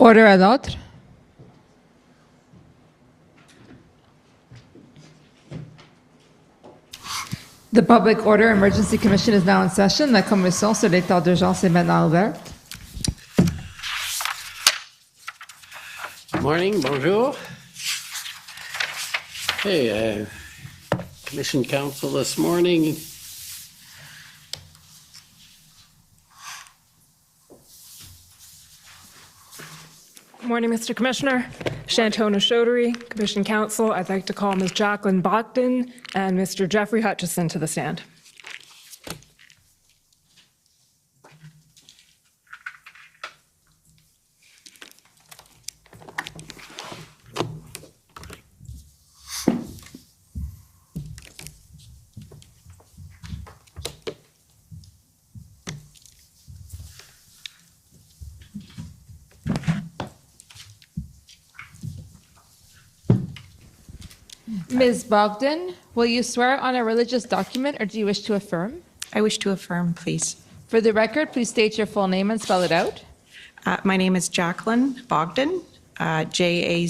Order à l'ordre. The Public Order Emergency Commission is now in session. La commission sur l'état d'urgence est maintenant ouverte. Morning, bonjour. Hey, Commission Council this morning. Morning, Mr. Commissioner. Shantona Chaudhary, Commission Council. I'd like to call Ms. Jacqueline Bogden and Mr. Jeffrey Hutchison to the stand. Ms. Bogden, will you swear on a religious document or do you wish to affirm? I wish to affirm, please. For the record, please state your full name and spell it out. My name is Jacqueline Bogden, Jacqueline.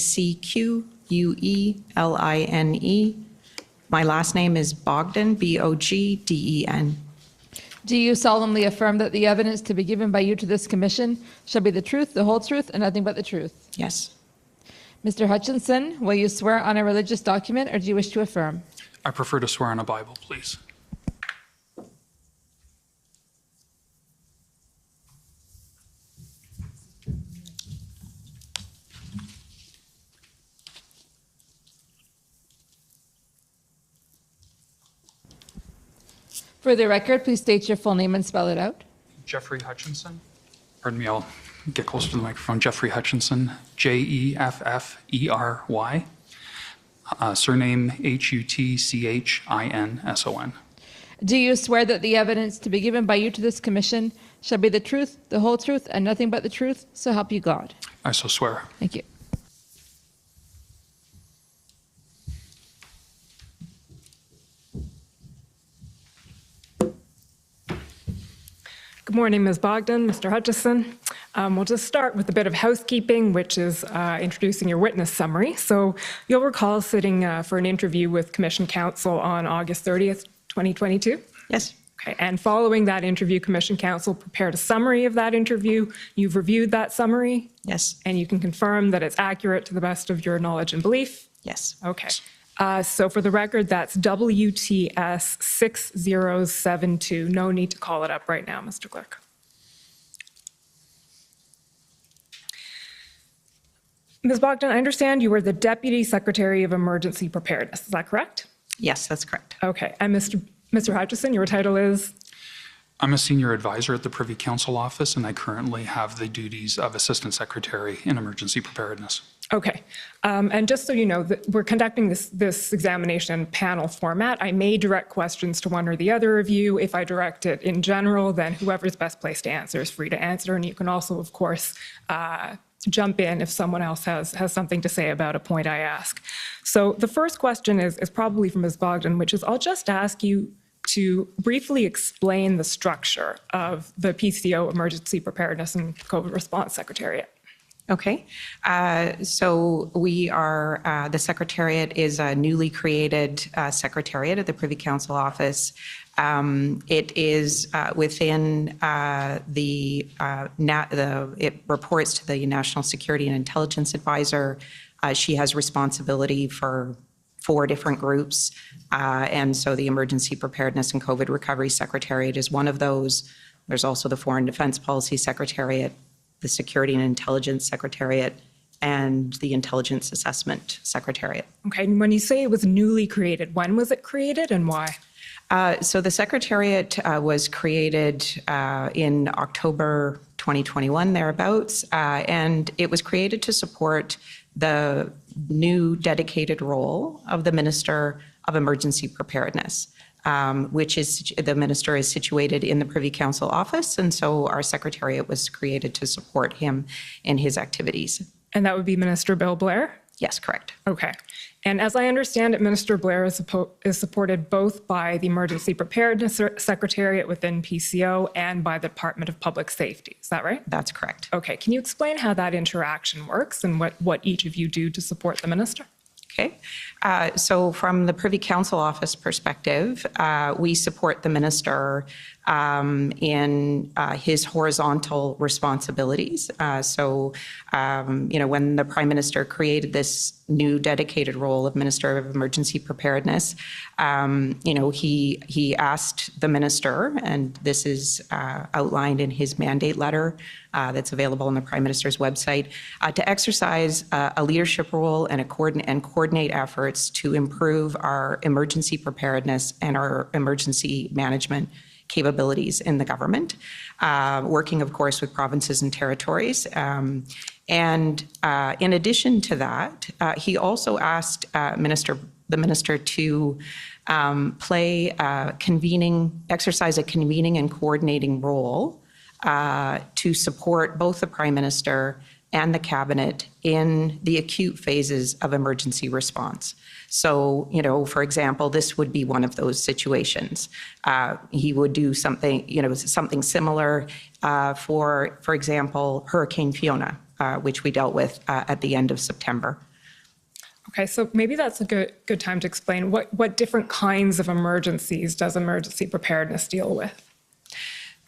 My last name is Bogden, Bogden. Do you solemnly affirm that the evidence to be given by you to this commission shall be the truth, the whole truth, and nothing but the truth? Yes. Mr. Hutchinson, will you swear on a religious document or do you wish to affirm? I prefer to swear on a Bible, please. For the record, please state your full name and spell it out. Jeffrey Hutchinson. Pardon me, I'll get closer to the microphone. Jeffrey Hutchinson, Jeffrey. Surname Hutchinson. Do you swear that the evidence to be given by you to this commission shall be the truth, the whole truth, and nothing but the truth, so help you God? I so swear. Thank you. Good morning, Ms. Bogden, Mr. Hutchison. We'll just start with a bit of housekeeping, which is introducing your witness summary. So you'll recall sitting for an interview with Commission Counsel on August 30th, 2022? Yes. Okay, and following that interview, Commission Counsel prepared a summary of that interview. You've reviewed that summary? Yes. And you can confirm that it's accurate to the best of your knowledge and belief? Yes. Okay. So for the record, that's WTS 6072. No need to call it up right now, Mr. Clerk. Ms. Bogden, I understand you were the Deputy Secretary of Emergency Preparedness. Is that correct? Yes, that's correct. Okay. And Mr. Hutchison, your title is? I'm a senior advisor at the Privy Council office, and I currently have the duties of Assistant Secretary in Emergency Preparedness. Okay. And just so you know, that we're conducting this examination panel format. I may direct questions to one or the other of you. If I direct it in general, then whoever's best placed to answer is free to answer. And you can also, of course, jump in if someone else has something to say about a point I ask. So the first question is probably from Ms. Bogden, which is I'll just ask you to briefly explain the structure of the PCO Emergency Preparedness and COVID Response Secretariat. Okay. So we are, the Secretariat is a newly created Secretariat at the Privy Council office. It is within it reports to the National Security and Intelligence Advisor. She has responsibility for 4 different groups. And so the Emergency Preparedness and COVID Recovery Secretariat is one of those. There's also the Foreign Defense Policy Secretariat, the Security and Intelligence Secretariat, and the Intelligence Assessment Secretariat. Okay, and when you say it was newly created, when was it created and why? So the Secretariat was created in October 2021, thereabouts, and it was created to support the new dedicated role of the Minister of Emergency Preparedness. Which is, the minister is situated in the Privy Council office, and so our Secretariat was created to support him in his activities. And that would be Minister Bill Blair? Yes, correct. Okay. And as I understand it, Minister Blair is supported both by the Emergency Preparedness Secretariat within PCO and by the Department of Public Safety. Is that right? That's correct. Okay. Can you explain how that interaction works and what each of you do to support the minister? Okay. So from the Privy Council Office perspective, we support the minister in his horizontal responsibilities. When the Prime Minister created this new dedicated role of Minister of Emergency Preparedness, he asked the minister, and this is outlined in his mandate letter that's available on the Prime Minister's website, to exercise a leadership role and coordinate efforts to improve our emergency preparedness and our emergency management capabilities in the government, working, of course, with provinces and territories. In addition to that, he also asked the minister to exercise a convening and coordinating role to support both the Prime Minister and the Cabinet in the acute phases of emergency response. So, for example, this would be one of those situations. He would do something similar for example, Hurricane Fiona, which we dealt with at the end of September. Okay, so maybe that's a good time to explain what different kinds of emergencies does emergency preparedness deal with?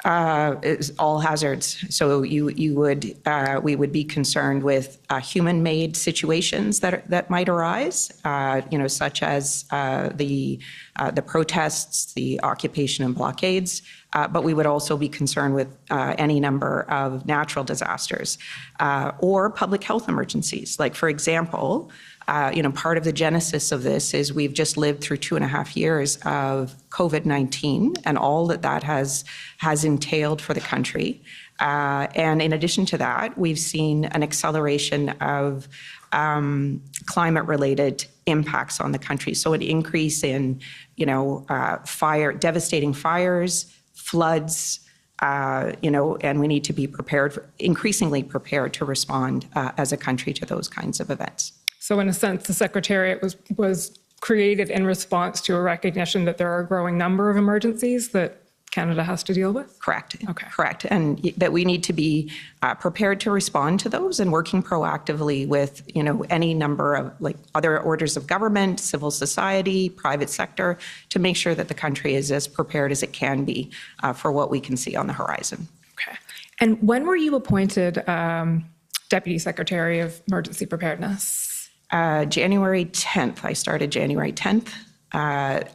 Is all hazards. So we would be concerned with human-made situations that might arise, such as the protests, the occupation and blockades. But we would also be concerned with any number of natural disasters or public health emergencies. Like, for example, part of the genesis of this is we've just lived through 2.5 years of COVID-19 and all that has entailed for the country. And in addition to that, we've seen an acceleration of climate-related impacts on the country. So an increase in, devastating fires, floods, and we need to be increasingly prepared to respond as a country to those kinds of events. So in a sense, the Secretariat was created in response to a recognition that there are a growing number of emergencies that Canada has to deal with? Correct. Okay. Correct. And that we need to be prepared to respond to those and working proactively with, any number of other orders of government, civil society, private sector, to make sure that the country is as prepared as it can be for what we can see on the horizon. Okay. And when were you appointed Deputy Secretary of Emergency Preparedness? January 10th. I started January 10th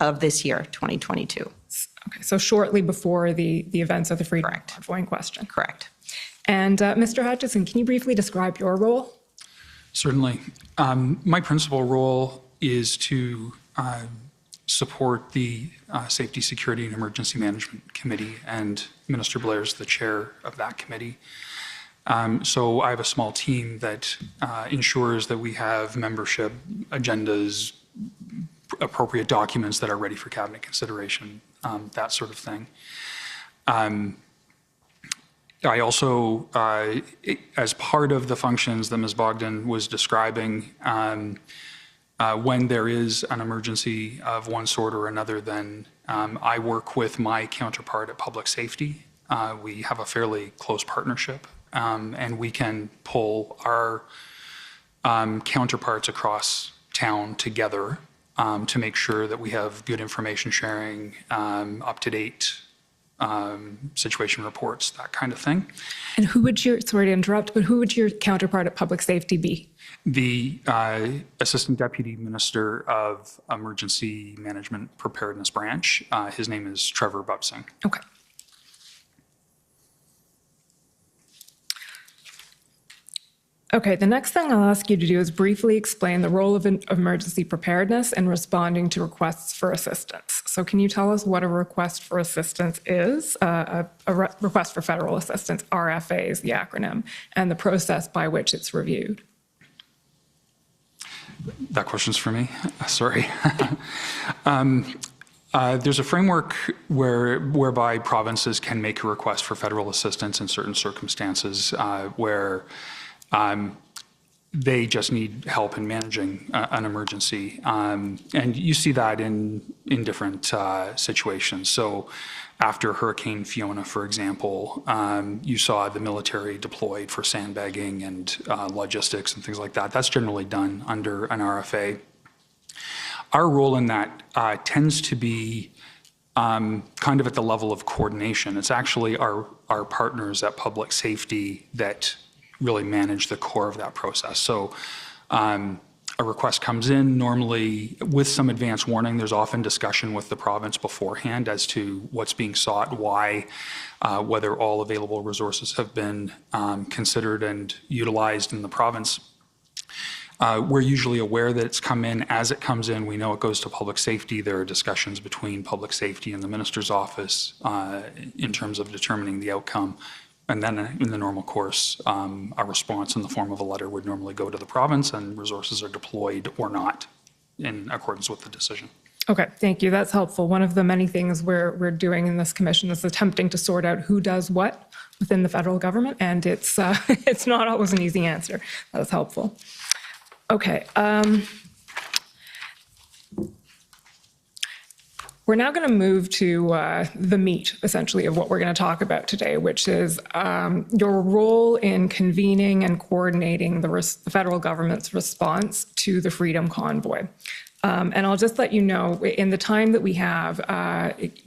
of this year, 2022. Okay, so shortly before the events of the Freedom Convoy in question. Correct. And Mr. Hutchison, can you briefly describe your role? Certainly. My principal role is to support the Safety, Security, and Emergency Management Committee, and Minister Blair is the chair of that committee. So I have a small team that ensures that we have membership agendas, appropriate documents that are ready for cabinet consideration, that sort of thing. I also, as part of the functions that Ms. Bogden was describing, when there is an emergency of one sort or another, then I work with my counterpart at Public Safety. We have a fairly close partnership, and we can pull our counterparts across town together to make sure that we have good information sharing, up-to-date situation reports, that kind of thing. And who would sorry to interrupt, but who would your counterpart at Public Safety be? The Assistant Deputy Minister of Emergency Management Preparedness Branch. His name is Trevor Bubsing. Okay. Okay, the next thing I'll ask you to do is briefly explain the role of emergency preparedness in responding to requests for assistance. So can you tell us what a request for assistance is? A request for federal assistance, RFA is the acronym, and the process by which it's reviewed. That question's for me? Sorry. There's a framework whereby provinces can make a request for federal assistance in certain circumstances where they just need help in managing an emergency. And you see that in different situations. So after Hurricane Fiona, for example, you saw the military deployed for sandbagging and logistics and things like that. That's generally done under an RFA. Our role in that tends to be kind of at the level of coordination. It's actually our partners at public safety that really manage the core of that process. So a request comes in, normally with some advance warning. There's often discussion with the province beforehand as to what's being sought, why, whether all available resources have been considered and utilized in the province. We're usually aware that it's come in. As it comes in, we know it goes to public safety. There are discussions between public safety and the minister's office in terms of determining the outcome. And then in the normal course, a response in the form of a letter would normally go to the province, and resources are deployed or not in accordance with the decision. Okay, thank you. That's helpful. One of the many things we're doing in this commission is attempting to sort out who does what within the federal government, and it's not always an easy answer. That's helpful. Okay. We're now going to move to the meat, essentially, of what we're going to talk about today, which is your role in convening and coordinating the federal government's response to the Freedom Convoy. And I'll just let you know, in the time that we have,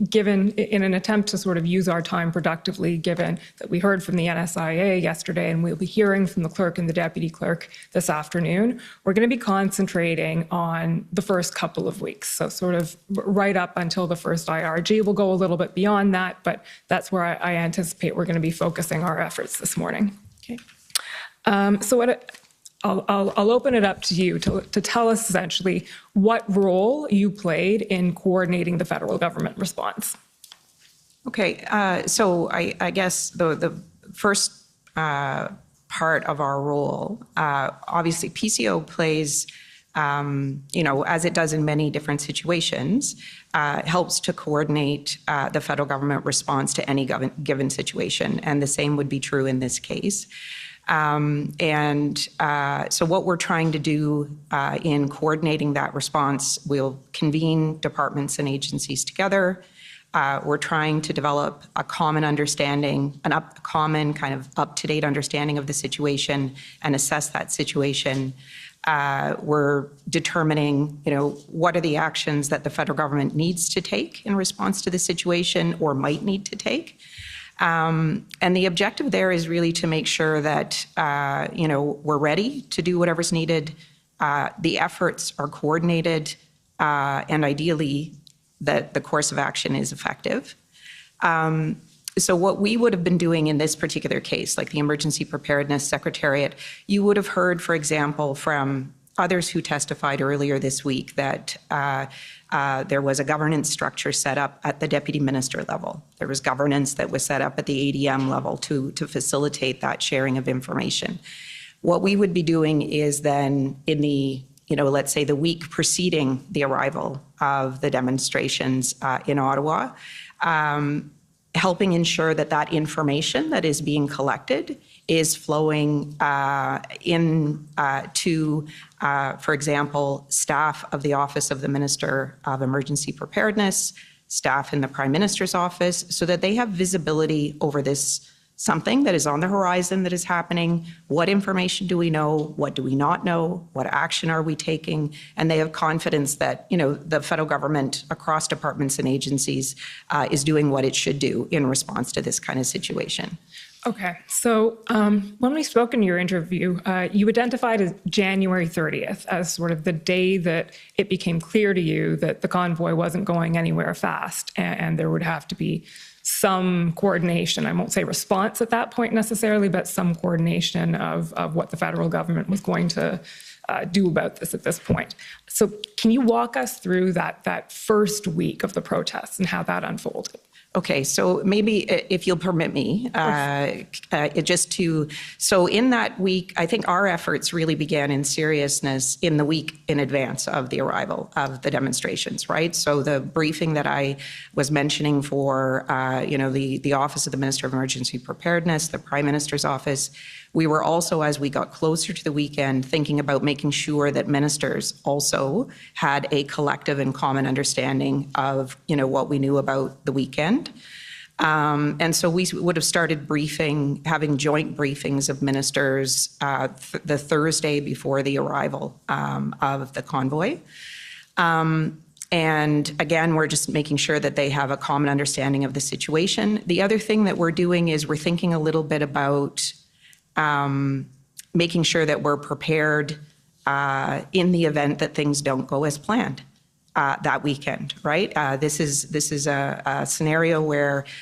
given in an attempt to sort of use our time productively, given that we heard from the NSIA yesterday and we'll be hearing from the clerk and the deputy clerk this afternoon, we're going to be concentrating on the first couple of weeks. So sort of right up until the first IRG. We'll go a little bit beyond that, but that's where I anticipate we're going to be focusing our efforts this morning. Okay. So I'll open it up to you to tell us essentially what role you played in coordinating the federal government response. Okay, so I guess the first part of our role, obviously PCO plays, as it does in many different situations, helps to coordinate the federal government response to any given situation, and the same would be true in this case. So what we're trying to do in coordinating that response, we'll convene departments and agencies together. We're trying to develop a common understanding, common kind of up-to-date understanding of the situation and assess that situation. We're determining, what are the actions that the federal government needs to take in response to the situation or might need to take. And the objective there is really to make sure that, we're ready to do whatever's needed. The efforts are coordinated, and ideally that the course of action is effective. So what we would have been doing in this particular case, like the Emergency Preparedness Secretariat, you would have heard, for example, from others who testified earlier this week that there was a governance structure set up at the deputy minister level. There was governance that was set up at the ADM level to facilitate that sharing of information. What we would be doing is then in the, let's say the week preceding the arrival of the demonstrations in Ottawa, helping ensure that that information that is being collected is flowing to, for example, staff of the Office of the Minister of Emergency Preparedness, staff in the Prime Minister's office, so that they have visibility over this something that is on the horizon that is happening. What information do we know? What do we not know? What action are we taking? And they have confidence that, the federal government across departments and agencies is doing what it should do in response to this kind of situation. Okay, so when we spoke in your interview, you identified as January 30th as sort of the day that it became clear to you that the convoy wasn't going anywhere fast and there would have to be some coordination. I won't say response at that point necessarily, but some coordination of what the federal government was going to do about this at this point. So can you walk us through that first week of the protests and how that unfolded? Okay, so maybe if you'll permit me, so in that week, I think our efforts really began in seriousness in the week in advance of the arrival of the demonstrations, right? So the briefing that I was mentioning for, the Office of the Minister of Emergency Preparedness, the Prime Minister's office, we were also, as we got closer to the weekend, thinking about making sure that ministers also had a collective and common understanding of, what we knew about the weekend. And so we would have started having joint briefings of ministers the Thursday before the arrival of the convoy. And again, we're just making sure that they have a common understanding of the situation. The other thing that we're doing is we're thinking a little bit about making sure that we're prepared in the event that things don't go as planned that weekend, right? This is a scenario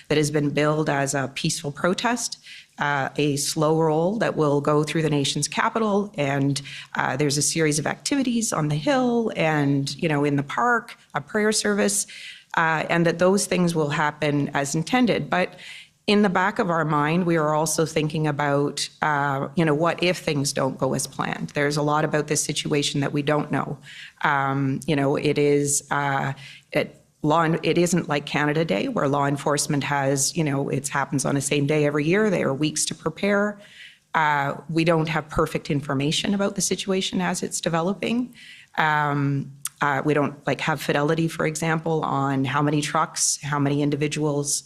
that has been billed as a peaceful protest, a slow roll that will go through the nation's capital, and there's a series of activities on the Hill and in the park, a prayer service, and that those things will happen as intended. But in the back of our mind, we are also thinking about, what if things don't go as planned? There's a lot about this situation that we don't know. It isn't like Canada Day, where law enforcement has, it happens on the same day every year. There are weeks to prepare. We don't have perfect information about the situation as it's developing. We don't have fidelity, for example, on how many trucks, how many individuals.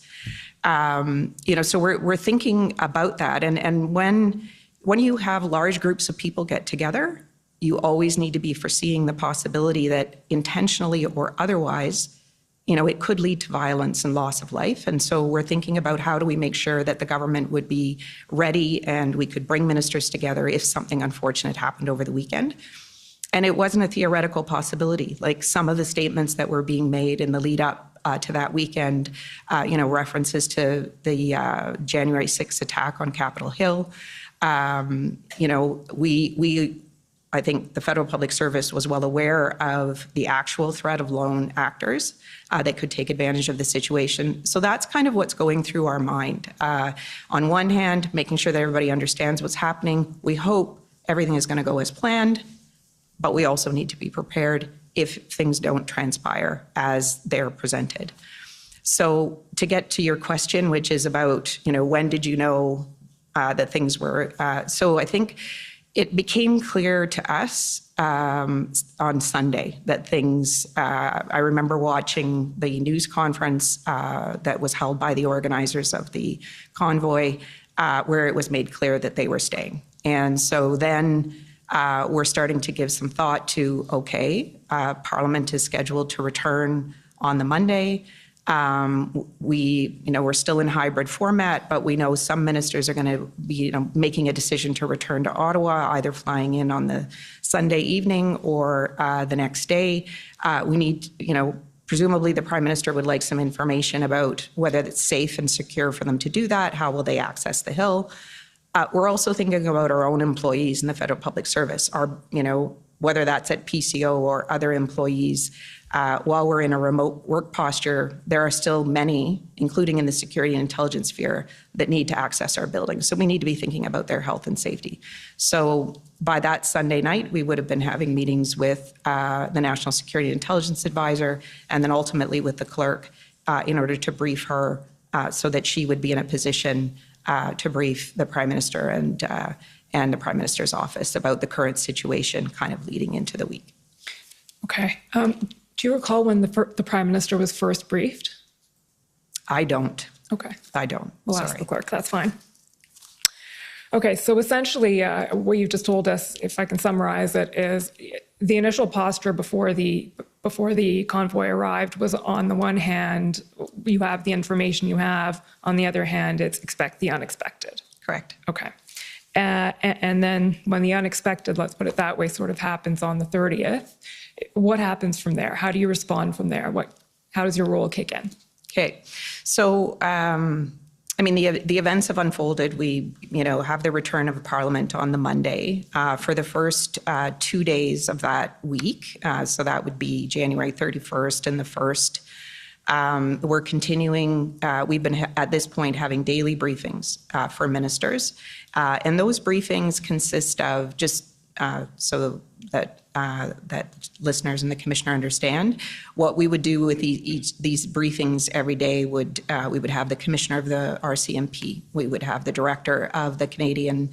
So we're thinking about that. And when you have large groups of people get together, you always need to be foreseeing the possibility that intentionally or otherwise, it could lead to violence and loss of life. And so we're thinking about how do we make sure that the government would be ready and we could bring ministers together if something unfortunate happened over the weekend. And it wasn't a theoretical possibility. Like some of the statements that were being made in the lead up to that weekend, references to the January 6th attack on Capitol Hill. I think the Federal Public Service was well aware of the actual threat of lone actors that could take advantage of the situation. So that's kind of what's going through our mind. On one hand, making sure that everybody understands what's happening. We hope everything is going to go as planned, but we also need to be prepared if things don't transpire as they're presented. So to get to your question, which is about, when did you know that things were, so I think it became clear to us on Sunday that things, I remember watching the news conference that was held by the organizers of the convoy, where it was made clear that they were staying. And so then we're starting to give some thought to, Parliament is scheduled to return on the Monday. We're still in hybrid format, but we know some ministers are going to be, making a decision to return to Ottawa, either flying in on the Sunday evening or the next day. We need, presumably the Prime Minister would like some information about whether it's safe and secure for them to do that. How will they access the Hill? We're also thinking about our own employees in the Federal Public Service, whether that's at PCO or other employees. While we're in a remote work posture, there are still many, including in the security and intelligence sphere, that need to access our buildings. So we need to be thinking about their health and safety. So by that Sunday night, we would have been having meetings with the National Security and Intelligence Advisor, and then ultimately with the Clerk in order to brief her so that she would be in a position to brief the Prime Minister and the Prime Minister's office about the current situation kind of leading into the week. Okay. Do you recall when the Prime Minister was first briefed? I don't. Okay. I don't. We'll Sorry. ask the Clerk. That's fine. Okay. So essentially, what you've just told us, if I can summarize it, is the initial posture before the convoy arrived was, on the one hand, you have the information you have. On the other hand, it's expect the unexpected. Correct. Okay. And then when the unexpected, let's put it that way, sort of happens on the 30th, what happens from there? How do you respond from there? How does your role kick in? Okay. So, I mean, the events have unfolded. We, have the return of Parliament on the Monday. For the first 2 days of that week, so that would be January 31st and the 1st, we're continuing, we've been at this point having daily briefings for ministers. And those briefings consist of just so that listeners and the commissioner understand what we would do with these briefings every day. We would have the commissioner of the RCMP, we would have the director of the Canadian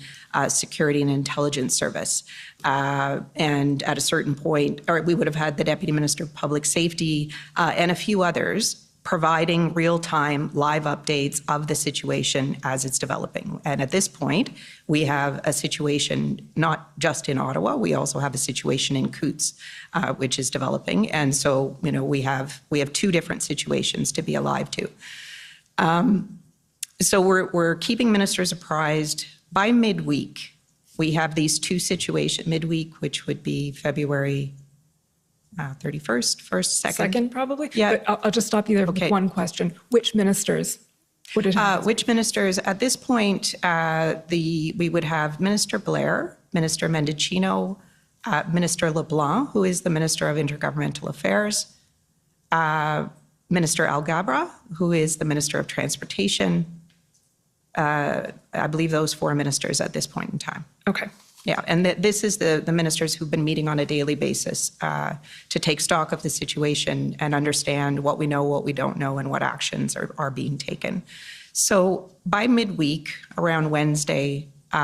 Security and Intelligence Service, and at a certain point, or we would have had the deputy minister of public safety and a few others, providing real-time live updates of the situation as it's developing. And at this point, we have a situation not just in Ottawa, we also have a situation in Coutts, which is developing. And so, we have 2 different situations to be alive to. So we're keeping ministers apprised. By midweek, we have these 2 situations, midweek, which would be February 31st, 1st, 2nd? Second, probably? Yeah. But I'll just stop you there with one question. Which ministers would it have? Which ministers? At this point, we would have Minister Blair, Minister Mendicino, Minister LeBlanc, who is the Minister of Intergovernmental Affairs, Minister Alghabra, who is the Minister of Transportation. I believe those 4 ministers at this point in time. Okay. Yeah, and this is the ministers who've been meeting on a daily basis to take stock of the situation and understand what we know, what we don't know, and what actions are being taken. So by midweek, around Wednesday, we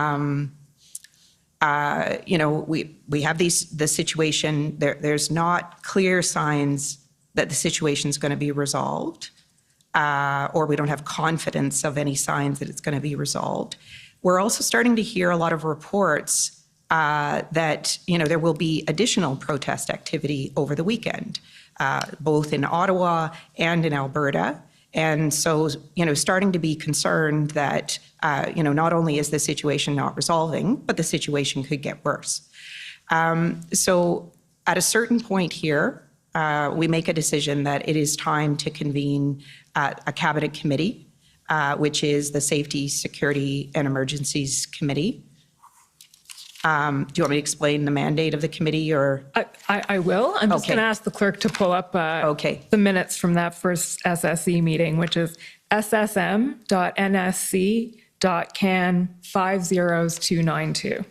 have the situation. There's not clear signs that the situation is going to be resolved, or we don't have confidence of any signs that it's going to be resolved. We're also starting to hear a lot of reports that, there will be additional protest activity over the weekend, both in Ottawa and in Alberta. And so, starting to be concerned that, not only is the situation not resolving, but the situation could get worse. So at a certain point here, we make a decision that it is time to convene a cabinet committee, which is the Safety, Security, and Emergencies Committee. Do you want me to explain the mandate of the committee, or? I will. I'm just going to ask the clerk to pull up the minutes from that first SSE meeting, which is ssm.nsc.can 50292.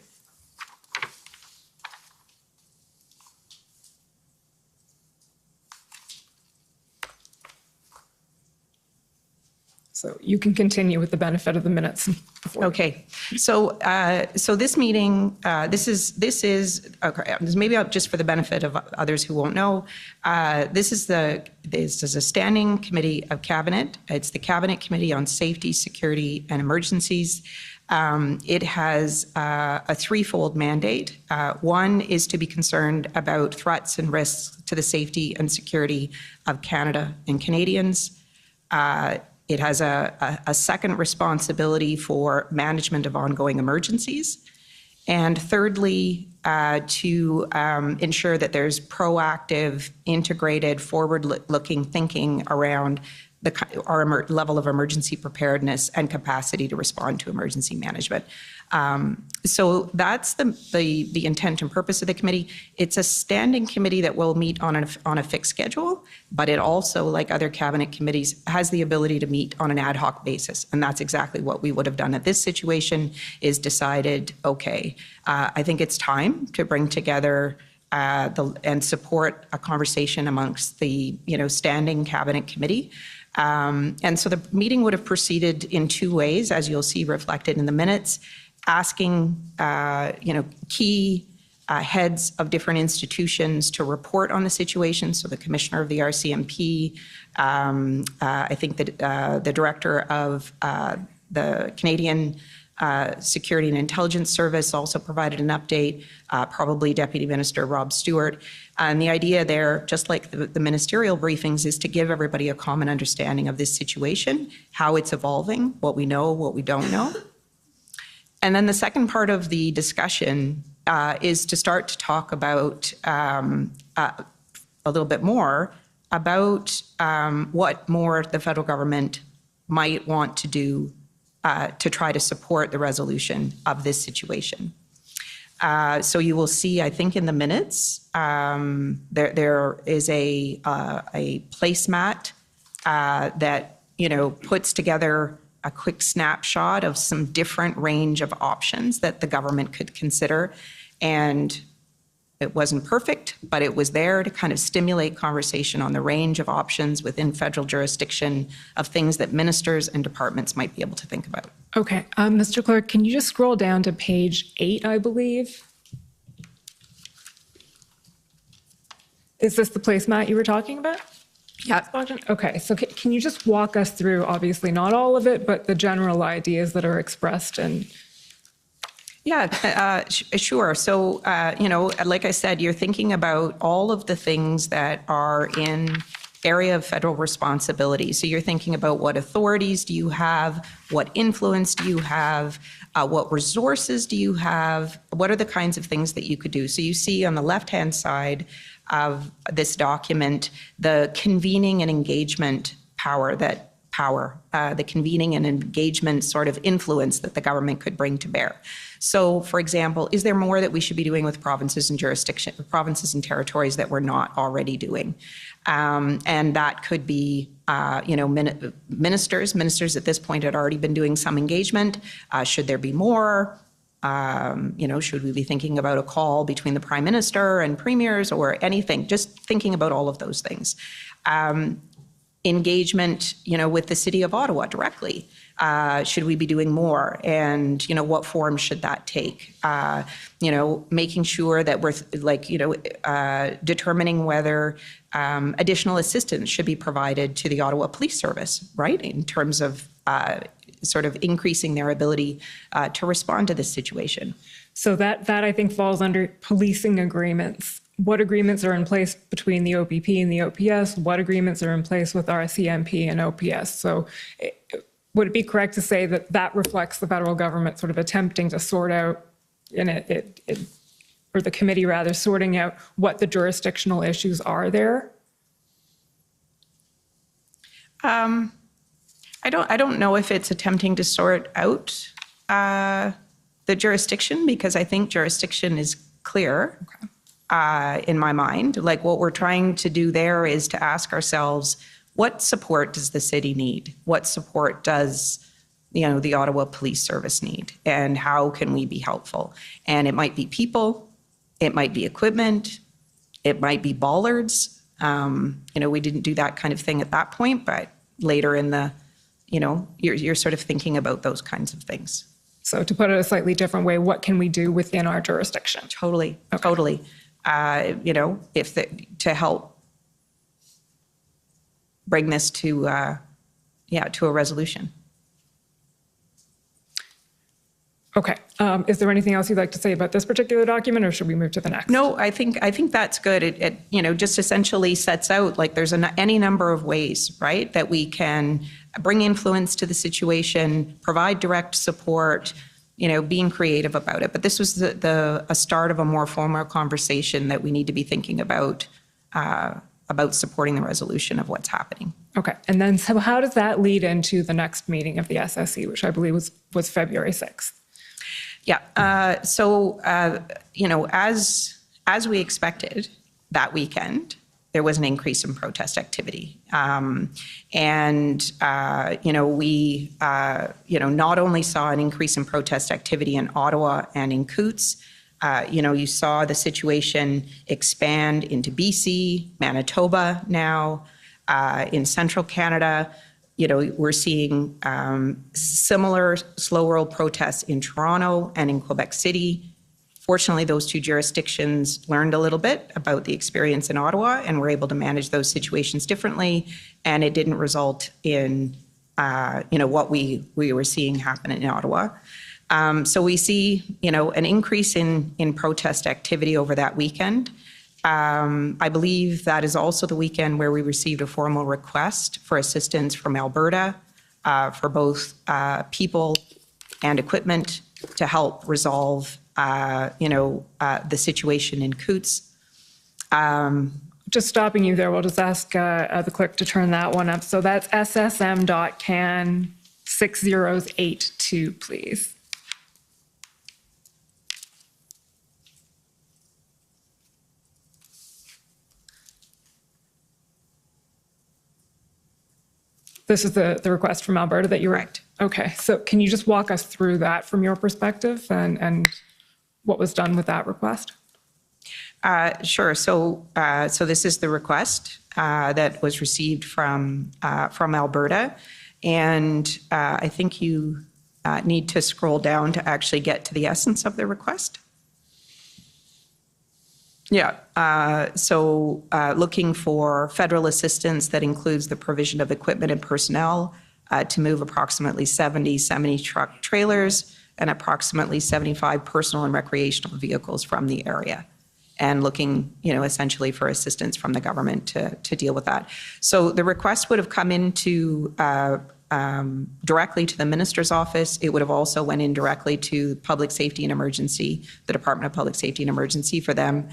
So you can continue with the benefit of the minutes. Okay, so this meeting, this is okay, maybe just for the benefit of others who won't know, this is a standing committee of cabinet. It's the Cabinet Committee on Safety, Security, and Emergencies. It has a threefold mandate. One is to be concerned about threats and risks to the safety and security of Canada and Canadians. It has a second responsibility for management of ongoing emergencies. And thirdly, to ensure that there's proactive, integrated, forward-looking thinking around our level of emergency preparedness and capacity to respond to emergency management. So that's the intent and purpose of the committee. It's a standing committee that will meet on a fixed schedule, but it also, like other cabinet committees, has the ability to meet on an ad hoc basis. And that's exactly what we would have done at this situation, is decided, okay, I think it's time to bring together and support a conversation amongst the standing cabinet committee. And so the meeting would have proceeded in 2 ways, as you'll see reflected in the minutes, asking, key heads of different institutions to report on the situation. So the commissioner of the RCMP, I think that the director of the Canadian Security and Intelligence Service also provided an update, probably Deputy Minister Rob Stewart. And the idea there, just like the ministerial briefings, is to give everybody a common understanding of this situation, how it's evolving, what we know, what we don't know. And then the second part of the discussion is to start to talk about a little bit more about what more the federal government might want to do to try to support the resolution of this situation. So you will see, I think, in the minutes, there is a placemat that, puts together a quick snapshot of some different range of options that the government could consider. And it wasn't perfect, but it was there to kind of stimulate conversation on the range of options within federal jurisdiction of things that ministers and departments might be able to think about. Okay, Mr. Clerk, can you just scroll down to page 8, I believe? Is this the placemat you were talking about? Yeah. Okay, so can you just walk us through, obviously not all of it, but the general ideas that are expressed and... Yeah, sure. So, like I said, you're thinking about all of the things that are in area of federal responsibility. So you're thinking about what authorities do you have, what influence do you have, what resources do you have, what are the kinds of things that you could do. So you see on the left-hand side of this document, the convening and engagement the convening and engagement sort of influence that the government could bring to bear. So, for example, is there more that we should be doing with provinces and provinces and territories that we're not already doing? And that could be, ministers at this point had already been doing some engagement. Should there be more? Should we be thinking about a call between the Prime Minister and premiers or anything? Just thinking about all of those things. Engagement, with the City of Ottawa directly. Should we be doing more? And, what form should that take? Making sure that we're determining whether additional assistance should be provided to the Ottawa Police Service, right? In terms of sort of increasing their ability to respond to this situation. So that I think falls under policing agreements. What agreements are in place between the OPP and the OPS? What agreements are in place with RCMP and OPS? So would it be correct to say that that reflects the federal government sort of attempting to sort out, or the committee rather, sorting out what the jurisdictional issues are there? I don't know if it's attempting to sort out the jurisdiction, because I think jurisdiction is clear. Okay. In my mind. Like, what we're trying to do there is to ask ourselves, what support does the city need? What support does, the Ottawa Police Service need? And how can we be helpful? And it might be people, it might be equipment, it might be bollards. We didn't do that kind of thing at that point, but later in the, you're sort of thinking about those kinds of things. So to put it a slightly different way, what can we do within our jurisdiction? Totally, okay. Totally. To help bring this to a resolution. Okay. Is there anything else you'd like to say about this particular document, or should we move to the next? No, I think that's good. It just essentially sets out, like, there's any number of ways, right, that we can bring influence to the situation, provide direct support, being creative about it. But this was a start of a more formal conversation that we need to be thinking about supporting the resolution of what's happening. Okay. And then, so how does that lead into the next meeting of the SSE, which I believe was February 6th? Yeah. As we expected that weekend, there was an increase in protest activity. We not only saw an increase in protest activity in Ottawa and in Coutts, you saw the situation expand into BC, Manitoba now, in central Canada. We're seeing similar slow roll protests in Toronto and in Quebec City. Fortunately, those two jurisdictions learned a little bit about the experience in Ottawa and were able to manage those situations differently, and it didn't result in what we were seeing happen in Ottawa. So we see an increase in protest activity over that weekend. I believe that is also the weekend where we received a formal request for assistance from Alberta for both people and equipment to help resolve the situation in Coutts. Just stopping you there, we'll just ask the clerk to turn that one up. So that's ssm.can. 6082, please. This is the request from Alberta that you were... Correct. Okay, so can you just walk us through that from your perspective and what was done with that request? Sure. So this is the request that was received from Alberta, and I think you need to scroll down to actually get to the essence of the request. Yeah. Looking for federal assistance that includes the provision of equipment and personnel to move approximately 70 semi-truck trailers and approximately 75 personal and recreational vehicles from the area, and looking, essentially for assistance from the government to deal with that. So the request would have come into directly to the minister's office. It would have also went in directly to Public Safety and Emergency, the Department of Public Safety and Emergency, for them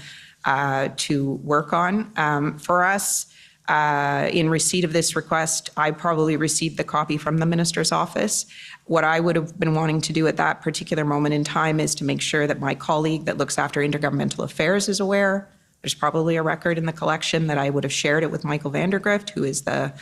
to work on. For us, in receipt of this request, I probably received the copy from the minister's office. What I would have been wanting to do at that particular moment in time is to make sure that my colleague that looks after intergovernmental affairs is aware. There's probably a record in the collection that I would have shared it with Michael Vandergrift, who is the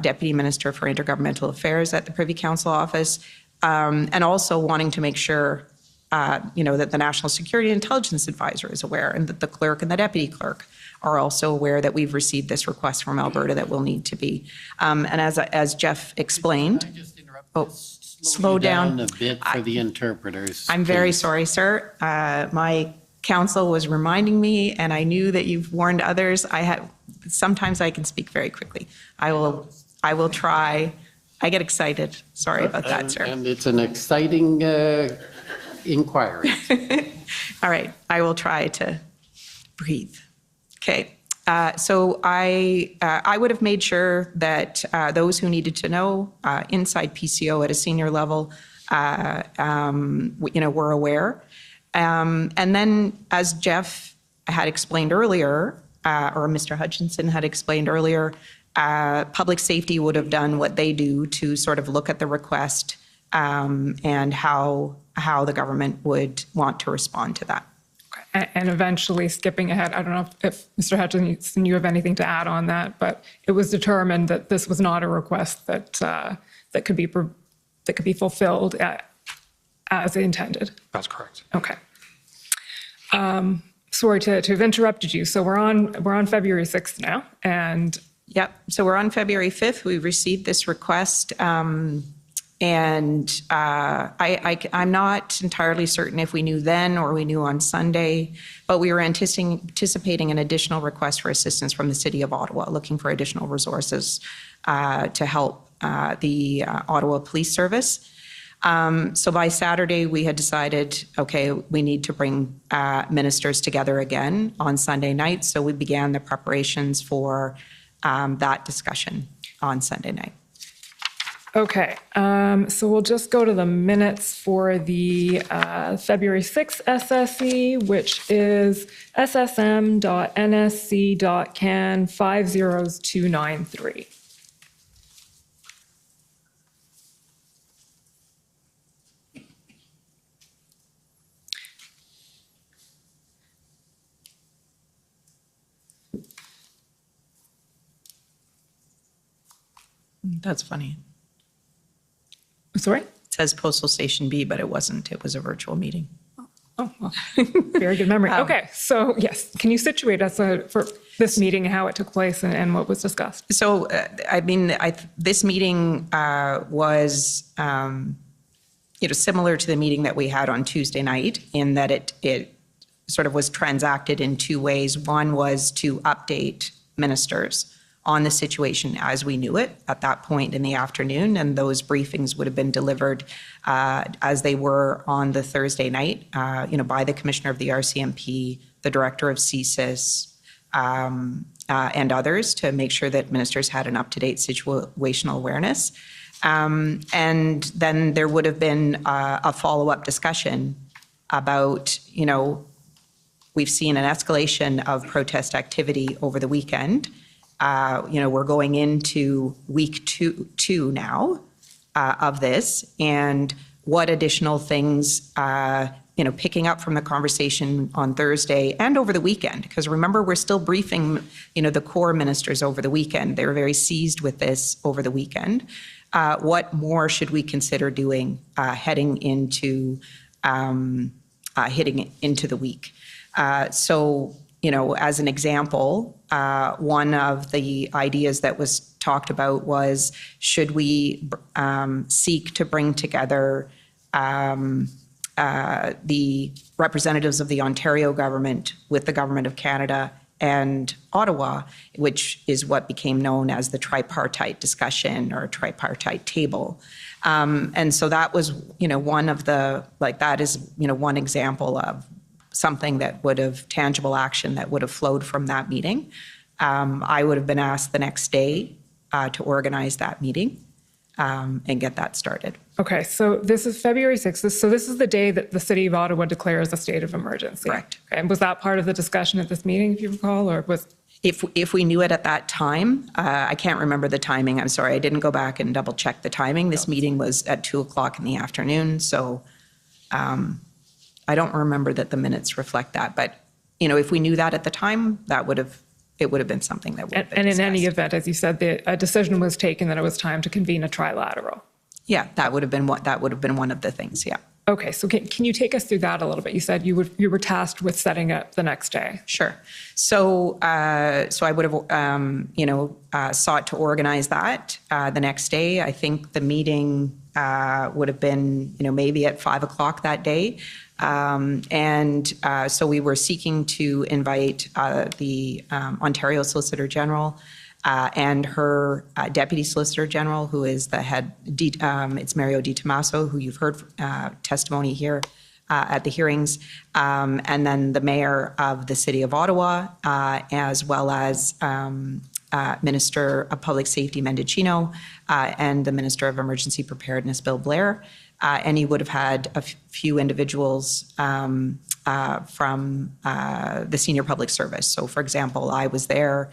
Deputy Minister for Intergovernmental Affairs at the Privy Council office, and also wanting to make sure that the National Security and Intelligence Advisor is aware, and that the clerk and the deputy clerk are also aware that we've received this request from Alberta that will need to be. And as Jeff explained, Can I just interrupt? Oh, slow down. A bit for the interpreters. I'm very please. sorry, sir. My counsel was reminding me, and I knew that you've warned others. Sometimes I can speak very quickly. I will try. I get excited. Sorry about that, sir. And it's an exciting inquiry. All right, I will try to breathe. Okay, so I would have made sure that those who needed to know inside PCO at a senior level, were aware. And then, as Jeff had explained earlier, or Mr. Hutchinson had explained earlier, public safety would have done what they do to sort of look at the request and how the government would want to respond to that. And eventually, skipping ahead, I don't know if Mr. Hutchinson, you have anything to add on that, but it was determined that this was not a request that could be fulfilled as intended. That's correct. Okay. Sorry to have interrupted you. So we're on February 6th now, and Yep. So we're on February 5th. We received this request. And I'm not entirely certain if we knew then or we knew on Sunday, but we were anticipating an additional request for assistance from the City of Ottawa, looking for additional resources to help the Ottawa Police Service. So by Saturday, we had decided, okay, we need to bring ministers together again on Sunday night. So we began the preparations for that discussion on Sunday night. okay. So we'll just go to the minutes for the February 6th SSE, which is ssm.nsc.can 50293. That's funny. Sorry? It says Postal Station B, but it wasn't. It was a virtual meeting. Oh, well, very good memory. Okay, so yes, can you situate us for this meeting, how it took place and what was discussed? So, this meeting was, similar to the meeting that we had on Tuesday night in that it sort of was transacted in two ways. One was to update ministers on the situation as we knew it at that point in the afternoon, and those briefings would have been delivered as they were on the Thursday night, by the Commissioner of the RCMP, the Director of CSIS, and others to make sure that ministers had an up-to-date situational awareness. And then there would have been a follow-up discussion about, we've seen an escalation of protest activity over the weekend. We're going into week two now. of this, and what additional things, picking up from the conversation on Thursday and over the weekend, because remember, we're still briefing, the core ministers over the weekend. They were very seized with this over the weekend. What more should we consider doing heading into the week? So, as an example, one of the ideas that was talked about was, should we seek to bring together the representatives of the Ontario government with the government of Canada and Ottawa, which is what became known as the tripartite discussion or tripartite table. And so that was, one of the, that is, one example of something that would have, tangible action that would have flowed from that meeting. I would have been asked the next day to organize that meeting and get that started. Okay, so this is February 6th. So this is the day that the City of Ottawa declares a state of emergency. Correct. Okay, and was that part of the discussion at this meeting, if you recall, or was? If we knew it at that time, I can't remember the timing. I'm sorry, I didn't go back and double check the timing. This meeting was at 2:00 in the afternoon, so I don't remember that the minutes reflect that. But if we knew that at the time, it would have been something that would have been And in discussed. any event, as you said, a decision was taken that it was time to convene a trilateral. Yeah, that would have been one of the things. Yeah. Okay, so can you take us through that a little bit? You said you were tasked with setting up the next day. Sure. So I would have sought to organize that the next day. I think the meeting would have been maybe at 5:00 that day. So we were seeking to invite the Ontario Solicitor General and her Deputy Solicitor General, who is the head, it's Mario Di Tommaso, who you've heard testimony here at the hearings, and then the Mayor of the City of Ottawa, as well as Minister of Public Safety Mendicino and the Minister of Emergency Preparedness, Bill Blair. And you would have had a few individuals from the Senior Public Service. So, for example, I was there.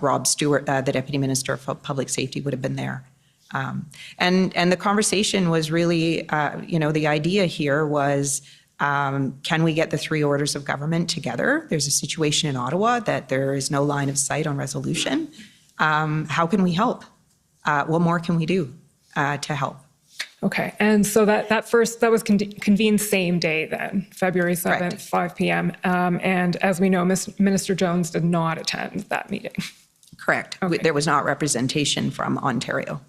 Rob Stewart, the Deputy Minister of Public Safety, would have been there. And the conversation was really, the idea here was, can we get the three orders of government together? There's a situation in Ottawa that there is no line of sight on resolution. How can we help? What more can we do to help? Okay, and so that was convened same day then, February 7th, Correct. 5 p.m. And as we know, Minister Jones did not attend that meeting. Correct. Okay. There was not representation from Ontario.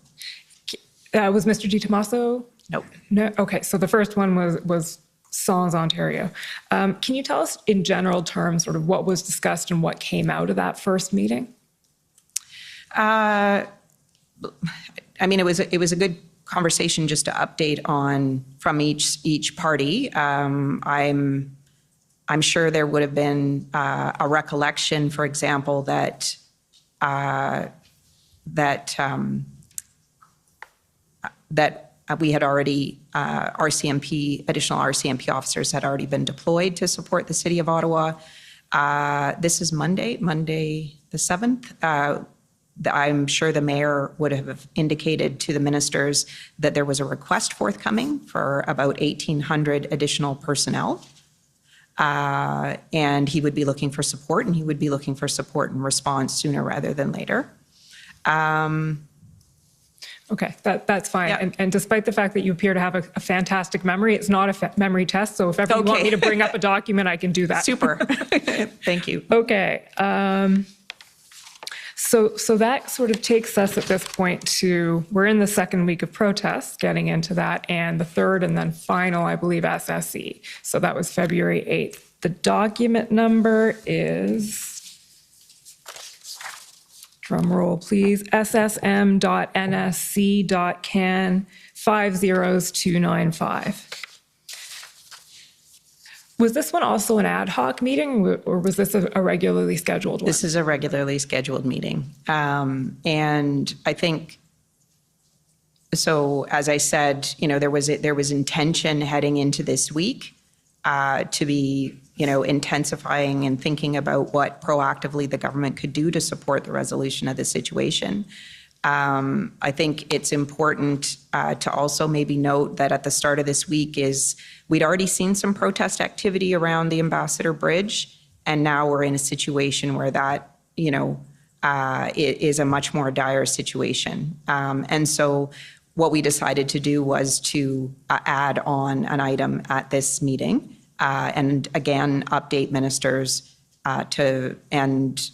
Was Mr. Di Tommaso? Nope. No. Okay, so the first one was Sans Ontario. Can you tell us in general terms sort of what was discussed and what came out of that first meeting? I mean, it was a good conversation just to update on from each party. I'm sure there would have been a recollection, for example, that we had already additional RCMP officers had already been deployed to support the City of Ottawa. This is Monday the 7th. I'm sure the mayor would have indicated to the ministers that there was a request forthcoming for about 1,800 additional personnel. And he would be looking for support, and he would be looking for support and response sooner rather than later. Okay, that's fine. Yeah. And despite the fact that you appear to have a fantastic memory, it's not a memory test. So if ever you want me to bring up a document, I can do that. Super. Thank you. Okay. So that sort of takes us at this point to, we're in the second week of protests, getting into that, and the third and then final, I believe, SSE. So that was February 8th. The document number is, drum roll please, ssm.nsc.can 50295. Was this one also an ad hoc meeting, or was this a regularly scheduled one? This is a regularly scheduled meeting. And I think, so as I said, there was intention heading into this week to be, intensifying and thinking about what proactively the government could do to support the resolution of the situation. I think it's important to also maybe note that at the start of this week we'd already seen some protest activity around the Ambassador Bridge, and now we're in a situation where that, it is a much more dire situation. And so what we decided to do was to add on an item at this meeting, and again, update ministers and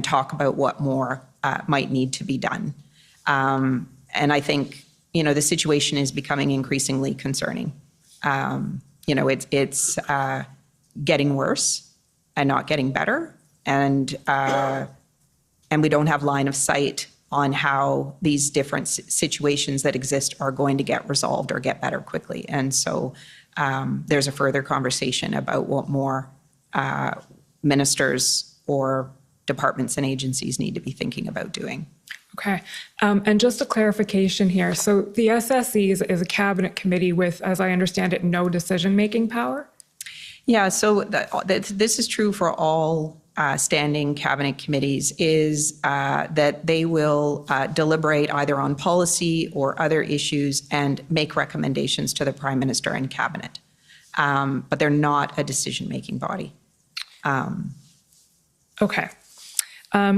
talk about what more might need to be done. And I think, the situation is becoming increasingly concerning. It's getting worse and not getting better. And we don't have line of sight on how these different situations that exist are going to get resolved or get better quickly. And so there's a further conversation about what more ministers or departments and agencies need to be thinking about doing. Okay. And just a clarification here. So the SSE is a cabinet committee with, as I understand it, no decision-making power? Yeah, so this is true for all standing cabinet committees, is that they will deliberate either on policy or other issues and make recommendations to the Prime Minister and cabinet. But they're not a decision-making body. Okay.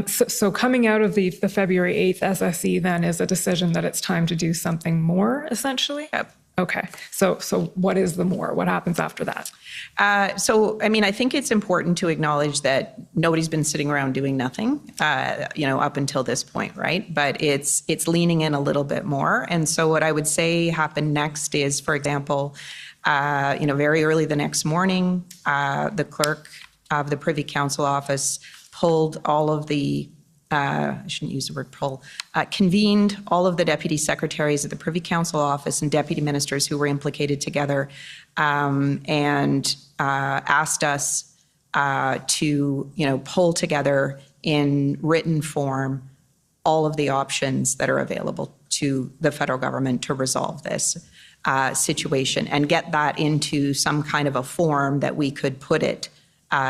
So coming out of the February 8th SSE then is a decision that it's time to do something more, essentially? Yep. Okay. So what is the more? What happens after that? I think it's important to acknowledge that nobody's been sitting around doing nothing, up until this point, right? But it's leaning in a little bit more. And so what I would say happened next is, for example, very early the next morning, the clerk of the Privy Council office pulled all of the, I shouldn't use the word pull, convened all of the deputy secretaries of the Privy Council office and deputy ministers who were implicated together, and asked us to, pull together in written form all of the options that are available to the federal government to resolve this situation and get that into some kind of a form that we could put it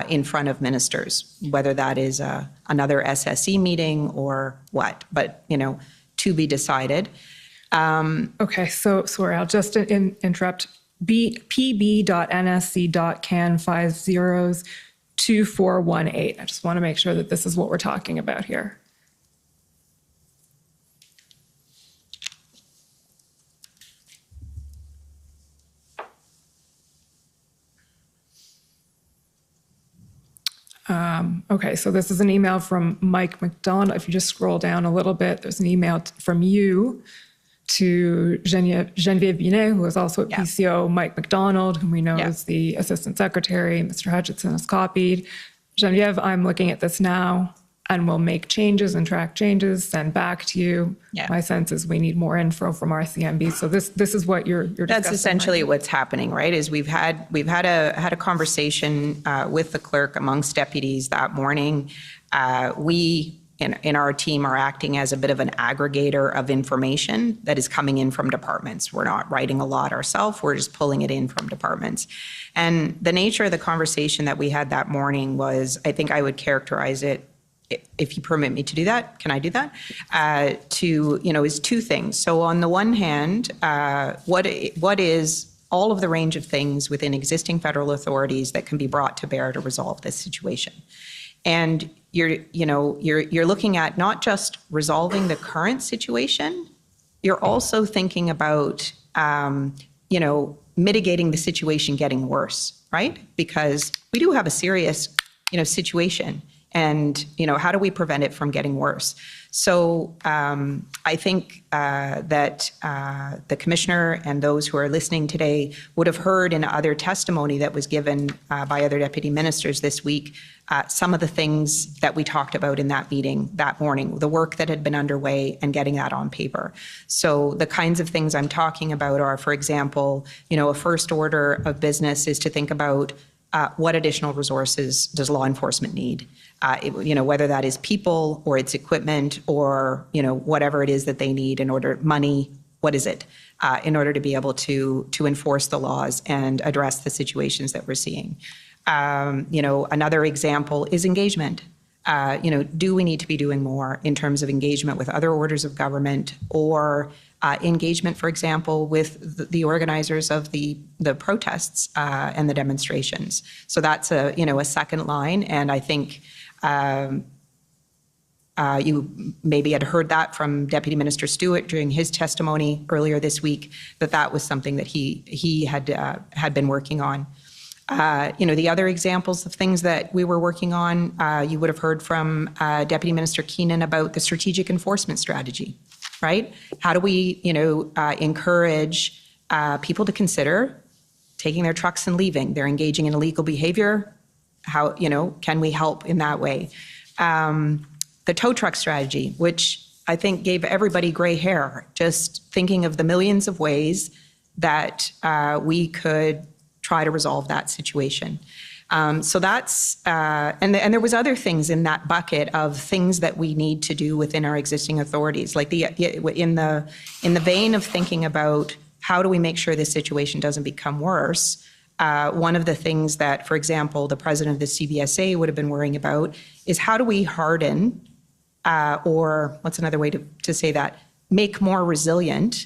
in front of ministers, whether that is another SSE meeting or what, but, to be decided. Okay, so sorry, I'll just interrupt. pb.nsc.can502418. I just want to make sure that this is what we're talking about here. Okay, so this is an email from Mike McDonald. If you just scroll down a little bit, there's an email from you to Geneviève Binet, who is also at PCO, Mike McDonald, whom we know is the Assistant Secretary. Mr. Hutchinson is copied. Geneviève, I'm looking at this now, and we'll make changes and track changes, send back to you. Yeah. My sense is we need more info from RCMB. So this is what you're discussing. That's essentially what's happening, right? Is we've had a conversation with the clerk amongst deputies that morning. We in our team are acting as a bit of an aggregator of information that is coming in from departments. We're not writing a lot ourselves. We're just pulling it in from departments. And the nature of the conversation that we had that morning was, I think I would characterize it, if you permit me to do that, can I do that? Is two things. So on the one hand, what is all of the range of things within existing federal authorities that can be brought to bear to resolve this situation? And you're looking at not just resolving the current situation, you're also thinking about, mitigating the situation getting worse, right? Because we do have a serious, situation. And, how do we prevent it from getting worse? So I think that the commissioner and those who are listening today would have heard in other testimony that was given by other deputy ministers this week, some of the things that we talked about in that meeting that morning, the work that had been underway and getting that on paper. So the kinds of things I'm talking about are, for example, a first order of business is to think about what additional resources does law enforcement need? Whether that is people or it's equipment or, whatever it is that they need in order, money, what is it, in order to be able to enforce the laws and address the situations that we're seeing. Another example is engagement. Do we need to be doing more in terms of engagement with other orders of government or engagement, for example, with the organizers of the protests and the demonstrations? So that's a second line, and I think you maybe had heard that from Deputy Minister Stewart during his testimony earlier this week, that was something that he had been working on. The other examples of things that we were working on, you would have heard from Deputy Minister Keenan about the strategic enforcement strategy, right? How do we, encourage people to consider taking their trucks and leaving? They're engaging in illegal behavior. How, can we help in that way? The tow truck strategy, which I think gave everybody gray hair, just thinking of the millions of ways that we could try to resolve that situation. So that's, and there was other things in that bucket of things that we need to do within our existing authorities, like in the vein of thinking about how do we make sure this situation doesn't become worse. One of the things that, for example, the president of the CBSA would have been worrying about is how do we harden, or what's another way to say that, make more resilient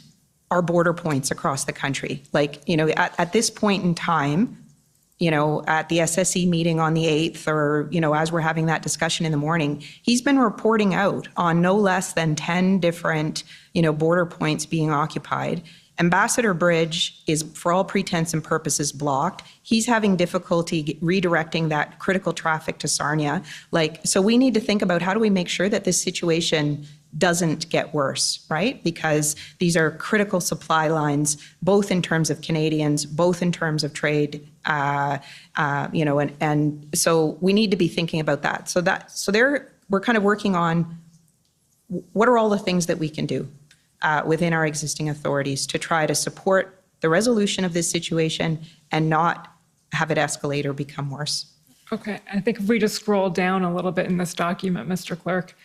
our border points across the country. Like, at this point in time, at the SSE meeting on the 8th, or, as we're having that discussion in the morning, he's been reporting out on no less than 10 different, border points being occupied. Ambassador Bridge is, for all pretense and purposes, blocked. He's having difficulty redirecting that critical traffic to Sarnia. So we need to think about how do we make sure that this situation doesn't get worse, right? Because these are critical supply lines, both in terms of Canadians, both in terms of trade, and so we need to be thinking about that. So we're kind of working on what are all the things that we can do within our existing authorities to try to support the resolution of this situation and not have it escalate or become worse. Okay, I think if we just scroll down a little bit in this document, Mr. Clerk,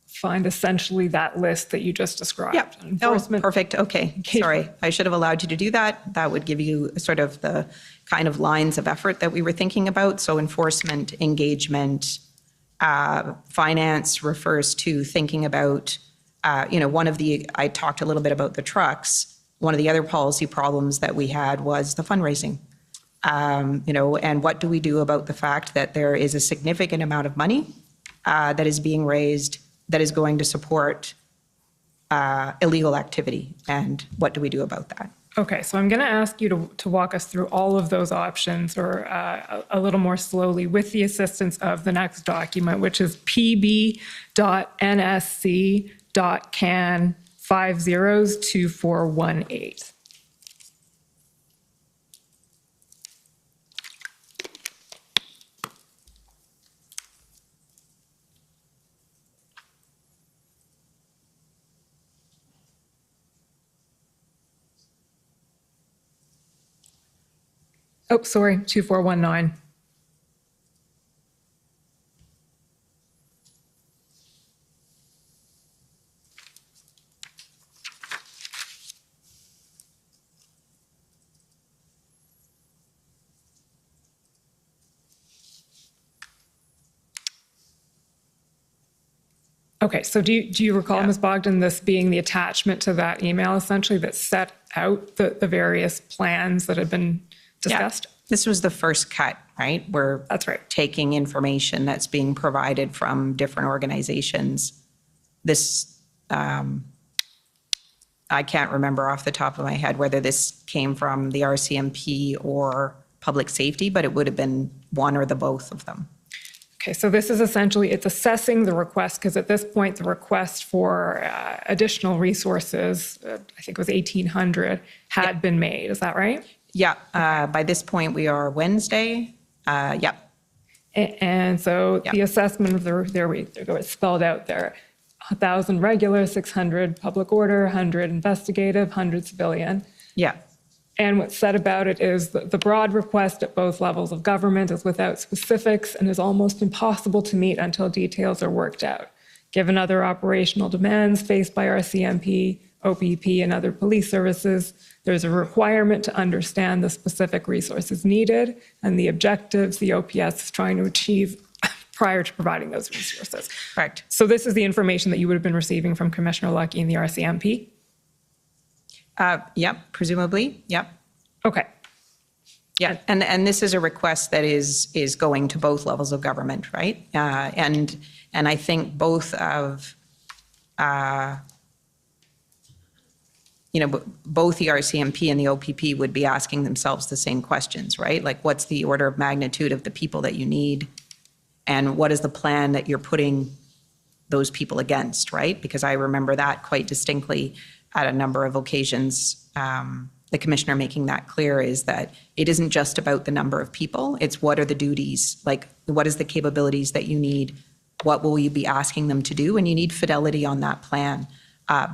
find essentially that list that you just described. Yeah. Oh, perfect. Okay. Sorry, I should have allowed you to do that. That would give you sort of the kind of lines of effort that we were thinking about. So enforcement, engagement, finance refers to thinking about, I talked a little bit about the trucks. One of the other policy problems that we had was the fundraising. And what do we do about the fact that there is a significant amount of money that is being raised that is going to support illegal activity, and what do we do about that? Okay, so I'm going to ask you to walk us through all of those options, or a little more slowly, with the assistance of the next document, which is pb.nsc.can502418. Oh, sorry, 2419. Okay, so do you recall, Ms. Bogden, this being the attachment to that email essentially that set out the various plans that had been discussed? Yeah. This was the first cut, right? That's right. Taking information that's being provided from different organizations. This, I can't remember off the top of my head whether this came from the RCMP or public safety, but it would have been one or the both of them. Okay, so this is essentially, it's assessing the request, because at this point, the request for additional resources, I think it was 1,800, had been made. Is that right? Yeah, by this point, we are Wednesday. Yeah. And so the assessment of there we go, it's spelled out there. 1,000 regular, 600 public order, 100 investigative, 100 civilian. Yeah. And what's said about it is that the broad request at both levels of government is without specifics and is almost impossible to meet until details are worked out. Given other operational demands faced by RCMP, OPP, and other police services, there's a requirement to understand the specific resources needed and the objectives the OPS is trying to achieve prior to providing those resources. Correct. So this is the information that you would have been receiving from Commissioner Lucky and the RCMP? Yep, presumably, yep. Okay. Yeah, and this is a request that is going to both levels of government, right? And I think both of, both the RCMP and the OPP would be asking themselves the same questions, right? Like, what's the order of magnitude of the people that you need? And what is the plan that you're putting those people against, right? Because I remember that quite distinctly at a number of occasions. The commissioner making that clear is that it isn't just about the number of people, it's what are the duties, like what is the capabilities that you need, what will you be asking them to do, and you need fidelity on that plan,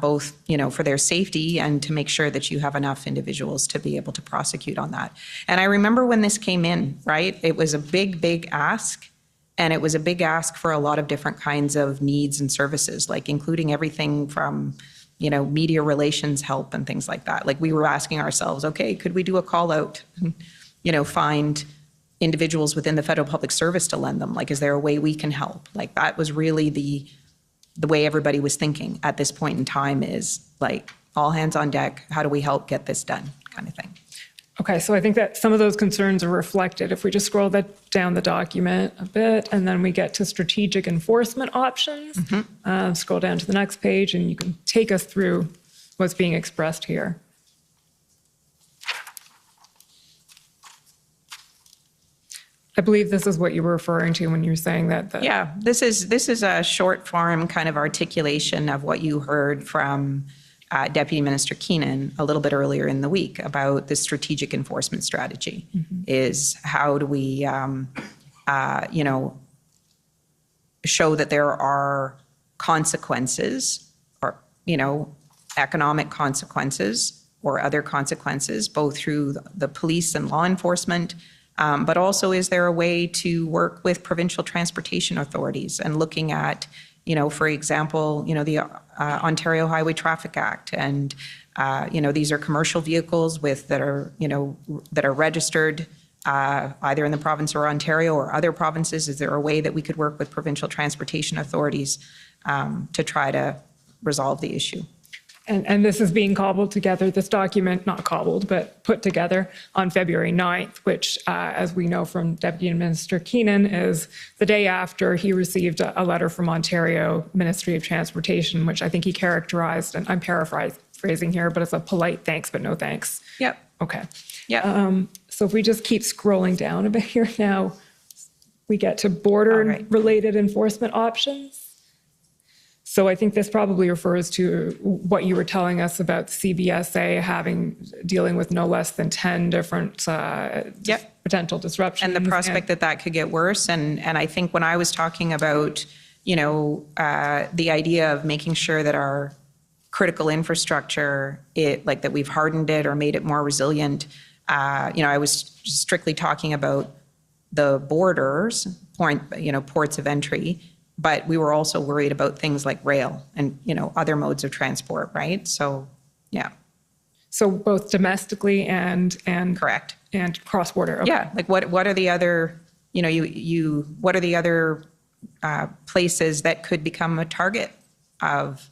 both for their safety and to make sure that you have enough individuals to be able to prosecute on that. And I remember when this came in, right, it was a big ask, and it was a big ask for a lot of different kinds of needs and services, like including everything from media relations help and things like that. Like we were asking ourselves, okay, could we do a call out, find individuals within the federal public service to lend them? Like, is there a way we can help? Like that was really the way everybody was thinking at this point in time, is like all hands on deck. How do we help get this done kind of thing? Okay, so I think that some of those concerns are reflected. If we just scroll down the document a bit, and then we get to strategic enforcement options, scroll down to the next page, and you can take us through what's being expressed here. I believe this is what you were referring to when you were saying that. Yeah, this is a short form kind of articulation of what you heard from Deputy Minister Keenan a little bit earlier in the week about the strategic enforcement strategy. Is how do we, show that there are consequences, or economic consequences or other consequences, both through the police and law enforcement. But also, is there a way to work with provincial transportation authorities and looking at, for example, the Ontario Highway Traffic Act, and these are commercial vehicles that are registered either in the province or Ontario or other provinces. Is there a way that we could work with provincial transportation authorities to try to resolve the issue? And this is being cobbled together, this document, not cobbled, but put together on February 9th, which, as we know from Deputy Minister Keenan, is the day after he received a letter from Ontario Ministry of Transportation, which I think he characterized, and I'm paraphrasing here, but it's a polite thanks, but no thanks. Yep. Okay. Yep. So if we just keep scrolling down a bit here now, we get to border-related enforcement options. So I think this probably refers to what you were telling us about CBSA dealing with no less than 10 different potential disruptions. And the prospect that could get worse. And I think when I was talking about, the idea of making sure that our critical infrastructure, that we've hardened it or made it more resilient, I was strictly talking about the borders, ports of entry. But we were also worried about things like rail and, other modes of transport, right? So, yeah. So both domestically and correct, and cross-border. Okay. Yeah, like what are the other, what are the other places that could become a target of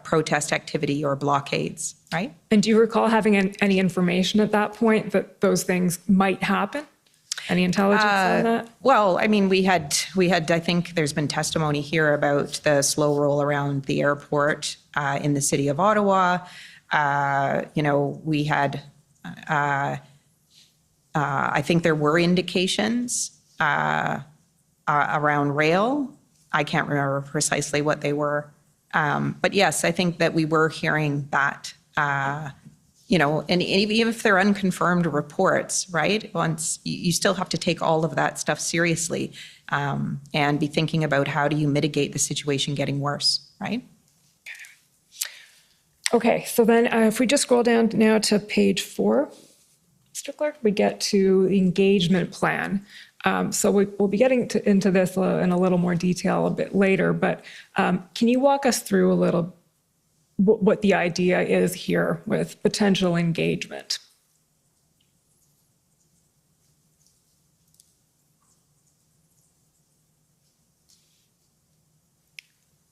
protest activity or blockades, right? And do you recall having any information at that point that those things might happen? Any intelligence on that? Well, I mean, we had. I think there's been testimony here about the slow roll around the airport in the city of Ottawa. We had. I think there were indications around rail. I can't remember precisely what they were, but yes, I think that we were hearing that. And even if they're unconfirmed reports, right? Once you still have to take all of that stuff seriously, and be thinking about how do you mitigate the situation getting worse, right? Okay, so then if we just scroll down now to page 4, Mr. Clerk, we get to the engagement plan. So we'll be getting into this in a little more detail a bit later, but can you walk us through a little what the idea is here with potential engagement?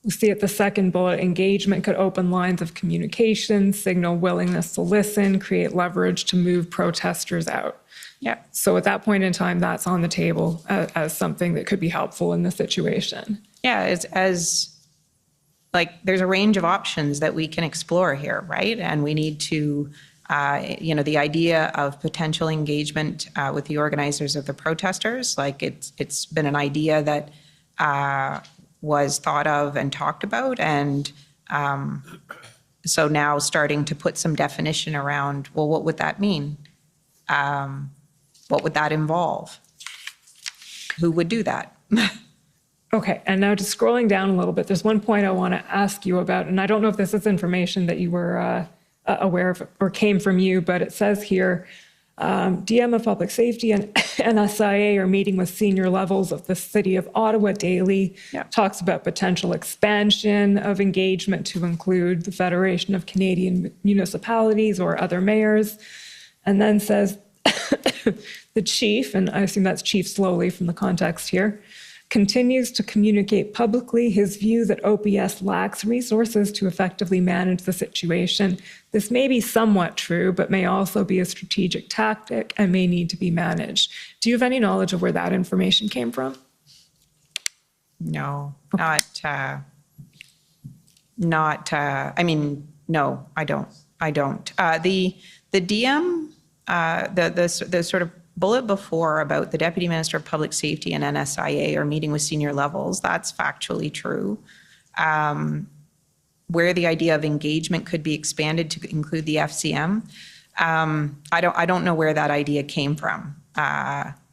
We see at the second bullet, engagement could open lines of communication, signal willingness to listen, create leverage to move protesters out. Yeah. So at that point in time, that's on the table as something that could be helpful in the situation. Yeah, as like there's a range of options that we can explore here, right? And we need to, the idea of potential engagement with the organizers of the protesters, like it's been an idea that was thought of and talked about, and so now starting to put some definition around, well, what would that mean? What would that involve? Who would do that? Okay, and now just scrolling down a little bit, there's one point I want to ask you about, and I don't know if this is information that you were aware of or came from you, but it says here, DM of Public Safety and NSIA are meeting with senior levels of the City of Ottawa daily. Yeah. Talks about potential expansion of engagement to include the Federation of Canadian Municipalities or other mayors, and then says the chief, and I assume that's Chief Slowly from the context here, continues to communicate publicly his view that OPS lacks resources to effectively manage the situation. This may be somewhat true, but may also be a strategic tactic and may need to be managed. Do you have any knowledge of where that information came from? No, no, I don't. The DM, the sort of bullet before about the Deputy Minister of Public Safety and NSIA are meeting with senior levels, that's factually true. Where the idea of engagement could be expanded to include the FCM, I don't know where that idea came from.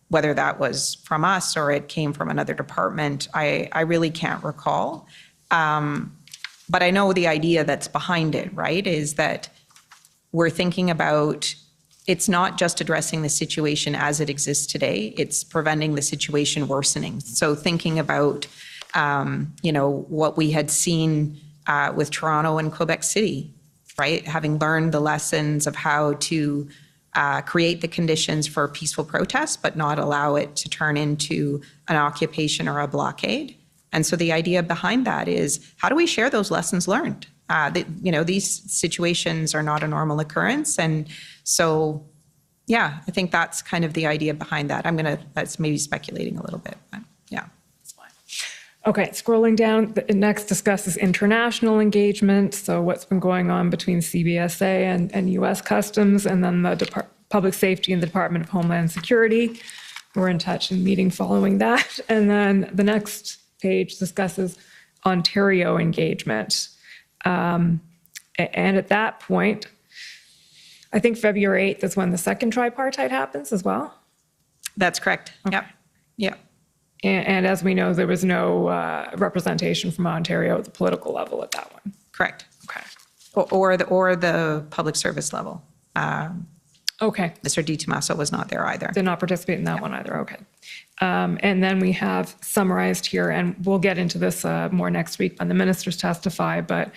Whether that was from us or it came from another department, I really can't recall. But I know the idea that's behind it, right, is that we're thinking about it's not just addressing the situation as it exists today, it's preventing the situation worsening. So thinking about, what we had seen with Toronto and Quebec City, right? Having learned the lessons of how to create the conditions for peaceful protest, but not allow it to turn into an occupation or a blockade. And so the idea behind that is, how do we share those lessons learned? These situations are not a normal occurrence. And so, yeah, I think that's kind of the idea behind that. That's maybe speculating a little bit, but yeah. Okay, scrolling down, the next discusses international engagement. So what's been going on between CBSA and U.S. Customs, and then the Public Safety and the Department of Homeland Security. We're in touch and meeting following that. And then the next page discusses Ontario engagement. And at that point, I think February 8th is when the second tripartite happens as well. That's correct. Okay. Yep. And as we know, there was no representation from Ontario at the political level at that one. Correct. Okay. Or the public service level. Okay. Mr. DiTomaso was not there either. Did not participate in that one either. Okay. And then we have summarized here, and we'll get into this more next week when the ministers testify, but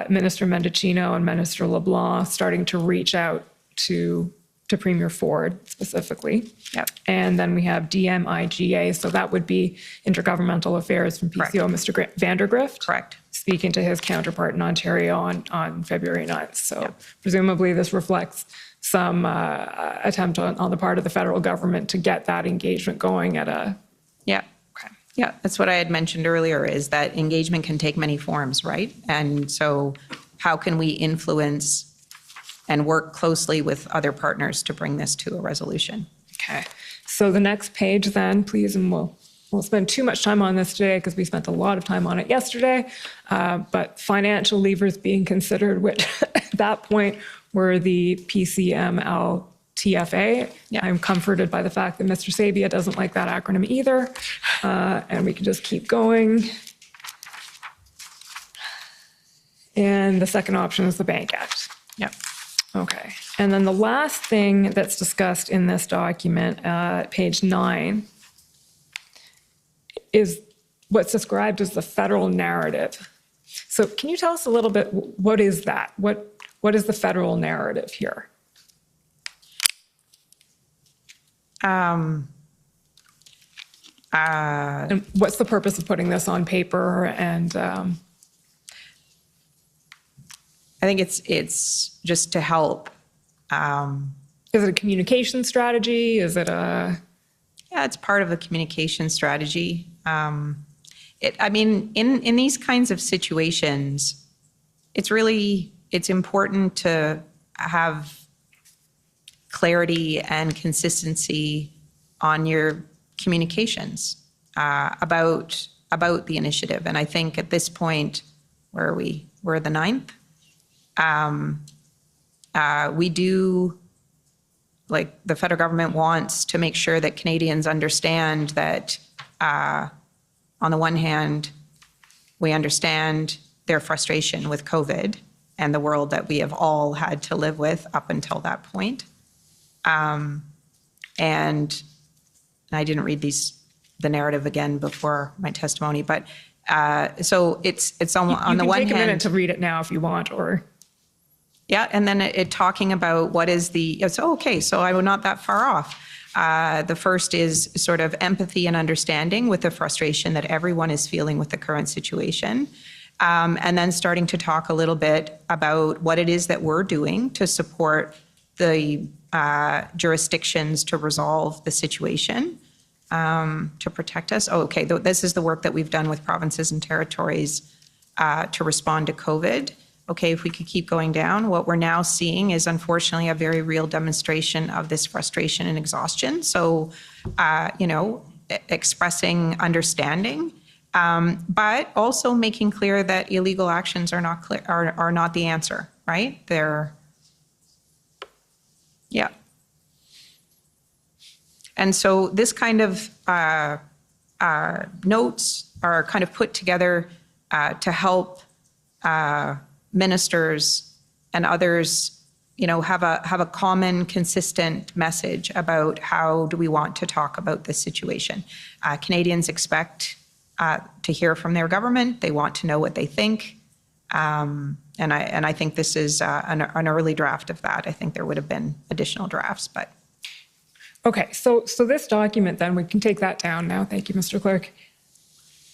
Minister Mendicino and Minister LeBlanc starting to reach out to Premier Ford specifically. Yep. And then we have DMIGA, so that would be Intergovernmental Affairs from PCO, Correct. Mr. Vandergrift. Correct. Speaking to his counterpart in Ontario on February 9th. So presumably this reflects some attempt on the part of the federal government to get that engagement going at a... Yeah. Okay. Yeah, that's what I had mentioned earlier, is that engagement can take many forms, right? And so how can we influence and work closely with other partners to bring this to a resolution? Okay. So the next page then, please, and we'll spend too much time on this today because we spent a lot of time on it yesterday, but financial levers being considered, which at that point were the PCML TFA. Yeah. I'm comforted by the fact that Mr. Sabia doesn't like that acronym either, and we can just keep going. And the second option is the Bank Act. Yep. Okay. And then the last thing that's discussed in this document, page 9, is what's described as the federal narrative. So can you tell us a little bit, what is that? What is the federal narrative here? And what's the purpose of putting this on paper? And I think it's just to help. is it a communication strategy? Is it a... Yeah, it's part of a communication strategy. In these kinds of situations, it's important to have clarity and consistency on your communications about the initiative. And I think at this point, where are we? We're the 9th. We do, like, the federal government wants to make sure that Canadians understand that on the one hand, we understand their frustration with COVID and the world that we have all had to live with up until that point. And I didn't read the narrative again before my testimony, but so it's on the one hand. You can take a minute to read it now if you want, or... Yeah, and then it talking about what is so I'm not that far off. The first is sort of empathy and understanding with the frustration that everyone is feeling with the current situation. And then starting to talk a little bit about what it is that we're doing to support the jurisdictions to resolve the situation, to protect us. This is the work that we've done with provinces and territories to respond to COVID. Okay, if we could keep going down, what we're now seeing is unfortunately a very real demonstration of this frustration and exhaustion. So, expressing understanding, but also making clear that illegal actions are not the answer, right? And so this kind of notes are kind of put together to help ministers and others, have a common, consistent message about how do we want to talk about this situation. Canadians expect to hear from their government. They want to know what they think. And I think this is an early draft of that. I think there would have been additional drafts, but. Okay, so this document then, we can take that down now. Thank you, Mr. Clerk.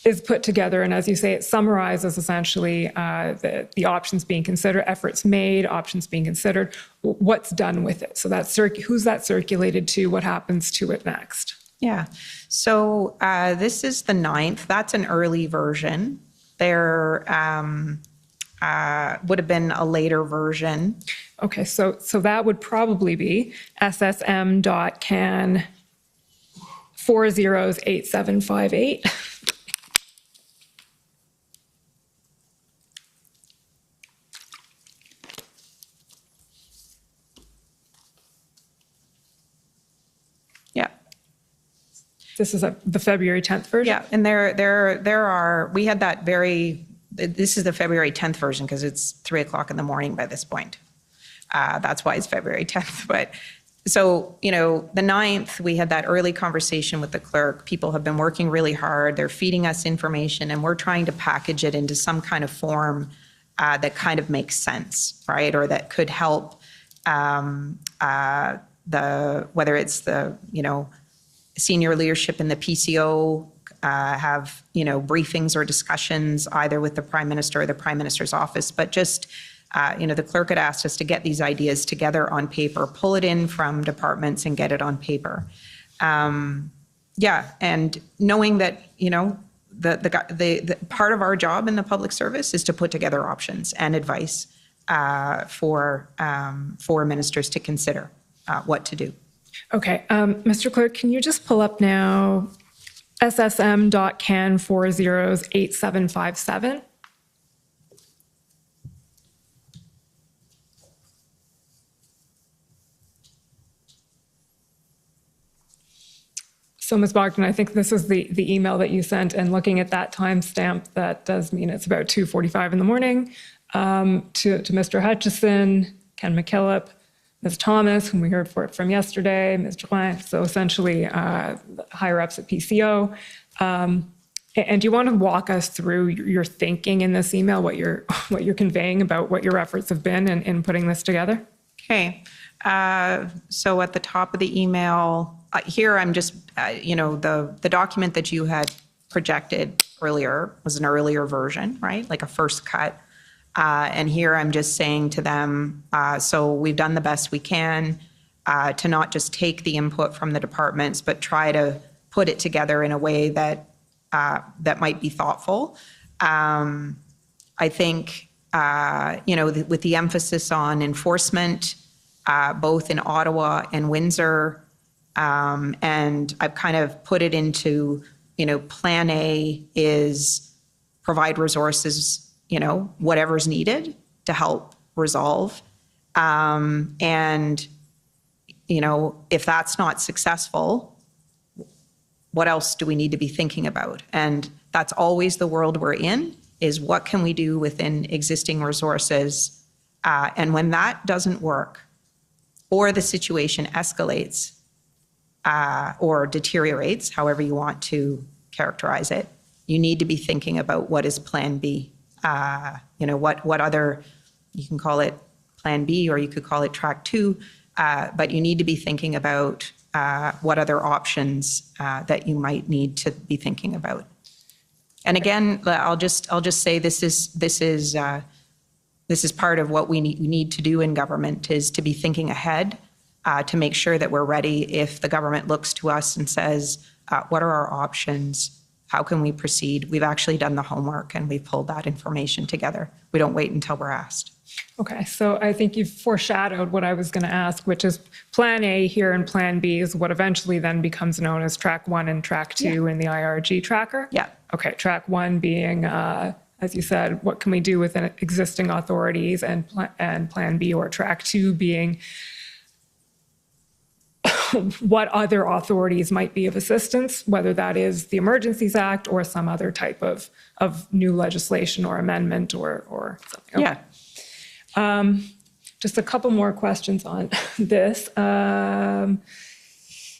Is put together, and as you say, it summarizes essentially the options being considered, efforts made, options being considered, what's done with it. So who's that circulated to? What happens to it next? Yeah. So this is the 9th. That's an early version. There would have been a later version. Okay, so that would probably be ssm.can 408758. This is the February 10th version? Yeah, and we had that this is the February 10th version because it's 3:00 in the morning by this point. That's why it's February 10th. But so, the 9th, we had that early conversation with the clerk. People have been working really hard. They're feeding us information and we're trying to package it into some kind of form that kind of makes sense, right? Or that could help whether it's the, senior leadership in the PCO have, briefings or discussions either with the Prime Minister or the Prime Minister's office, but just, the clerk had asked us to get these ideas together on paper, pull it in from departments and get it on paper. And knowing that, the part of our job in the public service is to put together options and advice for ministers to consider what to do. Okay, Mr. Clerk, can you just pull up now ssm.can 408757? So, Ms. Bogden, I think this is the email that you sent, and looking at that timestamp, that does mean it's about 2:45 in the morning, to Mr. Hutchison, Ken McKillop, Ms. Thomas, whom we heard from yesterday, Ms. Drouin, so essentially higher ups at PCO. And do you want to walk us through your thinking in this email, what you're conveying about what your efforts have been in putting this together? Okay. So at the top of the email, here I'm just, the document that you had projected earlier was an earlier version, right? Like a first cut. And here I'm just saying to them, so we've done the best we can to not just take the input from the departments, but try to put it together in a way that that might be thoughtful. I think, with the emphasis on enforcement, both in Ottawa and Windsor, and I've kind of put it into, plan A is provide resources, whatever's needed to help resolve. And, if that's not successful, what else do we need to be thinking about? And that's always the world we're in, is what can we do within existing resources? And when that doesn't work, or the situation escalates or deteriorates, however you want to characterize it, you need to be thinking about what is plan B. What other, you can call it plan B or you could call it track 2, but you need to be thinking about what other options that you might need to be thinking about. And again, I'll just say this is part of what we need to do in government, is to be thinking ahead, to make sure that we're ready if the government looks to us and says, what are our options? How can we proceed? We've actually done the homework and we've pulled that information together. We don't wait until we're asked. Okay, so I think you've foreshadowed what I was going to ask, which is Plan A here and Plan B is what eventually then becomes known as Track 1 and Track 2 in the IRG tracker? Yeah. Okay, Track 1 being, as you said, what can we do with existing authorities, and Plan B or Track 2 being what other authorities might be of assistance, whether that is the Emergencies Act or some other type of new legislation or amendment or something. Okay. Yeah. Just a couple more questions on this.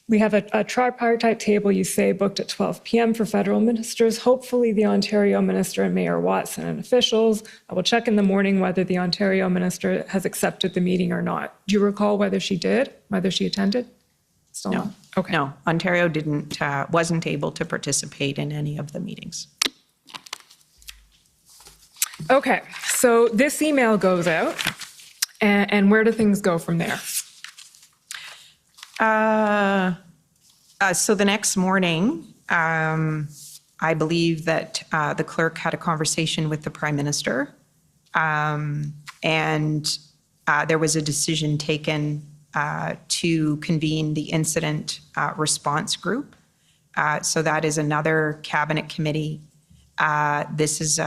We have a tripartite table, you say, booked at 12 p.m. for federal ministers, hopefully the Ontario minister and Mayor Watson and officials. I will check in the morning whether the Ontario minister has accepted the meeting or not. Do you recall whether she did, whether she attended? Still No. not? Okay. No, Ontario wasn't able to participate in any of the meetings. Okay, so this email goes out, and where do things go from there? So the next morning, I believe that the clerk had a conversation with the Prime Minister, and there was a decision taken to convene the incident response group. So that is another cabinet committee. This is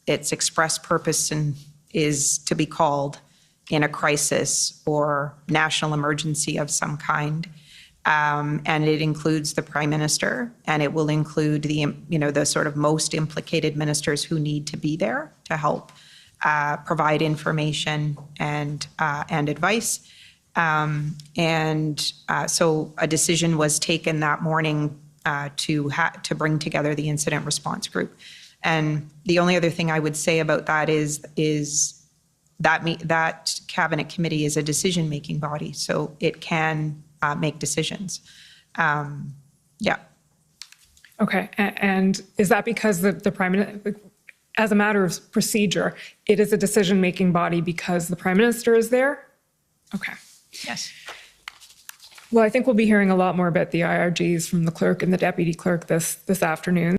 its express purpose and is to be called in a crisis or national emergency of some kind. And it includes the Prime Minister, and it will include the sort of most implicated ministers who need to be there to help provide information and advice. So a decision was taken that morning to bring together the incident response group. And the only other thing I would say about that is that cabinet committee is a decision-making body, so it can make decisions. Yeah. Okay, and is that because the Prime Minister, as a matter of procedure, it is a decision-making body because the Prime Minister is there? Okay. Yes. Well, I think we'll be hearing a lot more about the IRGs from the clerk and the deputy clerk this afternoon.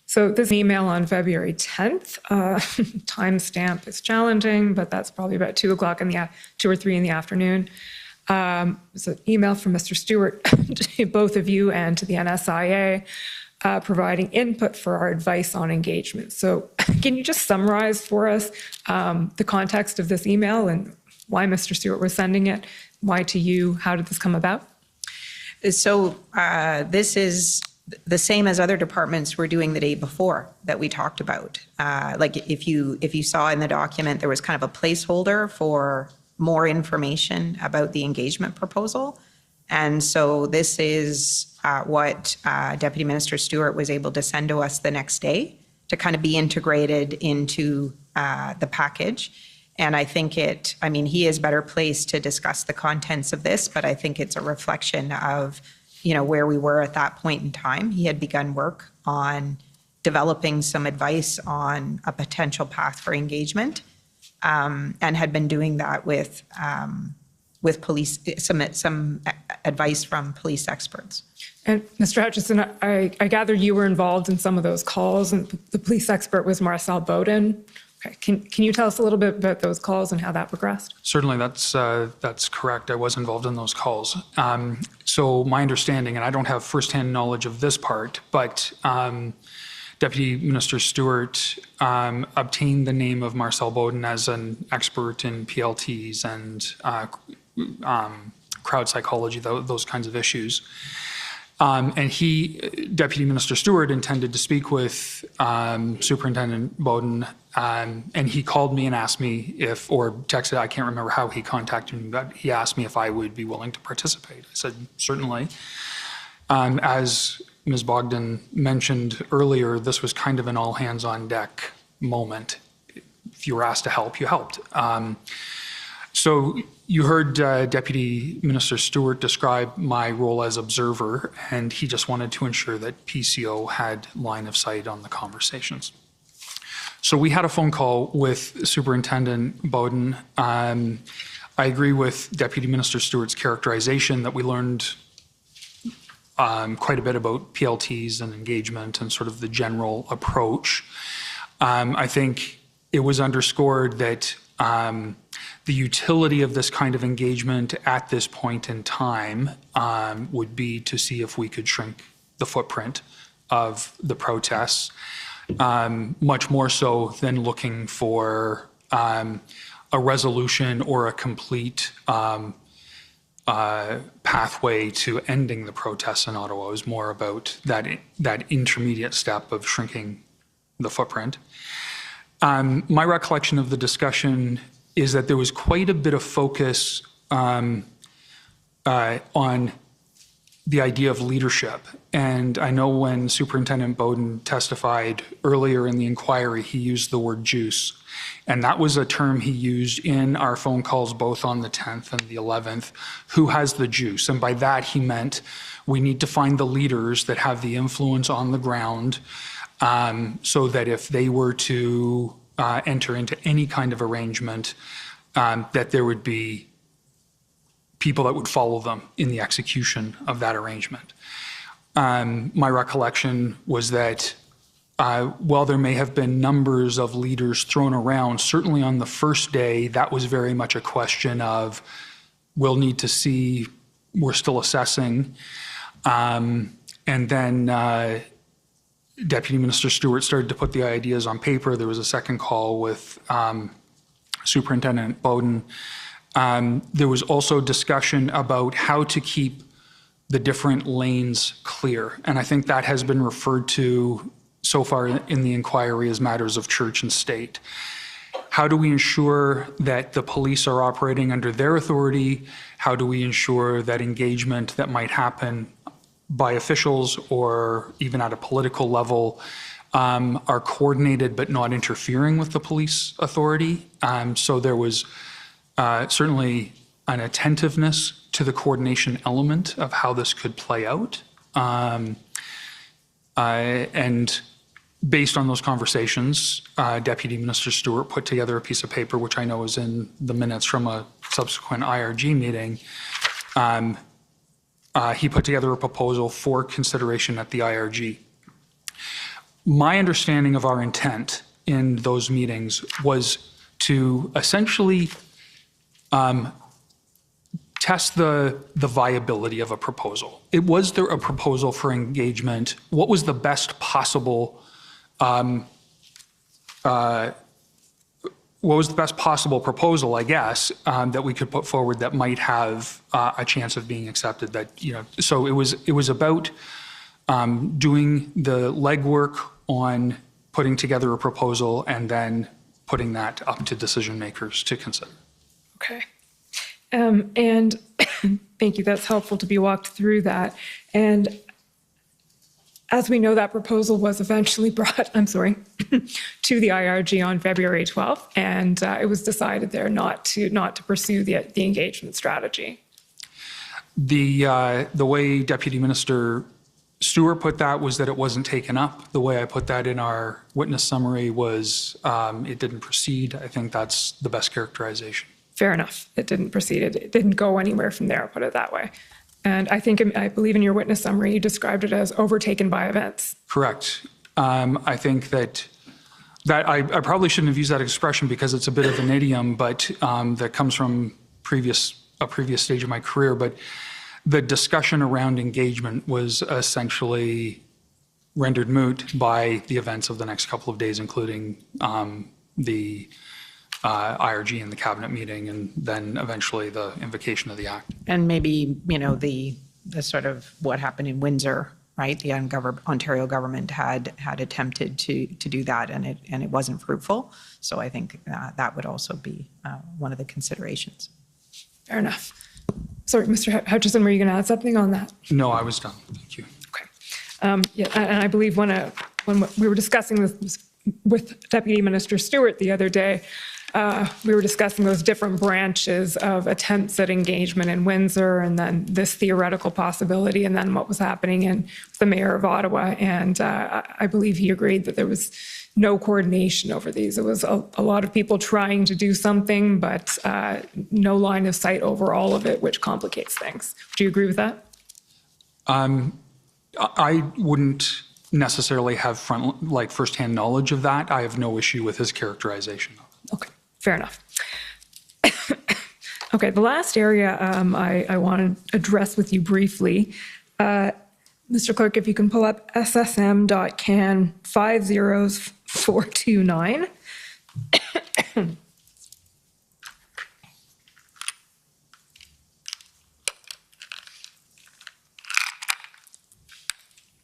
So this email on February 10th, timestamp is challenging, but that's probably about 2 or 3 in the afternoon. It's an email from Mr. Stewart to both of you and to the NSIA. providing input for our advice on engagement. So can you just summarize for us the context of this email and why Mr. Stewart was sending it? Why to you? How did this come about? So this is the same as other departments were doing the day before that we talked about. Like if you saw in the document, there was kind of a placeholder for more information about the engagement proposal. And so this is what Deputy Minister Stewart was able to send to us the next day to kind of be integrated into the package. And I think he is better placed to discuss the contents of this, but I think it's a reflection of, where we were at that point in time. He had begun work on developing some advice on a potential path for engagement, and had been doing that with police, some advice from police experts. And Mr. Hutchison, I gather you were involved in some of those calls, and the police expert was Marcel Bogden. Okay. Can you tell us a little bit about those calls and how that progressed? Certainly, that's correct. I was involved in those calls. So my understanding, and I don't have firsthand knowledge of this part, but Deputy Minister Stewart obtained the name of Marcel Bogden as an expert in PLTs and crowd psychology, those kinds of issues. And Deputy Minister Stewart, intended to speak with Superintendent Bogden, and he called me and asked me or texted, I can't remember how he contacted me, but he asked me if I would be willing to participate. I said, certainly. As Ms. Bogden mentioned earlier, this was kind of an all hands on deck moment. If you were asked to help, you helped. So you heard Deputy Minister Stewart describe my role as observer, and he just wanted to ensure that PCO had line of sight on the conversations. So we had a phone call with Superintendent Bogden. I agree with Deputy Minister Stewart's characterization that we learned quite a bit about PLTs and engagement and sort of the general approach. I think it was underscored that the utility of this kind of engagement at this point in time would be to see if we could shrink the footprint of the protests, much more so than looking for a resolution or a complete pathway to ending the protests in Ottawa. It was more about that intermediate step of shrinking the footprint. My recollection of the discussion is that there was quite a bit of focus on the idea of leadership. And I know when Superintendent Bogden testified earlier in the inquiry, he used the word juice. And that was a term he used in our phone calls, both on the 10th and the 11th, who has the juice. And by that, he meant we need to find the leaders that have the influence on the ground, so that if they were to enter into any kind of arrangement, that there would be people that would follow them in the execution of that arrangement. My recollection was that while there may have been numbers of leaders thrown around, certainly on the first day, that was very much a question of, we'll need to see, we're still assessing. And then Deputy Minister Stewart started to put the ideas on paper. There was a second call with Superintendent Bogden. There was also discussion about how to keep the different lanes clear. And I think that has been referred to so far in the inquiry as matters of church and state. How do we ensure that the police are operating under their authority? How do we ensure that engagement that might happen by officials or even at a political level are coordinated but not interfering with the police authority? So there was certainly an attentiveness to the coordination element of how this could play out. And based on those conversations, Deputy Minister Stewart put together a piece of paper, which I know is in the minutes from a subsequent IRG meeting. He put together a proposal for consideration at the IRG. My understanding of our intent in those meetings was to essentially test the viability of a proposal. Was there a proposal for engagement? What was the best possible proposal, I guess, that we could put forward that might have a chance of being accepted? So it was about doing the legwork on putting together a proposal and then putting that up to decision makers to consider. Okay. And thank you. That's helpful to be walked through that. And as we know, that proposal was eventually brought, to the IRG on February 12th, and it was decided there not to pursue the engagement strategy. The way Deputy Minister Stewart put that was that it wasn't taken up. The way I put that in our witness summary was it didn't proceed. I think that's the best characterization. Fair enough. It didn't proceed. It didn't go anywhere from there, put it that way. And I believe in your witness summary, you described it as overtaken by events. Correct. I think that I probably shouldn't have used that expression because it's a bit of an idiom, but that comes from a previous stage of my career. But the discussion around engagement was essentially rendered moot by the events of the next couple of days, including the IRG and the cabinet meeting, and then eventually the invocation of the act. And maybe, the sort of what happened in Windsor, right? The Ontario government had attempted to do that, and it wasn't fruitful. So I think that would also be one of the considerations. Fair enough. Sorry, Mr. Hutchison, were you going to add something on that? No, I was done. Thank you. Okay. Yeah, and I believe when we were discussing this with Deputy Minister Stewart the other day, we were discussing those different branches of attempts at engagement in Windsor, and then this theoretical possibility, and then what was happening in the mayor of Ottawa. And I believe he agreed that there was no coordination over these. It was a lot of people trying to do something, but no line of sight over all of it, which complicates things. Do you agree with that? I wouldn't necessarily have firsthand knowledge of that. I have no issue with his characterization of it. Okay, fair enough. Okay, the last area I want to address with you briefly, Mr. Clerk, if you can pull up ssm.can 50429.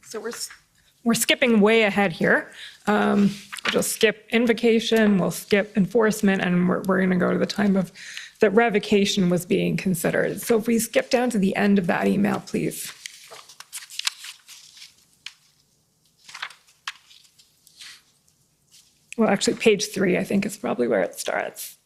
So we're skipping way ahead here. We'll just skip invocation, we'll skip enforcement, and we're going to go to the time of that revocation was being considered. So if we skip down to the end of that email, please. Well, actually, page 3, I think, is probably where it starts.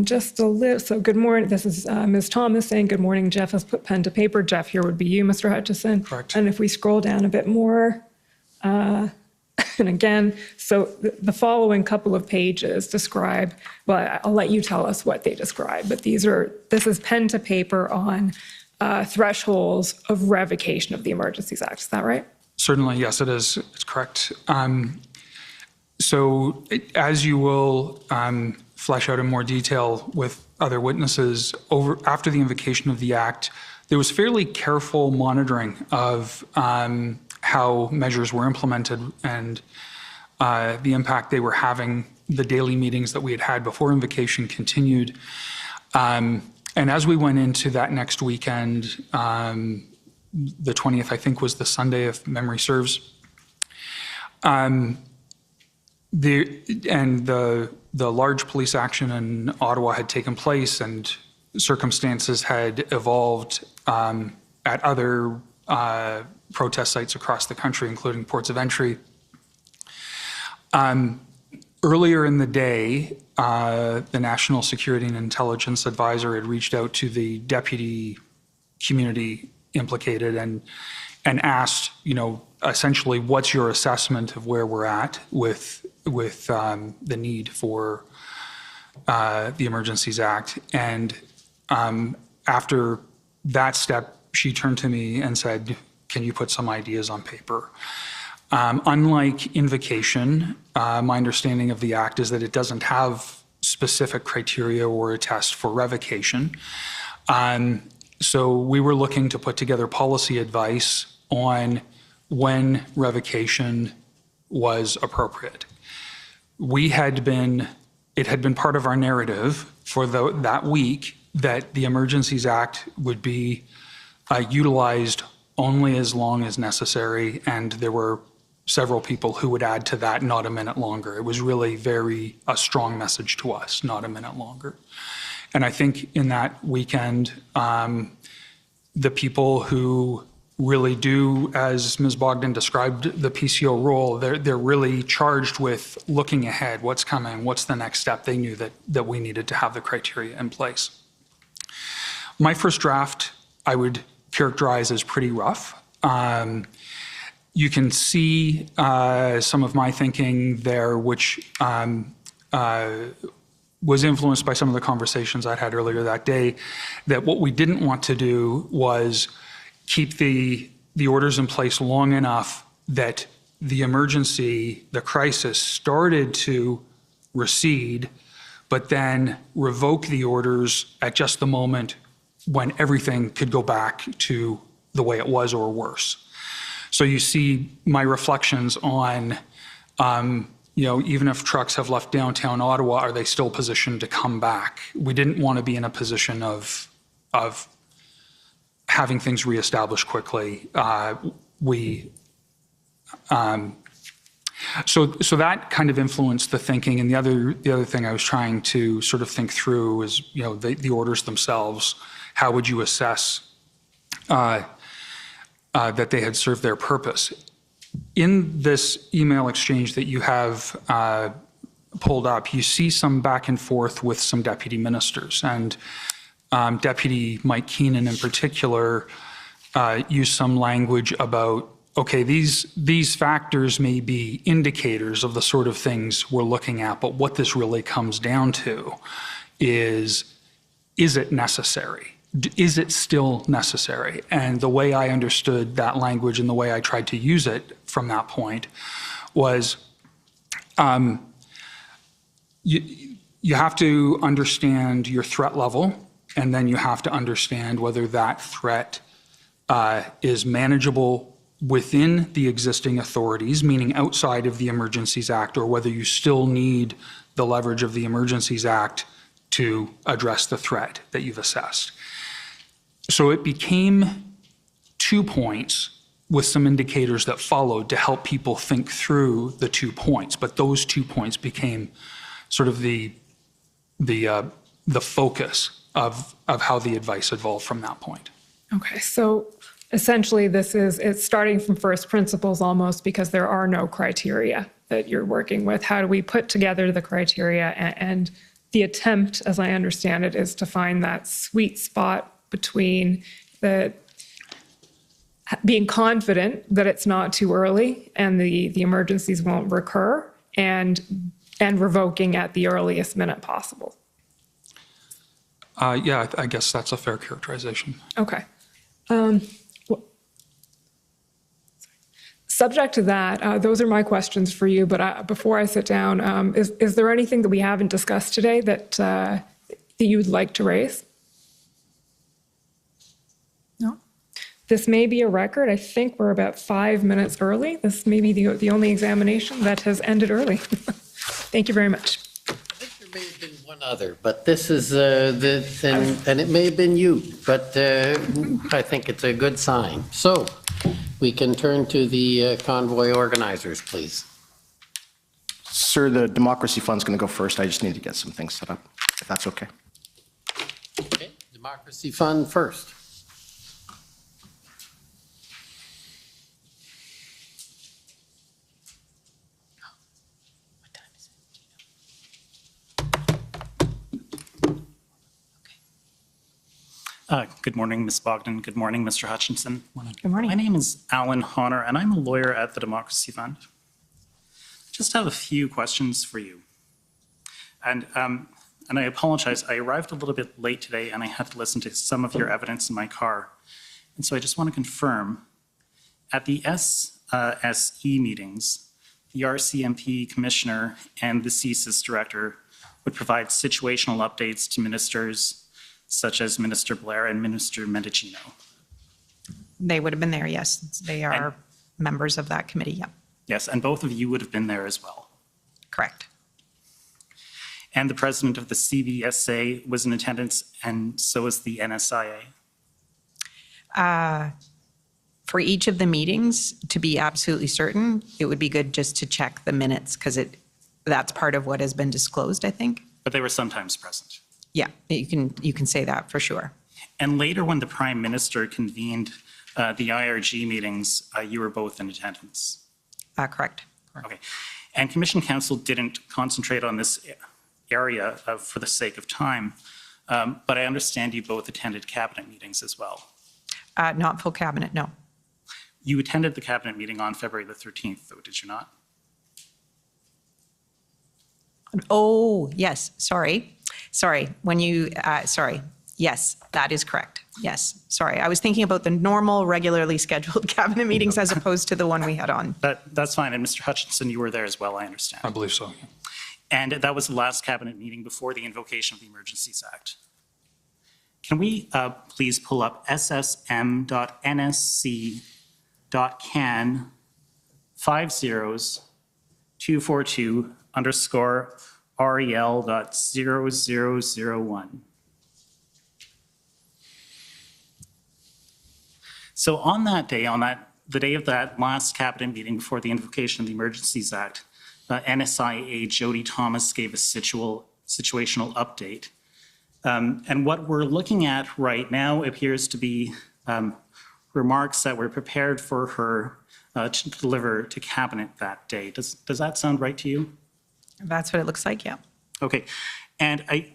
Just a little, so good morning. This is Ms. Thomas saying, good morning, Jeff has put pen to paper. Jeff here would be you, Mr. Hutchison. Correct. And if we scroll down a bit more, and again, so the following couple of pages describe, well, I'll let you tell us what they describe, but this is pen to paper on thresholds of revocation of the Emergencies Act. Is that right? Certainly, yes, it is. It's correct. So as you will flesh out in more detail with other witnesses, after the invocation of the Act, there was fairly careful monitoring of how measures were implemented and the impact they were having. The daily meetings that we had had before invocation continued. And as we went into that next weekend, the 20th, I think, was the Sunday, if memory serves. The large police action in Ottawa had taken place, and circumstances had evolved at other protest sites across the country, including ports of entry. Earlier in the day, the National Security and Intelligence Advisor had reached out to the deputy community implicated and asked, essentially, what's your assessment of where we're at with the need for the Emergencies Act? And after that step, she turned to me and said, can you put some ideas on paper? Unlike invocation, my understanding of the Act is that it doesn't have specific criteria or a test for revocation. So we were looking to put together policy advice on when revocation was appropriate. It had been part of our narrative for that week that the Emergencies Act would be utilized only as long as necessary, and there were several people who would add to that, not a minute longer. It was really a strong message to us, not a minute longer. And I think in that weekend, the people who really do, as Ms. Bogden described the PCO role, they're really charged with looking ahead, what's coming, what's the next step. They knew that we needed to have the criteria in place. My first draft, I would characterize as pretty rough. You can see some of my thinking there, which was influenced by some of the conversations I'd had earlier that day, that what we didn't want to do was keep the orders in place long enough that the crisis started to recede, but then revoke the orders at just the moment when everything could go back to the way it was or worse. So you see my reflections on, even if trucks have left downtown Ottawa, are they still positioned to come back? We didn't want to be in a position of having things reestablished quickly. So that kind of influenced the thinking. And the other thing I was trying to sort of think through is, the orders themselves. How would you assess that they had served their purpose? In this email exchange that you have pulled up, you see some back and forth with some deputy ministers, and Deputy Mike Keenan in particular used some language about, okay, these factors may be indicators of the sort of things we're looking at, but what this really comes down to is it necessary? Is it still necessary? And the way I understood that language and the way I tried to use it from that point was you have to understand your threat level, and then you have to understand whether that threat is manageable within the existing authorities, meaning outside of the Emergencies Act, or whether you still need the leverage of the Emergencies Act to address the threat that you've assessed. So it became 2 points with some indicators that followed to help people think through the 2 points. But those 2 points became sort of the focus of how the advice evolved from that point. Okay, so essentially it's starting from first principles almost, because there are no criteria that you're working with. How do we put together the criteria? And the attempt, as I understand it, is to find that sweet spot between being confident that it's not too early and the emergencies won't recur, and revoking at the earliest minute possible. Yeah, I guess that's a fair characterization. Okay. Subject to that, those are my questions for you, but before I sit down, is there anything that we haven't discussed today that you would like to raise? No? This may be a record. I think we're about 5 minutes early. This may be the only examination that has ended early. Thank you very much. I think there may have been one other, but this is, and it may have been you, but I think it's a good sign. So we can turn to the convoy organizers, please. Sir, the Democracy Fund's going to go first. I just need to get some things set up, if that's okay. Okay, Democracy Fund first. Good morning, Ms. Bogden. Good morning, Mr. Hutchinson. Good morning. My name is Alan Honor, and I'm a lawyer at the Democracy Fund. I just have a few questions for you. And I apologize, I arrived a little bit late today, and I had to listen to some of your evidence in my car. And so I just want to confirm, at the SE meetings, the RCMP commissioner and the CSIS director would provide situational updates to ministers such as Minister Blair and Minister Mendicino. They would have been there, yes. They are members of that committee, yeah. Yes, and both of you would have been there as well. Correct. And the president of the CBSA was in attendance, and so was the NSIA. For each of the meetings, to be absolutely certain, it would be good just to check the minutes because that's part of what has been disclosed, I think. But they were sometimes present. Yeah, you can say that for sure. And later, when the Prime Minister convened the IRG meetings, you were both in attendance. Correct. Okay. And Commission Council didn't concentrate on this area for the sake of time, but I understand you both attended cabinet meetings as well. Not full cabinet, no. You attended the cabinet meeting on February the 13th, though, did you not? Oh, yes, sorry. When you, sorry. Yes, that is correct. Yes, sorry. I was thinking about the normal, regularly scheduled cabinet meetings as opposed to the one we had on. That's fine. And Mr. Hutchinson, you were there as well, I understand. I believe so. Yeah. And that was the last cabinet meeting before the invocation of the Emergencies Act. Can we please pull up ssm.nsc.can 50/242_rel.0001. So on that day, the day of that last cabinet meeting before the invocation of the Emergencies Act, NSIA Jody Thomas gave a situational update. And what we're looking at right now appears to be remarks that were prepared for her to deliver to cabinet that day. Does that sound right to you? That's what it looks like, yeah. Okay. And I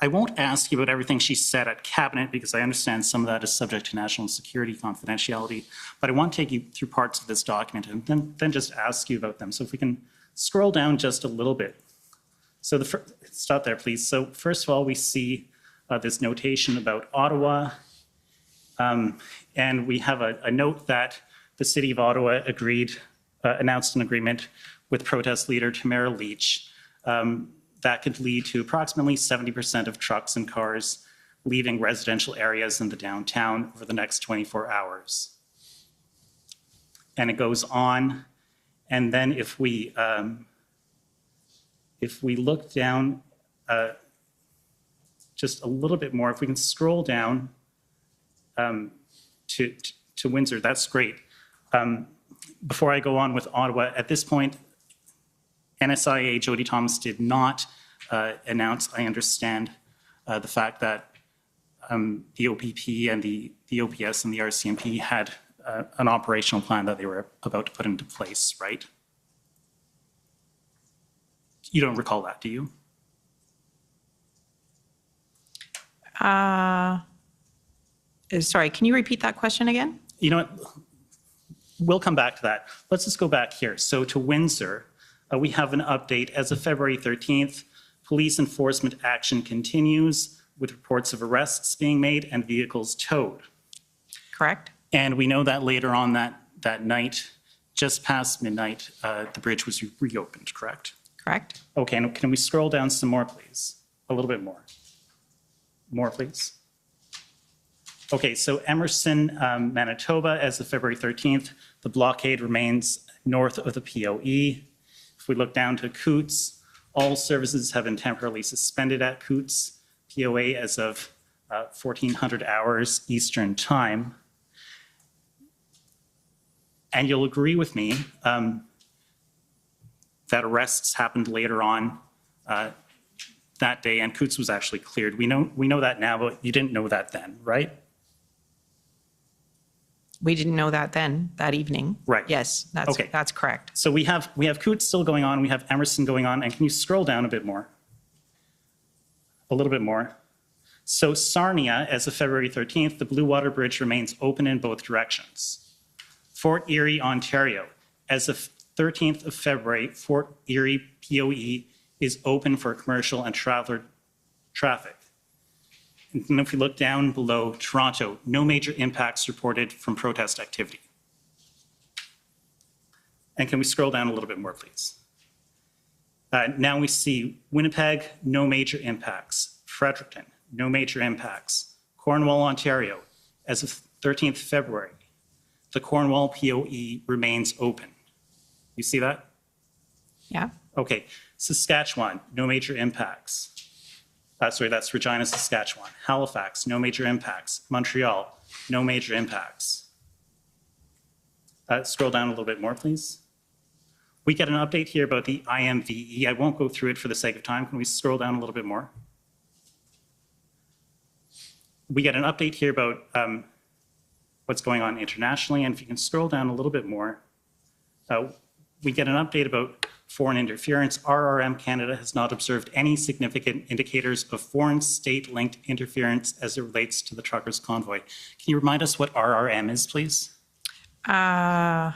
won't ask you about everything she said at cabinet because I understand some of that is subject to national security confidentiality, but I want to take you through parts of this document and then just ask you about them. So if we can scroll down just a little bit. So stop there, please. So first of all, we see this notation about Ottawa, and we have a note that the City of Ottawa announced an agreement with protest leader Tamara Leach that could lead to approximately 70% of trucks and cars leaving residential areas in the downtown over the next 24 hours. And it goes on, and then if we look down just a little bit more, if we can scroll down to Windsor, that's great. Before I go on with Ottawa, at this point, NSIA Jody Thomas did not announce, I understand, the fact that the OPP and the OPS and the RCMP had an operational plan that they were about to put into place, right? You don't recall that, do you? Sorry, can you repeat that question again? You know what? We'll come back to that. Let's just go back here. So to Windsor, we have an update. As of February 13th, police enforcement action continues with reports of arrests being made and vehicles towed. Correct. And we know that later on that night, just past midnight, the bridge was reopened, correct? Correct. Okay, and can we scroll down some more, please? A little bit more. More, please. Okay, so Emerson, Manitoba, as of February 13th, the blockade remains north of the POE. If we look down to Coots, all services have been temporarily suspended at Coots, POA, as of 1400 hours Eastern Time. And you'll agree with me that arrests happened later on that day, and Coots was actually cleared. We know that now, but you didn't know that then, right? We didn't know that then, that evening. Right. Yes, that's correct. So we have Coots still going on, we have Emerson going on, and can you scroll down a bit more? A little bit more. So Sarnia, as of February 13th, the Blue Water Bridge remains open in both directions. Fort Erie, Ontario, as of 13th of February, Fort Erie POE is open for commercial and traveler traffic. And if we look down below, Toronto, no major impacts reported from protest activity. And can we scroll down a little bit more, please? Now we see Winnipeg, no major impacts. Fredericton, no major impacts. Cornwall, Ontario, as of 13th February, the Cornwall POE remains open. You see that? Yeah. Okay. Saskatchewan, no major impacts. Sorry, that's Regina, Saskatchewan. Halifax, no major impacts. Montreal, no major impacts. Scroll down a little bit more, please. We get an update here about the IMVE. I won't go through it for the sake of time. Can we scroll down a little bit more? We get an update here about what's going on internationally. And if you can scroll down a little bit more, we get an update about foreign interference. RRM Canada has not observed any significant indicators of foreign state-linked interference as it relates to the truckers' convoy. Can you remind us what RRM is, please? I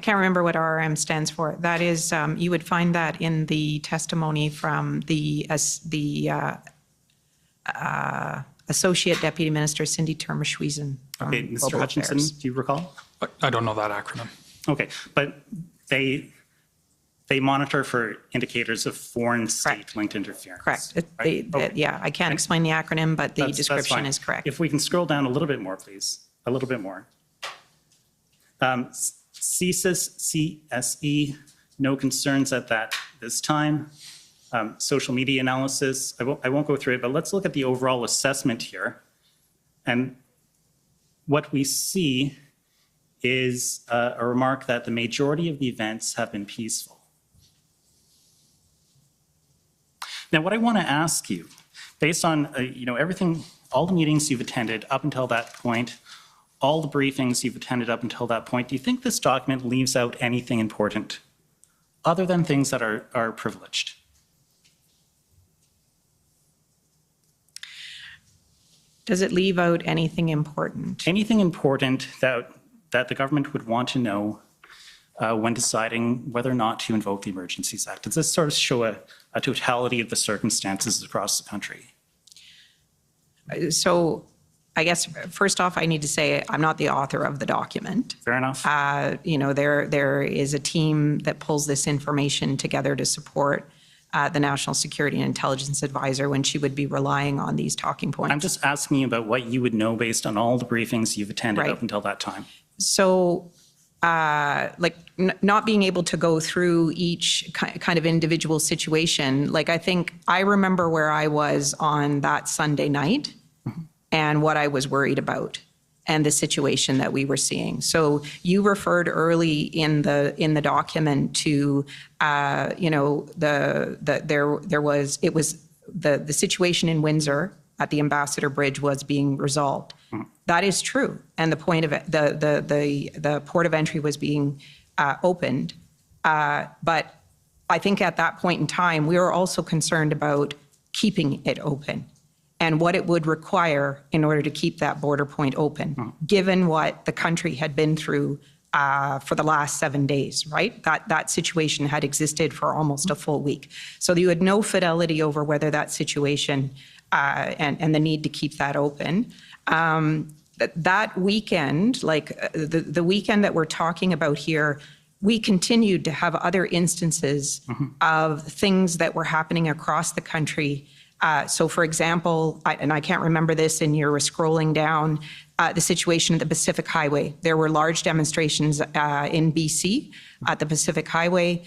can't remember what RRM stands for. That is, you would find that in the testimony from the Associate Deputy Minister Cindy Termerschwiesen. Okay, Mr. Hutchinson, do you recall? I don't know that acronym. Okay, but they monitor for indicators of foreign state-linked interference. Correct. Right? Okay. Yeah, I can't explain the acronym, but the That's description fine. is correct. If we can scroll down a little bit more, please. A little bit more. CSIS, CSE, no concerns at this time. Social media analysis, I won't go through it, but let's look at the overall assessment here. And what we see is a remark that the majority of the events have been peaceful. Now, what I want to ask you, based on everything, all the meetings you've attended up until that point, all the briefings you've attended up until that point, do you think this document leaves out anything important other than things that are privileged? Does it leave out anything important? Anything important that the government would want to know when deciding whether or not to invoke the Emergencies Act? Does this sort of show a totality of the circumstances across the country? So I guess, first off, I need to say I'm not the author of the document. Fair enough. There is a team that pulls this information together to support the National Security and Intelligence Advisor when she would be relying on these talking points. I'm just asking you about what you would know based on all the briefings you've attended Right. up until that time. So, not being able to go through each kind of individual situation, I think I remember where I was on that Sunday night and what I was worried about and the situation that we were seeing. So you referred early in the document to, the situation in Windsor at the Ambassador Bridge was being resolved. That is true, and the point of it, the port of entry was being opened. But I think at that point in time, we were also concerned about keeping it open and what it would require in order to keep that border point open, given what the country had been through for the last 7 days, right? That situation had existed for almost a full week. So you had no fidelity over whether that situation and the need to keep that open. That weekend, the weekend that we're talking about here, we continued to have other instances of things that were happening across the country. So for example, and I can't remember this, and you're scrolling down, the situation at the Pacific Highway. There were large demonstrations in BC at the Pacific Highway.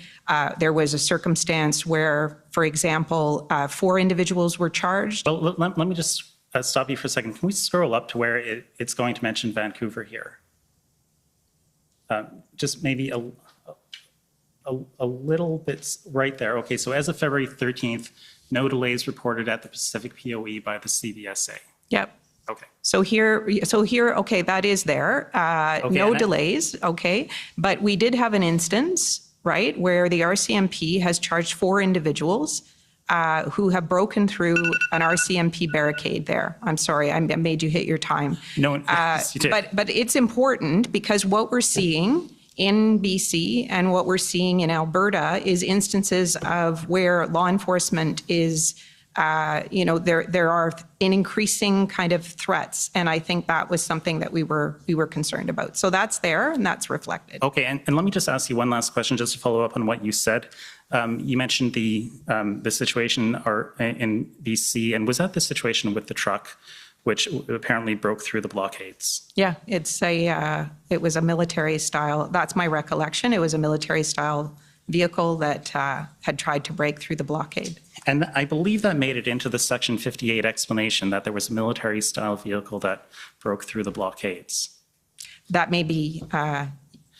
There was a circumstance where, for example, 4 individuals were charged. Well, let me just stop you for a second. Can we scroll up to where it's going to mention Vancouver here? Just maybe a little bit right there. Okay, so as of February 13th, no delays reported at the Pacific POE by the CVSA. Yep. Okay. So here, okay, that is there. No delays, okay. But we did have an instance, right, where the RCMP has charged 4 individuals who have broken through an RCMP barricade there. I'm sorry, I made you hit your time. No, yes, you did. But it's important because what we're seeing in BC and what we're seeing in Alberta is instances of where law enforcement is there are an increasing kind of threats, and I think that was something that we were concerned about. So that's there, and that's reflected. Okay, and let me just ask you one last question, just to follow up on what you said. You mentioned the situation in BC, and was that the situation with the truck, which apparently broke through the blockades? Yeah, it was a military style. That's my recollection. It was a military style vehicle that had tried to break through the blockade. And I believe that made it into the Section 58 explanation that there was a military style vehicle that broke through the blockades. That may be,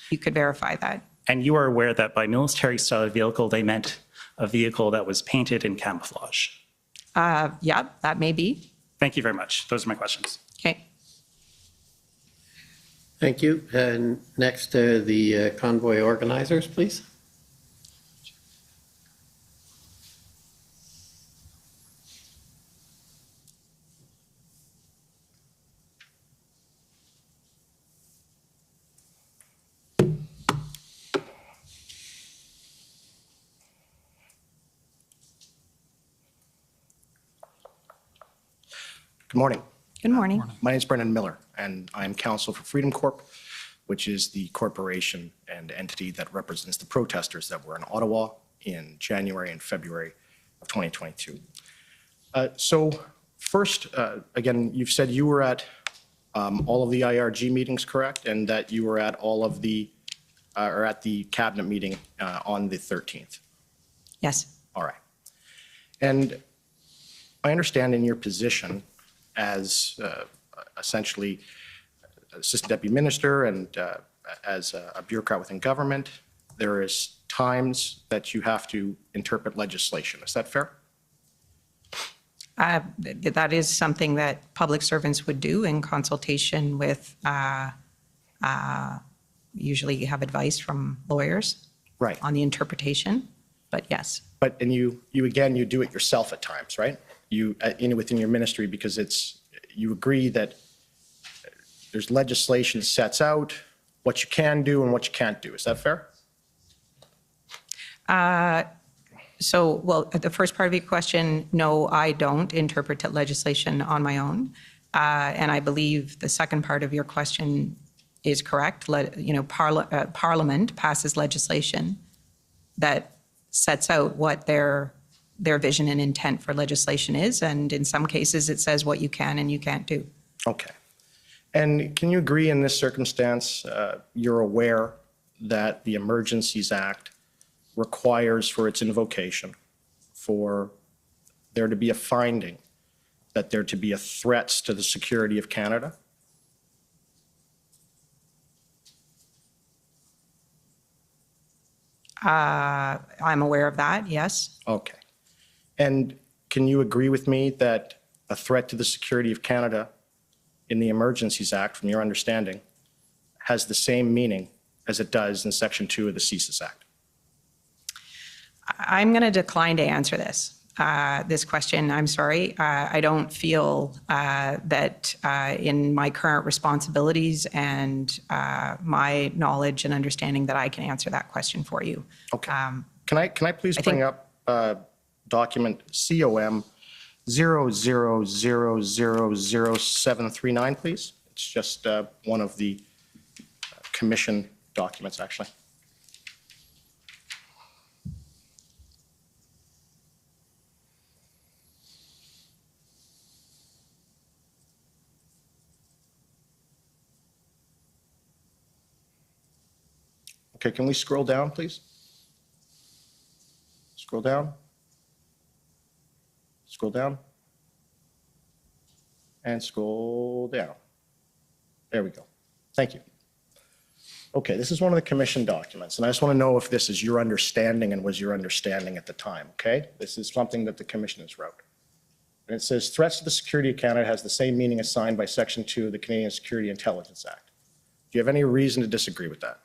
you could verify that. And you are aware that by military style vehicle, they meant a vehicle that was painted in camouflage? Yeah, that may be. Thank you very much. Those are my questions. Okay. Thank you. And next, the convoy organizers, please. Good morning. Good morning. My name is Brendan Miller, and I am counsel for Freedom Corp, which is the corporation and entity that represents the protesters that were in Ottawa in January and February of 2022. So first, again, you've said you were at all of the IRG meetings, correct? And that you were at all of the, or at the cabinet meeting on the 13th? Yes. All right. And I understand in your position as essentially assistant deputy minister and as a bureaucrat within government, there is times that you have to interpret legislation. Is that fair? That is something that public servants would do in consultation with, usually you have advice from lawyers Right. on the interpretation, but yes. But, and you again, you do it yourself at times, right? You, within your ministry, because you agree that there's legislation sets out what you can do and what you can't do. Is that fair? So, well, the first part of your question, no, I don't interpret legislation on my own. And I believe the second part of your question is correct. Parliament passes legislation that sets out what their vision and intent for legislation is. And in some cases, it says what you can and you can't do. Okay. And can you agree in this circumstance, you're aware that the Emergencies Act requires for its invocation for there to be a finding that there to be a threat to the security of Canada? I'm aware of that, yes. Okay. And can you agree with me that a threat to the security of Canada in the Emergencies Act, from your understanding, has the same meaning as it does in Section 2 of the CSIS Act? I'm going to decline to answer this question. I'm sorry. I don't feel that in my current responsibilities and my knowledge and understanding that I can answer that question for you. Okay. Can I please bring up document COM 00000739, please? It's just one of the commission documents, actually. Okay, can we scroll down, please? Scroll down. Scroll down. And scroll down. There we go. Thank you. Okay, this is one of the commission documents, and I just want to know if this is your understanding and was your understanding at the time, okay? This is something that the commissioners wrote. And it says, threats to the security of Canada has the same meaning assigned by Section 2 of the Canadian Security Intelligence Act. Do you have any reason to disagree with that?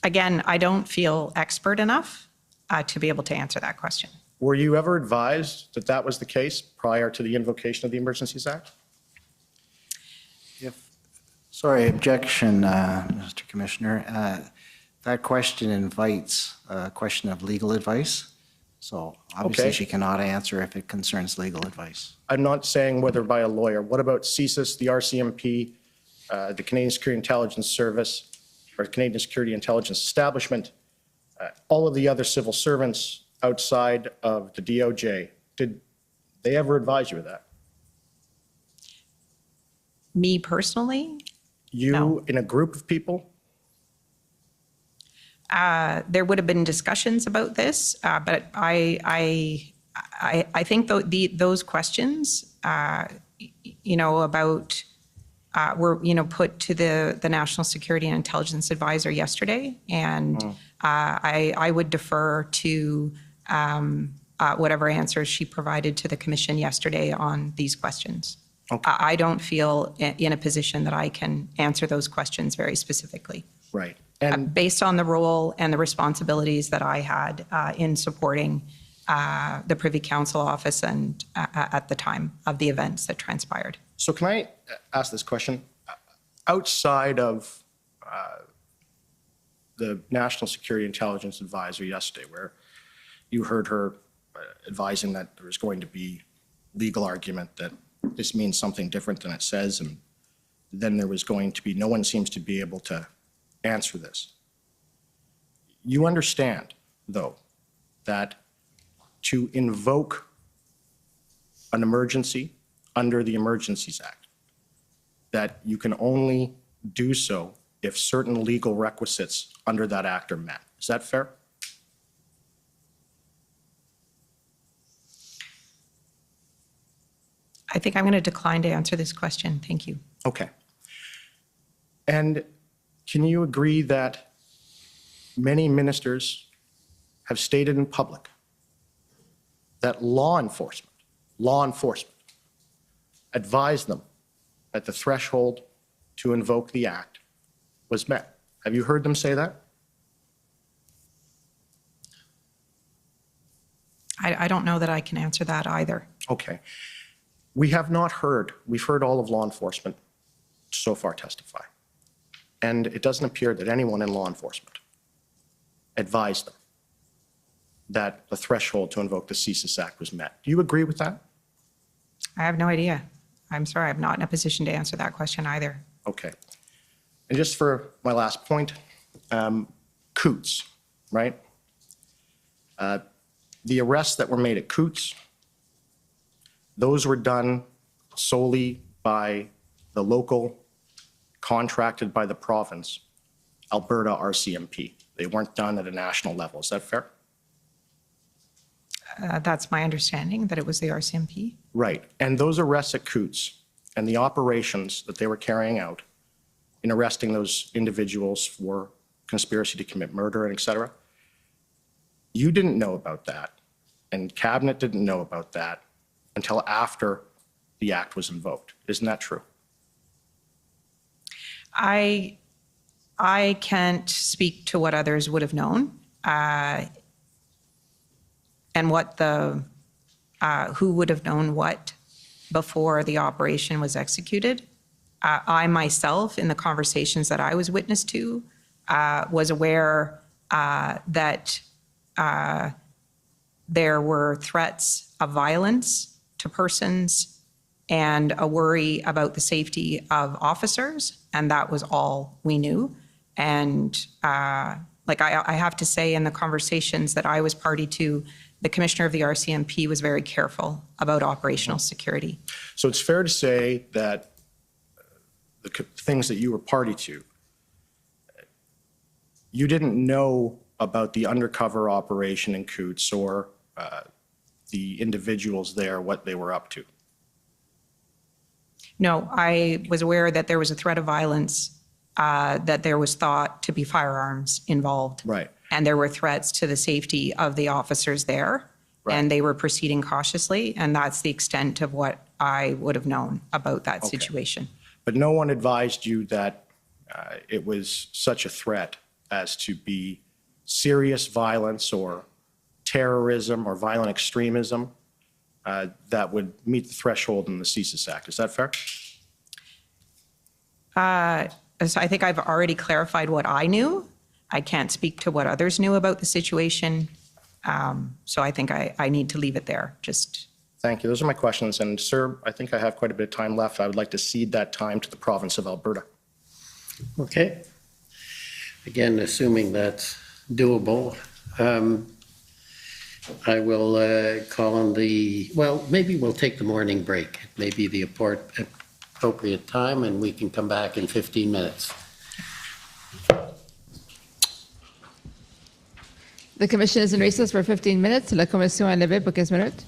Again, I don't feel expert enough to be able to answer that question. Were you ever advised that that was the case prior to the invocation of the Emergencies Act? Sorry, objection, Mr. Commissioner. that question invites a question of legal advice. So obviously Okay. she cannot answer if it concerns legal advice. I'm not saying whether by a lawyer. What about CSIS, the RCMP, the Canadian Security Intelligence Service, or Canadian Security Intelligence Establishment, all of the other civil servants outside of the DOJ? Did they ever advise you of that? Me personally, You, No. in a group of people? there would have been discussions about this, but I think those questions, about were put to the National Security and Intelligence Advisor yesterday, and I would defer to whatever answers she provided to the Commission yesterday on these questions. Okay. I don't feel in a position that I can answer those questions very specifically. Right. And Based on the role and the responsibilities that I had in supporting the Privy Council office and at the time of the events that transpired. so can I ask this question? Outside of the National Security Intelligence Advisor yesterday, where you heard her advising that there was going to be legal argument that this means something different than it says, and then there was going to be, no one seems to be able to answer this. You understand, though, that to invoke an emergency under the Emergencies Act, that you can only do so if certain legal requisites under that act are met. Is that fair? I think I'm going to decline to answer this question. Thank you. Okay. And can you agree that many ministers have stated in public that law enforcement advised them that the threshold to invoke the act was met? Have you heard them say that? I don't know that I can answer that either. Okay. We have not heard, we've heard all of law enforcement so far testify. And it doesn't appear that anyone in law enforcement advised them that the threshold to invoke the CSIS Act was met. Do you agree with that? I have no idea. I'm sorry, I'm not in a position to answer that question either. Okay. And just for my last point, Coots, right? The arrests that were made at Coots, those were done solely by the local, contracted by the province, Alberta RCMP. They weren't done at a national level. Is that fair? That's my understanding, that it was the RCMP. Right. And those arrests at Coots and the operations that they were carrying out in arresting those individuals for conspiracy to commit murder and et cetera, you didn't know about that, and Cabinet didn't know about that until after the act was invoked. Isn't that true? I can't speak to what others would have known, and what who would have known what before the operation was executed. I myself, in the conversations that I was witness to, was aware that there were threats of violence to persons and a worry about the safety of officers, and that was all we knew. And I have to say, in the conversations that I was party to, the commissioner of the RCMP was very careful about operational security. So it's fair to say that the things that you were party to, you didn't know about the undercover operation in Coots or the individuals there, what they were up to. No, I was aware that there was a threat of violence, that there was thought to be firearms involved. Right. And there were threats to the safety of the officers there. Right. And they were proceeding cautiously. And that's the extent of what I would have known about that situation. But no one advised you that it was such a threat as to be serious violence or terrorism or violent extremism that would meet the threshold in the CSIS Act. Is that fair? So I think I've already clarified what I knew, I can't speak to what others knew about the situation. So I think I need to leave it there. Just Thank you. Those are my questions. And sir, I think I have quite a bit of time left. I would like to cede that time to the province of Alberta. Okay. Again, assuming that's doable, I will call on maybe we'll take the morning break. It may be the appropriate time, and we can come back in 15 minutes. The commission is in recess for 15 minutes. La commission est levée pour 15 minutes.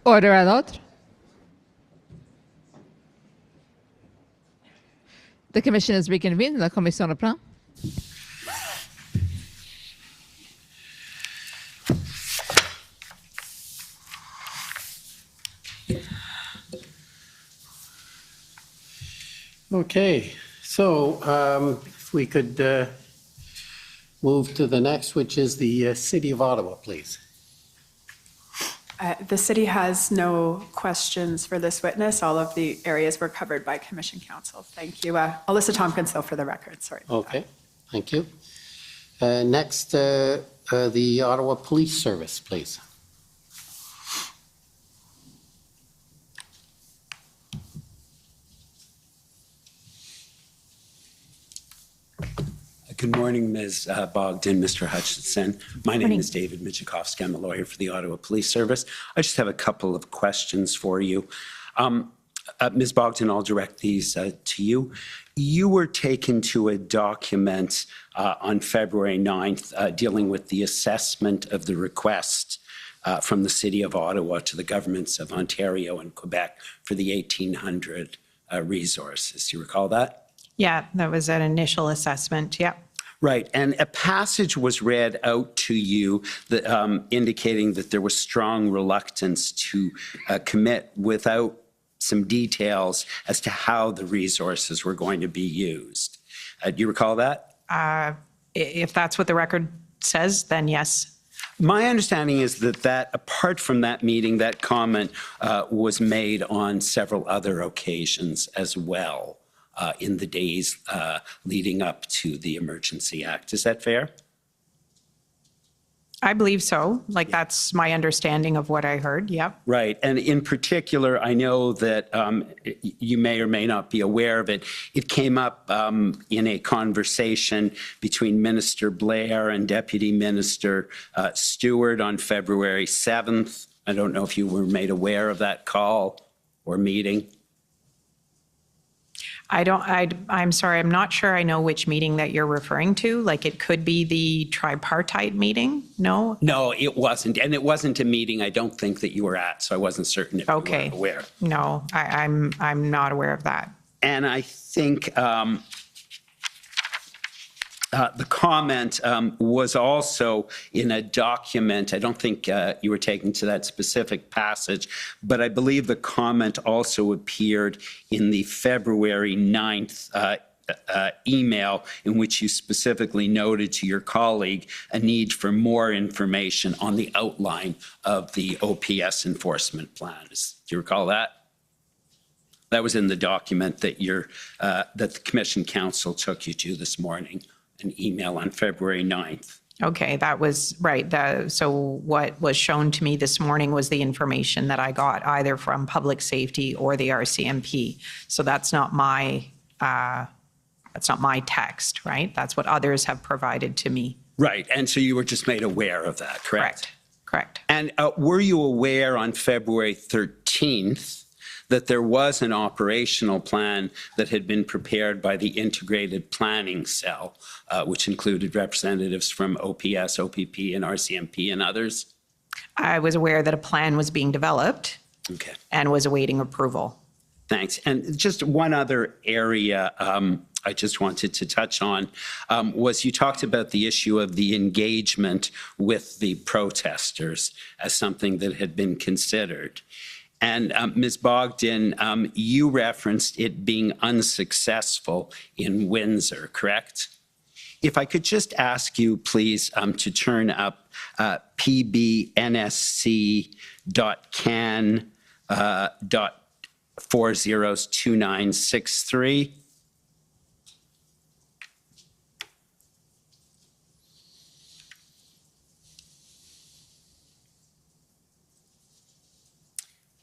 Order à l'ordre. The commission is reconvened. La commission reprend. Okay, so if we could move to the next, which is the City of Ottawa, please. The city has no questions for this witness. All of the areas were covered by Commission Counsel. Thank you. Alyssa Tompkins, though, for the record. Sorry. Okay, thank you. Next, the Ottawa Police Service, please. Good morning, Ms. Bogden, Mr. Hutchinson. My name is David Michikowski. I'm a lawyer for the Ottawa Police Service. I just have a couple of questions for you. Ms. Bogden, I'll direct these to you. You were taken to a document on February 9th dealing with the assessment of the request from the City of Ottawa to the governments of Ontario and Quebec for the 1,800 resources. Do you recall that? Yeah, that was an initial assessment. Yeah. Right, and a passage was read out to you that, indicating that there was strong reluctance to commit without some details as to how the resources were going to be used. Do you recall that? If that's what the record says, then yes. My understanding is that apart from that meeting, that comment was made on several other occasions as well. In the days leading up to the Emergency Act. Is that fair? I believe so. Like, that's my understanding of what I heard. Yep. Right. And in particular, I know that you may or may not be aware of it. It came up in a conversation between Minister Blair and Deputy Minister Stewart on February 7th. I don't know if you were made aware of that call or meeting. I'm sorry, I'm not sure I know which meeting that you're referring to. Like, it could be the tripartite meeting? No? No, it wasn't. And it wasn't a meeting I don't think that you were at, so I wasn't certain if you were aware. No, I'm not aware of that. And I think the comment was also in a document. I don't think you were taken to that specific passage, but I believe the comment also appeared in the February 9th email in which you specifically noted to your colleague a need for more information on the outline of the OPS enforcement plan. Do you recall that? That was in the document that that the Commission Counsel took you to this morning. An email on February 9th. Okay, that was right. So what was shown to me this morning was the information that I got either from Public Safety or the RCMP. So that's not my text, right? That's what others have provided to me. Right, and so you were just made aware of that, correct? Correct. And were you aware on February 13th that there was an operational plan that had been prepared by the Integrated Planning Cell, which included representatives from OPS, OPP, and RCMP and others? I was aware that a plan was being developed and was awaiting approval. Thanks. And just one other area I just wanted to touch on was you talked about the issue of the engagement with the protesters as something that had been considered. And Ms. Bogden, you referenced it being unsuccessful in Windsor, correct? If I could just ask you, please, to turn up pbnsc.can.402963.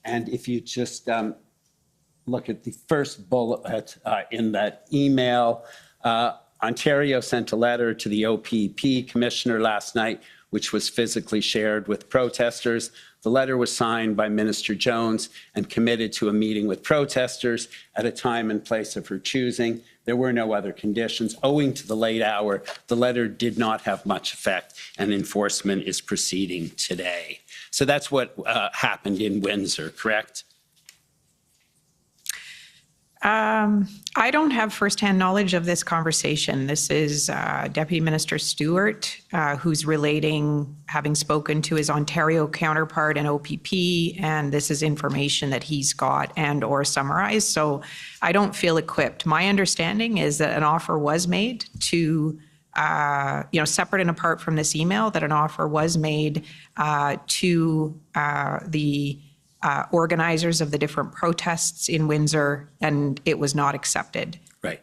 And if you just look at the first bullet in that email, Ontario sent a letter to the OPP commissioner last night, which was physically shared with protesters. The letter was signed by Minister Jones and committed to a meeting with protesters at a time and place of her choosing. There were no other conditions. Owing to the late hour, the letter did not have much effect, and enforcement is proceeding today. So that's what happened in Windsor, correct? I don't have firsthand knowledge of this conversation. This is Deputy Minister Stewart, who's relating, having spoken to his Ontario counterpart in OPP, and this is information that he's got and or summarized. So I don't feel equipped. My understanding is that an offer was made to, separate and apart from this email, that an offer was made to the organizers of the different protests in Windsor, and it was not accepted. Right.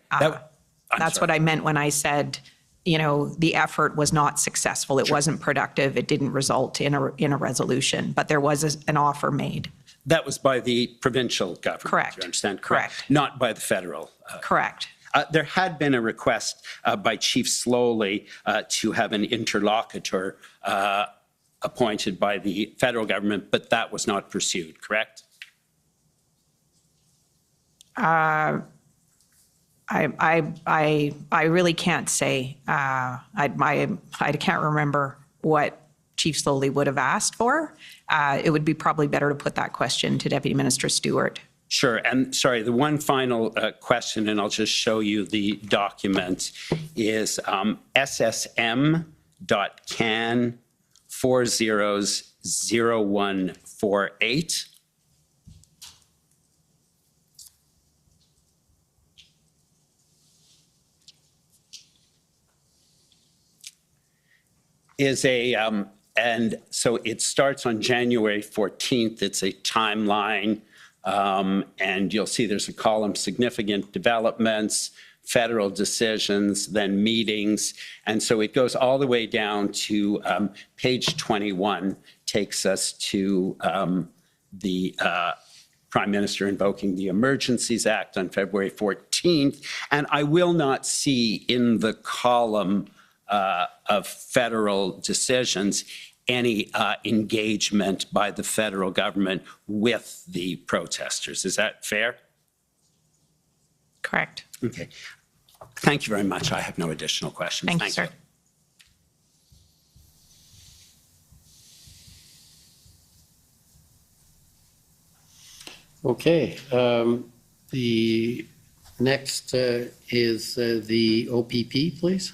That's what I meant when I said, the effort was not successful. It wasn't productive. It didn't result in a resolution, but there was an offer made. That was by the provincial government. Correct. You understand? Correct. Not by the federal. Correct. There had been a request by Chief Slowly to have an interlocutor appointed by the federal government, but that was not pursued, correct? I really can't say. I can't remember what Chief Slowly would have asked for. It would be probably better to put that question to Deputy Minister Stewart. Sure. And sorry, the one final question, and I'll just show you the document, is SSM.can 400148. Is a, and so it starts on January 14th. It's a timeline, and you'll see there's a column, significant developments, federal decisions, then meetings. And so it goes all the way down to page 21, takes us to the Prime Minister invoking the Emergencies Act on February 14th. And I will not see in the column of federal decisions any engagement by the federal government with the protesters. Is that fair? Correct. Okay. Thank you very much. I have no additional questions. Thank you, sir. Okay. The next is the OPP, please.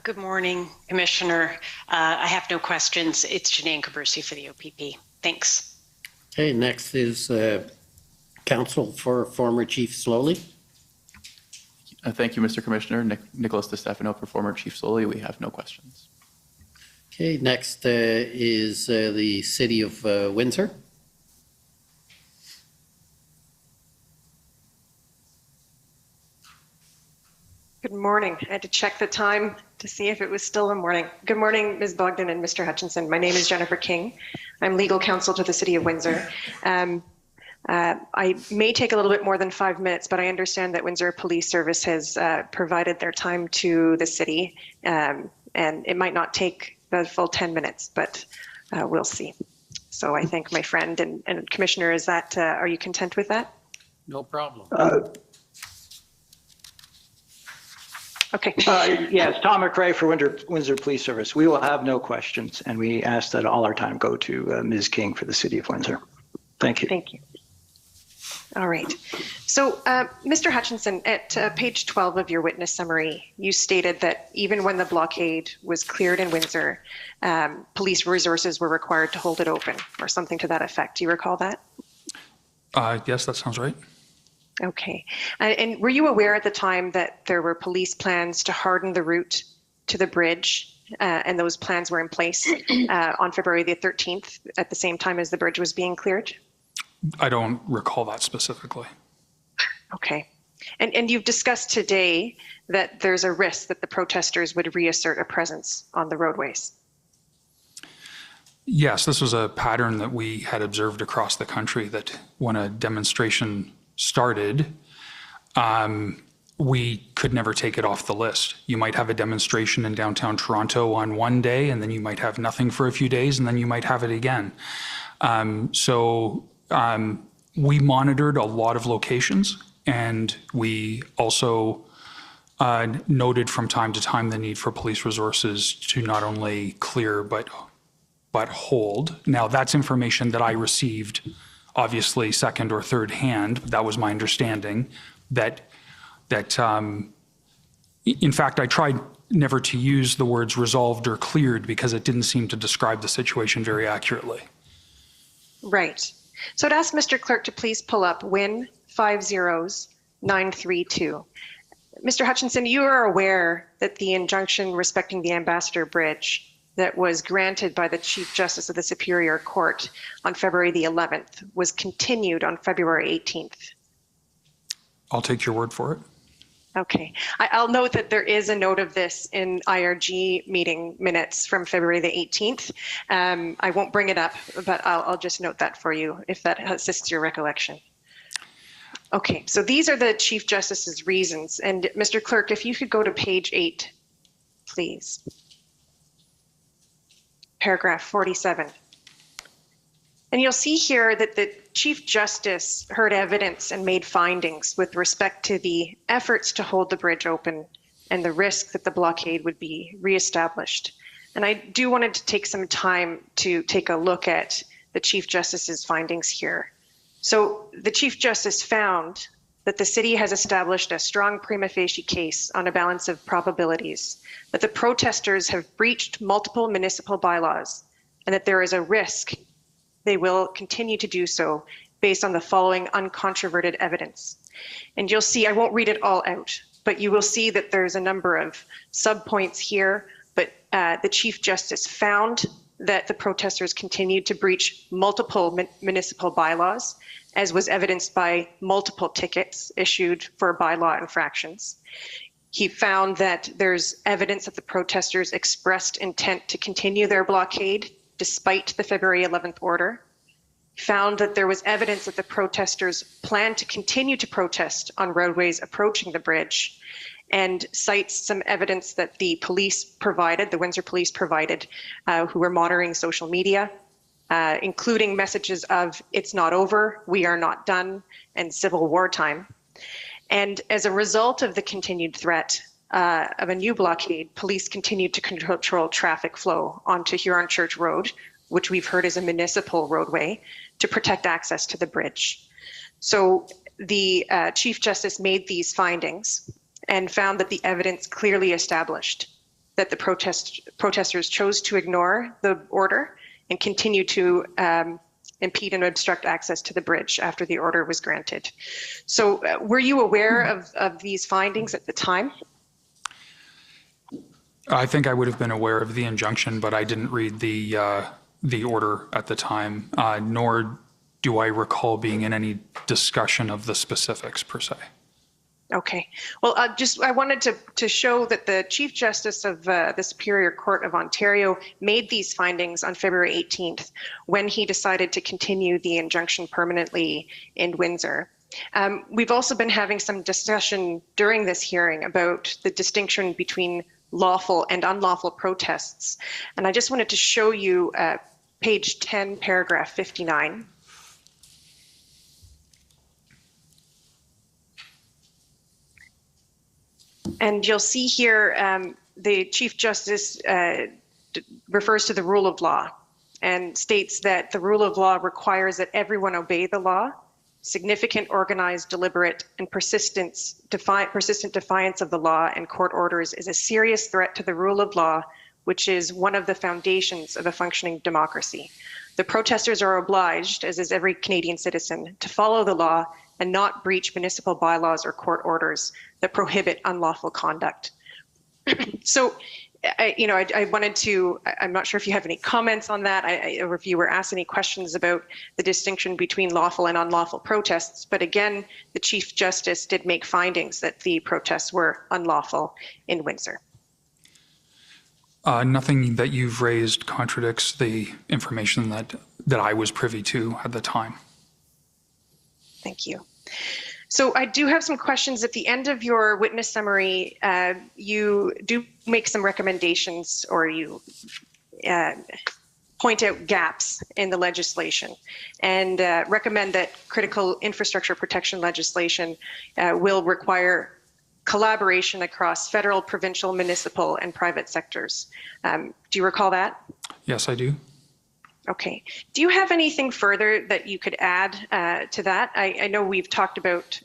Good morning, Commissioner. I have no questions. It's Janine Cabersi for the OPP. Thanks. Okay, next is counsel for former Chief Slowly. Thank you, Mr. Commissioner. Nicholas DeStefano for former Chief Slowly. We have no questions. Okay, next is the City of Windsor. Good morning. I had to check the time to see if it was still the morning. Good morning, Ms. Bogden and Mr. Hutchinson. My name is Jennifer King. I'm legal counsel to the City of Windsor. I may take a little bit more than 5 minutes, but I understand that Windsor Police Service has provided their time to the city, and it might not take the full 10 minutes, but we'll see. So I thank my friend and Commissioner, is that, are you content with that? No problem. Okay. Yes, Tom McRae for Windsor Police Service. We will have no questions, and we ask that all our time go to Ms. King for the City of Windsor. Thank you. Thank you. All right. So, Mr. Hutchinson, at page 12 of your witness summary, you stated that even when the blockade was cleared in Windsor, police resources were required to hold it open, or something to that effect. Do you recall that? Yes, that sounds right. Okay. And were you aware at the time that there were police plans to harden the route to the bridge, and those plans were in place on February the 13th at the same time as the bridge was being cleared? I don't recall that specifically. Okay. And you've discussed today that there's a risk that the protesters would reassert a presence on the roadways. Yes, this was a pattern that we had observed across the country, that when a demonstration started, we could never take it off the list. You might have a demonstration in downtown Toronto on one day, and then you might have nothing for a few days, and then you might have it again. We monitored a lot of locations, and we also noted from time to time the need for police resources to not only clear but hold. Now, that's information that I received, obviously second or third hand. That was my understanding. That in fact, I tried never to use the words resolved or cleared because it didn't seem to describe the situation very accurately. Right. So I'd ask Mr. Clerk to please pull up WIN 50932. Mr. Hutchinson, you are aware that the injunction respecting the Ambassador Bridge that was granted by the Chief Justice of the Superior Court on February the 11th was continued on February 18th. I'll take your word for it. Okay. I'll note that there is a note of this in IRG meeting minutes from February the 18th. I won't bring it up, but I'll just note that for you if that assists your recollection. Okay, so these are the Chief Justice's reasons. And Mr. Clerk, if you could go to page 8, please. Paragraph 47. And you'll see here that the Chief Justice heard evidence and made findings with respect to the efforts to hold the bridge open and the risk that the blockade would be reestablished. And I do wanted to take some time to take a look at the Chief Justice's findings here. So the Chief Justice found that the city has established a strong prima facie case on a balance of probabilities, that the protesters have breached multiple municipal bylaws, and that there is a risk they will continue to do so based on the following uncontroverted evidence. And you'll see, I won't read it all out, but you will see that there's a number of subpoints here, but the Chief Justice found that the protesters continued to breach multiple municipal bylaws, as was evidenced by multiple tickets issued for bylaw infractions. He found that there's evidence that the protesters expressed intent to continue their blockade despite the February 11th order. He found that there was evidence that the protesters planned to continue to protest on roadways approaching the bridge, and cites some evidence that the police provided, the Windsor Police provided, who were monitoring social media, including messages of "it's not over," "we are not done," and "civil war time." And as a result of the continued threat of a new blockade, police continued to control traffic flow onto Huron Church Road, which we've heard is a municipal roadway, to protect access to the bridge. So the Chief Justice made these findings and found that the evidence clearly established that the protesters chose to ignore the order and continue to impede and obstruct access to the bridge after the order was granted. So were you aware of these findings at the time? I think I would have been aware of the injunction, but I didn't read the order at the time, nor do I recall being in any discussion of the specifics per se. Okay. Well, I wanted to show that the Chief Justice of the Superior Court of Ontario made these findings on February 18th when he decided to continue the injunction permanently in Windsor. We've also been having some discussion during this hearing about the distinction between lawful and unlawful protests. And I just wanted to show you page 10, paragraph 59. And you'll see here the Chief Justice refers to the rule of law and states that the rule of law requires that everyone obey the law. Significant, organized, deliberate, and persistent defiance of the law and court orders is a serious threat to the rule of law, which is one of the foundations of a functioning democracy. The protesters are obliged, as is every Canadian citizen, to follow the law and not breach municipal bylaws or court orders that prohibit unlawful conduct. So, I wanted to, I'm not sure if you have any comments on that, or if you were asked any questions about the distinction between lawful and unlawful protests. But again, the Chief Justice did make findings that the protests were unlawful in Windsor. Nothing that you've raised contradicts the information that I was privy to at the time. Thank you. So I do have some questions. At the end of your witness summary, you do make some recommendations, or you point out gaps in the legislation and recommend that critical infrastructure protection legislation will require collaboration across federal, provincial, municipal, and private sectors. Do you recall that? Yes, I do. Okay. Do you have anything further that you could add to that? I know we've talked about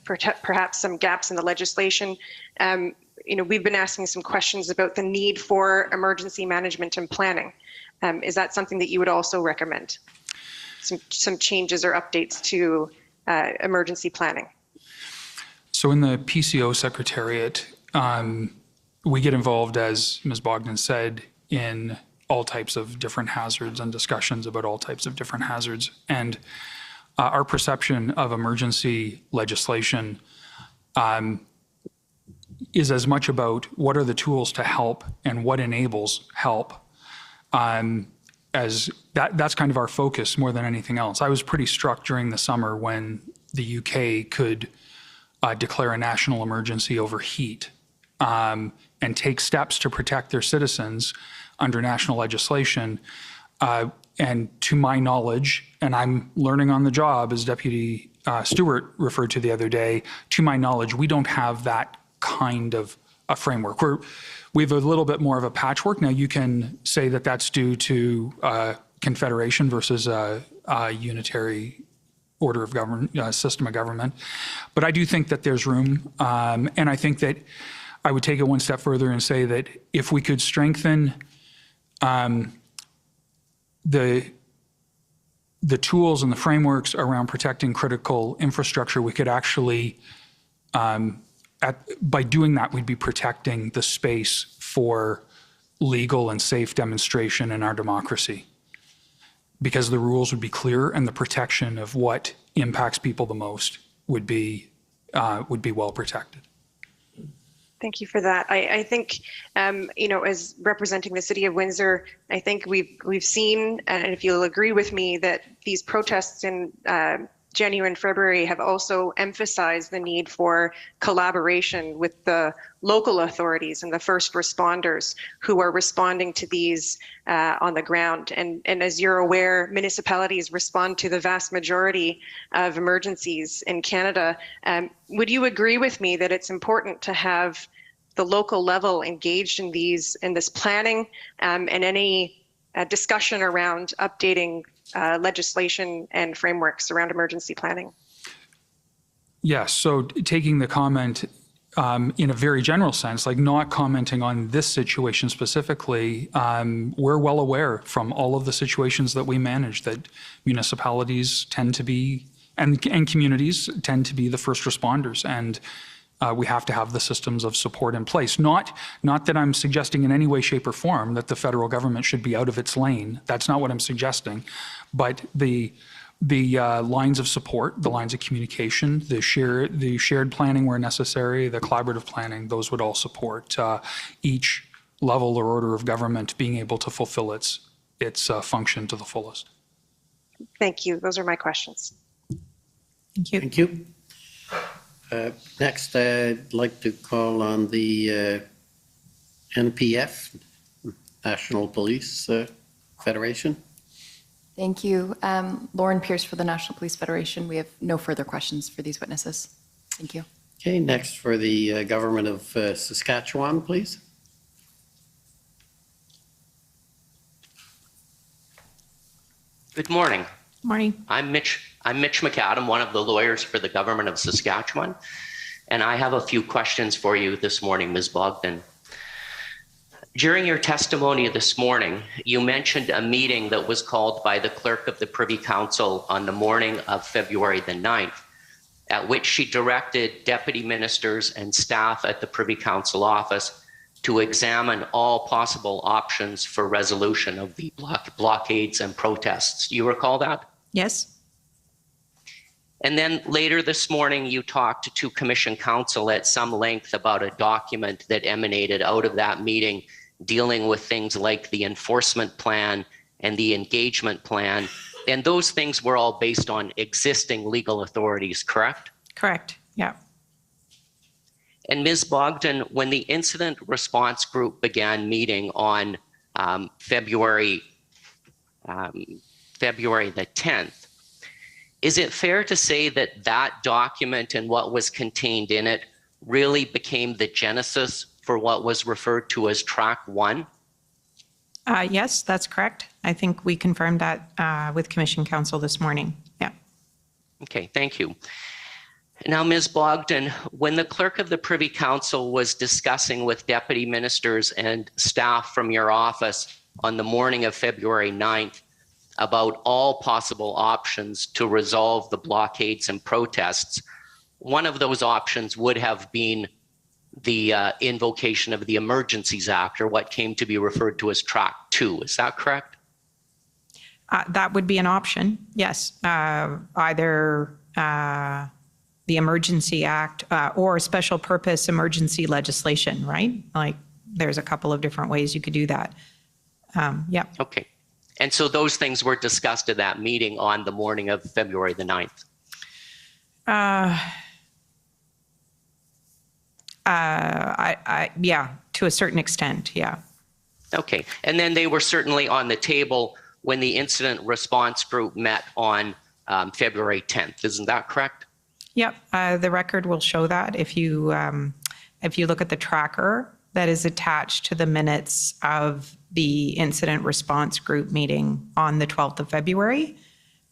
perhaps some gaps in the legislation. We've been asking some questions about the need for emergency management and planning. Is that something that you would also recommend? Some changes or updates to emergency planning? So in the PCO Secretariat, we get involved, as Ms. Bogden said, in all types of different hazards and discussions about all types of different hazards. And our perception of emergency legislation is as much about what are the tools to help and what enables help, as that's kind of our focus more than anything else. I was pretty struck during the summer when the UK could declare a national emergency over heat and take steps to protect their citizens under national legislation. And to my knowledge, and I'm learning on the job, as Deputy Stewart referred to the other day, to my knowledge, we don't have that kind of a framework. We have a little bit more of a patchwork. Now, you can say that that's due to confederation versus a unitary order of government, system of government. But I do think that there's room. And I think that I would take it one step further and say that if we could strengthen the tools and the frameworks around protecting critical infrastructure, we could actually, by doing that, we'd be protecting the space for legal and safe demonstration in our democracy, because the rules would be clear and the protection of what impacts people the most would be well protected. Thank you for that. I think, as representing the City of Windsor, I think we've seen, and if you'll agree with me, that these protests in January and February have also emphasized the need for collaboration with the local authorities and the first responders who are responding to these on the ground. And as you're aware, municipalities respond to the vast majority of emergencies in Canada. Would you agree with me that it's important to have the local level engaged in this planning and any discussion around updating legislation and frameworks around emergency planning? Yes, so taking the comment in a very general sense, like not commenting on this situation specifically, we're well aware from all of the situations that we manage that municipalities tend to be, and communities tend to be the first responders, and we have to have the systems of support in place. Not that I'm suggesting in any way, shape, or form that the federal government should be out of its lane. That's not what I'm suggesting. But the lines of support, the lines of communication, the shared planning where necessary, the collaborative planning, those would all support each level or order of government being able to fulfill its function to the fullest. Thank you. Those are my questions. Thank you. Thank you. Next, I'd like to call on the NPF, National Police Federation. Thank you. Lauren Pierce for the National Police Federation. We have no further questions for these witnesses. Thank you. Okay, next for the Government of Saskatchewan, please. Good morning. Morning. I'm Mitch McAdam, one of the lawyers for the Government of Saskatchewan, and I have a few questions for you this morning, Ms. Bogden. During your testimony this morning, you mentioned a meeting that was called by the Clerk of the Privy Council on the morning of February the 9th, at which she directed deputy ministers and staff at the Privy Council office to examine all possible options for resolution of the blockades and protests. Do you recall that? Yes. And then later this morning, you talked to Commission Counsel at some length about a document that emanated out of that meeting dealing with things like the enforcement plan and the engagement plan. And those things were all based on existing legal authorities, correct? Correct. Yeah. And Ms. Bogden, when the incident response group began meeting on February the 10th, is it fair to say that that document and what was contained in it really became the genesis for what was referred to as Track 1? Yes, that's correct. I think we confirmed that with Commission Council this morning. Yeah. Okay, thank you. Now, Ms. Bogden, when the clerk of the Privy Council was discussing with deputy ministers and staff from your office on the morning of February 9th about all possible options to resolve the blockades and protests, one of those options would have been the invocation of the Emergencies Act, or what came to be referred to as Track 2. Is that correct? That would be an option, yes. Either the Emergency Act or special purpose emergency legislation, right? Like, there's a couple of different ways you could do that. Yeah. Okay. And so those things were discussed at that meeting on the morning of February the 9th? Yeah, to a certain extent, yeah. Okay. And then they were certainly on the table when the incident response group met on February 10th. Isn't that correct? Yep, the record will show that. If you look at the tracker that is attached to the minutes of the incident response group meeting on the 12th of February,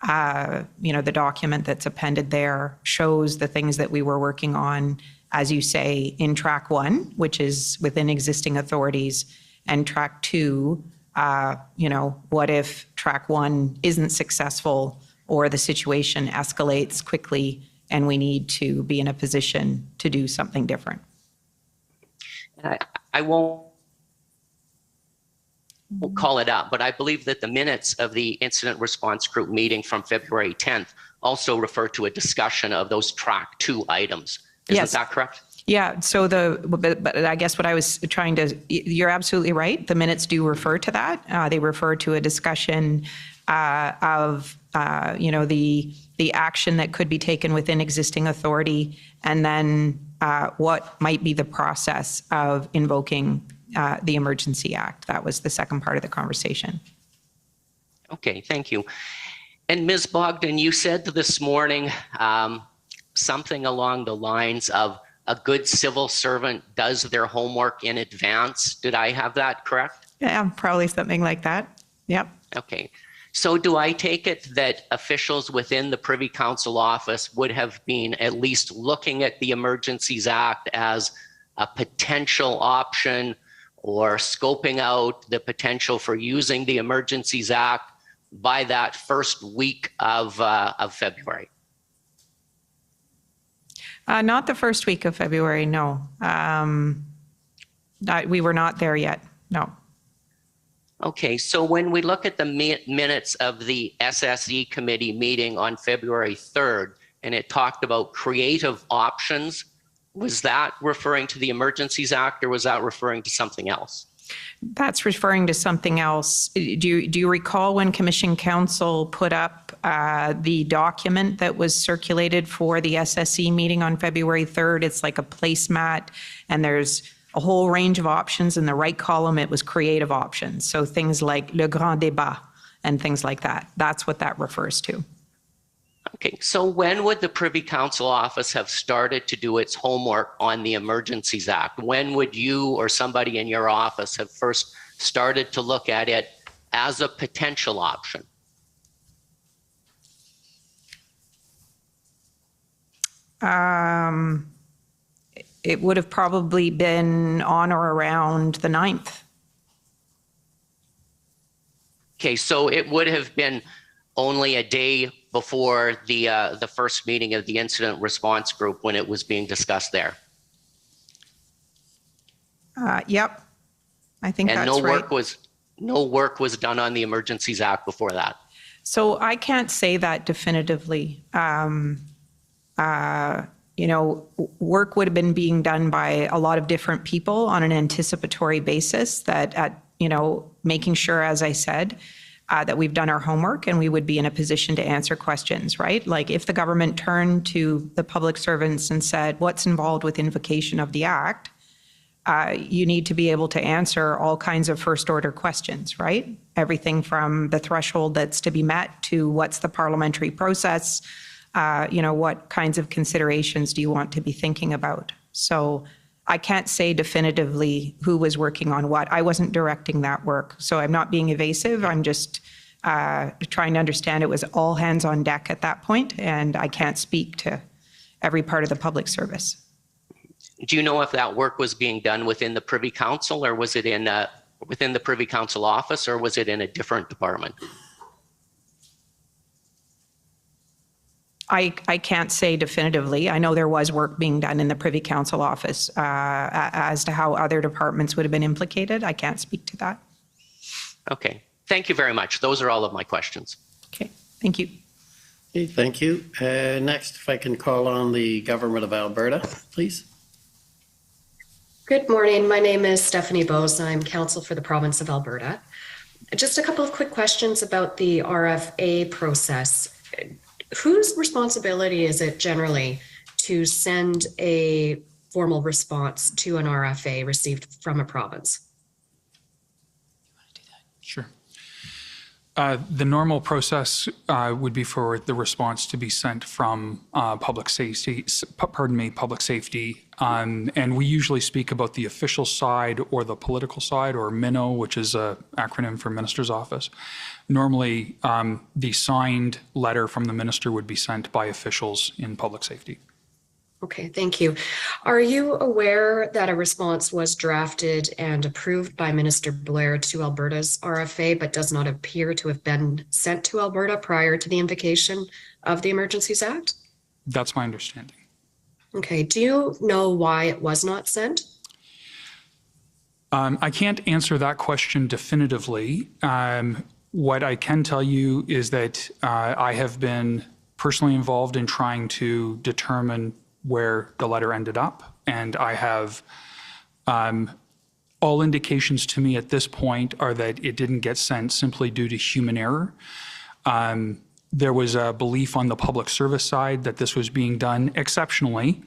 the document that's appended there shows the things that we were working on, as you say, in Track 1, which is within existing authorities, and Track 2, what if Track 1 isn't successful or the situation escalates quickly and we need to be in a position to do something different. I won't call it up, but I believe that the minutes of the incident response group meeting from February 10th also refer to a discussion of those Track 2 items. Isn't that correct? Yeah, so but I guess what I was trying to, you're absolutely right. The minutes do refer to that. They refer to a discussion of, the action that could be taken within existing authority, and then what might be the process of invoking the Emergency Act. That was the second part of the conversation. Okay, thank you. And Ms. Bogden, you said this morning something along the lines of a good civil servant does their homework in advance. Did I have that correct? Yeah, probably something like that. Yep. Okay. So do I take it that officials within the Privy Council office would have been at least looking at the Emergencies Act as a potential option, or scoping out the potential for using the Emergencies Act by that first week of February? Not the first week of February, no. We were not there yet, no. Okay, so when we look at the minutes of the SSE committee meeting on February 3rd, and it talked about creative options, was that referring to the Emergencies Act, or was that referring to something else? That's referring to something else. Do you recall when Commission Council put up the document that was circulated for the SSE meeting on February 3rd? It's like a placemat, and there's a whole range of options. In the right column, it was creative options. So things like le grand débat and things like that. That's what that refers to. Okay, so when would the Privy Council office have started to do its homework on the Emergencies Act? When would you or somebody in your office have first started to look at it as a potential option? It would have probably been on or around the 9th. Okay, so it would have been only a day before the first meeting of the incident response group when it was being discussed there. Yep, I think and that's right. No work was done on the Emergencies Act before that. So I can't say that definitively. Work would have been being done by a lot of different people on an anticipatory basis that, making sure, as I said, that we've done our homework and we would be in a position to answer questions, right? Like if the government turned to the public servants and said, what's involved with invocation of the Act? You need to be able to answer all kinds of first order questions, right? Everything from the threshold that's to be met to what's the parliamentary process, what kinds of considerations do you want to be thinking about? So I can't say definitively who was working on what. I wasn't directing that work. So I'm not being evasive. I'm just trying to understand it was all hands on deck at that point, and I can't speak to every part of the public service. Do you know if that work was being done within the Privy Council, or was it in within the Privy Council office, or was it in a different department? I can't say definitively. I know there was work being done in the Privy Council office. As to how other departments would have been implicated, I can't speak to that. Okay, thank you very much. Those are all of my questions. Okay, thank you. Okay, thank you. Next, if I can call on the Government of Alberta, please. Good morning. My name is Stephanie Bose. I'm counsel for the province of Alberta. Just a couple of quick questions about the RFA process. Whose responsibility is it generally to send a formal response to an RFA received from a province? Sure. The normal process would be for the response to be sent from public safety, and we usually speak about the official side or the political side, or MINO, which is an acronym for Minister's Office. Normally, the signed letter from the minister would be sent by officials in public safety. Okay, thank you. Are you aware that a response was drafted and approved by Minister Blair to Alberta's RFA, but does not appear to have been sent to Alberta prior to the invocation of the Emergencies Act? That's my understanding. Okay, do you know why it was not sent? I can't answer that question definitively. What I can tell you is that I have been personally involved in trying to determine where the letter ended up, and I have all indications to me at this point are that it didn't get sent simply due to human error. There was a belief on the public service side that this was being done exceptionally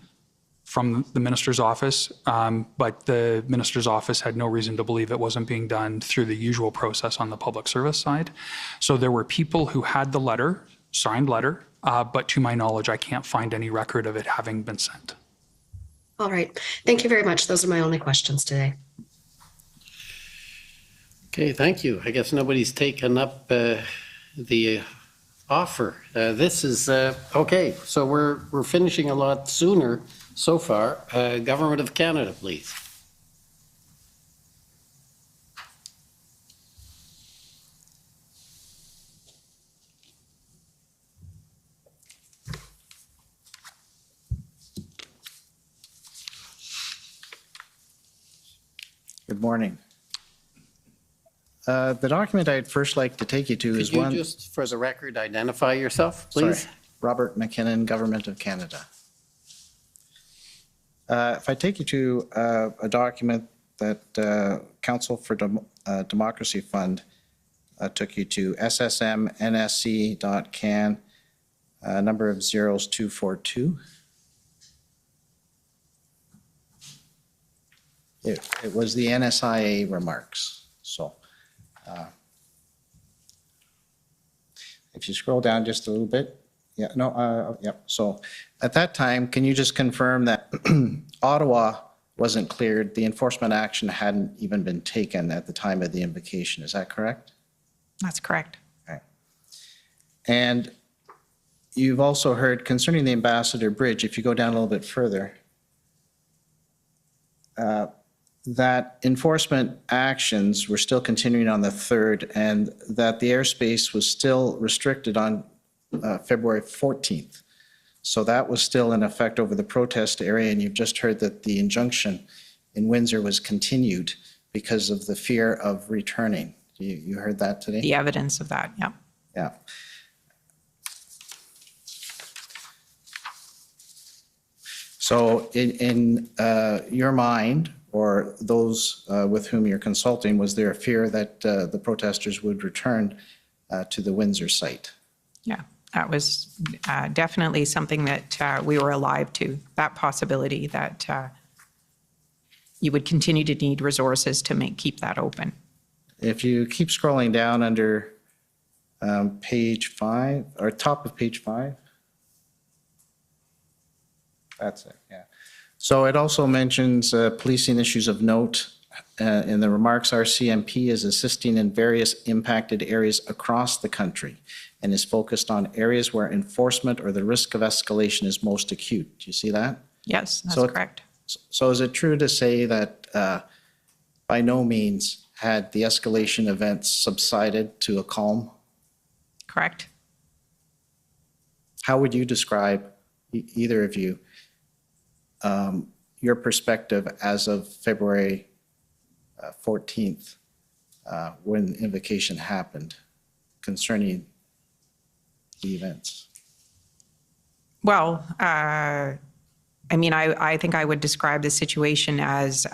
from the minister's office, but the minister's office had no reason to believe it wasn't being done through the usual process on the public service side. So there were people who had the letter, signed letter, but to my knowledge, I can't find any record of it having been sent. All right, thank you very much. Those are my only questions today. Okay, thank you. I guess nobody's taken up the offer. This is, okay, so we're finishing a lot sooner so far. Government of Canada, please. Good morning. The document I'd first like to take you to is one. Could you just, for the record, identify yourself, please? Sorry. Robert McKinnon, Government of Canada. If I take you to a document that Council for Democracy Fund took you to, SSM-NSC.can, number of 0242. It was the NSIA remarks. So if you scroll down just a little bit, yeah, no, yep. So at that time, can you just confirm that Ottawa wasn't cleared, the enforcement action hadn't even been taken at the time of the invocation, is that correct? That's correct. Okay. And you've also heard concerning the Ambassador Bridge, if you go down a little bit further, that enforcement actions were still continuing on the 3rd and that the airspace was still restricted on February 14th. So that was still in effect over the protest area, and you've just heard that the injunction in Windsor was continued because of the fear of returning. You heard that today? The evidence of that, yeah. Yeah. So in your mind, or those with whom you're consulting, was there a fear that the protesters would return to the Windsor site? Yeah, that was definitely something that we were alive to, that possibility that you would continue to need resources to keep that open. If you keep scrolling down under page 5, or top of page 5, that's it, yeah. So it also mentions policing issues of note. In the remarks, RCMP is assisting in various impacted areas across the country and is focused on areas where enforcement or the risk of escalation is most acute. Do you see that? Yes, that's correct. So is it true to say that by no means had the escalation events subsided to a calm? Correct. How would you describe, either of you, your perspective as of February 14th, when the invocation happened, concerning the events? Well, I mean, I think I would describe the situation as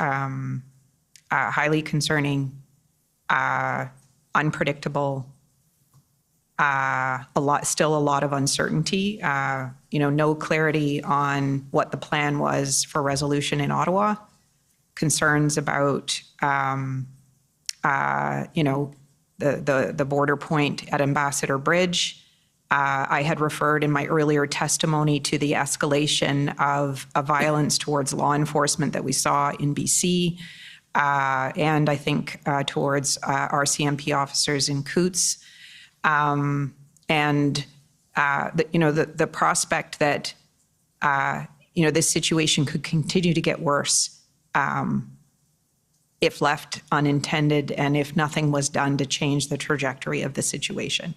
highly concerning, unpredictable, still a lot of uncertainty, no clarity on what the plan was for resolution in Ottawa, concerns about, the border point at Ambassador Bridge. I had referred in my earlier testimony to the escalation of violence towards law enforcement that we saw in BC, and I think towards RCMP officers in Coutts. The prospect that, this situation could continue to get worse if left unintended and if nothing was done to change the trajectory of the situation.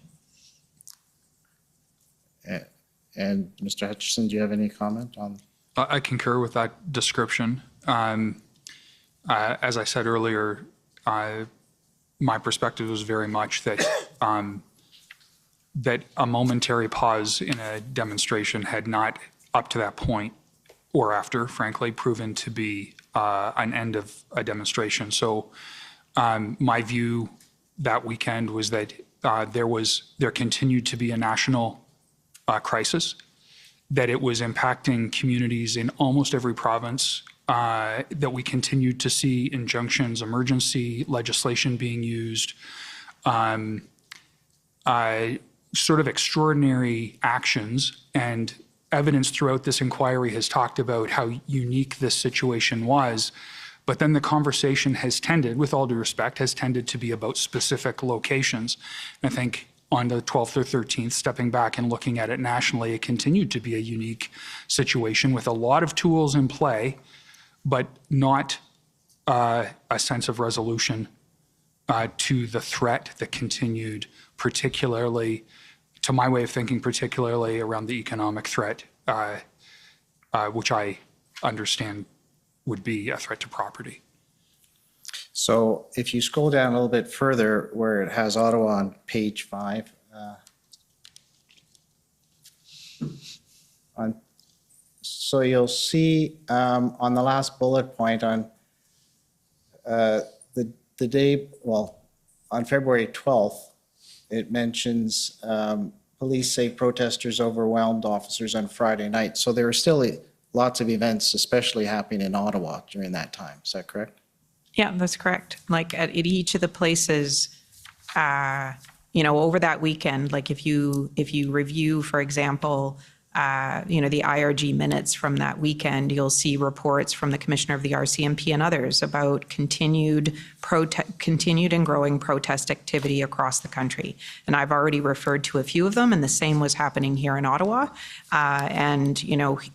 And Mr. Hutchison, do you have any comment on? I concur with that description. As I said earlier, my perspective was very much that that a momentary pause in a demonstration had not, up to that point or after, frankly, proven to be an end of a demonstration. So my view that weekend was that there continued to be a national crisis, that it was impacting communities in almost every province, that we continued to see injunctions, emergency legislation being used, sort of extraordinary actions, and evidence throughout this inquiry has talked about how unique this situation was. But then the conversation has tended, with all due respect, to be about specific locations. And I think on the 12th or 13th, stepping back and looking at it nationally, it continued to be a unique situation with a lot of tools in play, but not a sense of resolution to the threat that continued, particularly, to my way of thinking, particularly around the economic threat, which I understand would be a threat to property. So if you scroll down a little bit further where it has Ottawa on page 5, so you'll see on the last bullet point on the day, well, on February 12th, it mentions police say protesters overwhelmed officers on Friday night. So there were still lots of events, especially happening in Ottawa during that time. Is that correct? Yeah, that's correct. Like at each of the places, over that weekend, like if you review, for example, the IRG minutes from that weekend, you'll see reports from the Commissioner of the RCMP and others about continued and growing protest activity across the country. And I've already referred to a few of them, and the same was happening here in Ottawa.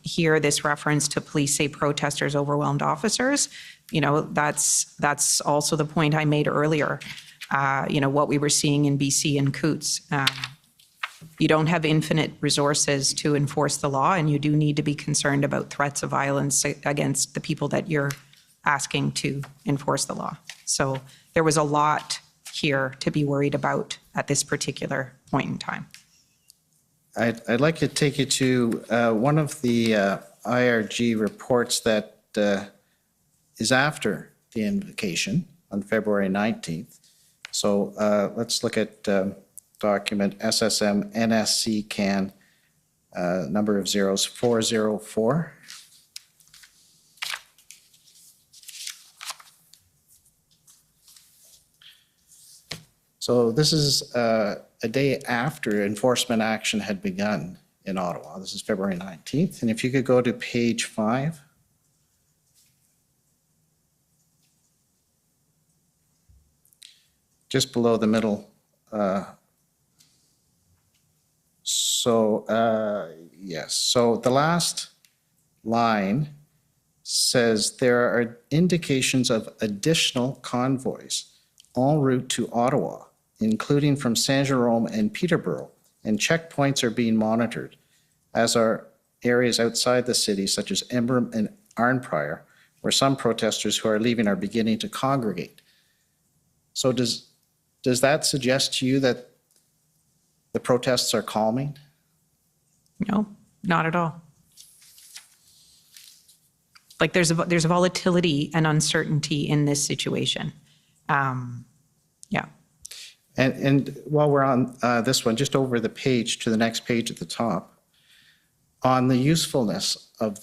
Here, this reference to police say protesters overwhelmed officers, that's also the point I made earlier. What we were seeing in BC and Coutts. You don't have infinite resources to enforce the law, and you do need to be concerned about threats of violence against the people that you're asking to enforce the law. So there was a lot here to be worried about at this particular point in time. I'd like to take you to one of the IRG reports that is after the invocation on February 19th. So let's look at document SSM NSC CAN number of zeros 404. So this is a day after enforcement action had begun in Ottawa. This is February 19th. And if you could go to page 5. just below the middle. Yes, so the last line says there are indications of additional convoys en route to Ottawa, including from Saint-Jérôme and Peterborough, and checkpoints are being monitored, as are areas outside the city, such as Emblem and Arnprior, where some protesters who are leaving are beginning to congregate. So does that suggest to you that the protests are calming? No, not at all. Like there's a volatility and uncertainty in this situation. Yeah. And while we're on this one, just over the page to the next page at the top, on the usefulness of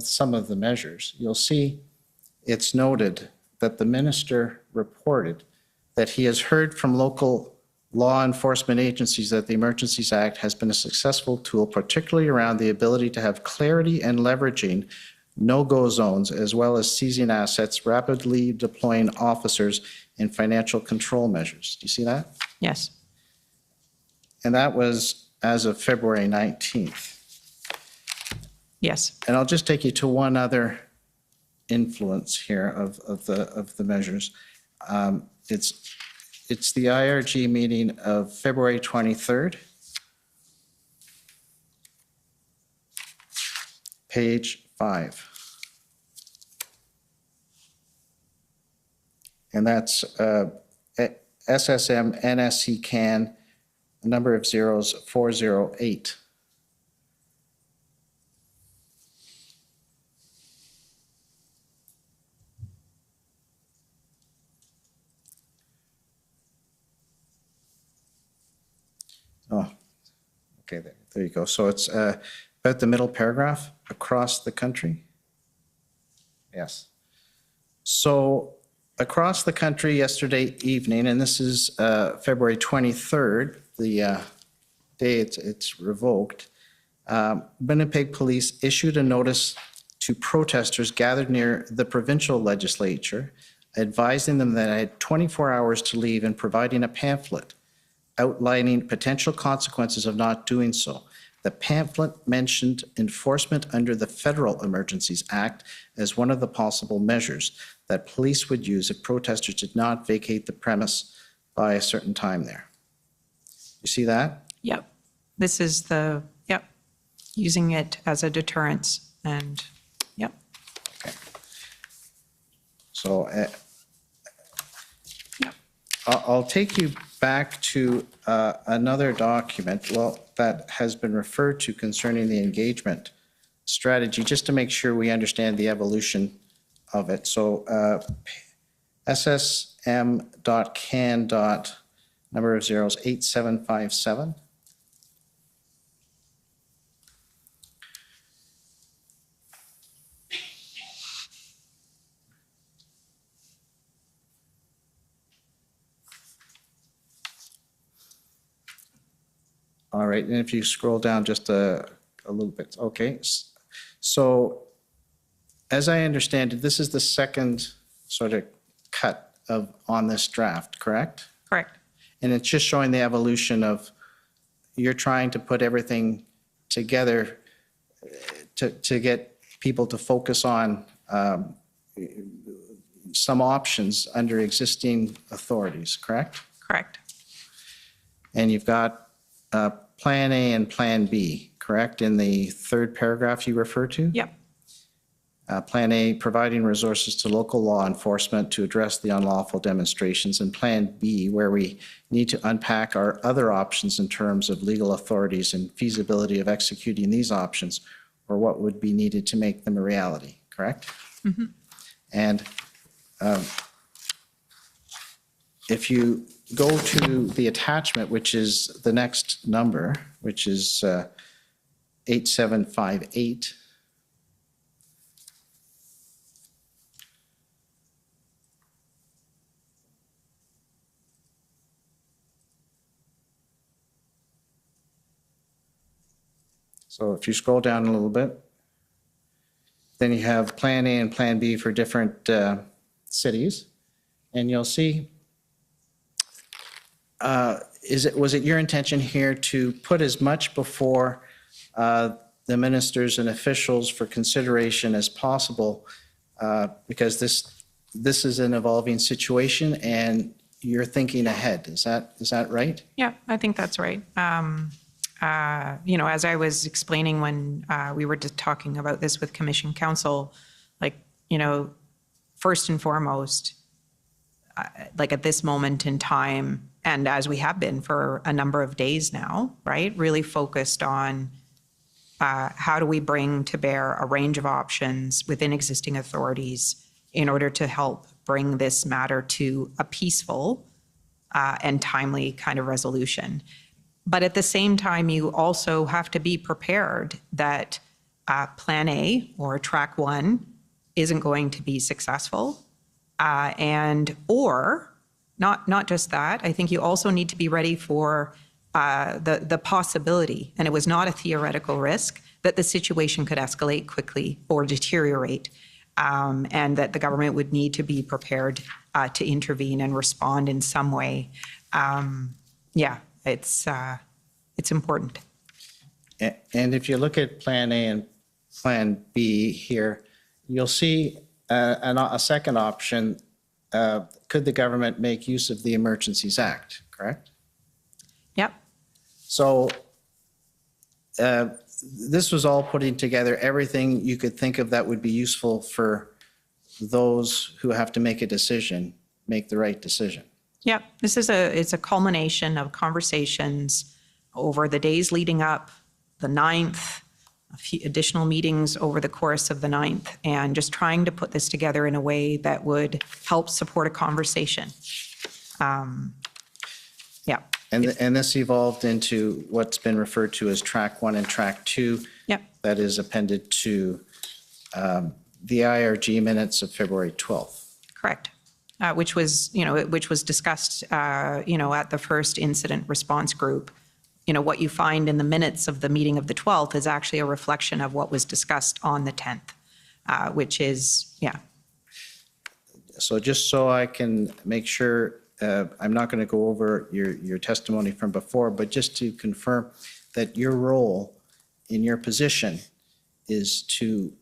some of the measures, you'll see it's noted that the minister reported that he has heard from local law enforcement agencies that the Emergencies Act has been a successful tool, particularly around the ability to have clarity and leveraging no-go zones, as well as seizing assets, rapidly deploying officers, and financial control measures. Do you see that? Yes. And that was as of February 19th. Yes. And I'll just take you to one other influence here of the measures. It's the IRG meeting of February 23rd. Page 5. And that's SSM NSC CAN, number of zeros 408. Oh, okay, there you go. So it's about the middle paragraph, across the country. Yes. So across the country yesterday evening, and this is February 23rd, the day it's revoked, Winnipeg Police issued a notice to protesters gathered near the provincial legislature, advising them that I had 24 hours to leave and providing a pamphlet outlining potential consequences of not doing so. The pamphlet mentioned enforcement under the Federal Emergencies Act as one of the possible measures that police would use if protesters did not vacate the premise by a certain time there. You see that? Yep. This is using it as a deterrence, and yep. Okay. So I'll take you back to another document, that has been referred to concerning the engagement strategy, just to make sure we understand the evolution of it. So SSM.can. Number of zeros 8757. All right, and if you scroll down just a little bit, okay. So as I understand it, this is the second sort of cut on this draft, correct? Correct. And it's just showing the evolution of, you're trying to put everything together to get people to focus on some options under existing authorities, correct? Correct. And you've got Plan A and Plan B, correct, in the third paragraph you refer to? Yep. Plan A, providing resources to local law enforcement to address the unlawful demonstrations, and Plan B, where we need to unpack our other options in terms of legal authorities and feasibility of executing these options, or what would be needed to make them a reality, correct? Mm-hmm. And if you go to the attachment, which is the next number, which is 8758, so if you scroll down a little bit, then you have Plan A and Plan B for different cities, and you'll see was it your intention here to put as much before the ministers and officials for consideration as possible? Because this is an evolving situation and you're thinking ahead. Is that right? Yeah, I think that's right. As I was explaining when we were just talking about this with Commission Council, first and foremost, at this moment in time, and as we have been for a number of days now, right, really focused on how do we bring to bear a range of options within existing authorities in order to help bring this matter to a peaceful and timely kind of resolution. But at the same time, you also have to be prepared that Plan A or Track 1 isn't going to be successful. Or not just that, I think you also need to be ready for the possibility, and it was not a theoretical risk, that the situation could escalate quickly or deteriorate, and that the government would need to be prepared to intervene and respond in some way. It's important. And if you look at Plan A and Plan B here, you'll see a second option. Could the government make use of the Emergencies Act, correct? Yep. So this was all putting together everything you could think of that would be useful for those who have to make a decision, make the right decision. Yep. It's a culmination of conversations over the days leading up, the 9th, a few additional meetings over the course of the 9th, and just trying to put this together in a way that would help support a conversation. And this evolved into what's been referred to as Track 1 and Track 2. Yep. That is appended to the IRG minutes of February 12th. Correct. Which was discussed, at the first incident response group. What you find in the minutes of the meeting of the 12th is actually a reflection of what was discussed on the 10th, which is, So just so I can make sure, I'm not going to go over your testimony from before, but just to confirm that your role in your position is to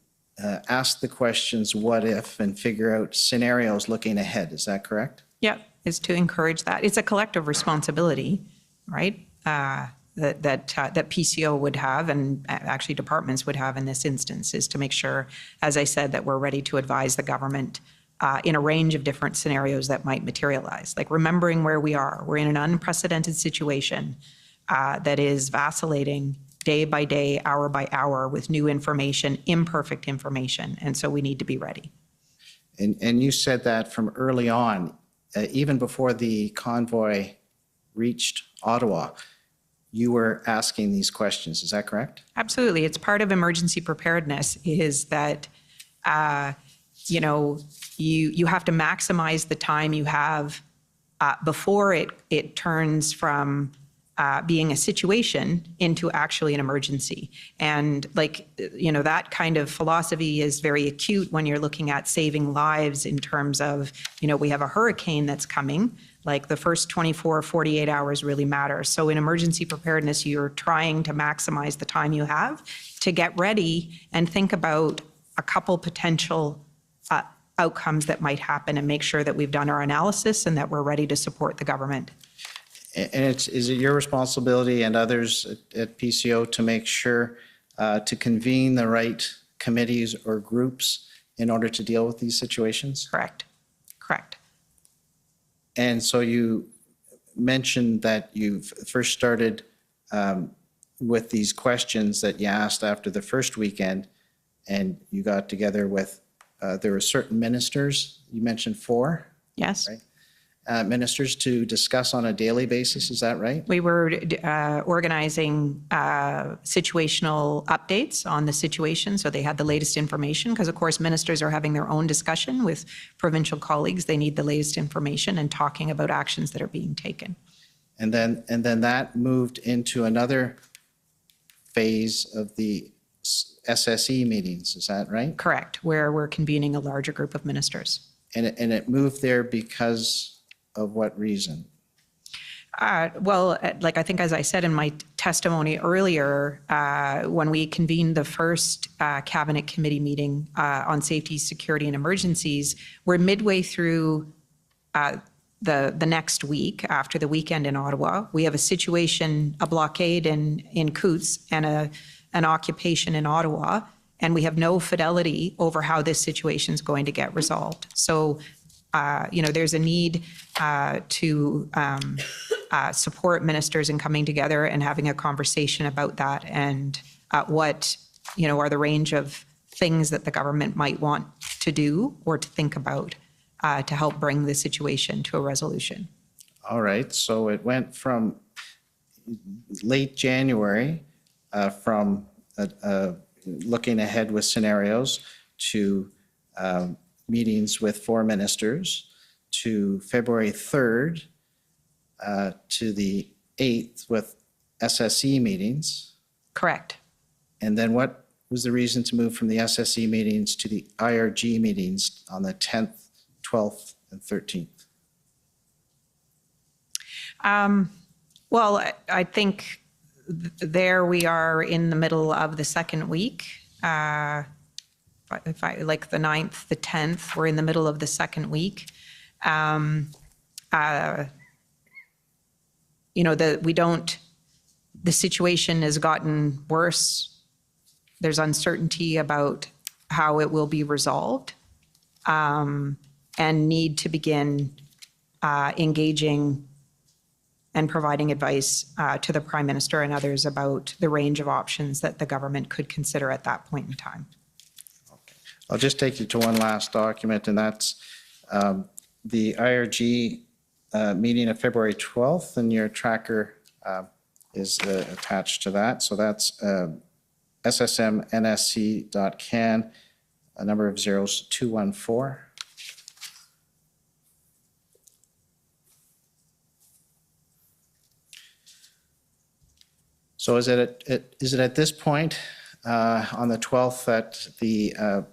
ask the questions, what if, and figure out scenarios looking ahead. Is that correct? Yeah, is to encourage that. It's a collective responsibility, right? That PCO would have, and actually departments would have in this instance, is to make sure, as I said, that we're ready to advise the government in a range of different scenarios that might materialize. Like remembering where we are. We're in an unprecedented situation that is vacillating day by day, hour by hour, with new information, imperfect information, and so we need to be ready. And you said that from early on, even before the convoy reached Ottawa, you were asking these questions. Is that correct? Absolutely. It's part of emergency preparedness is that, you have to maximize the time you have before it turns from being a situation into actually an emergency. And that kind of philosophy is very acute when you're looking at saving lives in terms of, we have a hurricane that's coming, like the first 24 or 48 hours really matter. So in emergency preparedness, you're trying to maximize the time you have to get ready and think about a couple potential outcomes that might happen and make sure that we've done our analysis and that we're ready to support the government. And is it your responsibility and others at PCO to make sure to convene the right committees or groups in order to deal with these situations? Correct. And so you mentioned that you first started with these questions that you asked after the first weekend, and you got together with, there were certain ministers, you mentioned 4? Yes. Right? Ministers to discuss on a daily basis, is that right? We were organizing situational updates on the situation, so they had the latest information, because of course ministers are having their own discussion with provincial colleagues. They need the latest information and talking about actions that are being taken. And then that moved into another phase of the SSE meetings, is that right? Correct, where we're convening a larger group of ministers. And it moved there because of what reason? Well, like I think as I said in my testimony earlier, when we convened the first cabinet committee meeting on safety, security, and emergencies, we're midway through the next week after the weekend in Ottawa. We have a situation, a blockade in Coutts and an occupation in Ottawa, and we have no fidelity over how this situation is going to get resolved. So, there's a need to support ministers in coming together and having a conversation about that and what, are the range of things that the government might want to do or to think about to help bring the situation to a resolution. All right, so it went from late January, from looking ahead with scenarios to meetings with 4 ministers, to February 3rd, to the 8th with SSE meetings. Correct. And then what was the reason to move from the SSE meetings to the IRG meetings on the 10th, 12th, and 13th? Well, I think there we are in the middle of the second week. If I like the 9th, the 10th, we're in the middle of the second week. The situation has gotten worse. There's uncertainty about how it will be resolved, and need to begin engaging and providing advice to the Prime Minister and others about the range of options that the government could consider at that point in time. I'll just take you to one last document, and that's the IRG meeting of February 12th, and your tracker is attached to that. So that's ssmnsc.can, a number of zeros, 214. So is it at this point on the 12th that the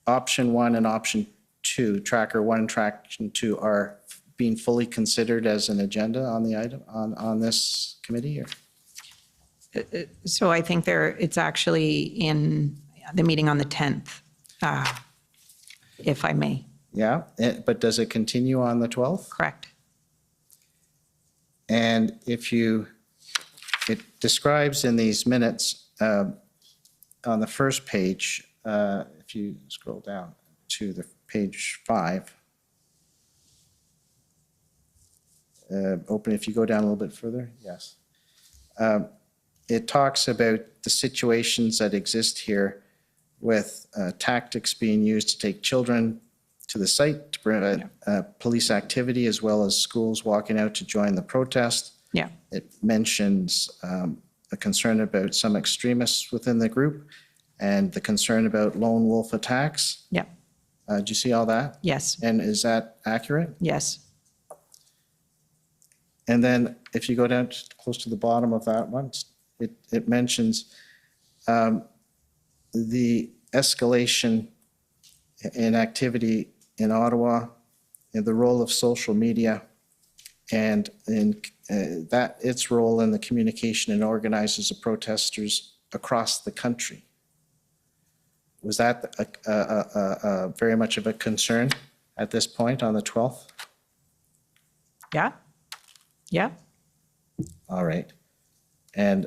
option 1 and option 2, tracker 1 and tracker 2, are being fully considered as an agenda on the item on this committee? Or? So I think it's actually in the meeting on the 10th, if I may. Yeah, but does it continue on the 12th? Correct. And it describes in these minutes on the first page, if you scroll down to the page 5, if you go down a little bit further, yes. It talks about the situations that exist here with tactics being used to take children to the site to prevent police activity, as well as schools walking out to join the protest. Yeah. It mentions a concern about some extremists within the group and the concern about lone wolf attacks. Yeah. Do you see all that? Yes. And is that accurate? Yes. And then if you go down close to the bottom of that one, it mentions the escalation in activity in Ottawa, and the role of social media, and in its role in the communication and organizers of protesters across the country. Was that very much of a concern at this point on the 12th? Yeah. Yeah. All right. And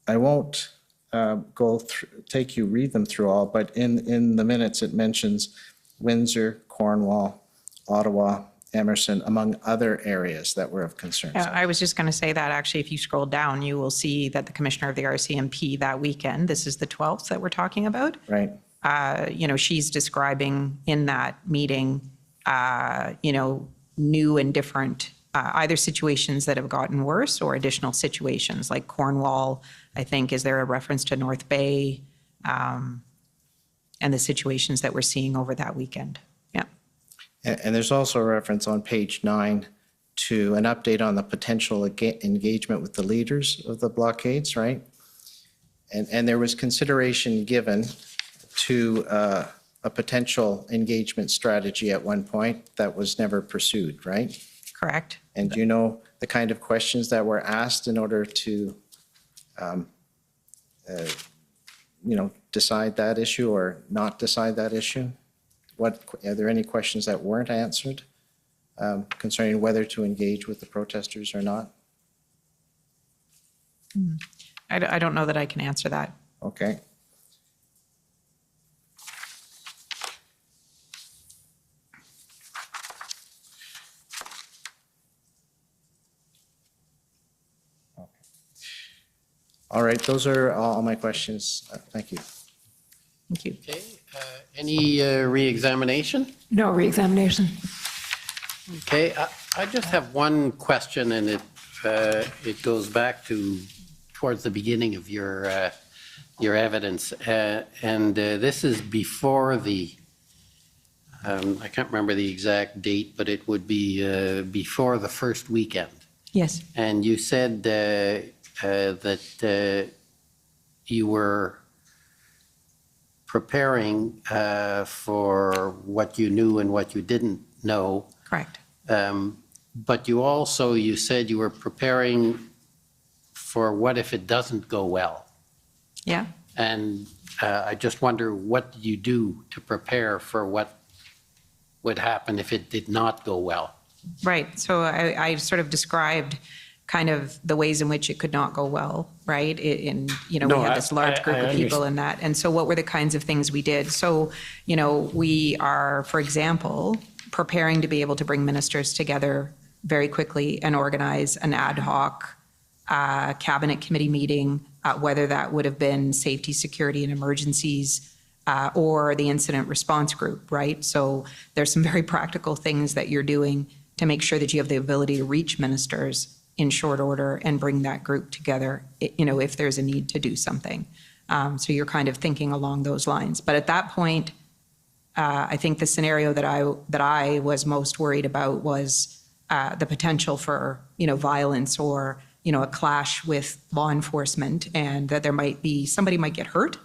I won't read them through all, but in the minutes it mentions Windsor, Cornwall, Ottawa, Emerson, among other areas that were of concern. I was just going to say that actually, if you scroll down, you will see that the commissioner of the RCMP that weekend, this is the 12th that we're talking about. Right. She's describing in that meeting, new and different either situations that have gotten worse or additional situations like Cornwall, I think, is there a reference to North Bay and the situations that we're seeing over that weekend. Yeah. And there's also a reference on page 9 to an update on the potential engagement with the leaders of the blockades, right? And there was consideration given to a potential engagement strategy at one point that was never pursued, right? Correct. And the kind of questions that were asked in order to, decide that issue or not decide that issue? Are there any questions that weren't answered concerning whether to engage with the protesters or not? I don't know that I can answer that. Okay. All right, those are all my questions. Thank you. Thank you. Okay, any re-examination? No re-examination. Okay, I just have one question, and it goes back to towards the beginning of your evidence, and this is before the. I can't remember the exact date, but it would be before the first weekend. Yes. And you said that you were preparing for what you knew and what you didn't know. Correct. But you said you were preparing for what if it doesn't go well. Yeah. And I just wonder, what did you do to prepare for what would happen if it did not go well? Right. So I sort of described kind of the ways in which it could not go well, right? We had this large group of people in that. And so what were the kinds of things we did? So, we are, for example, preparing to be able to bring ministers together very quickly and organize an ad hoc cabinet committee meeting, whether that would have been safety, security, and emergencies, or the incident response group, right? So there's some very practical things that you're doing to make sure that you have the ability to reach ministers in short order and bring that group together, if there's a need to do something. So you're kind of thinking along those lines. But at that point, I think the scenario that I was most worried about was the potential for, violence or, a clash with law enforcement, and that somebody might get hurt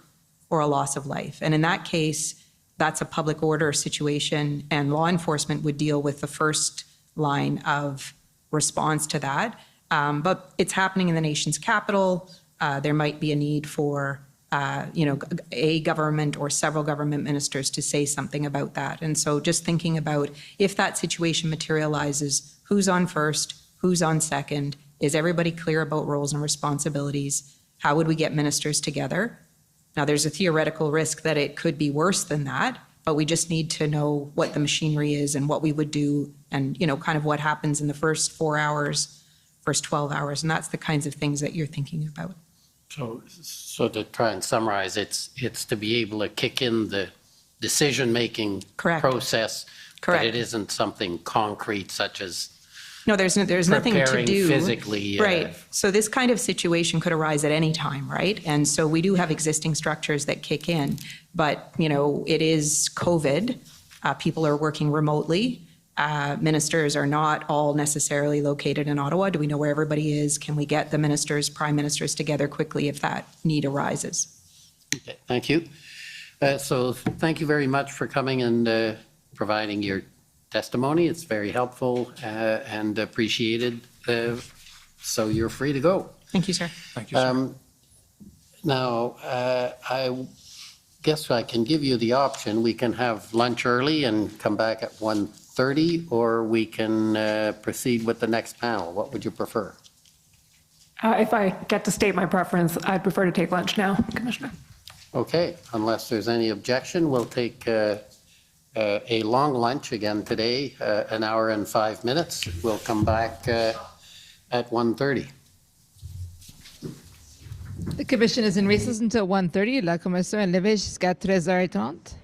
or a loss of life. And in that case, that's a public order situation, and law enforcement would deal with the first line of response to that. But it's happening in the nation's capital. There might be a need for, a government or several government ministers to say something about that. And so just thinking about, if that situation materializes, who's on first, who's on second, is everybody clear about roles and responsibilities? How would we get ministers together? Now, there's a theoretical risk that it could be worse than that, but we just need to know what the machinery is and what we would do, and, kind of what happens in the first 4 hours, first 12 hours. And that's the kinds of things that you're thinking about. So to try and summarize, it's to be able to kick in the decision-making process. Correct. But it isn't something concrete such as no, there's nothing to preparing do physically. Right. So this kind of situation could arise at any time, right? And so we do have existing structures that kick in, but it is COVID. People are working remotely. Ministers are not all necessarily located in Ottawa. Do we know where everybody is? Can we get the ministers, prime ministers together quickly if that need arises? Okay, thank you. So thank you very much for coming and providing your testimony. It's very helpful and appreciated. So you're free to go. Thank you, sir. Thank you, sir. Now, I guess I can give you the option. We can have lunch early and come back at 1:30, or we can proceed with the next panel. What would you prefer? If I get to state my preference, I'd prefer to take lunch now, Commissioner. Okay, unless there's any objection, we'll take a long lunch again today, an hour and 5 minutes. We'll come back at 1:30. The commission is in recess until 1:30. La commission est levée jusqu'à 13h30.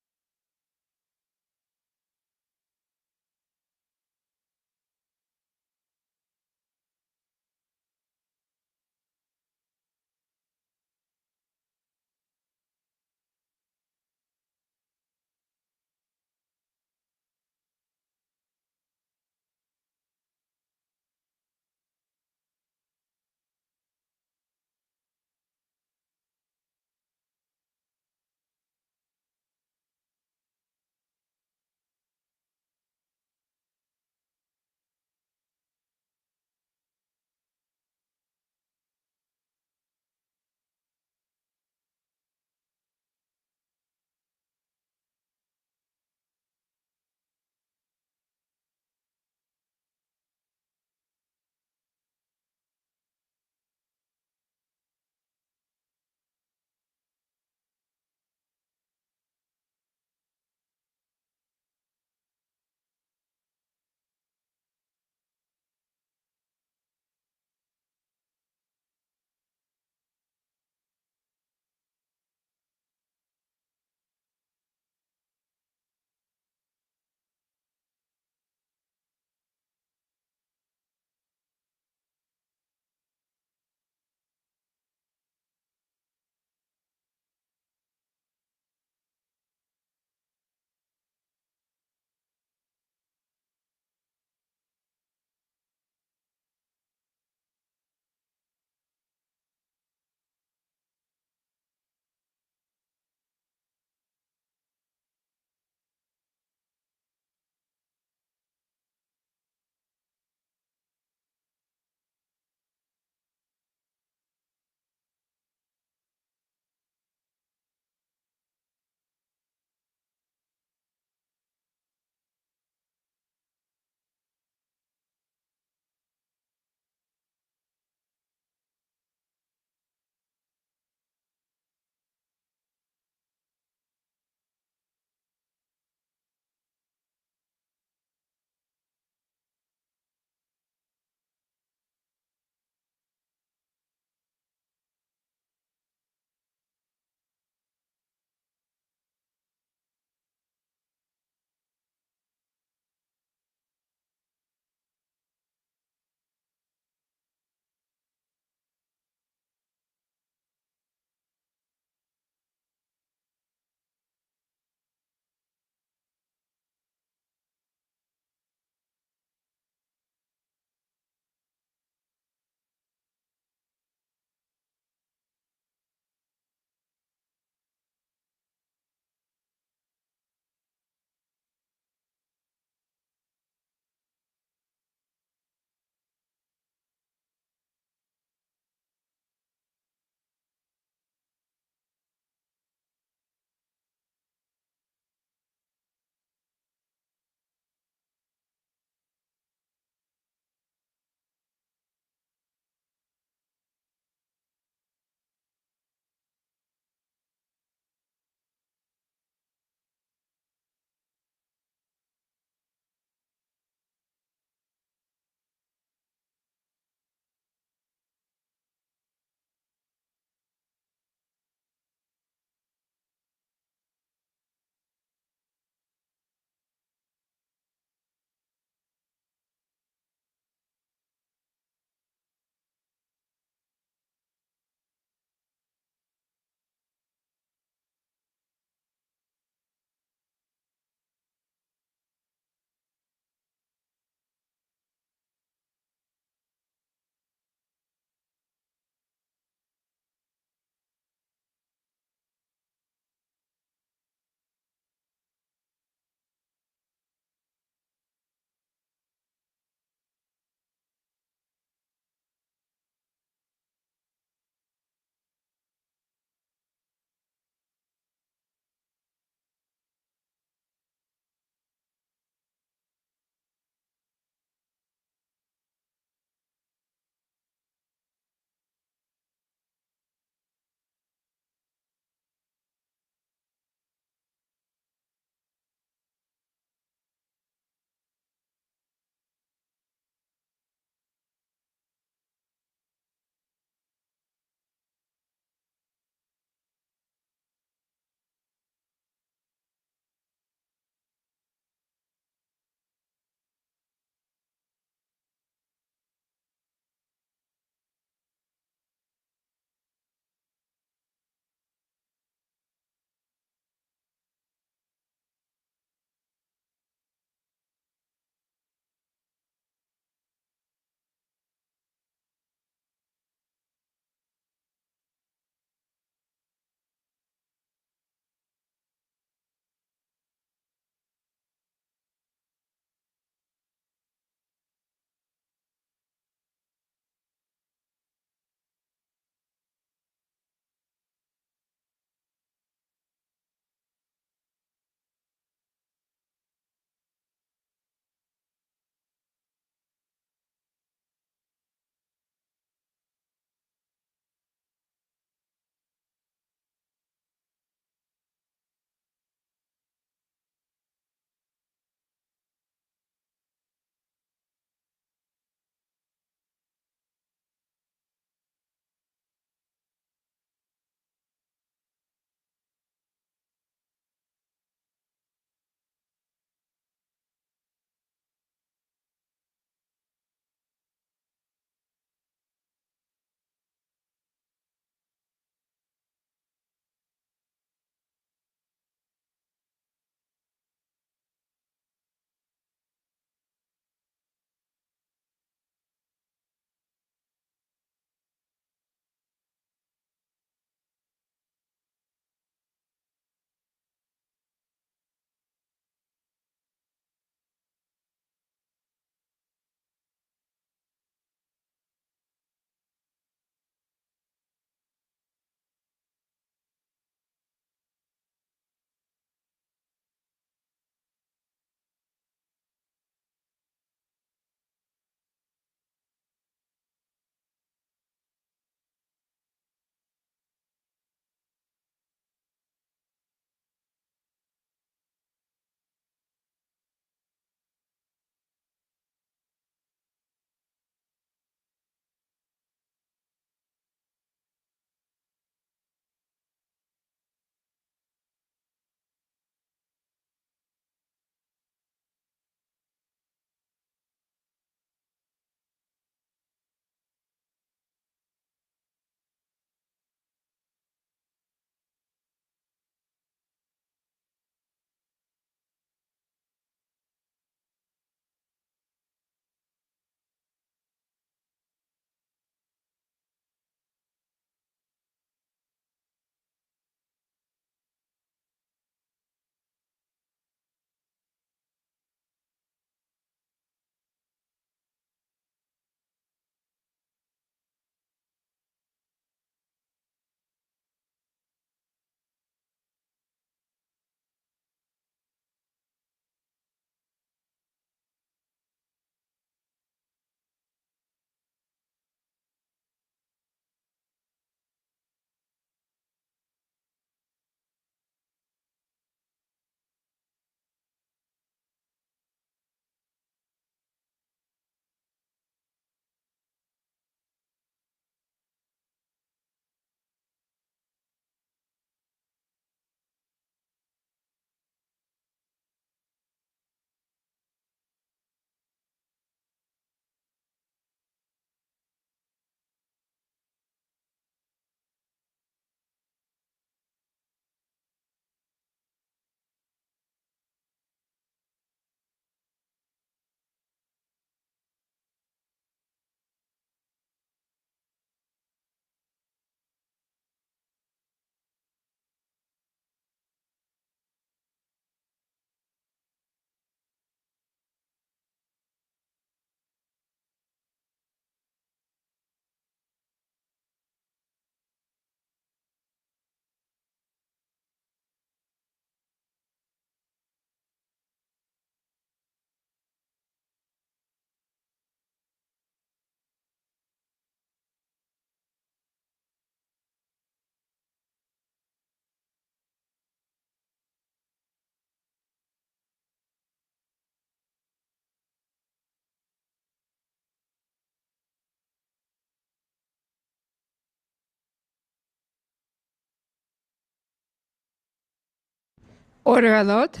Order à l'ordre.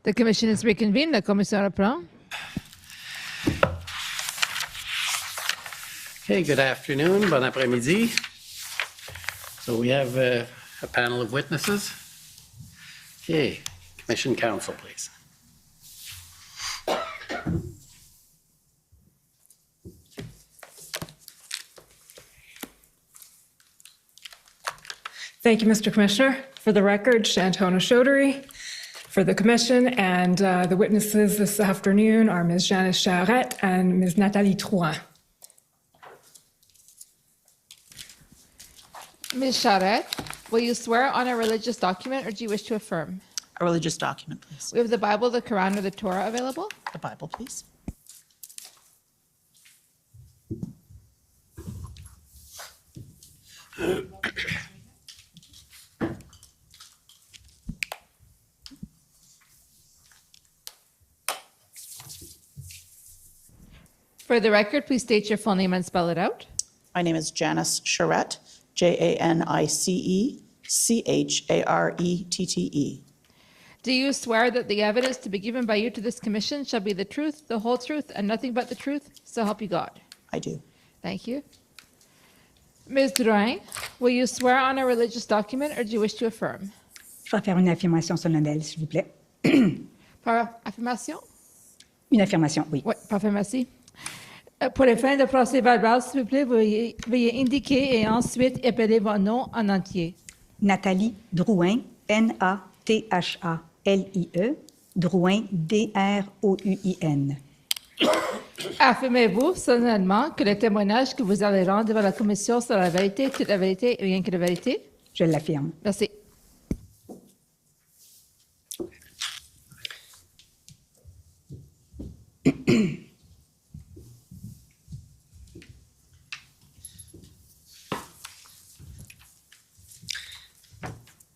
The commission is reconvened. La commission reprend. Okay, good afternoon, bon après-midi. So we have a panel of witnesses. Okay, Commission Counsel, please. Thank you, Mr. Commissioner. For the record, Shantona Chaudhary. For the commission, and the witnesses this afternoon are Ms. Janice Charette and Ms. Nathalie Drouin. Ms. Charette, will you swear on a religious document or do you wish to affirm? A religious document, please. We have the Bible, the Quran, or the Torah available. The Bible, please. For the record, please state your full name and spell it out. My name is Janice Charette, Janicecharette. Do you swear that the evidence to be given by you to this commission shall be the truth, the whole truth, and nothing but the truth? So help you God. I do. Thank you. Ms. Drouin, will you swear on a religious document or do you wish to affirm? Je vais faire une affirmation solennelle, s'il vous plaît. Par affirmation? Une affirmation, oui. Oui, parfait, merci. Pour les fins de procès verbal, s'il vous plaît, veuillez indiquer et ensuite appeler vos noms en entier. Nathalie Drouin, Nathalie, Drouin, Drouin. Affirmez-vous solennellement que le témoignage que vous allez rendre devant la commission sera la vérité, toute la vérité et rien que la vérité? Je l'affirme. Merci.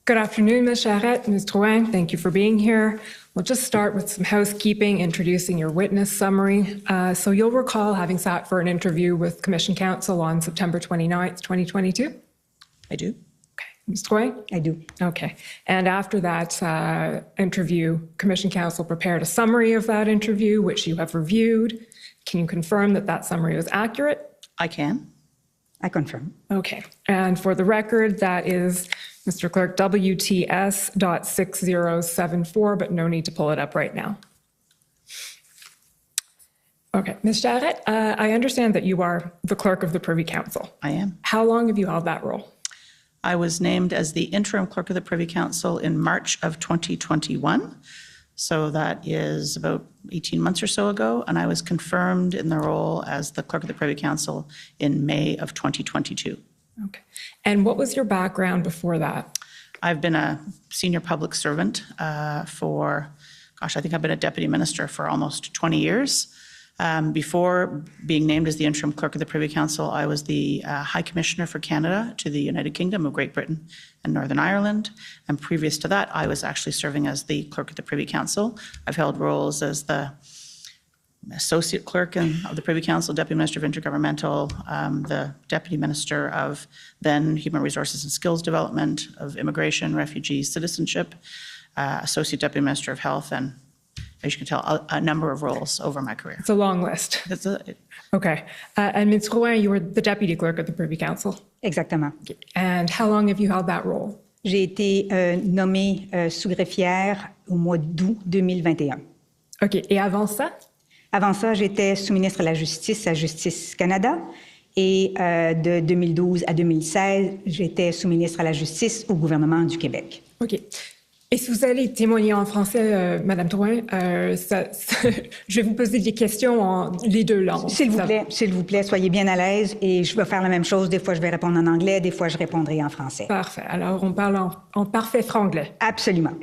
Good afternoon, Ms. Charette, Ms. Drouin. Thank you for being here. We'll just start with some housekeeping, introducing your witness summary. So you'll recall having sat for an interview with Commission Counsel on September 29th, 2022? I do. Okay. Ms. Drouin? I do. Okay. And after that interview, Commission Counsel prepared a summary of that interview, which you have reviewed. Can you confirm that that summary was accurate? I can. I confirm. Okay. And for the record, that is Mr. Clerk, WTS.6074, but no need to pull it up right now. Okay, Ms. Charette, I understand that you are the clerk of the Privy Council. I am. How long have you held that role? I was named as the interim clerk of the Privy Council in March of 2021. So that is about 18 months or so ago. And I was confirmed in the role as the clerk of the Privy Council in May of 2022. Okay. And what was your background before that? I've been a senior public servant I think I've been a deputy minister for almost 20 years. Before being named as the interim clerk of the Privy Council, I was the High Commissioner for Canada to the United Kingdom of Great Britain and Northern Ireland. And previous to that, I was actually serving as the clerk of the Privy Council. I've held roles as the Associate Clerk of the Privy Council, Deputy Minister of Intergovernmental, the Deputy Minister of then Human Resources and Skills Development, of Immigration, Refugee, Citizenship, Associate Deputy Minister of Health, and as you can tell, a number of roles over my career. It's a long list. Okay. And Ms. Drouin, you were the Deputy Clerk of the Privy Council. Exactement. And how long have you held that role? J'ai été nommée sous-greffière au mois d'août 2021. OK. Et avant ça? Avant ça, j'étais sous-ministre à la Justice à Justice Canada. Et de 2012 à 2016, j'étais sous-ministre à la Justice au gouvernement du Québec. OK. Et si vous allez témoigner en français, Madame Drouin, je vais vous poser des questions en les deux langues. S'il vous plaît, soyez bien à l'aise et je vais faire la même chose. Des fois, je vais répondre en anglais, des fois, je répondrai en français. Parfait. Alors, on parle en parfait franglais. Absolument.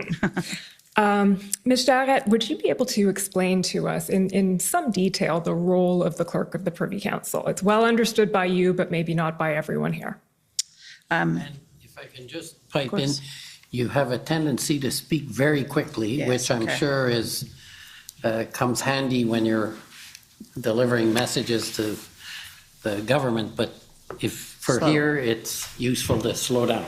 Ms. Charette, would you be able to explain to us in some detail the role of the Clerk of the Privy Council? It's well understood by you, but maybe not by everyone here. And if I can just pipe in, you have a tendency to speak very quickly, yes, which I'm sure comes handy when you're delivering messages to the government, but if for Slow. here, it's useful to slow down.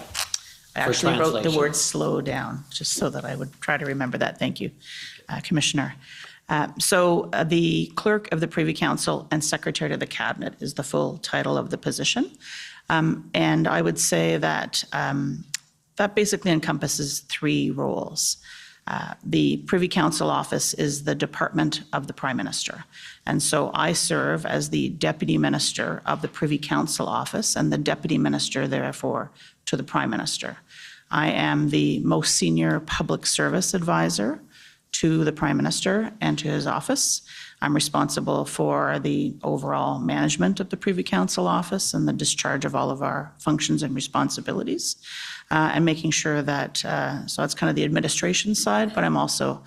I actually wrote the translation. word slow down, just so that I would try to remember that. Thank you, Commissioner. The Clerk of the Privy Council and Secretary to the Cabinet is the full title of the position. And I would say that that basically encompasses 3 roles. The Privy Council office is the department of the Prime Minister. And so I serve as the Deputy Minister of the Privy Council office and the Deputy Minister, therefore, to the Prime Minister. I am the most senior public service advisor to the Prime Minister and to his office. I'm responsible for the overall management of the Privy Council office and the discharge of all of our functions and responsibilities, and making sure that, so that's kind of the administration side, but I'm also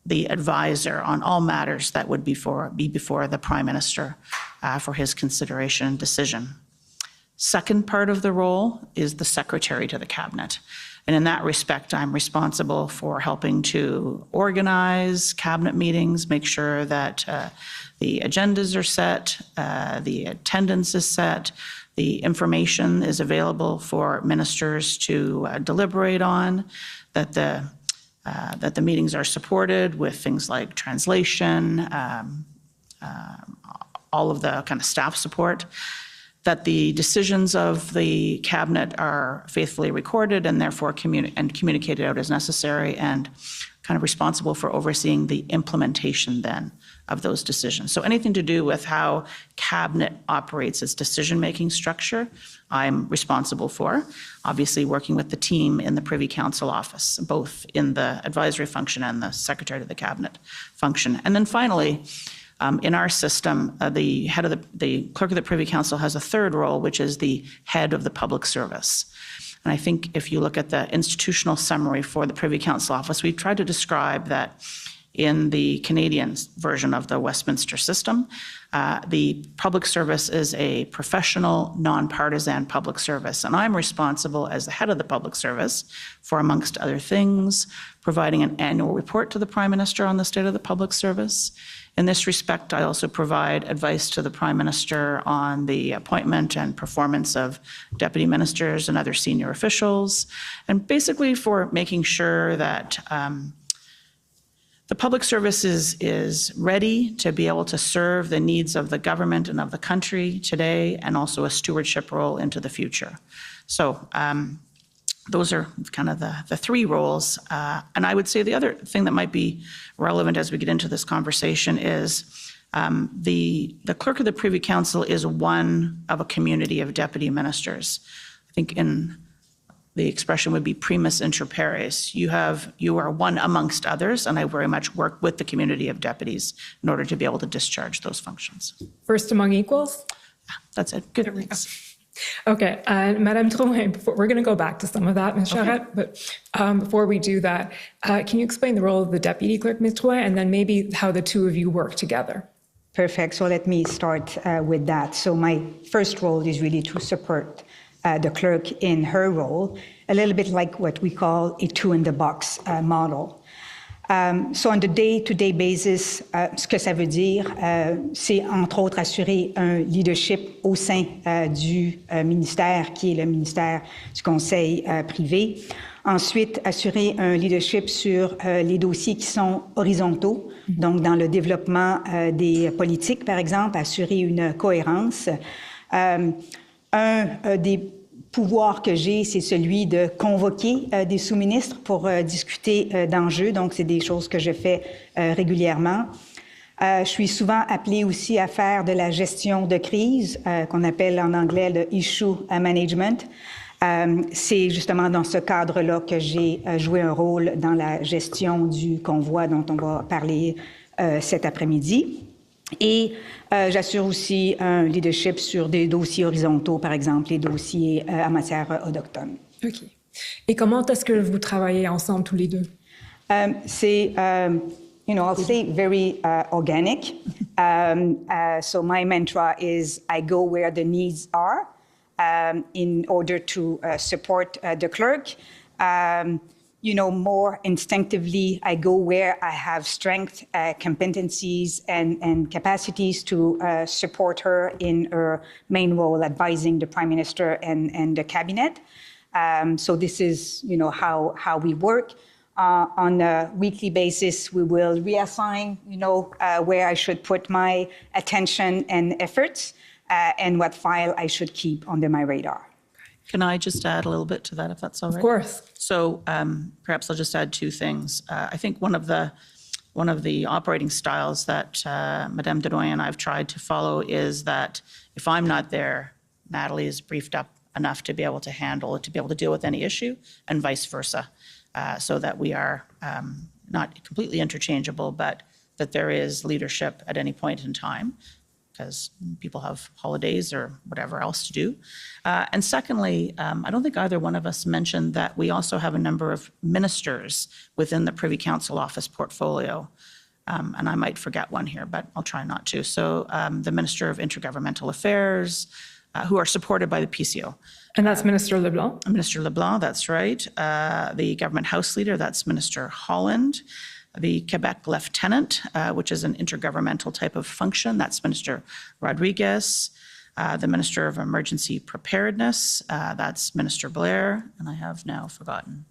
the advisor on all matters that would be before the Prime Minister for his consideration and decision. Second part of the role is the Secretary to the Cabinet. And in that respect, I'm responsible for helping to organize cabinet meetings, make sure that the agendas are set, the attendance is set, the information is available for ministers to deliberate on, that the meetings are supported with things like translation, all of the kind of staff support, that the decisions of the cabinet are faithfully recorded and therefore communicated out as necessary, and kind of responsible for overseeing the implementation then of those decisions. So anything to do with how cabinet operates its decision-making structure, I'm responsible for, obviously working with the team in the Privy Council office, both in the advisory function and the Secretary to the Cabinet function. And then finally, in our system, the head of the Clerk of the Privy Council has a third role, which is the head of the public service. And I think if you look at the institutional summary for the Privy Council office, we've tried to describe that in the Canadian version of the Westminster system, the public service is a professional, nonpartisan public service. And I'm responsible as the head of the public service for, amongst other things, providing an annual report to the Prime Minister on the state of the public service. In this respect, I also provide advice to the Prime Minister on the appointment and performance of deputy ministers and other senior officials, and basically for making sure that the public service is ready to be able to serve the needs of the government and of the country today, and also a stewardship role into the future. So those are kind of the 3 roles. And I would say the other thing that might be relevant as we get into this conversation is the Clerk of the Privy Council is one of a community of deputy ministers. I think in the expression would be primus inter pares. You are one amongst others, and I very much work with the community of deputies in order to be able to discharge those functions. First among equals? That's it. Good. Okay, Madame Drouin, we're going to go back to some of that, Ms. Charette, but before we do that, can you explain the role of the Deputy Clerk, Ms. Drouin, and then maybe how the two of you work together? Perfect. So let me start with that. So my first role is really to support the clerk in her role, a little bit like what we call a two-in-the-box model. So on the day-to-day basis, ce que ça veut dire, c'est entre autres assurer un leadership au sein du ministère, qui est le ministère du Conseil privé. Ensuite, assurer un leadership sur les dossiers qui sont horizontaux, donc dans le développement des politiques, par exemple, assurer une cohérence. Un des pouvoir que j'ai, c'est celui de convoquer des sous-ministres pour discuter d'enjeux. Donc, c'est des choses que je fais régulièrement. Je suis souvent appelée aussi à faire de la gestion de crise, qu'on appelle en anglais le issue management. C'est justement dans ce cadre-là que j'ai joué un rôle dans la gestion du convoi dont on va parler cet après-midi. Et j'assure aussi un leadership sur des dossiers horizontaux, par exemple, les dossiers en matière autochtone. OK. Et comment est-ce que vous travaillez ensemble tous les deux? C'est, I'll say very organic. So my mantra is I go where the needs are in order to support the clerk. more instinctively. I go where I have strength, competencies, and capacities to support her in her main role, advising the Prime Minister and the Cabinet. So this is, how we work. On a weekly basis, we will reassign, where I should put my attention and efforts, and what file I should keep under my radar. Can I just add a little bit to that, if that's all right? Of course. So perhaps I'll just add two things. I think one of the operating styles that Madame Drouin and I've tried to follow is that if I'm not there, Nathalie is briefed up enough to be able to handle it, to be able to deal with any issue, and vice versa, so that we are not completely interchangeable, but that there is leadership at any point in time, because people have holidays or whatever else to do. And secondly, I don't think either one of us mentioned that we also have a number of ministers within the Privy Council office portfolio. And I might forget one here, but I'll try not to. So the Minister of Intergovernmental Affairs, who are supported by the PCO. And that's Minister LeBlanc? Minister LeBlanc, that's right. The Government House Leader, that's Minister Holland. The Quebec Lieutenant, which is an intergovernmental type of function, that's Minister Rodriguez. The Minister of Emergency Preparedness, that's Minister Blair, and I have now forgotten.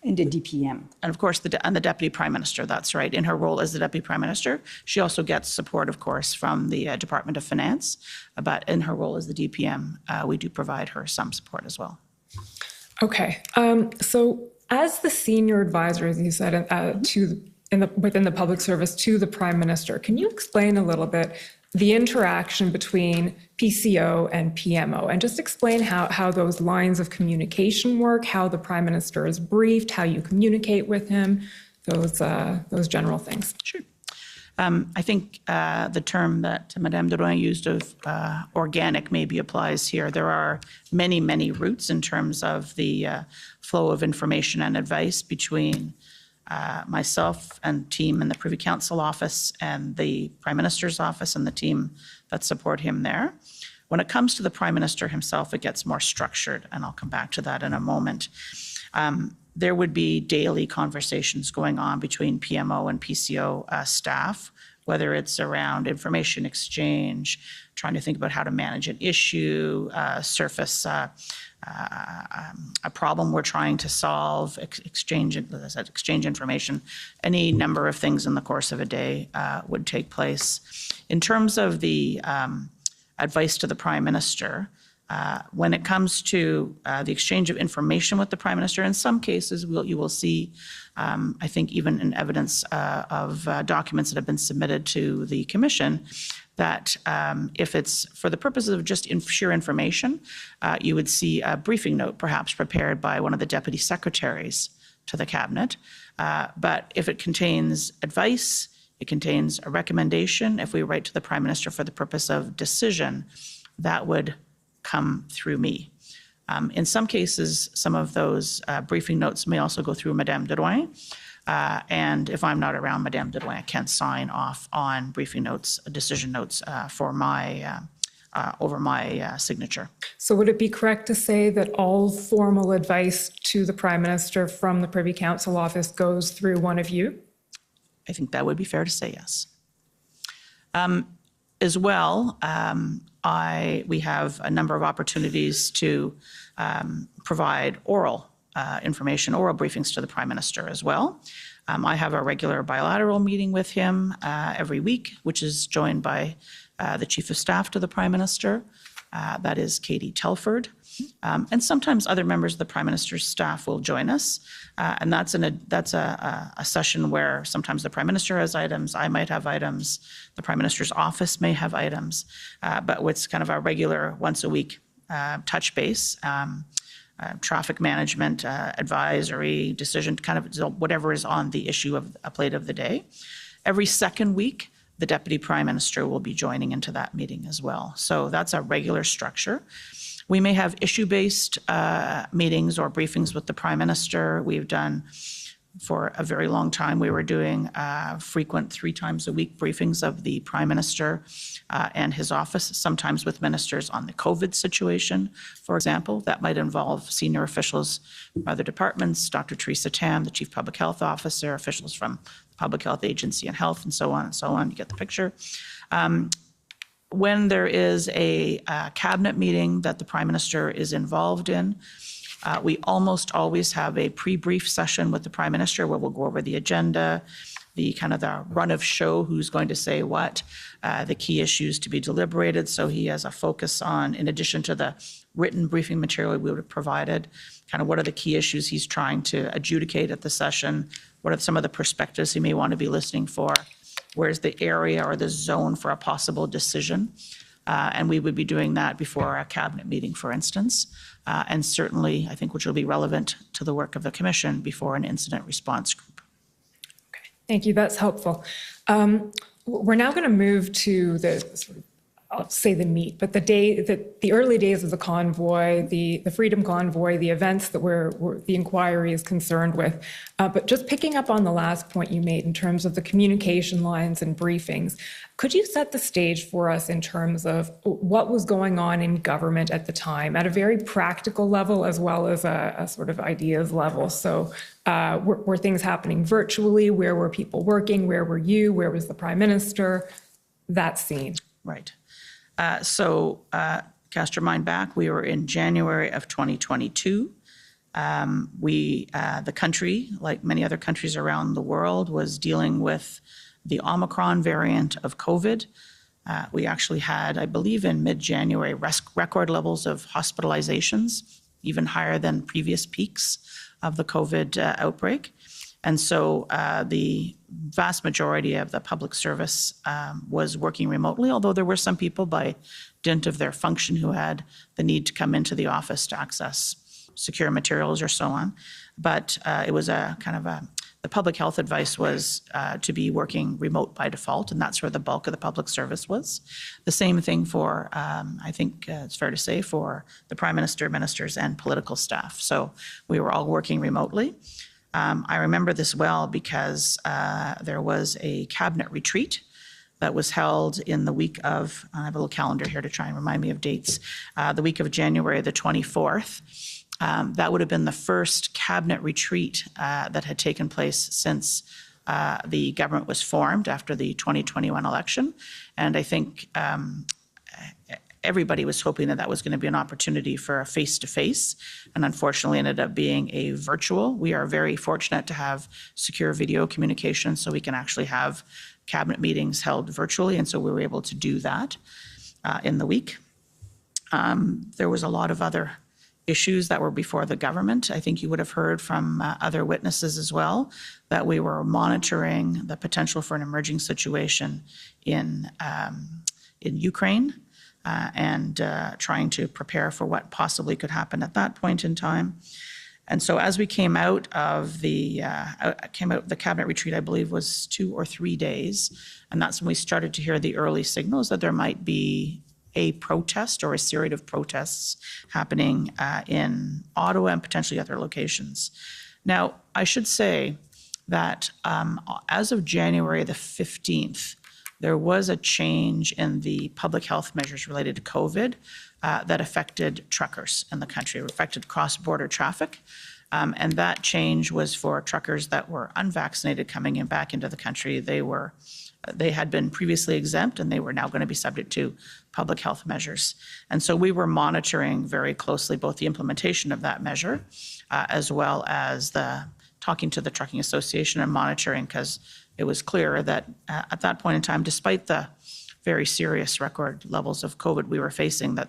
And the DPM. And of course, the Deputy Prime Minister, that's right. In her role as the Deputy Prime Minister, she also gets support, of course, from the Department of Finance. But in her role as the DPM, we do provide her some support as well. Okay. So as the senior advisor, as you said, within the public service to the Prime Minister, can you explain a little bit the interaction between PCO and PMO, and just explain how those lines of communication work, how the Prime Minister is briefed, how you communicate with him, those general things? Sure. I think the term that Madame Drouin used of organic maybe applies here. There are many, many routes in terms of the flow of information and advice between myself and team in the Privy Council office and the Prime Minister's office and the team that support him there. When it comes to the Prime Minister himself, it gets more structured, and I'll come back to that in a moment. There would be daily conversations going on between PMO and PCO staff, whether it's around information exchange, trying to think about how to manage an issue, surface a problem we're trying to solve, exchange information. Any number of things in the course of a day would take place. In terms of the advice to the Prime Minister, when it comes to the exchange of information with the Prime Minister, in some cases you will see, I think even in evidence of documents that have been submitted to the Commission, that if it's for the purposes of just sheer information, you would see a briefing note perhaps prepared by one of the Deputy Secretaries to the Cabinet. But if it contains advice, it contains a recommendation, if we write to the Prime Minister for the purpose of decision, that would come through me. In some cases, some of those briefing notes may also go through Madame Drouin. And if I'm not around, Madame Drouin can sign off on briefing notes, decision notes for my over my signature. So would it be correct to say that all formal advice to the Prime Minister from the Privy Council office goes through one of you? I think that would be fair to say, yes. As well, we have a number of opportunities to provide oral information, oral briefings to the Prime Minister as well. I have a regular bilateral meeting with him every week, which is joined by the Chief of Staff to the Prime Minister, that is Katie Telford. And sometimes other members of the Prime Minister's staff will join us. And that's a session where sometimes the Prime Minister has items, I might have items, the Prime Minister's office may have items, but it's kind of a regular once a week touch base, traffic management, advisory, decision, kind of whatever is on the issue of a plate of the day. Every second week, the Deputy Prime Minister will be joining into that meeting as well. So that's a regular structure. We may have issue-based meetings or briefings with the Prime Minister. We've done for a very long time. We were doing frequent 3 times a week briefings of the Prime Minister and his office, sometimes with ministers on the COVID situation, for example. That might involve senior officials from other departments, Dr. Teresa Tam, the Chief Public Health Officer, officials from the Public Health Agency and Health, and so on and so on. You get the picture. When there is a cabinet meeting that the Prime Minister is involved in, we almost always have a pre-brief session with the Prime Minister where we'll go over the agenda, the kind of the run of show, who's going to say what, the key issues to be deliberated. So he has a focus on, in addition to the written briefing material we would have provided, kind of what are the key issues he's trying to adjudicate at the session, what are some of the perspectives he may want to be listening for, where's the area or the zone for a possible decision. And we would be doing that before a cabinet meeting, for instance. And certainly, I think, which will be relevant to the work of the commission before an incident response group. Thank you. That's helpful. We're now going to move to the sort of, I'll say the meat, but the early days of the convoy, the Freedom Convoy, the events that the inquiry is concerned with. But just picking up on the last point you made in terms of the communication lines and briefings, could you set the stage for us in terms of what was going on in government at the time at a very practical level as well as a sort of ideas level? So were things happening virtually? Where were people working? Where were you? Where was the Prime Minister? That scene. Right. So cast your mind back, we were in January of 2022. The country, like many other countries around the world, was dealing with the Omicron variant of COVID. We actually had, I believe in mid-January, record levels of hospitalizations, even higher than previous peaks of the COVID outbreak. And so the vast majority of the public service was working remotely, although there were some people by dint of their function who had the need to come into the office to access secure materials or so on. But it was a kind of the public health advice was to be working remote by default, and that's where the bulk of the public service was. The same thing for, I think it's fair to say, for the Prime Minister, ministers, and political staff. So we were all working remotely. I remember this well because there was a cabinet retreat that was held in the week of, I have a little calendar here to try and remind me of dates, the week of January the 24th. That would have been the first cabinet retreat that had taken place since the government was formed after the 2021 election. And I think everybody was hoping that that was going to be an opportunity for a face-to-face, and unfortunately ended up being a virtual. We are very fortunate to have secure video communication, so we can actually have cabinet meetings held virtually, and so we were able to do that in the week. There was a lot of other issues that were before the government. I think you would have heard from other witnesses as well that we were monitoring the potential for an emerging situation in Ukraine. And trying to prepare for what possibly could happen at that point in time. And so as we came out of the cabinet retreat, I believe was 2 or 3 days, and that's when we started to hear the early signals that there might be a protest or a series of protests happening in Ottawa and potentially other locations. Now, I should say that as of January the 15th, there was a change in the public health measures related to COVID that affected truckers in the country. It affected cross-border traffic. And that change was for truckers that were unvaccinated coming back into the country. They had been previously exempt, and they were now going to be subject to public health measures. And so we were monitoring very closely both the implementation of that measure as well as talking to the Trucking Association and monitoring, because it was clear that at that point in time, despite the very serious record levels of COVID we were facing, that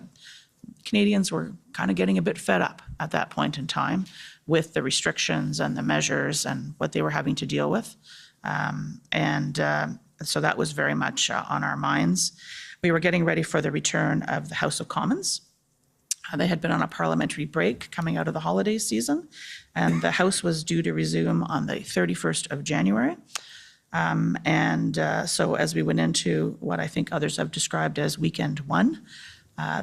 Canadians were kind of getting a bit fed up at that point in time with the restrictions and the measures and what they were having to deal with. So that was very much on our minds. We were getting ready for the return of the House of Commons. They had been on a parliamentary break coming out of the holiday season, and the House was due to resume on the 31st of January. So as we went into what I think others have described as weekend one,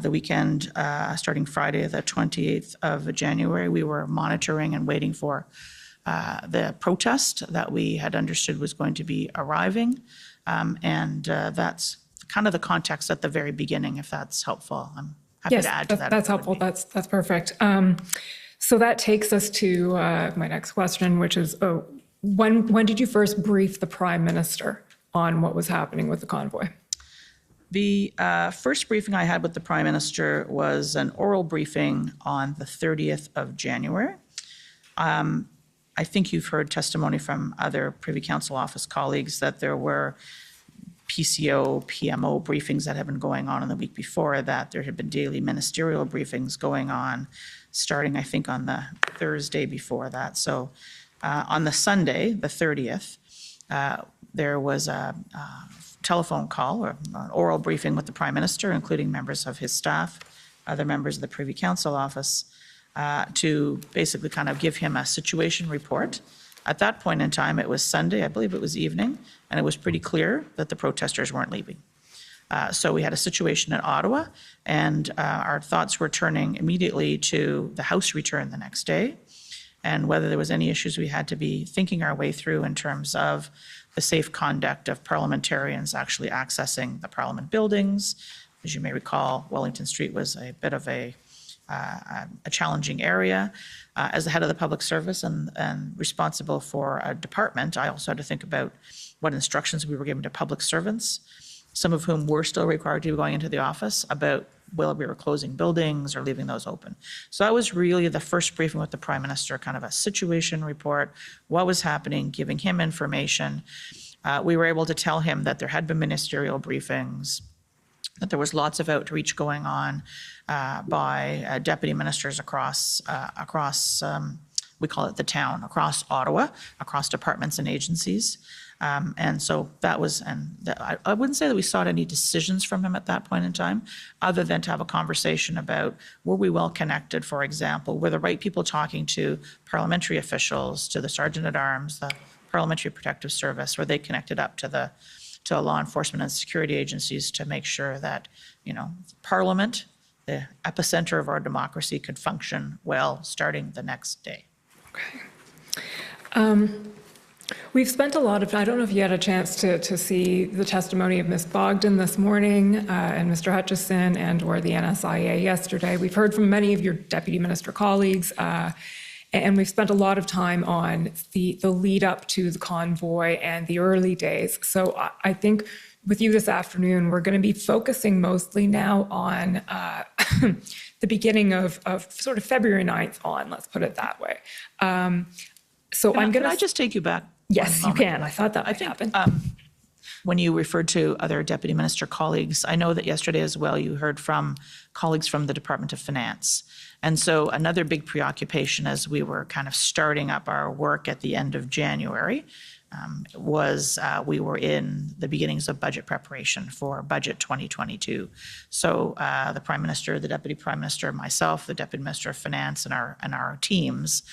the weekend starting Friday, the 28th of January, we were monitoring and waiting for the protest that we had understood was going to be arriving. And that's kind of the context at the very beginning, if that's helpful. I'm happy to add to that. That's helpful. That's perfect. So that takes us to my next question, which is, when did you first brief the Prime Minister on what was happening with the convoy? The first briefing I had with the Prime Minister was an oral briefing on the 30th of January. I think you've heard testimony from other Privy Council office colleagues that there were PCO, PMO briefings that had been going on in the week before that. There had been daily ministerial briefings going on, starting, I think, on the Thursday before that. So on the Sunday, the 30th, there was a telephone call or an oral briefing with the Prime Minister, including members of his staff, other members of the Privy Council office, to basically kind of give him a situation report. At that point in time, it was Sunday, I believe it was evening, and it was pretty clear that the protesters weren't leaving. So we had a situation in Ottawa, and our thoughts were turning immediately to the House return the next day, and whether there was any issues we had to be thinking our way through in terms of the safe conduct of parliamentarians actually accessing the Parliament buildings. As you may recall, Wellington Street was a bit of a challenging area. As the head of the public service and responsible for a department, I also had to think about what instructions we were giving to public servants, some of whom were still required to be going into the office, about whether we were closing buildings or leaving those open. So that was really the first briefing with the Prime Minister, kind of a situation report, what was happening, giving him information. We were able to tell him that there had been ministerial briefings, that there was lots of outreach going on by deputy ministers across, we call it the town, across Ottawa, across departments and agencies. And so that was, I wouldn't say that we sought any decisions from him at that point in time, other than to have a conversation about, were we well connected, for example? Were the right people talking to parliamentary officials, to the Sergeant at Arms, the Parliamentary Protective Service? Were they connected up to law enforcement and security agencies to make sure that, Parliament, the epicenter of our democracy, could function well starting the next day? Okay. We've spent a lot of, I don't know if you had a chance to see the testimony of Ms. Bogden this morning and Mr. Hutchison and/or the NSIA yesterday. We've heard from many of your deputy minister colleagues, and we've spent a lot of time on the lead up to the convoy and the early days. So I think with you this afternoon, we're going to be focusing mostly now on the beginning of sort of February 9th on, let's put it that way. So I'm going to... Can I just take you back? Yes, you can. I thought that might happen. When you referred to other deputy minister colleagues, I know that yesterday as well you heard from colleagues from the Department of Finance. And so another big preoccupation as we were kind of starting up our work at the end of January was we were in the beginnings of budget preparation for budget 2022. So the Prime Minister, the Deputy Prime Minister, myself, the Deputy Minister of Finance, and our teams,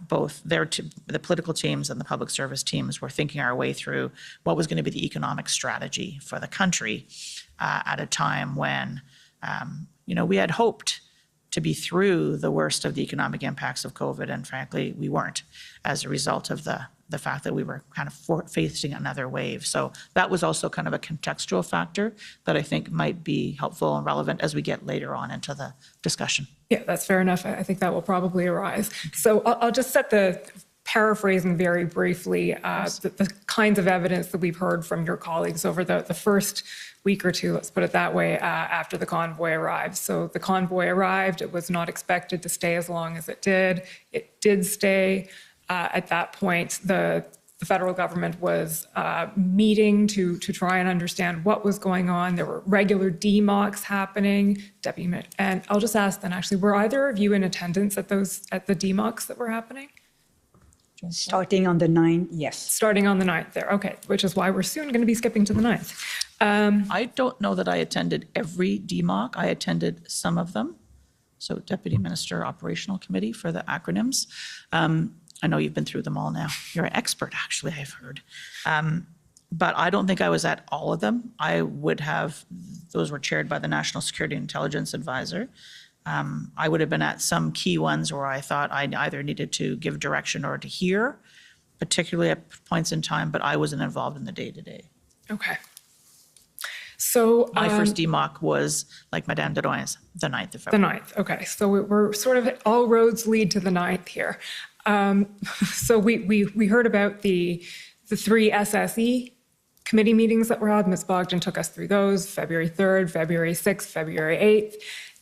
both the political teams and the public service teams, were thinking our way through what was going to be the economic strategy for the country at a time when, we had hoped to be through the worst of the economic impacts of COVID, and frankly, we weren't, as a result of the fact that we were kind of facing another wave. So that was also kind of a contextual factor that I think might be helpful and relevant as we get later on into the discussion. Yeah, that's fair enough. I think that will probably arise. So I'll just set paraphrasing very briefly, the kinds of evidence that we've heard from your colleagues over the first week or two, let's put it that way, after the convoy arrived. So the convoy arrived. It was not expected to stay as long as it did. It did stay. At that point, the federal government was meeting to try and understand what was going on. There were regular DMOCs happening. And I'll just ask then, actually, were either of you in attendance at the DMOCs that were happening? Starting on the 9th, yes. Starting on the 9th there, okay, which is why we're soon going to be skipping to the 9th. I don't know that I attended every DMOC. I attended some of them. So Deputy Minister Operational Committee for the acronyms. I know you've been through them all now. You're an expert, actually, I've heard. But I don't think I was at all of them. I would have, those were chaired by the National Security and Intelligence Advisor. I would have been at some key ones where I thought I either needed to give direction or to hear, particularly at points in time, but I wasn't involved in the day-to-day. Okay. So my first DMOC was, like Madame Drouin's, the 9th of the February. 9th. Okay. So we're sort of all roads lead to the 9th here. So we heard about the 3 SSE committee meetings that were held. Ms. Bogden took us through those, February 3rd, February 6th, February 8th.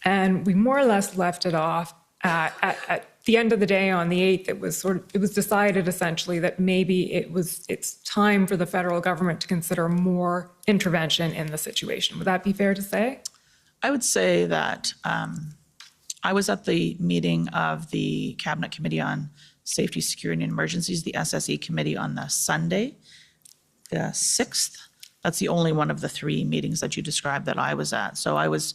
And we more or less left it off at the end of the day on the 8th. It was decided essentially that maybe it's time for the federal government to consider more intervention in the situation. Would that be fair to say? I would say that I was at the meeting of the Cabinet Committee on Safety, Security and Emergencies, the SSE committee, on the Sunday, the 6th. That's the only one of the 3 meetings that you described that I was at. So I was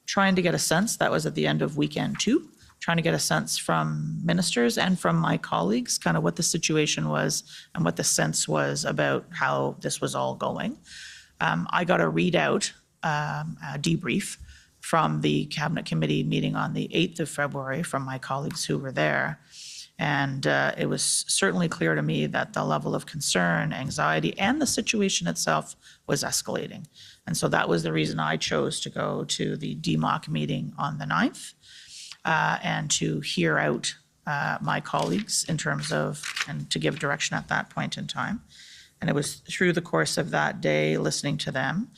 trying to get a sense, that was at the end of weekend 2, trying to get a sense from ministers and from my colleagues, kind of what the situation was and what the sense was about how this was all going. I got a readout, a debrief from the Cabinet Committee meeting on the 8th of February from my colleagues who were there. And it was certainly clear to me that the level of concern, anxiety, and the situation itself was escalating. And so that was the reason I chose to go to the DMOC meeting on the 9th and to hear out my colleagues in terms of, and to give direction at that point in time. And it was through the course of that day, listening to them,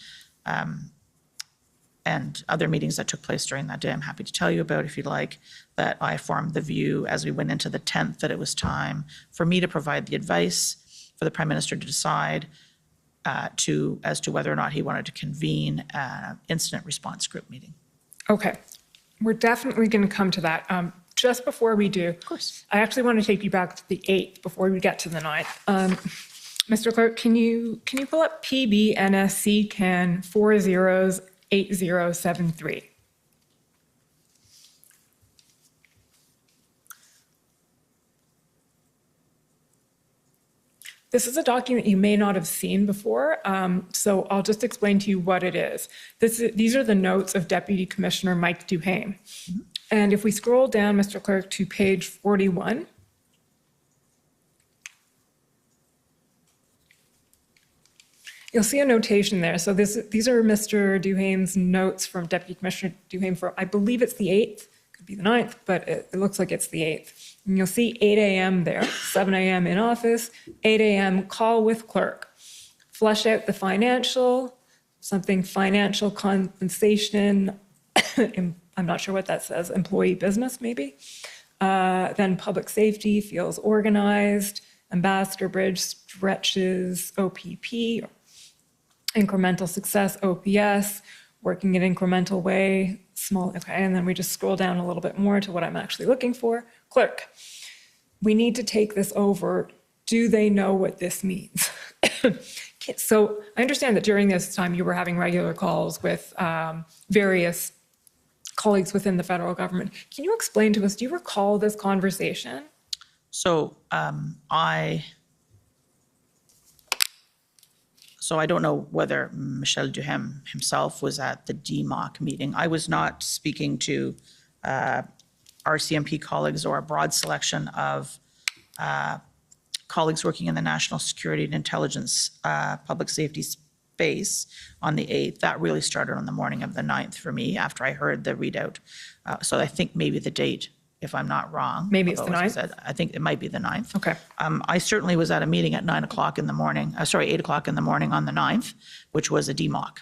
and other meetings that took place during that day, I'm happy to tell you about if you'd like, that I formed the view as we went into the 10th that it was time for me to provide the advice for the Prime Minister to decide as to whether or not he wanted to convene an incident response group meeting. Okay. We're definitely going to come to that. Just before we do, of course, I actually want to take you back to the 8th before we get to the 9th. Mr. Clerk, can you pull up PBNSC CAN 408073? This is a document you may not have seen before, so I'll just explain to you what it is. These are the notes of Deputy Commissioner Mike Duhaime. Mm-hmm. And if we scroll down, Mr. Clerk, to page 41, you'll see a notation there. So these are Mr. Duhaime's notes from Deputy Commissioner Duhaime for, I believe it's the 8th, could be the 9th, but it looks like it's the 8th. And you'll see 8 a.m. there, 7 a.m. in office, 8 a.m. call with clerk. Flush out the financial, financial compensation, I'm not sure what that says, employee business maybe. Then public safety, feels organized, Ambassador Bridge stretches OPP, incremental success, OPS, working in incremental way, small, okay, and then we just scroll down a little bit more to what I'm actually looking for. Clerk, we need to take this over. Do they know what this means? So I understand that during this time you were having regular calls with various colleagues within the federal government. Can you explain to us, do you recall this conversation? So I don't know whether Michel Duhaime himself was at the DMOC meeting. I was not speaking to RCMP colleagues or a broad selection of colleagues working in the national security and intelligence public safety space on the 8th. That really started on the morning of the 9th for me after I heard the readout. So I think maybe the date, if I'm not wrong. Maybe it's the 9th? I think it might be the 9th. Okay. I certainly was at a meeting at 8 o'clock in the morning on the 9th, which was a DMOC.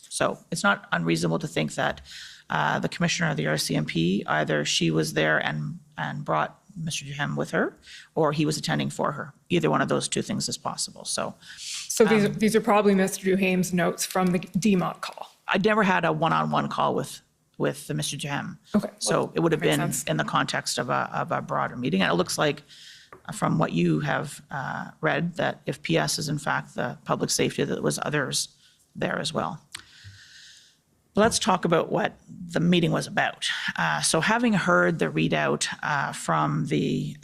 So it's not unreasonable to think that the commissioner of the RCMP, either she was there and brought Mr. Duhaime with her, or he was attending for her. Either one of those two things is possible. So these are probably Mr. Duhaime's notes from the DMOC call. I never had a one-on-one call with Mr. Duhaime. Okay. So it would have been sense. in the context of a broader meeting. And it looks like from what you have read that if PS is in fact the public safety, that there was others there as well. Let's talk about what the meeting was about. So having heard the readout from the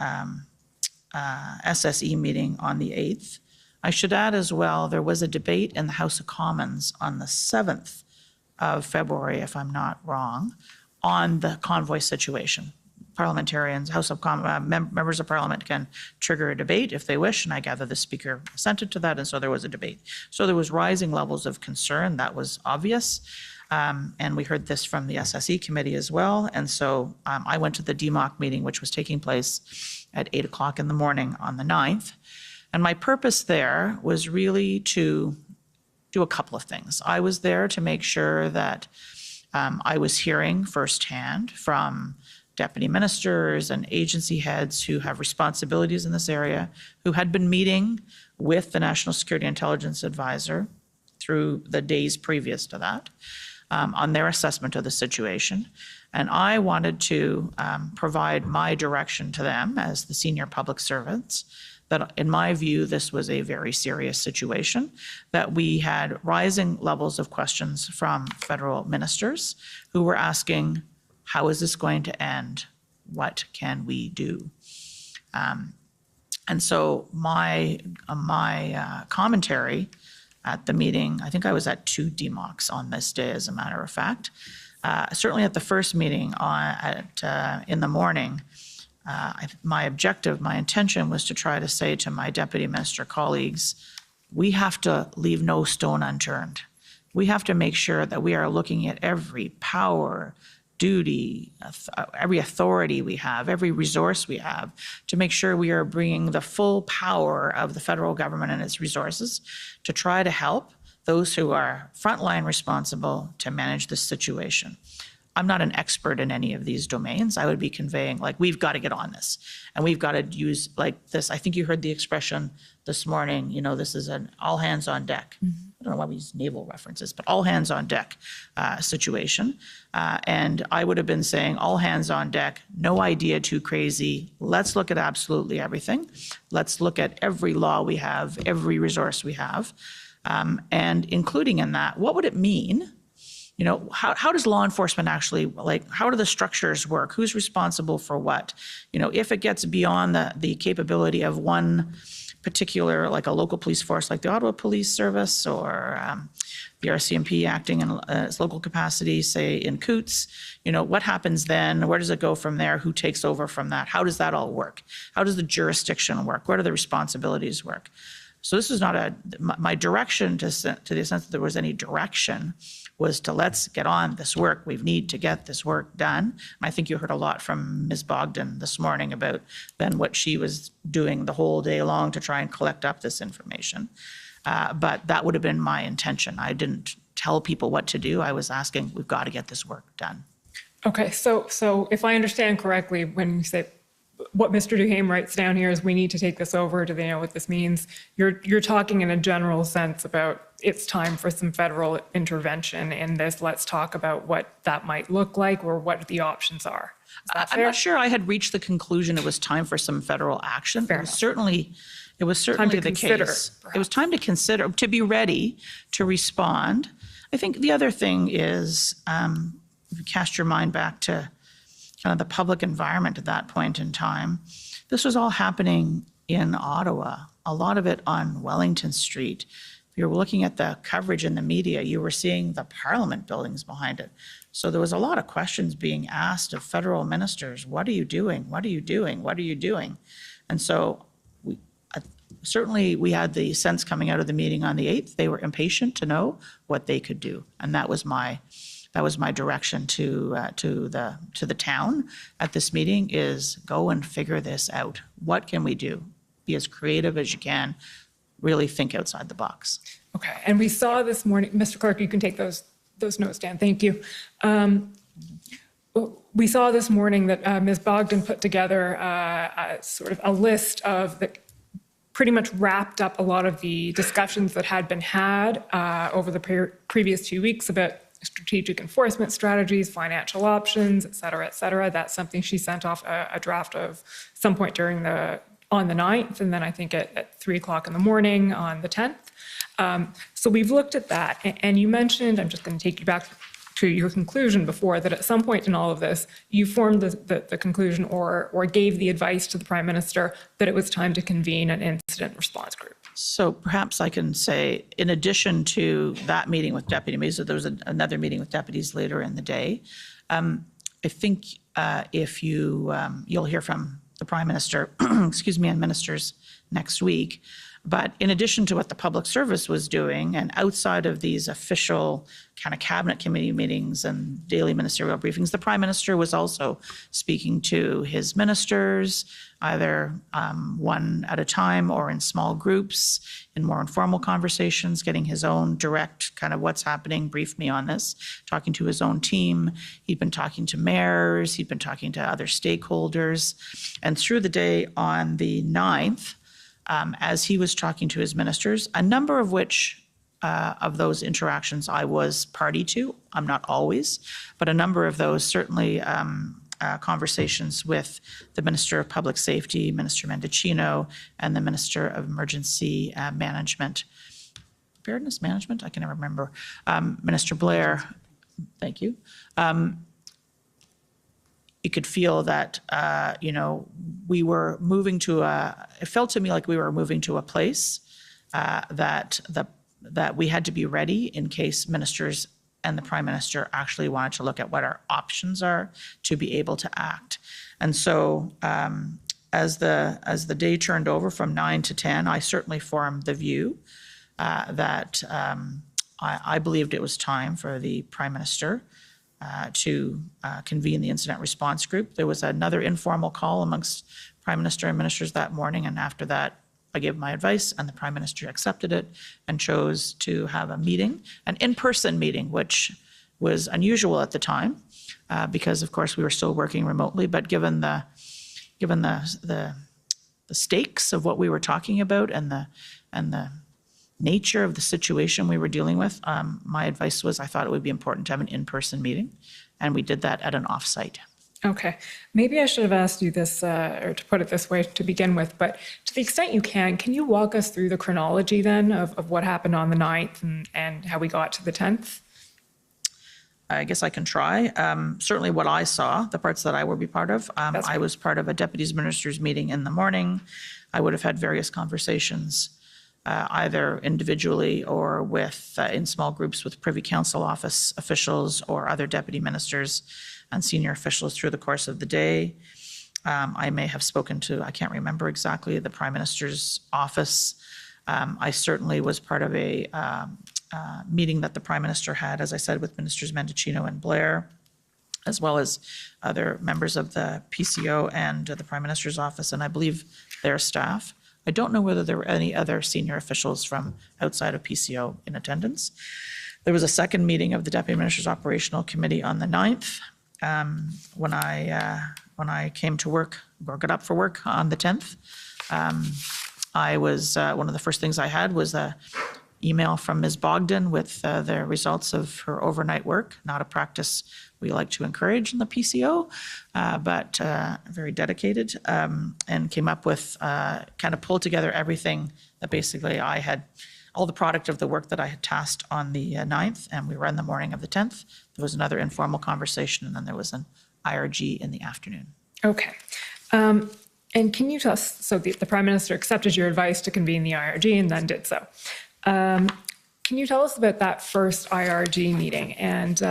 SSE meeting on the 8th, I should add as well, there was a debate in the House of Commons on the 7th of February, if I'm not wrong, on the convoy situation. Parliamentarians, members of Parliament can trigger a debate if they wish, and I gather the Speaker assented to that, and so there was a debate. So there was rising levels of concern, that was obvious, and we heard this from the SSE committee as well, and so I went to the DMOC meeting, which was taking place at 8 o'clock in the morning on the 9th, and my purpose there was really to do a couple of things. I was there to make sure that I was hearing firsthand from deputy ministers and agency heads who have responsibilities in this area, who had been meeting with the National Security Intelligence Advisor through the days previous to that on their assessment of the situation. And I wanted to provide my direction to them as the senior public servants that, in my view, this was a very serious situation, that we had rising levels of questions from federal ministers who were asking, how is this going to end? What can we do? And so my commentary at the meeting, I think I was at 2 DMOCs on this day, as a matter of fact. Certainly at the first meeting in the morning, my objective, my intention was to try to say to my deputy minister colleagues, we have to leave no stone unturned. We have to make sure that we are looking at every power, duty, every authority we have, every resource we have, to make sure we are bringing the full power of the federal government and its resources to try to help those who are frontline responsible to manage this situation. I'm not an expert in any of these domains. I would be conveying, like, we've got to get on this, and we've got to use, like, this. I think you heard the expression this morning, you know, this is an all hands on deck. I don't know why we use naval references, but all hands on deck situation. And I would have been saying all hands on deck, no idea too crazy. Let's look at absolutely everything. Let's look at every law we have, every resource we have, and including in that, what would it mean? You know, how does law enforcement actually, like, how do the structures work? Who's responsible for what? You know, if it gets beyond the capability of one particular, like a local police force like the Ottawa Police Service or the RCMP acting in its local capacity, say in Coots, you know, what happens then? Where does it go from there? Who takes over from that? How does that all work? How does the jurisdiction work? Where do the responsibilities work? So this is not my direction to the extent that there was any direction was to let's get on this work. We need to get this work done. And I think you heard a lot from Ms. Bogden this morning about then what she was doing the whole day long to try and collect up this information. But that would have been my intention. I didn't tell people what to do. I was asking, we've got to get this work done. Okay, so if I understand correctly, when you say what Mr. Duhaime writes down here is we need to take this over, do they know what this means? You're talking in a general sense about it's time for some federal intervention in this. Let's talk about what that might look like or what the options are. I'm not sure I had reached the conclusion it was time for some federal action. It was certainly the case. It was time to consider, to be ready to respond. I think the other thing is, if you cast your mind back to kind of the public environment at that point in time, this was all happening in Ottawa, a lot of it on Wellington Street. If you were looking at the coverage in the media, you were seeing the Parliament buildings behind it. So there was a lot of questions being asked of federal ministers. What are you doing? What are you doing? What are you doing? And so certainly we had the sense coming out of the meeting on the 8th, they were impatient to know what they could do. And that was my direction to the town at this meeting is go and figure this out. What can we do? Be as creative as you can. Really think outside the box. Okay, and we saw this morning, Mr. Clerk, you can take those notes down. Thank you. We saw this morning that Ms. Bogden put together sort of a list of the pretty much wrapped up a lot of the discussions that had been had over the previous 2 weeks about strategic enforcement strategies, financial options, et cetera, et cetera. That's something she sent off a draft of some point on the 9th, and then I think at 3 o'clock in the morning on the 10th. So we've looked at that, and you mentioned, I'm just going to take you back to your conclusion before, that at some point in all of this, you formed the conclusion or gave the advice to the Prime Minister that it was time to convene an incident response group. So perhaps I can say, in addition to that meeting with deputy mayors, there was another meeting with deputies later in the day. I think if you'll hear from the Prime Minister, excuse me, and ministers next week. But in addition to what the public service was doing, and outside of these official kind of cabinet committee meetings and daily ministerial briefings, the Prime Minister was also speaking to his ministers, either one at a time or in small groups, in more informal conversations, getting his own direct kind of what's happening, brief me on this, talking to his own team. He'd been talking to mayors, he'd been talking to other stakeholders. And through the day on the 9th, as he was talking to his ministers, a number of which of those interactions I was party to. I'm not always, but a number of those, certainly conversations with the Minister of Public Safety, Minister Mendicino, and the Minister of Emergency Management. Preparedness Management? I can never remember. Minister Blair, thank you. You could feel that, we were moving to it felt to me like we were moving to a place that we had to be ready in case ministers and the Prime Minister actually wanted to look at what our options are to be able to act. And so as the day turned over from 9 to 10, I certainly formed the view that I believed it was time for the Prime Minister to convene the incident response group. There was another informal call amongst Prime Minister and ministers that morning, and after that, I gave my advice, and the Prime Minister accepted it and chose to have a meeting, an in-person meeting, which was unusual at the time, because of course we were still working remotely. But given the stakes of what we were talking about and the nature of the situation we were dealing with, my advice was I thought it would be important to have an in-person meeting, and we did that at an off-site. Okay, maybe I should have asked you this, or to put it this way to begin with, but to the extent you can you walk us through the chronology then of what happened on the 9th and how we got to the 10th? I guess I can try. Certainly what I saw, the parts that I would be part of, I was part of a deputies ministers meeting in the morning. I would have had various conversations, either individually or with in small groups with Privy Council office officials or other deputy ministers and senior officials through the course of the day. I may have spoken to, I can't remember exactly, the Prime Minister's office. I certainly was part of a meeting that the Prime Minister had, as I said, with Ministers Mendicino and Blair, as well as other members of the PCO and the Prime Minister's office, and I believe their staff. I don't know whether there were any other senior officials from outside of PCO in attendance. There was a second meeting of the Deputy Minister's Operational Committee on the 9th. When I came to work, or got up for work on the 10th, I was, one of the first things I had was a email from Ms. Bogden with the results of her overnight work, not a practice we like to encourage in the PCO, but very dedicated, and came up with, kind of pulled together everything that basically I had, all the product of the work that I had tasked on the 9th, and we were in the morning of the 10th. There was another informal conversation, and then there was an IRG in the afternoon. Okay. And can you tell us, so the Prime Minister accepted your advice to convene the IRG and then did so. Can you tell us about that first IRG meeting? And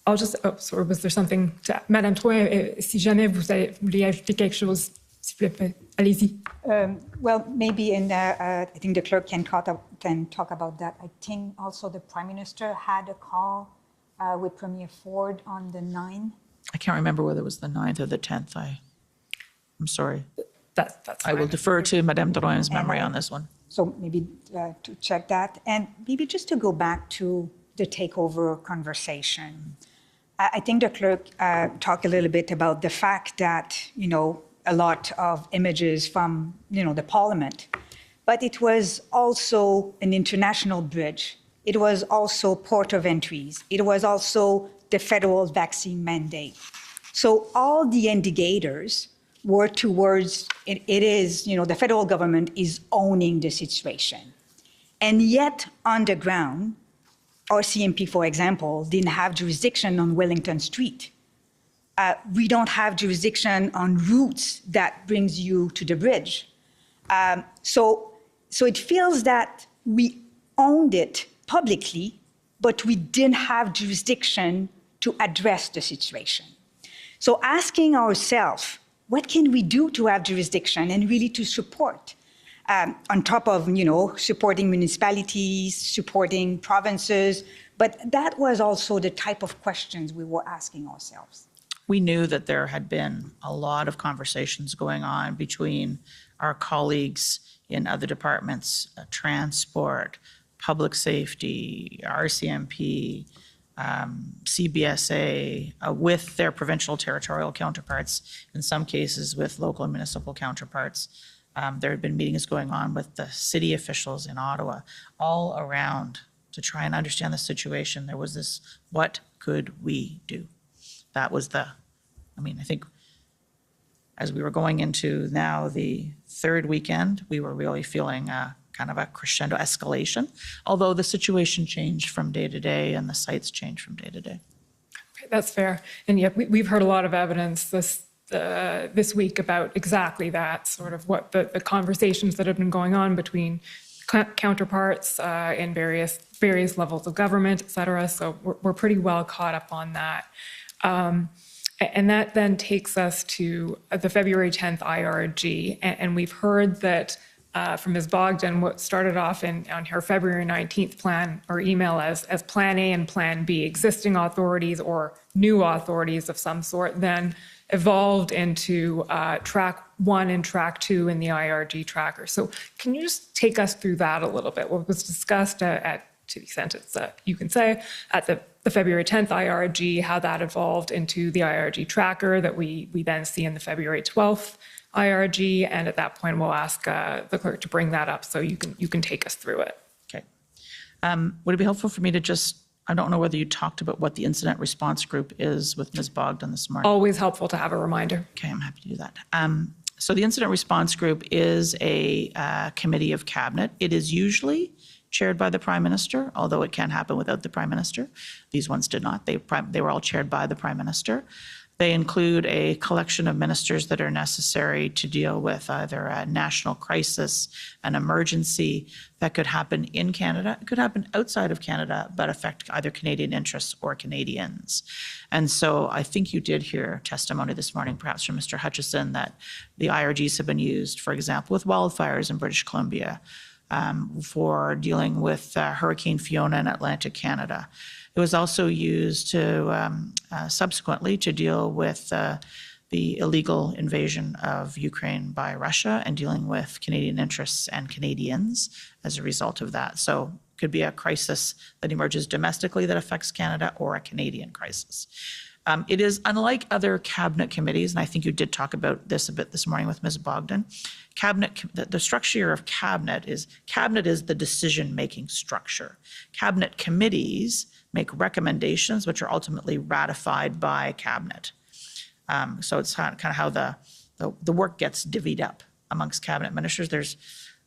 I'll just, sorry, was there something to, Madame Drouin, si jamais vous voulez ajouter quelque chose, s'il vous plaît, allez-y. Well, maybe I think the clerk can talk about that. I think also the Prime Minister had a call with Premier Ford on the 9th. I can't remember whether it was the 9th or the 10th. I'm sorry. That's I will defer to Madame Drouin's memory on this one. So maybe to check that. And maybe just to go back to the takeover conversation. I think the clerk talked a little bit about the fact that, a lot of images from, the Parliament, but it was also an international bridge. It was also port of entries. It was also the federal vaccine mandate. So all the indicators were towards, it is, the federal government is owning the situation. And yet on the ground, RCMP, for example, didn't have jurisdiction on Wellington Street. We don't have jurisdiction on routes that brings you to the bridge. So it feels that we owned it publicly, but we didn't have jurisdiction to address the situation. So asking ourselves, what can we do to have jurisdiction and really to support, on top of, supporting municipalities, supporting provinces, but that was also the type of questions we were asking ourselves. We knew that there had been a lot of conversations going on between our colleagues in other departments, transport, public safety, RCMP, CBSA, with their provincial territorial counterparts, in some cases with local and municipal counterparts. There had been meetings going on with the city officials in Ottawa, all around to try and understand the situation. There was this, what could we do? That was I think as we were going into now the third weekend, we were really feeling kind of a crescendo escalation, although the situation changed from day to day and the sites changed from day to day. That's fair. And yet we've heard a lot of evidence this week about exactly that, sort of what the conversations that have been going on between counterparts in various levels of government, et cetera. So we're pretty well caught up on that. And that then takes us to the February 10th IRG. And we've heard that from Ms. Bogden, what started off on her February 19th plan or email as Plan A and Plan B, existing authorities or new authorities of some sort, then evolved into Track 1 and Track 2 in the IRG tracker. So can you just take us through that a little bit? What was discussed to the extent you can say, at the February 10th IRG, how that evolved into the IRG tracker that we then see in the February 12th IRG, and at that point we'll ask the clerk to bring that up so you can take us through it. Okay. Would it be helpful for me to just, I don't know whether you talked about what the incident response group is with Ms. Bogden this morning. Always helpful to have a reminder. Okay, I'm happy to do that. So the incident response group is a committee of cabinet. It is usually chaired by the Prime Minister, although it can happen without the Prime Minister. These ones did not. They were all chaired by the Prime Minister. They include a collection of ministers that are necessary to deal with either a national crisis, an emergency that could happen in Canada, it could happen outside of Canada, but affect either Canadian interests or Canadians. And so I think you did hear testimony this morning, perhaps from Mr. Hutchison, that the IRGs have been used, for example, with wildfires in British Columbia, for dealing with Hurricane Fiona in Atlantic Canada. It was also used to subsequently to deal with the illegal invasion of Ukraine by Russia and dealing with Canadian interests and Canadians as a result of that. So it could be a crisis that emerges domestically that affects Canada, or a Canadian crisis. It is unlike other cabinet committees, and I think you did talk about this a bit this morning with Ms. Bogden. The structure of cabinet is the decision-making structure. Cabinet committees make recommendations which are ultimately ratified by cabinet. So it's kind of how the work gets divvied up amongst cabinet ministers.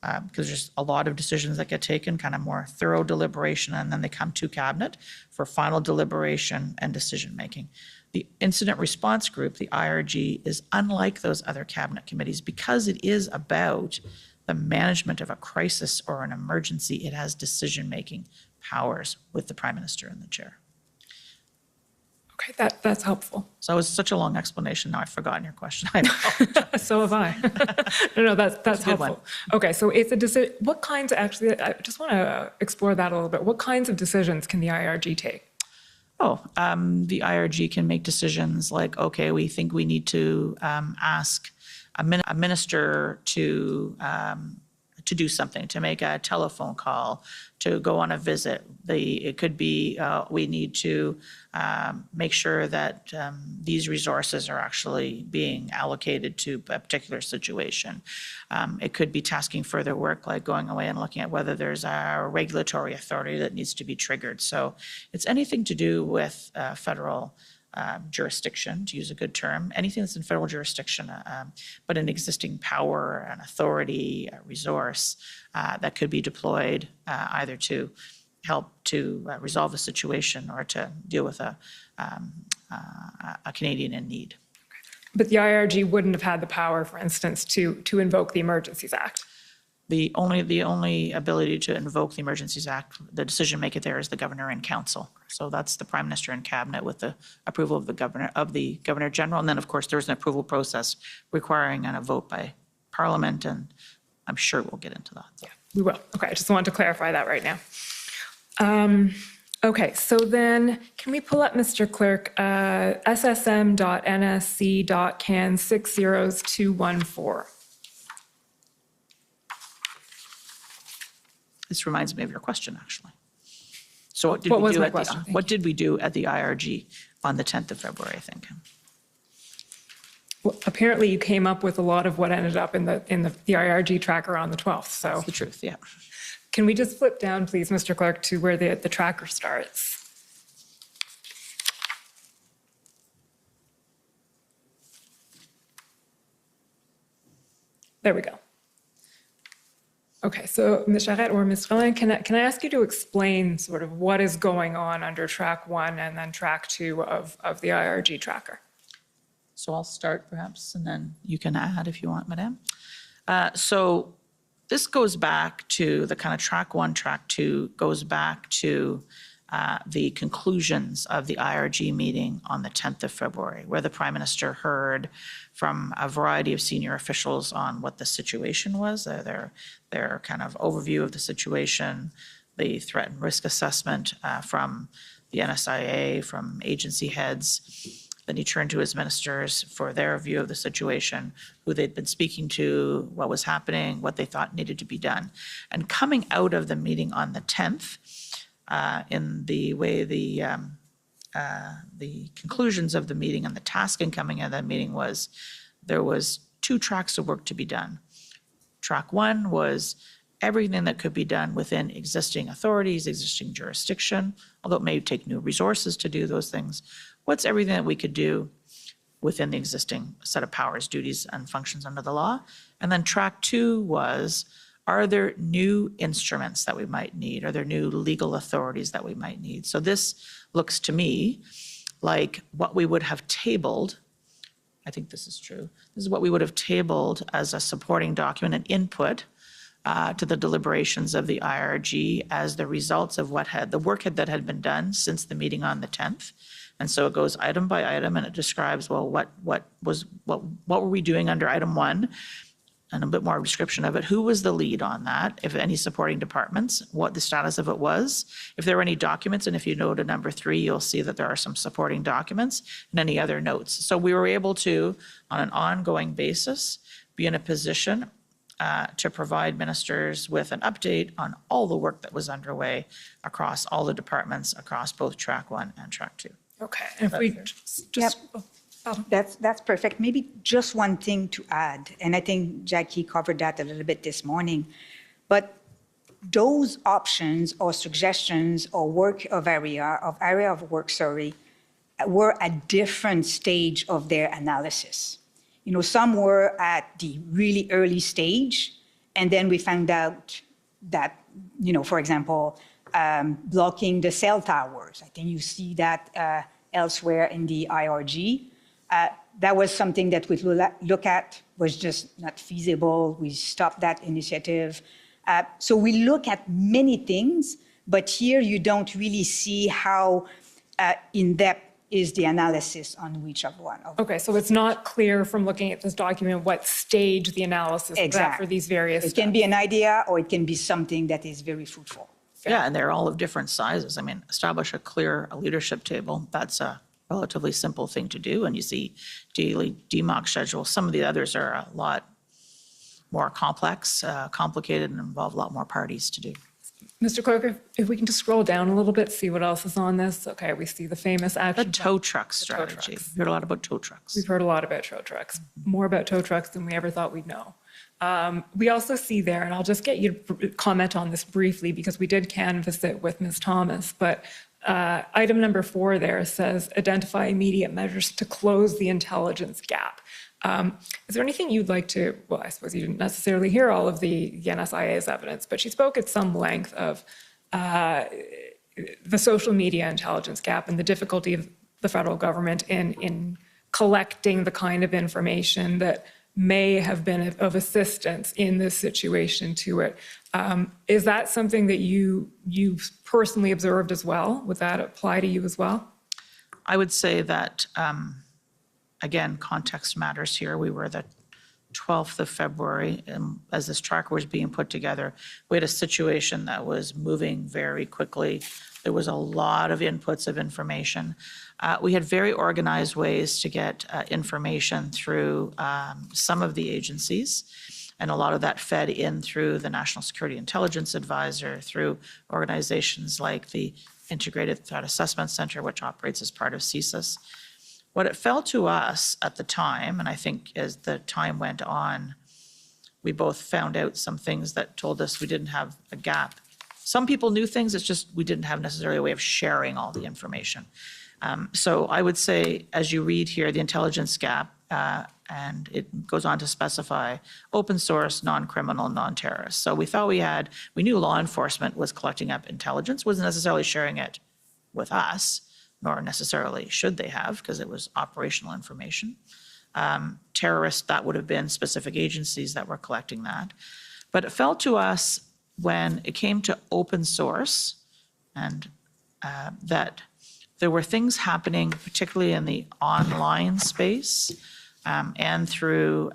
Because there's a lot of decisions that get taken, kind of more thorough deliberation, and then they come to cabinet for final deliberation and decision making. The incident response group, the IRG, is unlike those other cabinet committees because it is about the management of a crisis or an emergency. It has decision making powers with the Prime Minister in the chair. Okay, that's helpful. So it was such a long explanation. Now I've forgotten your question. So have I. No, that's helpful. Okay, so it's a decision. What kinds, actually, I just want to explore that a little bit. What kinds of decisions can the IRG take? The IRG can make decisions like, okay, we think we need to ask a minister to do something, to make a telephone call, to go on a visit. It could be we need to make sure that these resources are actually being allocated to a particular situation. It could be tasking further work, like going away and looking at whether there's a regulatory authority that needs to be triggered. So it's anything to do with federal jurisdiction, to use a good term, anything that's in federal jurisdiction, but an existing power, an authority, a resource that could be deployed either to help to resolve a situation or to deal with a Canadian in need. But the IRG wouldn't have had the power, for instance, to invoke the Emergencies Act. The only ability to invoke the Emergencies Act, the decision maker there is the Governor and Council. So that's the Prime Minister and Cabinet with the approval of the Governor General. And then, of course, there's an approval process requiring a vote by Parliament, and I'm sure we'll get into that. Yeah, we will. Okay, I just wanted to clarify that right now. Okay, so then can we pull up, Mr. Clerk, ssm.nsc.can 60214? This reminds me of your question, actually. So what did we do at the IRG on the 10th of February, I think? Well, apparently you came up with a lot of what ended up in the IRG tracker on the 12th, so. That's the truth, yeah. Can we just flip down, please, Mr. Clerk, to where the tracker starts? There we go. Okay, so Ms. Charette or Ms. Drouin, can I ask you to explain sort of what is going on under track 1 and then track 2 of the IRG tracker? So I'll start perhaps, and then you can add if you want, Madame. So this goes back to the kind of track 1, track 2, goes back to the conclusions of the IRG meeting on the 10th of February, where the Prime Minister heard from a variety of senior officials on what the situation was, their kind of overview of the situation, the threat and risk assessment from the NSIA, from agency heads. Then he turned to his ministers for their view of the situation, who they'd been speaking to, what was happening, what they thought needed to be done. And coming out of the meeting on the 10th, in the way the conclusions of the meeting and the tasking coming out of that meeting was, there was 2 tracks of work to be done. Track 1 was everything that could be done within existing authorities, existing jurisdiction, although it may take new resources to do those things. What's everything that we could do within the existing set of powers, duties, and functions under the law? And then track 2 was, are there new instruments that we might need? Are there new legal authorities that we might need? So this looks to me like what we would have tabled. I think this is true. This is what we would have tabled as a supporting document and input to the deliberations of the IRG as the results of the work that had been done since the meeting on the 10th. And so it goes item by item, and it describes, well, what were we doing under item 1, and a bit more description of it. Who was the lead on that? If any supporting departments, what the status of it was, if there were any documents, and if you go to number 3, you'll see that there are some supporting documents and any other notes. So we were able to, on an ongoing basis, be in a position to provide ministers with an update on all the work that was underway across all the departments, across both track 1 and track 2. Okay, and if we just. That's perfect. Maybe just one thing to add, and I think Jackie covered that a little bit this morning, but those options or suggestions or area of work, were at different stage of their analysis. You know, some were at the really early stage, and then we found out that, you know, for example, blocking the cell towers. I think you see that elsewhere in the IRG. That was something that we look at, was just not feasible. We stopped that initiative. So we look at many things, but here you don't really see how in-depth is the analysis on each of one. Okay, so it's not clear from looking at this document what stage the analysis is at for these various steps. It can be an idea, or it can be something that is very fruitful. Yeah, and they're all of different sizes. I mean, establish a clear leadership table. That's a relatively simple thing to do. And you see daily DMOC schedules. Some of the others are a lot more complex, complicated, and involve a lot more parties to do. Mr. Clerk, if we can just scroll down a little bit, see what else is on this. Okay, we see the famous action. The tow truck strategy. We've heard a lot about tow trucks. We've heard a lot about tow trucks, more about tow trucks than we ever thought we'd know. We also see there, and I'll just get you to comment on this briefly because we did canvass it with Ms. Thomas, but item number 4 there says identify immediate measures to close the intelligence gap. Is there anything you'd like to, well, I suppose you didn't necessarily hear all of the NSIA's evidence, but she spoke at some length of the social media intelligence gap and the difficulty of the federal government in collecting the kind of information that may have been of assistance in this situation to it. Is that something that you personally observed as well? Would that apply to you as well? I would say that, again, context matters here. We were the 12th of February, and as this tracker was being put together, we had a situation that was moving very quickly. There was a lot of inputs of information. We had very organized ways to get information through some of the agencies, and a lot of that fed in through the National Security Intelligence Advisor, through organizations like the Integrated Threat Assessment Center, which operates as part of CSIS. What it felt to us at the time, and I think as the time went on, we both found out some things that told us we didn't have a gap. Some people knew things, it's just we didn't have necessarily a way of sharing all the information. So I would say, as you read here, the intelligence gap, and it goes on to specify open source, non-criminal, non-terrorist. So we thought we knew law enforcement was collecting up intelligence, wasn't necessarily sharing it with us, nor necessarily should they have, because it was operational information. Terrorists, that would have been specific agencies that were collecting that. But it felt to us when it came to open source, and that there were things happening, particularly in the online space and through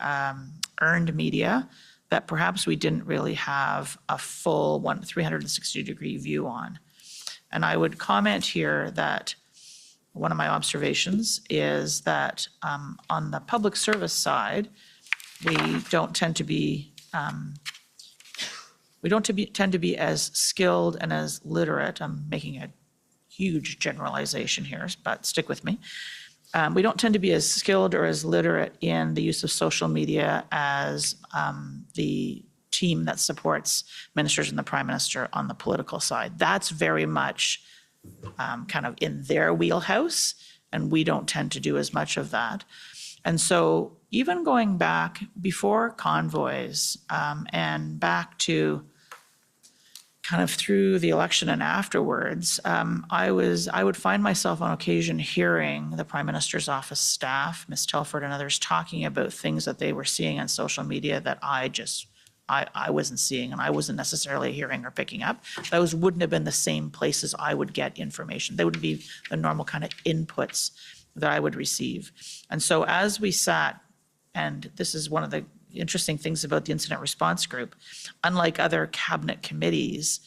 earned media, that perhaps we didn't really have a full 360-degree view on. And I would comment here that one of my observations is that on the public service side, we don't tend to be as skilled and as literate. I'm making a huge generalization here, but stick with me. We don't tend to be as skilled or as literate in the use of social media as the team that supports ministers and the Prime Minister on the political side. That's very much kind of in their wheelhouse, and we don't tend to do as much of that. And so even going back before convoys and back to kind of through the election and afterwards, I would find myself on occasion hearing the Prime Minister's office staff, Ms. Telford and others, talking about things that they were seeing on social media that I wasn't seeing and I wasn't necessarily hearing or picking up. Those wouldn't have been the same places I would get information. They would be the normal kind of inputs that I would receive. And so as we sat, and this is one of the interesting things about the incident response group, unlike other cabinet committees,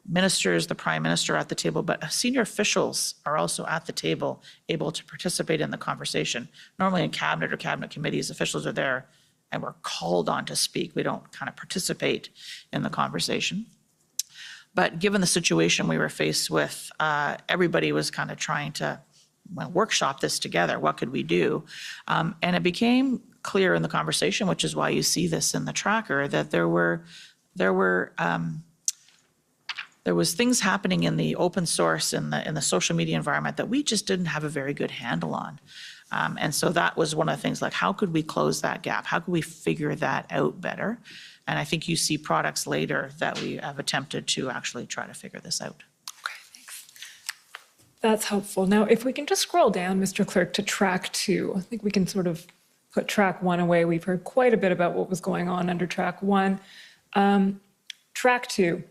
ministers, the Prime Minister at the table, but senior officials are also at the table able to participate in the conversation. Normally in cabinet or cabinet committees, officials are there and we're called on to speak. We don't kind of participate in the conversation. But given the situation we were faced with, everybody was kind of trying to workshop this together. What could we do? And it became clear in the conversation, which is why you see this in the tracker, that there was things happening in the open source, in the social media environment that we just didn't have a very good handle on. And so that was one of the things, like, how could we close that gap? How could we figure that out better? And I think you see products later that we have attempted to actually try to figure this out. That's helpful. Now, if we can just scroll down, Mr. Clerk, to track 2. I think we can sort of put track 1 away. We've heard quite a bit about what was going on under track 1. Track 2.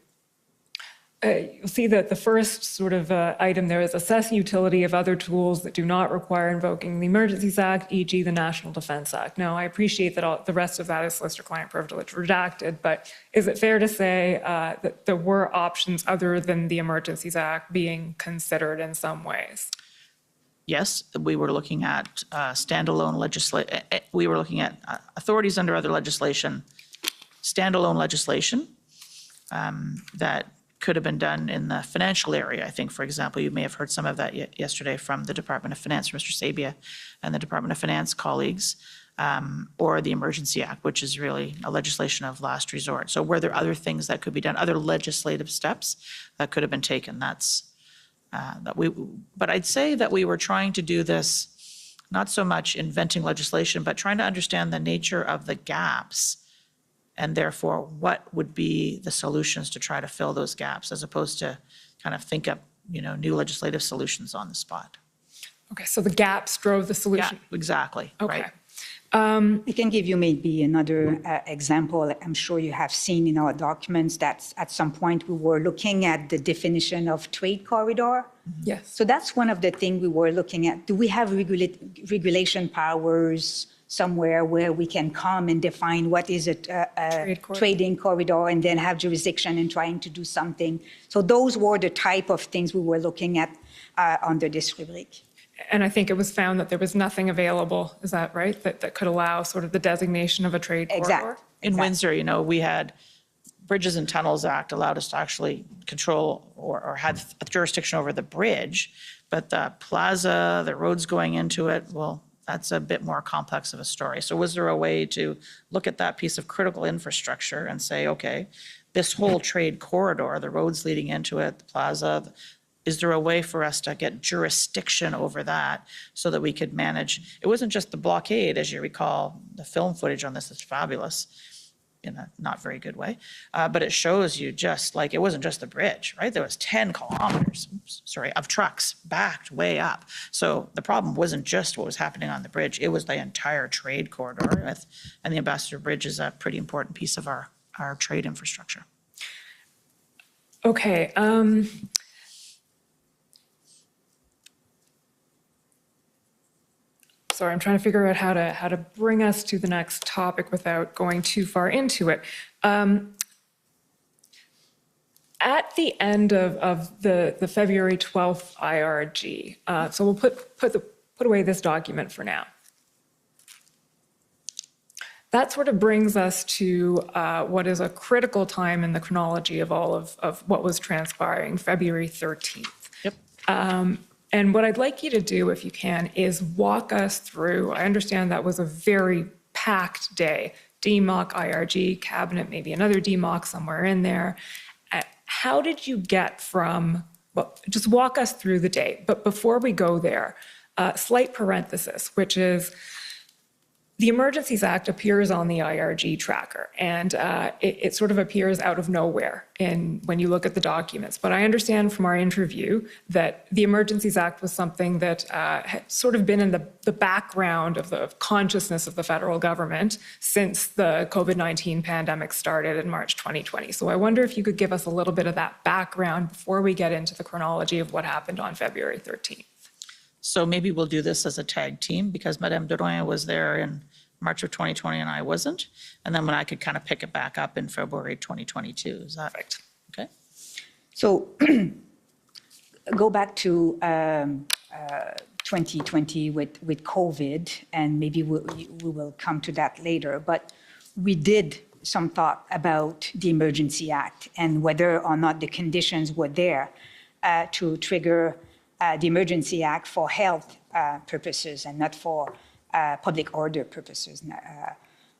You'll see that the first sort of item there is assess utility of other tools that do not require invoking the Emergencies Act, e.g. the National Defense Act. Now, I appreciate that the rest of that is solicitor-client privilege redacted, but is it fair to say that there were options other than the Emergencies Act being considered in some ways? Yes, we were looking at standalone legislation. We were looking at authorities under other legislation, standalone legislation that could have been done in the financial area. I think, for example, you may have heard some of that yesterday from the Department of Finance, Mr. Sabia, and the Department of Finance colleagues, or the Emergency Act, which is really a legislation of last resort. So were there other things that could be done, other legislative steps that could have been taken? But I'd say that we were trying to do this, not so much inventing legislation, but trying to understand the nature of the gaps, and therefore what would be the solutions to try to fill those gaps, as opposed to kind of think up, new legislative solutions on the spot. Okay, so the gaps drove the solution. Yeah, exactly. Okay. Right. I can give you maybe another example. I'm sure you have seen in our documents that at some point we were looking at the definition of trade corridor. Yes. So that's one of the things we were looking at. Do we have regulation powers somewhere where we can come and define what is a trading corridor and then have jurisdiction in trying to do something? So those were the type of things we were looking at under this rubric. And I think it was found that there was nothing available, is that right? That could allow sort of the designation of a trade corridor? In Windsor, you know, we had Bridges and Tunnels Act allowed us to actually control or had jurisdiction over the bridge, but the plaza, the roads going into it, well, that's a bit more complex of a story. So was there a way to look at that piece of critical infrastructure and say, okay, this whole trade corridor, the roads leading into it, the plaza, is there a way for us to get jurisdiction over that so that we could manage? It wasn't just the blockade, as you recall. The film footage on this is fabulous in a not very good way, but it shows you just like, it wasn't just the bridge, right? There was 10 kilometers, of trucks backed way up. So the problem wasn't just what was happening on the bridge, it was the entire trade corridor. And the Ambassador Bridge is a pretty important piece of our trade infrastructure. Okay. Sorry, I'm trying to figure out how to bring us to the next topic without going too far into it. At the end of the February 12th IRG, so we'll put away this document for now. That sort of brings us to what is a critical time in the chronology of all of what was transpiring, February 13th. Yep. And what I'd like you to do, if you can, is walk us through. I understand that was a very packed day. DMOC, IRG, cabinet, maybe another DMOC somewhere in there. How did you get from, well, just walk us through the day. But before we go there, slight parenthesis, which is the Emergencies Act appears on the IRG tracker, and it sort of appears out of nowhere when you look at the documents. But I understand from our interview that the Emergencies Act was something that had sort of been in the background of the consciousness of the federal government since the COVID-19 pandemic started in March 2020. So I wonder if you could give us a little bit of that background before we get into the chronology of what happened on February 13th. So maybe we'll do this as a tag team because Madame Drouin was there in March of 2020 and I wasn't. And then when I could kind of pick it back up in February 2022. Is that right? Okay. So go back to 2020 with COVID, and maybe we will come to that later. But we did some thought about the Emergency Act and whether or not the conditions were there to trigger the Emergency Act for health purposes and not for public order purposes,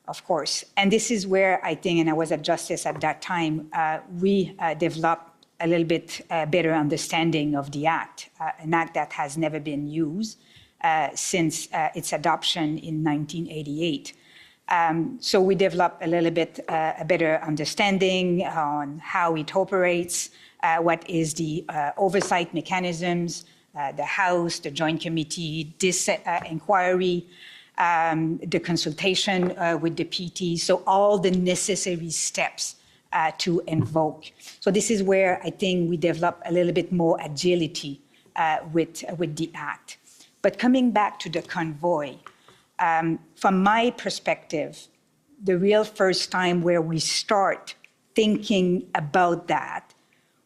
of course. And this is where I think, and I was at Justice at that time, we developed a little bit better understanding of the Act, an Act that has never been used since its adoption in 1988. So we developed a little bit a better understanding on how it operates, what is the oversight mechanisms, the House, the Joint Committee, this inquiry, the consultation with the PT, so all the necessary steps to invoke. So this is where I think we develop a little bit more agility with the Act. But coming back to the convoy, from my perspective, the real first time where we start thinking about that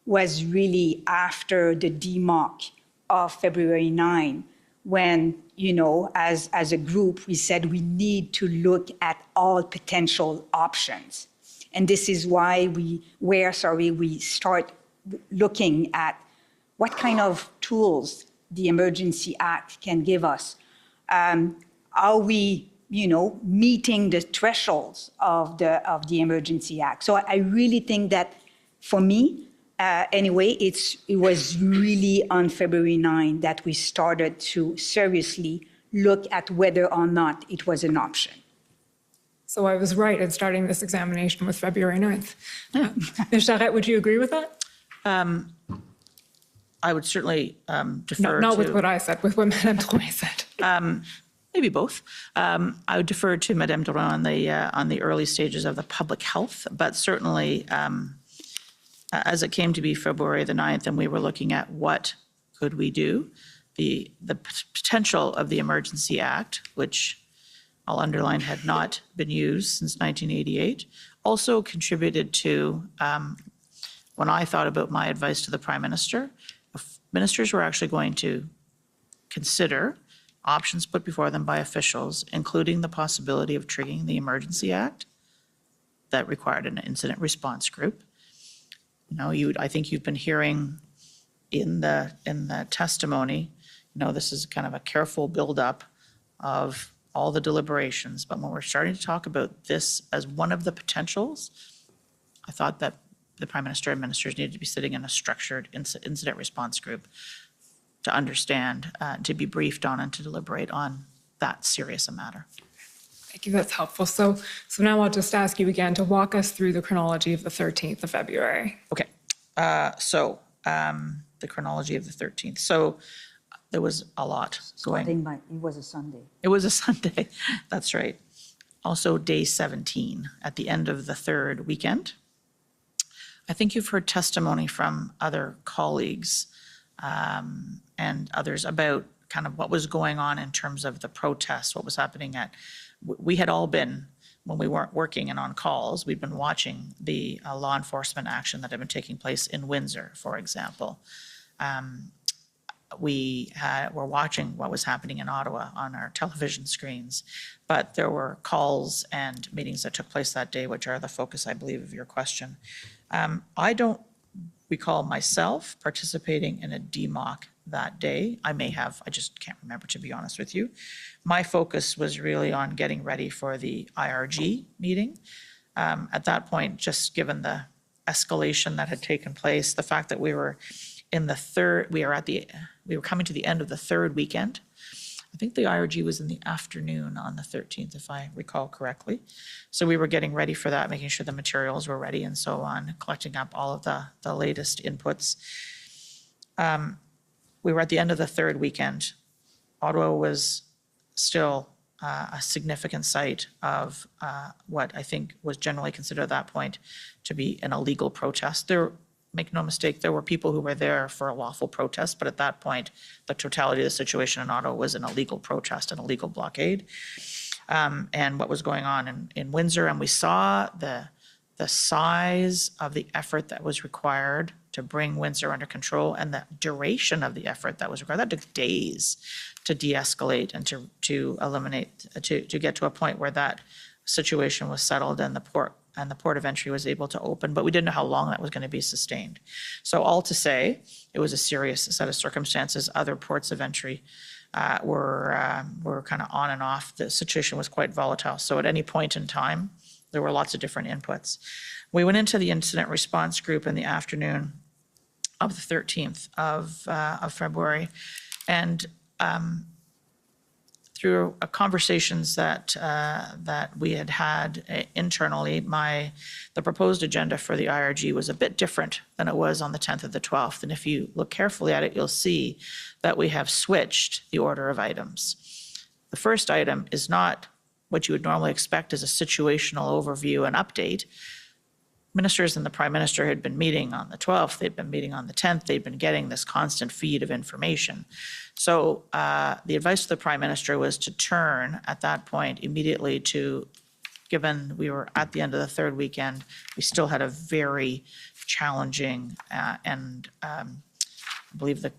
was really after the DMOC of February 9, when, you know, as a group, we said we need to look at all potential options. And this is why we start looking at what kind of tools the Emergency Act can give us. Are we, you know, meeting the thresholds of the Emergency Act? So I really think that, for me, anyway, it was really on February 9 that we started to seriously look at whether or not it was an option. So I was right in starting this examination with February 9th. Ms. Charette, would you agree with that? I would certainly defer not to... with what I said, with what Madame Drouin said. maybe both. I would defer to Madame Drouin on the early stages of the public health, but certainly as it came to be February the 9th and we were looking at what could we do, the potential of the Emergency Act, which I'll underline had not been used since 1988, also contributed to when I thought about my advice to the Prime Minister, if ministers were actually going to consider options put before them by officials, including the possibility of triggering the Emergency Act that required an incident response group. You know, I think you've been hearing in the testimony, you know, this is kind of a careful buildup of all the deliberations, but when we're starting to talk about this as one of the potentials, I thought that the Prime Minister and ministers needed to be sitting in a structured incident response group to understand, to be briefed on and to deliberate on that serious a matter. Thank you, that's helpful. So now I'll just ask you again to walk us through the chronology of the 13th of February. Okay, the chronology of the 13th. So there was a lot going. It was a Sunday. It was a Sunday, that's right. Also day 17 at the end of the third weekend. I think you've heard testimony from other colleagues and others about kind of what was going on in terms of the protests, what was happening we had all been, when we weren't working and on calls, we'd been watching the law enforcement action that had been taking place in Windsor, for example. We were watching what was happening in Ottawa on our television screens, but there were calls and meetings that took place that day, which are the focus, I believe, of your question. I don't recall myself participating in a DMOC that day. I may have, I just can't remember, to be honest with you. My focus was really on getting ready for the IRG meeting. At that point, just given the escalation that had taken place, the fact that we were coming to the end of the third weekend. I think the IRG was in the afternoon on the 13th, if I recall correctly. So we were getting ready for that, making sure the materials were ready and so on, collecting up all of the latest inputs. We were at the end of the third weekend. Ottawa was still a significant site of what I think was generally considered at that point to be an illegal protest. Make no mistake, there were people who were there for a lawful protest, but at that point, the totality of the situation in Ottawa was an illegal protest, an illegal blockade. And what was going on in Windsor, and we saw the size of the effort that was required to bring Windsor under control and the duration of the effort that was required. That took days to de-escalate and to eliminate, to get to a point where that situation was settled and the port of entry was able to open, but we didn't know how long that was going to be sustained. So all to say, it was a serious set of circumstances. Other ports of entry were kind of on and off. The situation was quite volatile. So at any point in time, there were lots of different inputs. We went into the incident response group in the afternoon of the 13th of February, and through conversations that we had internally, the proposed agenda for the IRG was a bit different than it was on the 10th or the 12th. And if you look carefully at it, you'll see that we have switched the order of items. The first item is not what you would normally expect as a situational overview and update. Ministers and the Prime Minister had been meeting on the 12th, they'd been meeting on the 10th, they'd been getting this constant feed of information. So the advice to the Prime Minister was to turn at that point immediately to, given we were at the end of the third weekend, we still had a very challenging and I believe the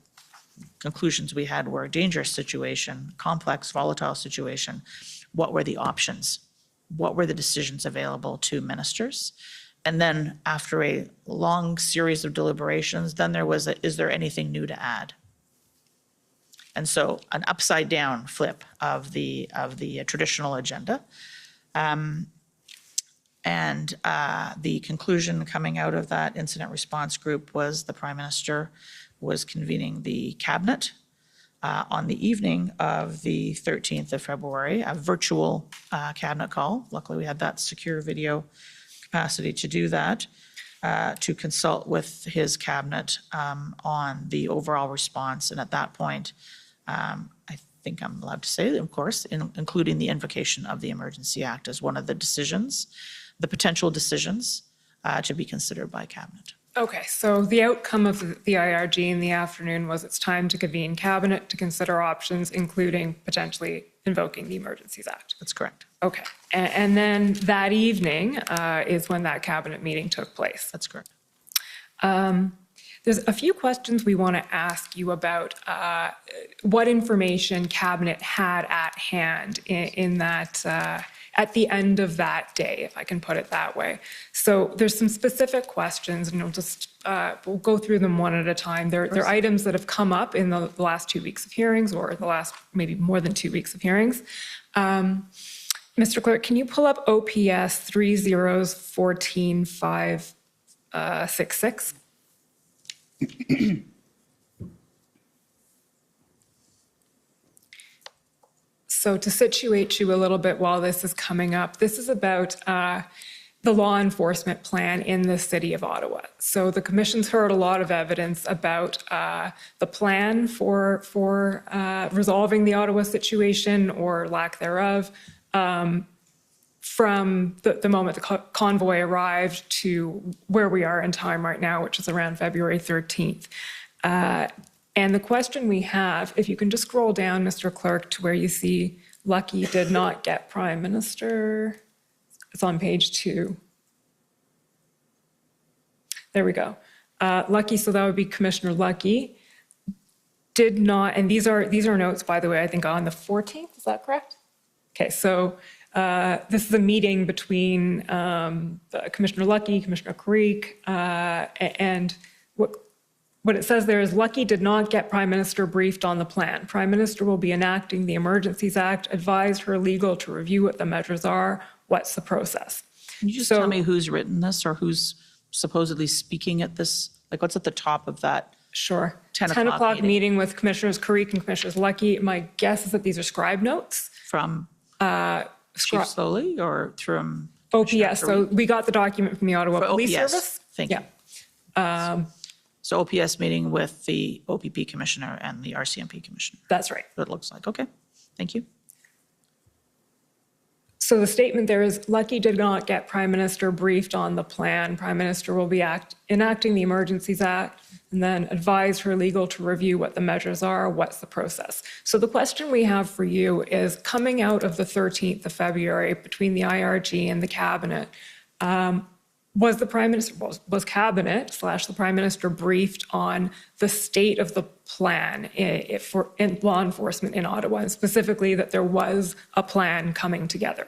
conclusions we had were a dangerous situation, complex, volatile situation. What were the options? What were the decisions available to ministers? And then after a long series of deliberations, then there was is there anything new to add? And so an upside down flip of the traditional agenda. The conclusion coming out of that incident response group was the Prime Minister was convening the cabinet on the evening of the 13th of February, a virtual cabinet call. Luckily, we had that secure video capacity to do that, to consult with his cabinet on the overall response. And at that point, I think I'm allowed to say, of course, including the invocation of the Emergency Act as one of the decisions, the potential decisions to be considered by Cabinet. Okay, so the outcome of the IRG in the afternoon was it's time to convene Cabinet to consider options, including potentially invoking the Emergencies Act. That's correct. Okay, and then that evening is when that Cabinet meeting took place. That's correct. There's a few questions we want to ask you about what information Cabinet had at hand in that, at the end of that day, if I can put it that way. So there's some specific questions, and we'll go through them one at a time. They're items that have come up in the last 2 weeks of hearings, or the last maybe more than 2 weeks of hearings. Mr. Clerk, can you pull up OPS 3014566? So to situate you a little bit while this is coming up, this is about the law enforcement plan in the city of Ottawa. So the Commission's heard a lot of evidence about the plan for resolving the Ottawa situation or lack thereof from the moment the convoy arrived to where we are in time right now, which is around February 13th. And the question we have, if you can just scroll down, Mr. Clerk, to where you see Lucky did not get Prime Minister. It's on page 2. There we go. Lucky, so that would be Commissioner Lucky, did not, and these are notes, by the way, I think on the 14th, is that correct? Okay, so this is a meeting between Commissioner Lucky, Commissioner Creek, and what it says there is Lucky did not get Prime Minister briefed on the plan. Prime Minister will be enacting the Emergencies Act, advised her legal to review what the measures are, what's the process. Can you just tell me who's written this or who's supposedly speaking at this? Like, what's at the top of that? Sure. 10 o'clock meeting with Commissioners Creek and Commissioners Lucky. My guess is that these are scribe notes. From Chief Slowly or from OPS. So we got the document from the Ottawa Police Service. Thank you. So OPS meeting with the OPP Commissioner and the RCMP Commissioner. That's right. It looks like. Okay. Thank you. So the statement there is Lucky did not get Prime Minister briefed on the plan. Prime Minister will be enacting the Emergencies Act and then advise her legal to review what the measures are, what's the process. So the question we have for you is coming out of the 13th of February between the IRG and the Cabinet, was the Prime Minister, was Cabinet / the Prime Minister briefed on the state of the plan for law enforcement in Ottawa, and specifically that there was a plan coming together?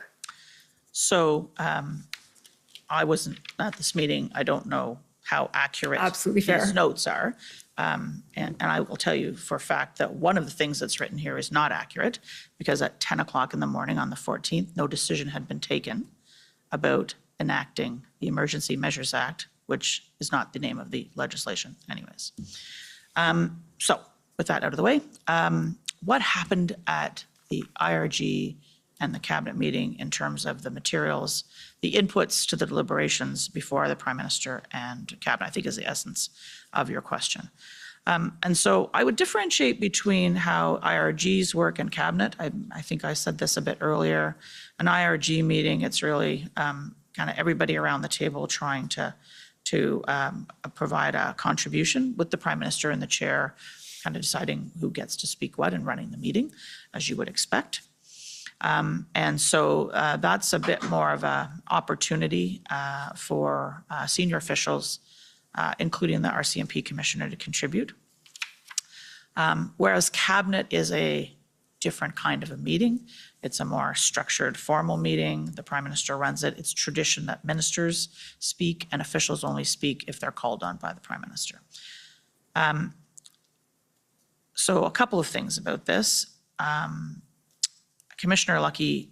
So I wasn't at this meeting. I don't know how accurate these notes are. And I will tell you for a fact that one of the things that's written here is not accurate, because at 10 o'clock in the morning on the 14th, no decision had been taken about enacting the Emergency Measures Act, which is not the name of the legislation anyways. So with that out of the way, what happened at the IRG and the Cabinet meeting in terms of the materials, the inputs to the deliberations before the Prime Minister and Cabinet, I think is the essence of your question. And so I would differentiate between how IRGs work and Cabinet. I think I said this a bit earlier. An IRG meeting, it's really kind of everybody around the table trying to provide a contribution with the Prime Minister and the Chair, kind of deciding who gets to speak what and running the meeting, as you would expect. And so that's a bit more of an opportunity for senior officials, including the RCMP Commissioner, to contribute. Whereas Cabinet is a different kind of a meeting. It's a more structured, formal meeting. The Prime Minister runs it. It's tradition that ministers speak and officials only speak if they're called on by the Prime Minister. So a couple of things about this. Commissioner Lucky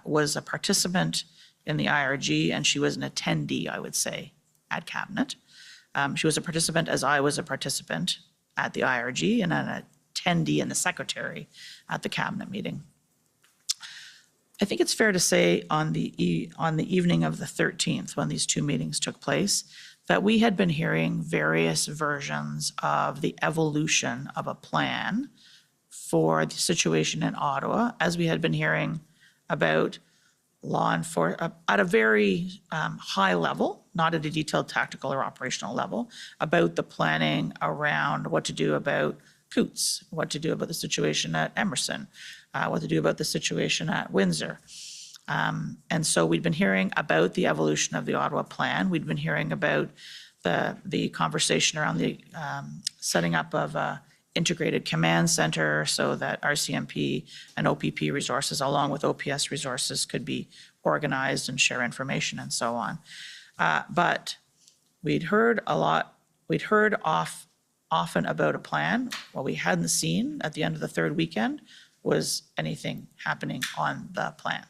was a participant in the IRG, and she was an attendee, I would say, at Cabinet. She was a participant as I was a participant at the IRG, and an attendee and the secretary at the Cabinet meeting. I think it's fair to say on the evening of the 13th, when these two meetings took place, that we had been hearing various versions of the evolution of a plan for the situation in Ottawa, as we had been hearing about law enforcement at a very high level, not at a detailed tactical or operational level, about the planning around what to do about Coots, what to do about the situation at Emerson, what to do about the situation at Windsor. And so we'd been hearing about the evolution of the Ottawa plan. We'd been hearing about the conversation around the setting up of a integrated command center so that RCMP and OPP resources, along with OPS resources, could be organized and share information and so on. But we'd heard often about a plan. What we hadn't seen at the end of the third weekend was anything happening on the plan.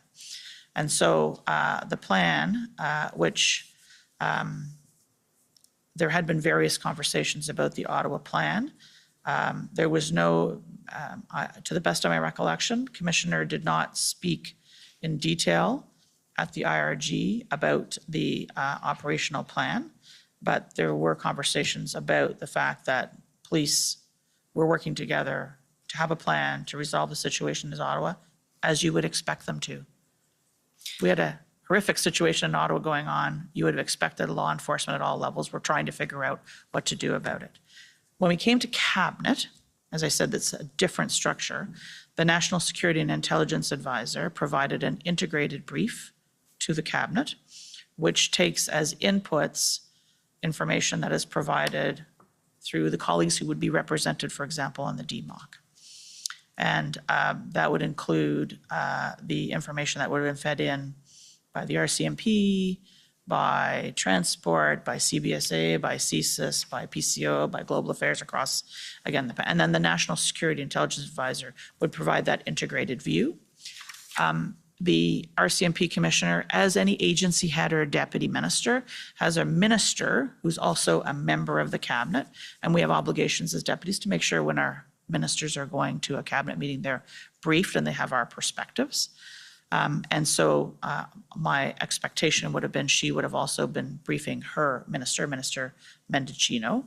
And so the plan, which there had been various conversations about the Ottawa plan. There was no, to the best of my recollection, Commissioner did not speak in detail at the IRG about the operational plan, but there were conversations about the fact that police were working together to have a plan to resolve the situation in Ottawa, as you would expect them to. We had a horrific situation in Ottawa going on. You would have expected law enforcement at all levels were trying to figure out what to do about it. When we came to cabinet, as I said, that's a different structure, the National Security and Intelligence Advisor provided an integrated brief to the cabinet, which takes as inputs information that is provided through the colleagues who would be represented, for example, on the DMOC. And that would include the information that would have been fed in by the RCMP, by Transport, by CBSA, by CSIS, by PCO, by Global Affairs across, again, and then the National Security Intelligence Advisor would provide that integrated view. The RCMP commissioner, as any agency head or deputy minister, has a minister who's also a member of the cabinet, and we have obligations as deputies to make sure when our ministers are going to a cabinet meeting, they're briefed and they have our perspectives. And so my expectation would have been she would have also been briefing her minister, Minister Mendicino,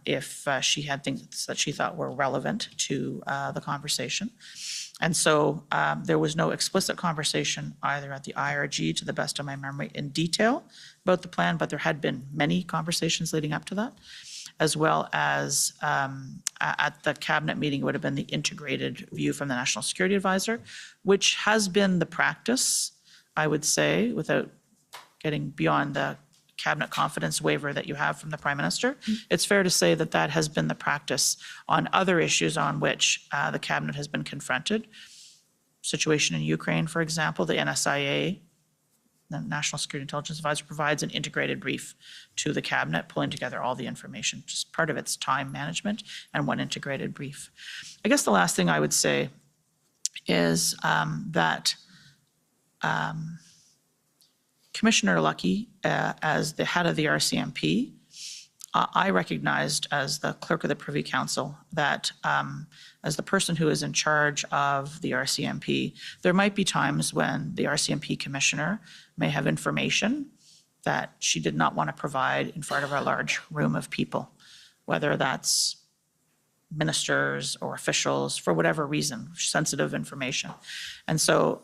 if she had things that she thought were relevant to the conversation. And so there was no explicit conversation either at the IRG, to the best of my memory, in detail about the plan, but there had been many conversations leading up to that, as well as at the cabinet meeting would have been the integrated view from the National Security Advisor, which has been the practice, I would say, without getting beyond the cabinet confidence waiver that you have from the Prime Minister. It's fair to say that that has been the practice on other issues on which the cabinet has been confronted. Situation in Ukraine, for example, the NSIA, the National Security Intelligence Advisor, provides an integrated brief to the cabinet, pulling together all the information, just part of its time management and one integrated brief. I guess the last thing I would say is that Commissioner Lucky, as the head of the RCMP, I recognized as the clerk of the Privy Council that as the person who is in charge of the RCMP, there might be times when the RCMP commissioner may have information that she did not want to provide in front of a large room of people, whether that's ministers or officials, for whatever reason, sensitive information. And so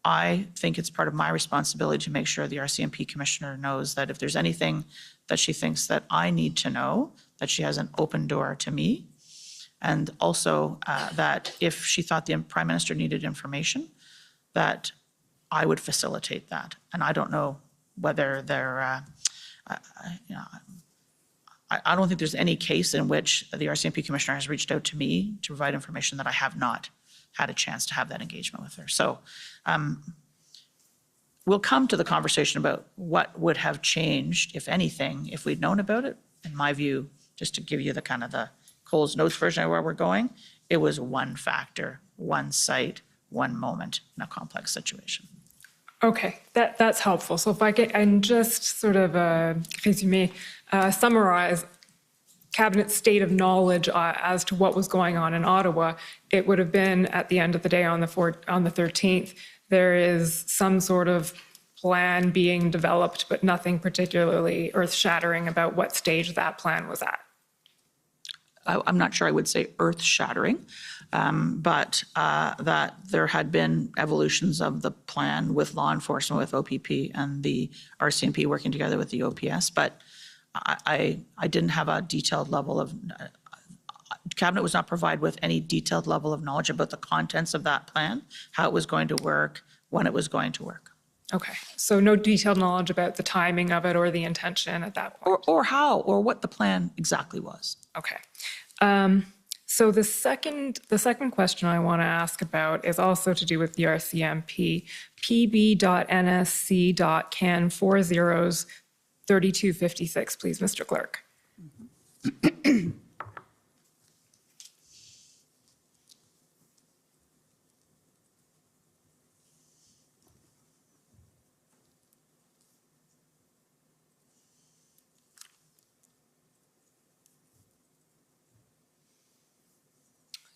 I think it's part of my responsibility to make sure the RCMP commissioner knows that if there's anything that she thinks that I need to know, that she has an open door to me. And also that if she thought the Prime Minister needed information, that I would facilitate that. And I don't know whether there, I don't think there's any case in which the RCMP commissioner has reached out to me to provide information that I have not had a chance to have that engagement with her. So we'll come to the conversation about what would have changed, if anything, if we'd known about it. In my view, just to give you the kind of the Cole's Notes version of where we're going, it was one factor, one site, one moment in a complex situation. Okay, that's helpful. So if I can, and just sort of summarize Cabinet's state of knowledge as to what was going on in Ottawa, it would have been at the end of the day on the 13th, there is some sort of plan being developed, but nothing particularly earth-shattering about what stage that plan was at. I'm not sure I would say earth-shattering, but that there had been evolutions of the plan with law enforcement, with OPP and the RCMP working together with the OPS, but I didn't have a detailed level of, Cabinet was not provided with any detailed level of knowledge about the contents of that plan, how it was going to work, when it was going to work. Okay, so no detailed knowledge about the timing of it or the intention at that point? Or how, or what the plan exactly was. Okay. So the second question I want to ask about is also to do with the RCMP, pb.nsc.can 403256, please, Mr. Clerk.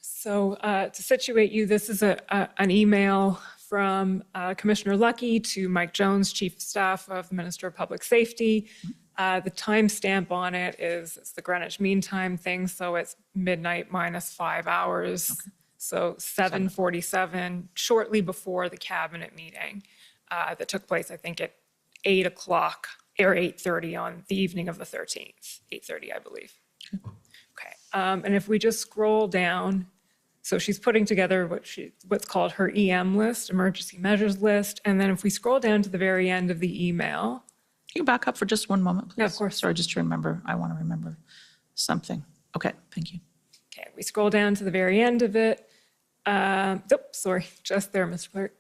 So to situate you, this is an email from Commissioner Lucky to Mike Jones, Chief of Staff of the Minister of Public Safety. The timestamp on it is it's the Greenwich Mean Time thing, so it's midnight minus 5 hours. Okay. So 7:47, shortly before the cabinet meeting that took place, I think, at 8 o'clock or 8:30 on the evening of the 13th, 8:30, I believe. Okay. And if we just scroll down, so she's putting together what's called her EM list, emergency measures list. And then if we scroll down to the very end of the email. Can you back up for just one moment, please? Yeah, of course. Sorry, just to remember, I want to remember something. Okay, thank you. Okay, we scroll down to the very end of it. Sorry, just there, Mr. Clerk.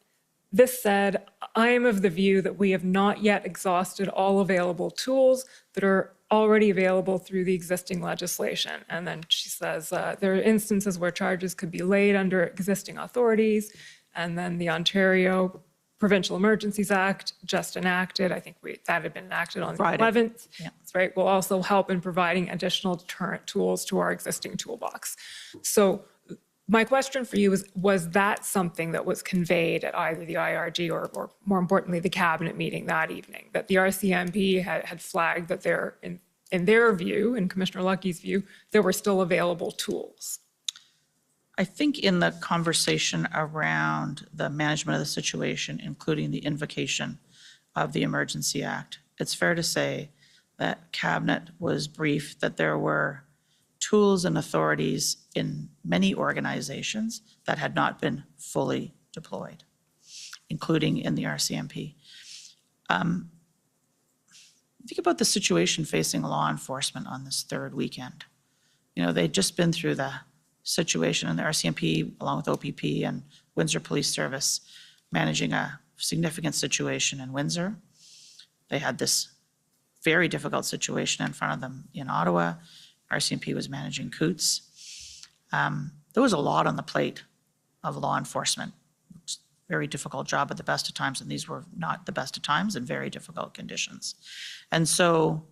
This said, I am of the view that we have not yet exhausted all available tools that are already available through the existing legislation. And then she says there are instances where charges could be laid under existing authorities. And then the Ontario Provincial Emergencies Act, just enacted, I think that had been enacted on the 11th. Yeah. That's right, will also help in providing additional deterrent tools to our existing toolbox. So my question for you is, was that something that was conveyed at either the IRG or more importantly, the cabinet meeting that evening, that the RCMP had flagged that there, in their view, in Commissioner Lucky's view, there were still available tools? I think in the conversation around the management of the situation, including the invocation of the Emergency Act, it's fair to say that Cabinet was briefed that there were tools and authorities in many organizations that had not been fully deployed, including in the RCMP. Think about the situation facing law enforcement on this third weekend. You know, they'd just been through the situation in the RCMP, along with OPP and Windsor Police Service, managing a significant situation in Windsor. They had this very difficult situation in front of them in Ottawa. RCMP was managing Coots. There was a lot on the plate of law enforcement. It's a very difficult job at the best of times, and these were not the best of times and very difficult conditions. And so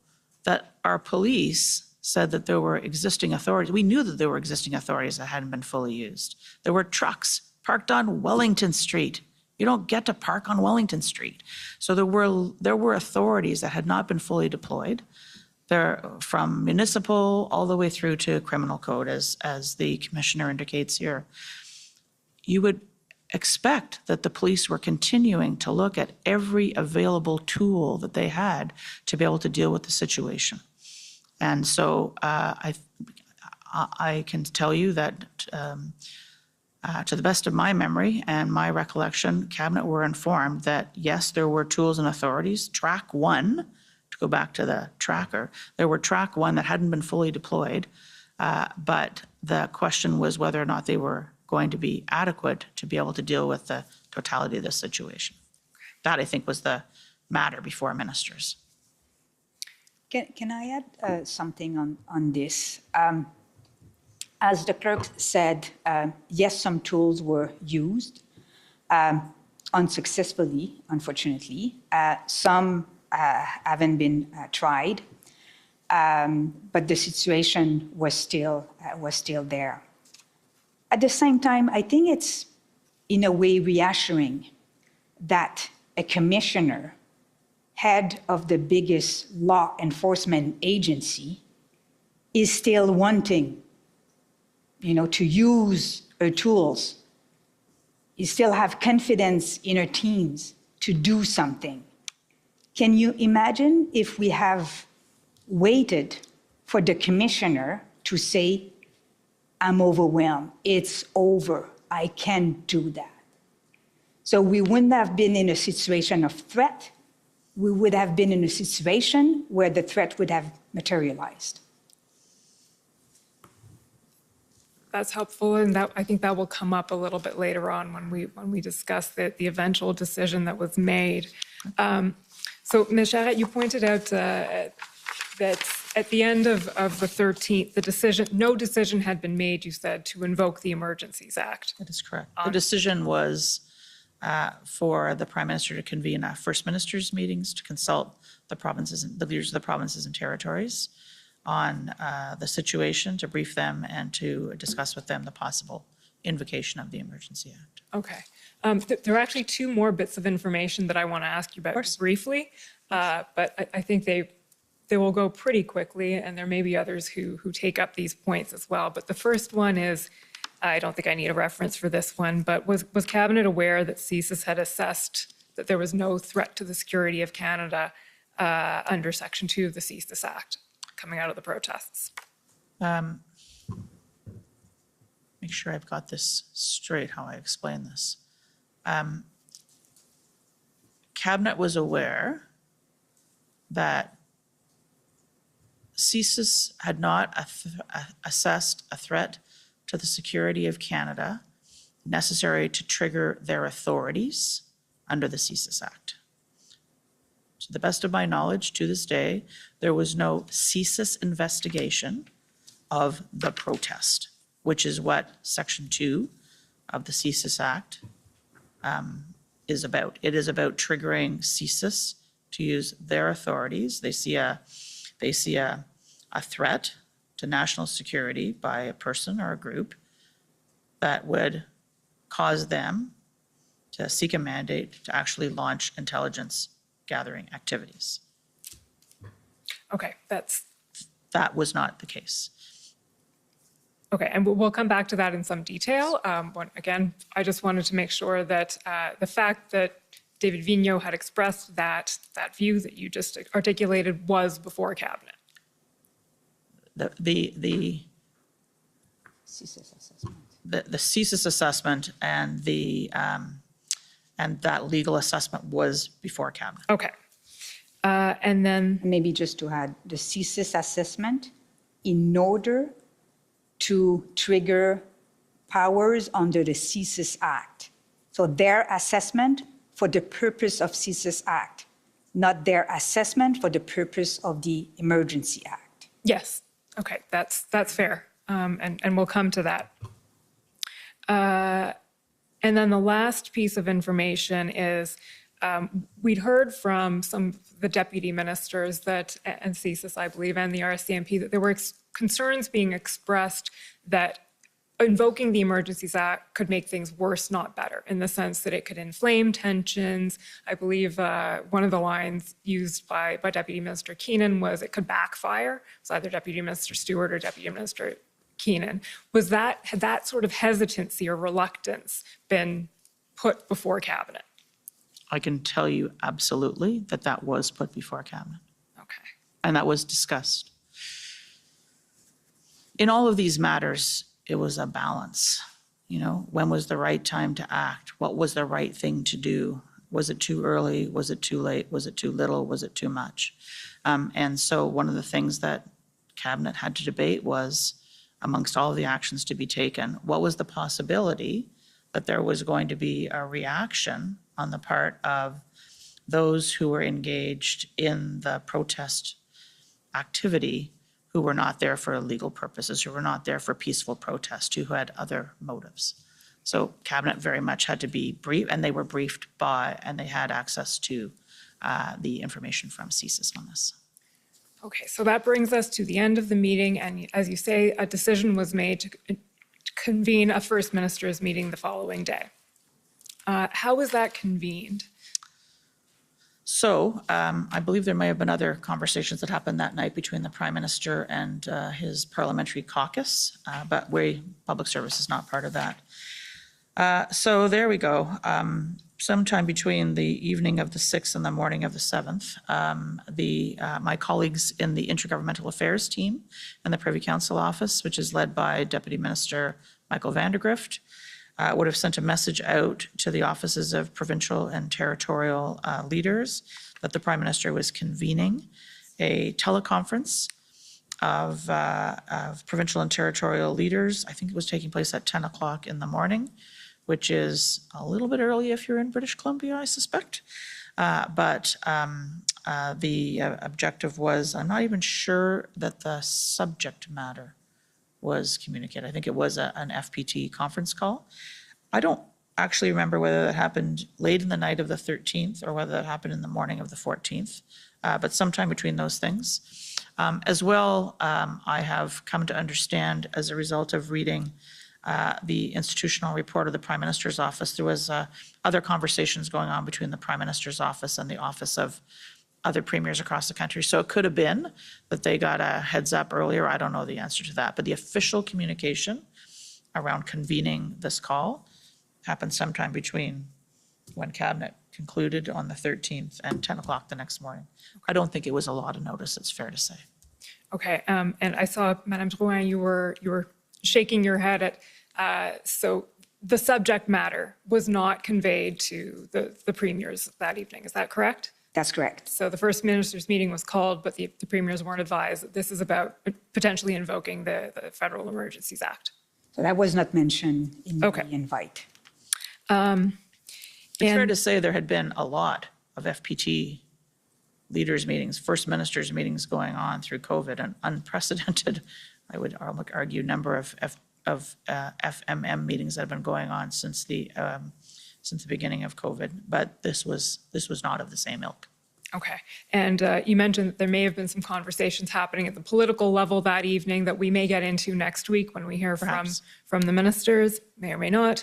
that our police said that there were existing authorities. We knew that there were existing authorities that hadn't been fully used. There were trucks parked on Wellington Street. You don't get to park on Wellington Street. So there were authorities that had not been fully deployed. They're from municipal all the way through to criminal code, as the commissioner indicates here. You would expect that the police were continuing to look at every available tool that they had to be able to deal with the situation. And so I can tell you that to the best of my memory and my recollection, Cabinet were informed that, yes, there were tools and authorities. Track 1, to go back to the tracker, there were track 1 that hadn't been fully deployed, but the question was whether or not they were going to be adequate to be able to deal with the totality of the situation. That, I think, was the matter before ministers. Can I add something on this? As the clerk said, yes, some tools were used unsuccessfully, unfortunately. Some haven't been tried, but the situation was still there. At the same time, I think it's in a way reassuring that a commissioner, head of the biggest law enforcement agency, is still wanting to use her tools. You still have confidence in her teams to do something. Can you imagine if we have waited for the commissioner to say, I'm overwhelmed, it's over, I can't do that? So we wouldn't have been in a situation of threat. We would have been in a situation where the threat would have materialized. That's helpful, and that I think that will come up a little bit later on when we discuss the eventual decision that was made. So, Ms. Charette, you pointed out that at the end of the 13th, no decision had been made, you said, to invoke the Emergencies Act. That is correct. The decision was for the Prime Minister to convene First Ministers' meetings to consult the leaders of the provinces and territories on the situation, to brief them and to discuss with them the possible invocation of the Emergency Act. Okay. There are actually two more bits of information that I want to ask you about briefly, but I think they will go pretty quickly, and there may be others who take up these points as well. But the first one is, I don't think I need a reference for this one, but was Cabinet aware that CSIS had assessed that there was no threat to the security of Canada under Section 2 of the CSIS Act coming out of the protests? Make sure I've got this straight, how I explain this. Cabinet was aware that CSIS had not assessed a threat to the security of Canada necessary to trigger their authorities under the CSIS Act. To the best of my knowledge, to this day, there was no CSIS investigation of the protest, which is what Section 2 of the CSIS Act is about. It is about triggering CSIS to use their authorities. They see a threat to national security by a person or a group that would cause them to seek a mandate to actually launch intelligence gathering activities. Okay, that was not the case. Okay, and we'll come back to that in some detail. Again, I just wanted to make sure that the fact that David Vigneault had expressed that view that you just articulated was before Cabinet. The CSIS assessment. The CSIS assessment and that legal assessment was before Cabinet. Okay. And then maybe just to add, the CSIS assessment, in order to trigger powers under the CSIS Act. So their assessment for the purpose of CSIS Act, not their assessment for the purpose of the Emergency Act. Yes. Okay, that's fair, and we'll come to that. And then the last piece of information is we'd heard from some of the deputy ministers that, and CSIS, I believe, and the RCMP, that there were concerns being expressed that invoking the Emergencies Act could make things worse, not better, in the sense that it could inflame tensions. I believe one of the lines used by Deputy Minister Keenan was it could backfire. It's either Deputy Minister Stewart or Deputy Minister Keenan. Had that sort of hesitancy or reluctance been put before Cabinet? I can tell you absolutely that was put before Cabinet. Okay. And that was discussed. In all of these matters, it was a balance. When was the right time to act? What was the right thing to do? Was it too early? Was it too late? Was it too little? Was it too much? And so one of the things that Cabinet had to debate was, amongst all of the actions to be taken, what was the possibility that there was going to be a reaction on the part of those who were engaged in the protest activity, who were not there for legal purposes, who were not there for peaceful protest, who had other motives. So Cabinet very much had to be briefed, and they were briefed by, and they had access to the information from CSIS on this. Okay, so that brings us to the end of the meeting, and as you say, a decision was made to convene a First Minister's meeting the following day. How was that convened? So I believe there may have been other conversations that happened that night between the Prime Minister and his parliamentary caucus, but Public Service is not part of that. So there we go. Sometime between the evening of the 6th and the morning of the 7th, my colleagues in the Intergovernmental Affairs team and the Privy Council office, which is led by Deputy Minister Michael van der Grift, would have sent a message out to the offices of provincial and territorial leaders that the Prime Minister was convening a teleconference of provincial and territorial leaders. I think it was taking place at 10 o'clock in the morning, which is a little bit early if you're in British Columbia, I suspect. But the objective was, I'm not even sure that the subject matter was communicated. I think it was an FPT conference call. I don't actually remember whether that happened late in the night of the 13th or whether that happened in the morning of the 14th, but sometime between those things. As well, I have come to understand as a result of reading the institutional report of the Prime Minister's office, there was other conversations going on between the Prime Minister's office and the office of other premiers across the country. So it could have been that they got a heads up earlier. I don't know the answer to that. But the official communication around convening this call happened sometime between when Cabinet concluded on the 13th and 10 o'clock the next morning. I don't think it was a lot of notice, it's fair to say. Okay, and I saw, Madame Drouin, you were shaking your head at, so the subject matter was not conveyed to the premiers that evening, is that correct? That's correct. So the First Minister's meeting was called, but the premiers weren't advised that this is about potentially invoking the Federal Emergencies Act. So that was not mentioned in the invite. It's fair to say there had been a lot of FPT leaders meetings, First Minister's meetings going on through COVID, an unprecedented, I would argue, number of FMM meetings that have been going on since the beginning of COVID, but this was not of the same ilk. Okay, and you mentioned that there may have been some conversations happening at the political level that evening that we may get into next week when we hear from the ministers, may or may not.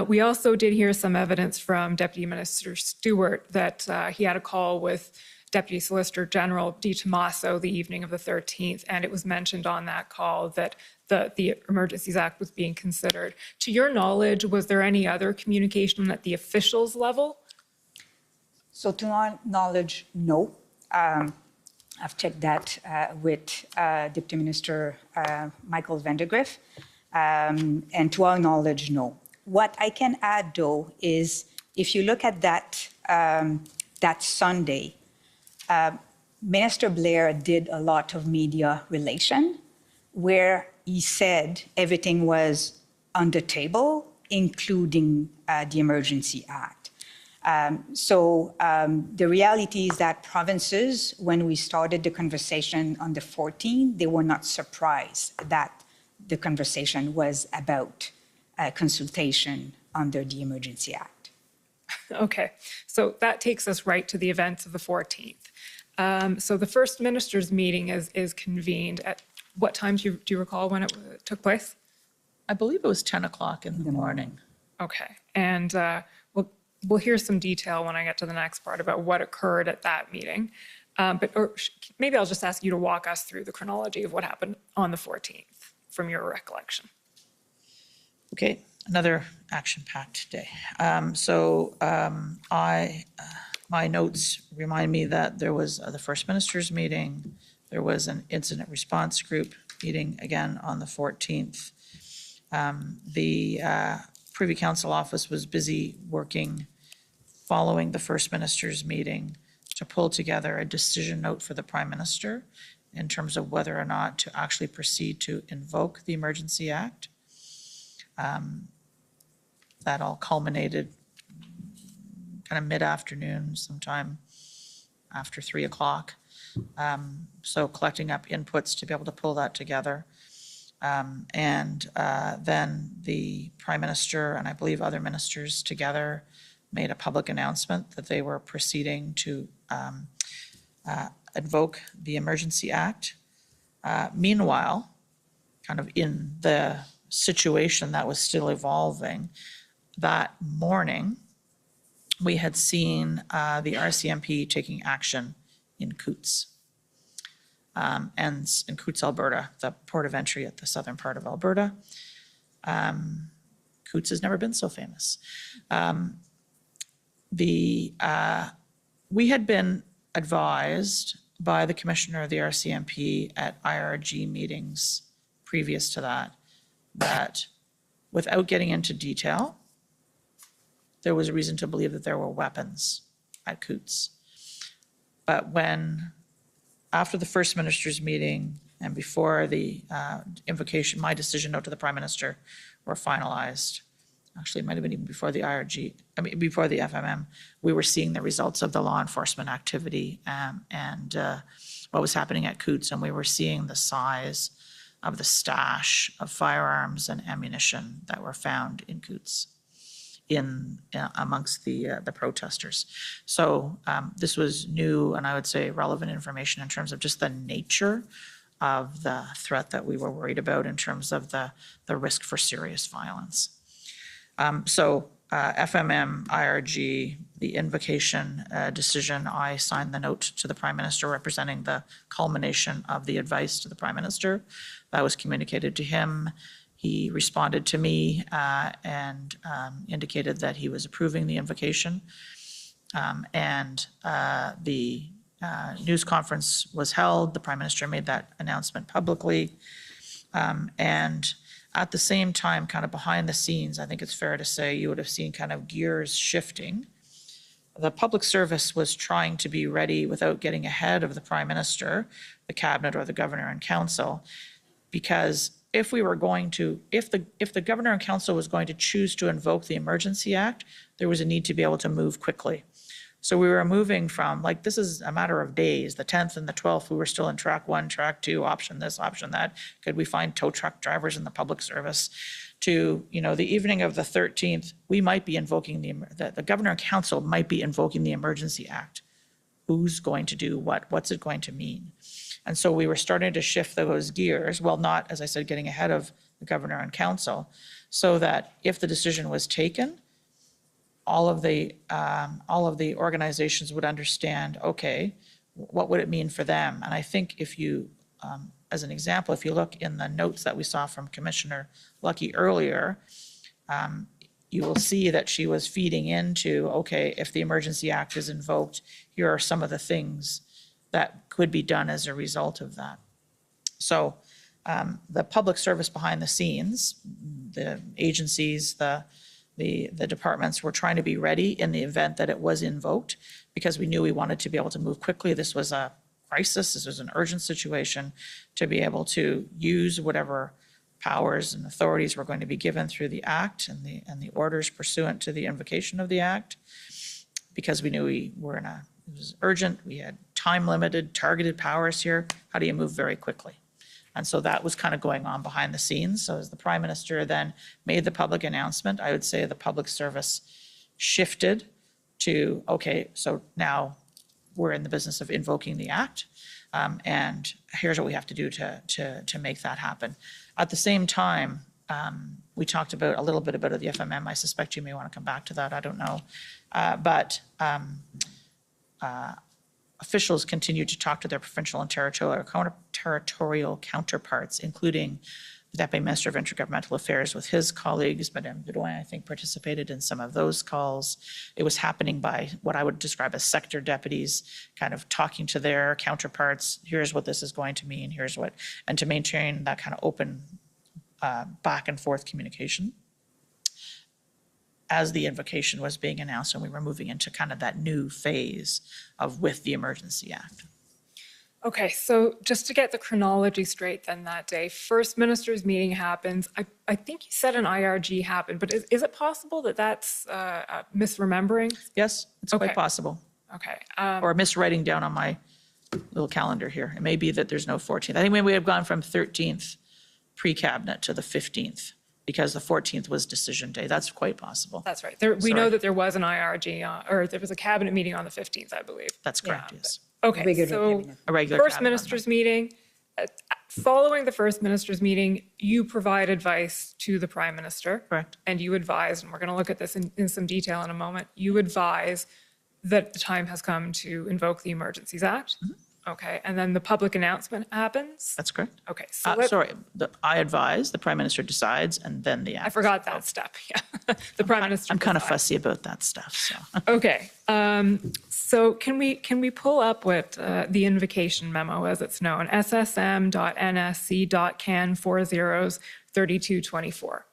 We also did hear some evidence from Deputy Minister Stewart that he had a call with Deputy Solicitor General Di Tommaso the evening of the 13th, and it was mentioned on that call that the Emergencies Act was being considered. To your knowledge, was there any other communication at the officials level? So to our knowledge, no. I've checked that with Deputy Minister Michael van der Grift, and to our knowledge, no. What I can add, though, is if you look at that Sunday, Minister Blair did a lot of media relation where he said everything was on the table, including the Emergency Act. So the reality is that provinces, when we started the conversation on the 14th, they were not surprised that the conversation was about consultation under the Emergency Act. Okay, so that takes us right to the events of the 14th. So the First Minister's meeting is convened at what time do you recall when it took place? I believe it was 10 o'clock in the morning. Okay, and we'll hear some detail when I get to the next part about what occurred at that meeting. Maybe I'll just ask you to walk us through the chronology of what happened on the 14th from your recollection. Okay, another action-packed day. My notes remind me that there was the First Minister's meeting, there was an incident response group meeting again on the 14th. The Privy Council office was busy working following the First Minister's meeting to pull together a decision note for the Prime Minister in terms of whether or not to actually proceed to invoke the Emergency Act. That all culminated kind of mid-afternoon, sometime after 3 o'clock. So collecting up inputs to be able to pull that together. Then the Prime Minister and I believe other ministers together made a public announcement that they were proceeding to invoke the Emergency Act. Meanwhile, kind of in the situation that was still evolving, that morning, we had seen the RCMP taking action in Coutts. And in Coutts, Alberta, the port of entry at the southern part of Alberta. Coutts has never been so famous. We had been advised by the commissioner of the RCMP at IRG meetings previous to that, that without getting into detail, there was a reason to believe that there were weapons at Coutts. But when, after the First Minister's meeting and before the invocation, my decision note to the Prime Minister were finalized, actually it might have been even before the IRG, before the FMM, we were seeing the results of the law enforcement activity and what was happening at Coutts, and we were seeing the size of the stash of firearms and ammunition that were found in Coutts amongst the protesters. So this was new and I would say relevant information in terms of just the nature of the threat that we were worried about in terms of the risk for serious violence. FMM, IRG, the invocation decision, I signed the note to the Prime Minister representing the culmination of the advice to the Prime Minister. That was communicated to him. He responded to me and indicated that he was approving the invocation. The news conference was held. The Prime Minister made that announcement publicly. And at the same time, kind of behind the scenes, I think it's fair to say you would have seen kind of gears shifting. The public service was trying to be ready without getting ahead of the Prime Minister, the Cabinet, or the Governor and Council, because if we were going to, if the Governor and Council was going to choose to invoke the Emergency Act, there was a need to be able to move quickly. So we were moving from, like, this is a matter of days, the 10th and the 12th, we were still in track 1, track 2, option this, option that. Could we find tow truck drivers in the public service? To, the evening of the 13th, we might be invoking the Governor and Council might be invoking the Emergency Act. Who's going to do what? What's it going to mean? And so we were starting to shift those gears, well, not, as I said, getting ahead of the Governor and Council, so that if the decision was taken, all of the organizations would understand, okay, what would it mean for them? And I think if you, as an example, if you look in the notes that we saw from Commissioner Lucky earlier, you will see that she was feeding into, okay, if the Emergency Act is invoked, here are some of the things that could be done as a result of that. So the public service behind the scenes, the agencies, the departments were trying to be ready in the event that it was invoked, because we knew we wanted to be able to move quickly. This was a crisis. This was an urgent situation, to be able to use whatever powers and authorities were going to be given through the Act and the orders pursuant to the invocation of the Act, because we knew we were it was urgent. We had time-limited, targeted powers here. How do you move very quickly? And so that was kind of going on behind the scenes. So as the Prime Minister then made the public announcement, I would say the public service shifted to, okay, so now we're in the business of invoking the Act, and here's what we have to do to make that happen. At the same time, we talked about a little bit about the FMM. I suspect you may want to come back to that. I don't know. Officials continue to talk to their provincial and territorial counterparts, including the Deputy Minister of Intergovernmental Affairs with his colleagues. Madame Drouin, I think, participated in some of those calls. It was happening by what I would describe as sector deputies, kind of talking to their counterparts. Here's what this is going to mean. Here's what, and to maintain that kind of open back and forth communication. As the invocation was being announced and we were moving into kind of that new phase of with the Emergency Act. Okay, so just to get the chronology straight then that day, First Minister's meeting happens. I think you said an IRG happened, but is it possible that that's misremembering? Yes, it's quite possible. Okay. Or miswriting down on my little calendar here. It may be that there's no 14th. I think we have gone from 13th pre-cabinet to the 15th. Because the 14th was decision day. That's quite possible. That's right. We know that there was an IRG, or there was a cabinet meeting on the 15th, I believe. That's correct, yes. Okay, so A regular First cabinet Minister's meeting, following the first minister's meeting, you provide advice to the prime minister. Correct. And you advise, and we're going to look at this in some detail in a moment, you advise that the time has come to invoke the Emergencies Act. Okay, and then the public announcement happens? That's correct. Okay, so Sorry, I advise, the prime minister decides, and then the. I forgot that step, yeah. The prime minister I'm kind of decides. fussy about that stuff, so. Okay, so can we pull up what the invocation memo, as it's known, ssm.nsc.can 403224.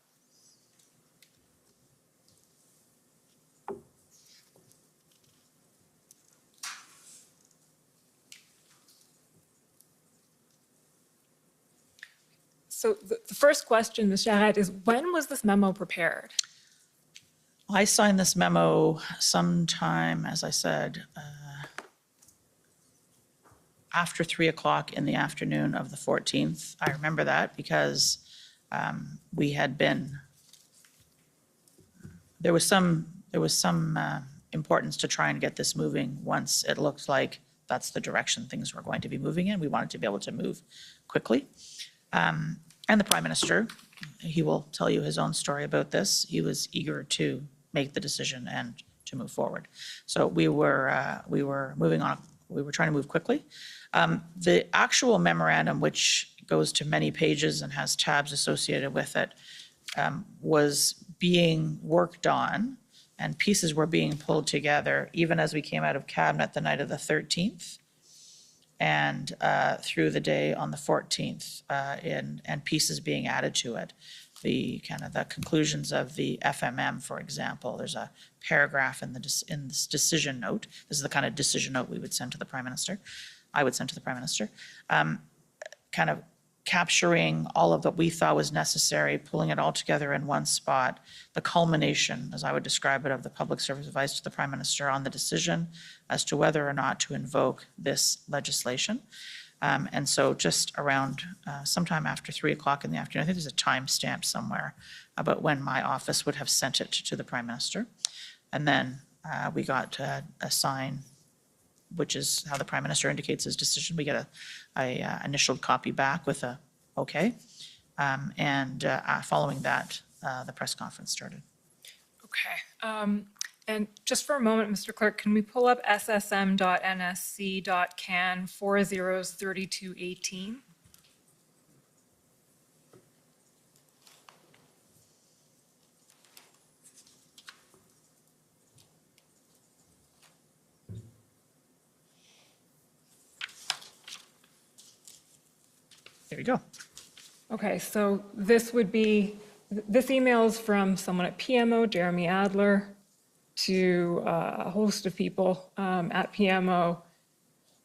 So the first question, Ms. Charette, is when was this memo prepared? I signed this memo sometime, as I said, after 3 o'clock in the afternoon of the 14th. I remember that because we had been, there was some importance to try and get this moving once it looked like that's the direction things were going to be moving in. We wanted to be able to move quickly. And the prime minister, he will tell you his own story about this. He was eager to make the decision and to move forward. So we were moving on. We were trying to move quickly. The actual memorandum, which goes to many pages and has tabs associated with it, was being worked on, and pieces were being pulled together even as we came out of cabinet the night of the 13th. And through the day on the 14th, and pieces being added to it. The conclusions of the FMM, for example, there's a paragraph in this decision note. This is the kind of decision note we would send to the prime minister. I would send to the prime minister, kind of capturing all of what we thought was necessary, pulling it all together in one spot, the culmination, as I would describe it, of the public service advice to the prime minister on the decision as to whether or not to invoke this legislation. And so just around sometime after 3 o'clock in the afternoon, I think there's a timestamp somewhere about when my office would have sent it to the prime minister. And then we got a sign, which is how the prime minister indicates his decision. We get a initialed copy back with a okay. And following that, the press conference started. Okay. And just for a moment, Mr. Clerk, can we pull up ssm.nsc.can 403218? There you go. Okay, so this email is from someone at PMO, Jeremy Adler, to a host of people at PMO.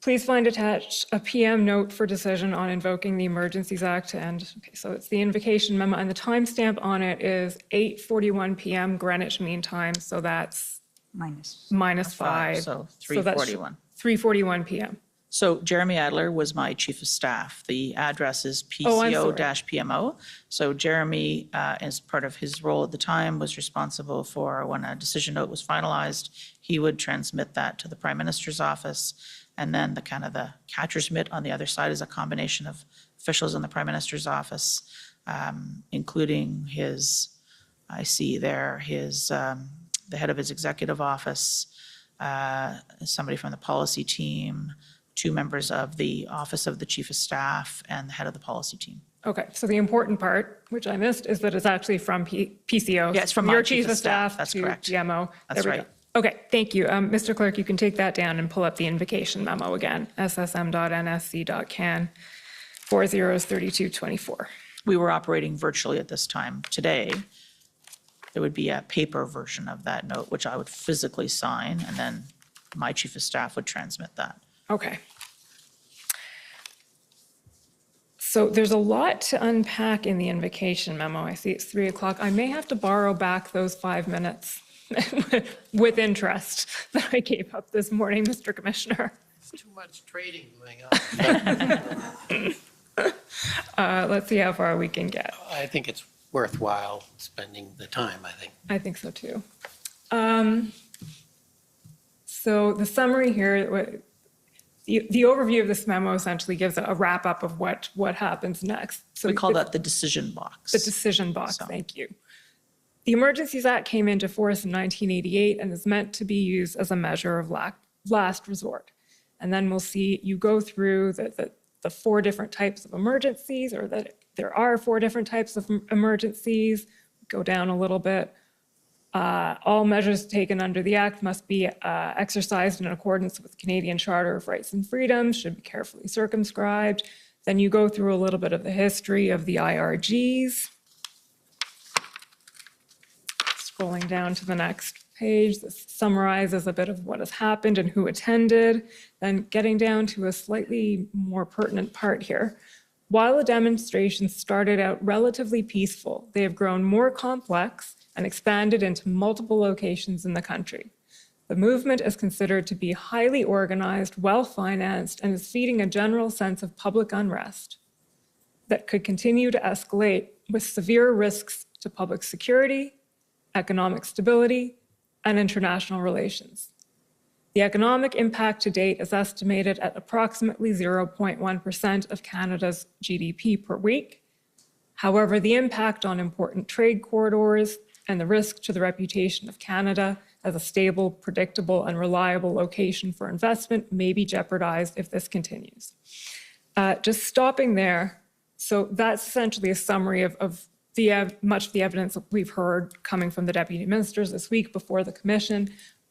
Please find attached a PM note for decision on invoking the Emergencies Act. And okay, so it's the invocation memo, and the timestamp on it is 8:41 p.m. Greenwich Mean Time. So that's minus 5. So 3:41. 3:41 p.m. So Jeremy Adler was my chief of staff. The address is I'm sorry. PCO-PMO. So Jeremy, as part of his role at the time, was responsible for when a decision note was finalized, he would transmit that to the prime minister's office. And then the catcher's mitt on the other side is a combination of officials in the prime minister's office, including I see there, the head of his executive office, somebody from the policy team, 2 members of the Office of the Chief of Staff, and the head of the policy team. Okay, so the important part, which I missed, is that it's actually from PCO. Yeah, it's from your my chief of staff. That's to correct. PMO. That's There we right. go. Okay, thank you. Mr. Clerk, you can take that down and pull up the invocation memo again, ssm.nsc.can 403224. We were operating virtually at this time. Today, there would be a paper version of that note, which I would physically sign, and then my chief of staff would transmit that. Okay. So there's a lot to unpack in the invocation memo. I see it's 3 o'clock. I may have to borrow back those 5 minutes with interest that I gave up this morning, Mr. Commissioner. Too much trading going on. Let's see how far we can get. I think it's worthwhile spending the time, I think. I think so too. So the summary here, the overview of this memo essentially gives a wrap up of what happens next. So We call that the decision box. The decision box, thank you. The Emergencies Act came into force in 1988 and is meant to be used as a measure of last resort. And then we'll see you go through the 4 different types of emergencies, or that there are 4 different types of emergencies. Go down a little bit. All measures taken under the Act must be exercised in accordance with the Canadian Charter of Rights and Freedoms, should be carefully circumscribed. Then you go through a little bit of the history of the IRGs. Scrolling down to the next page, this summarizes a bit of what has happened and who attended. Then getting down to a slightly more pertinent part here. While the demonstrations started out relatively peaceful, they have grown more complex and expanded into multiple locations in the country. The movement is considered to be highly organized, well-financed, and is feeding a general sense of public unrest that could continue to escalate with severe risks to public security, economic stability, and international relations. The economic impact to date is estimated at approximately 0.1% of Canada's GDP per week. However, the impact on important trade corridors and the risk to the reputation of Canada as a stable, predictable, and reliable location for investment may be jeopardized if this continues. Just stopping there, so that's essentially a summary of much of the evidence that we've heard coming from the deputy ministers this week before the commission.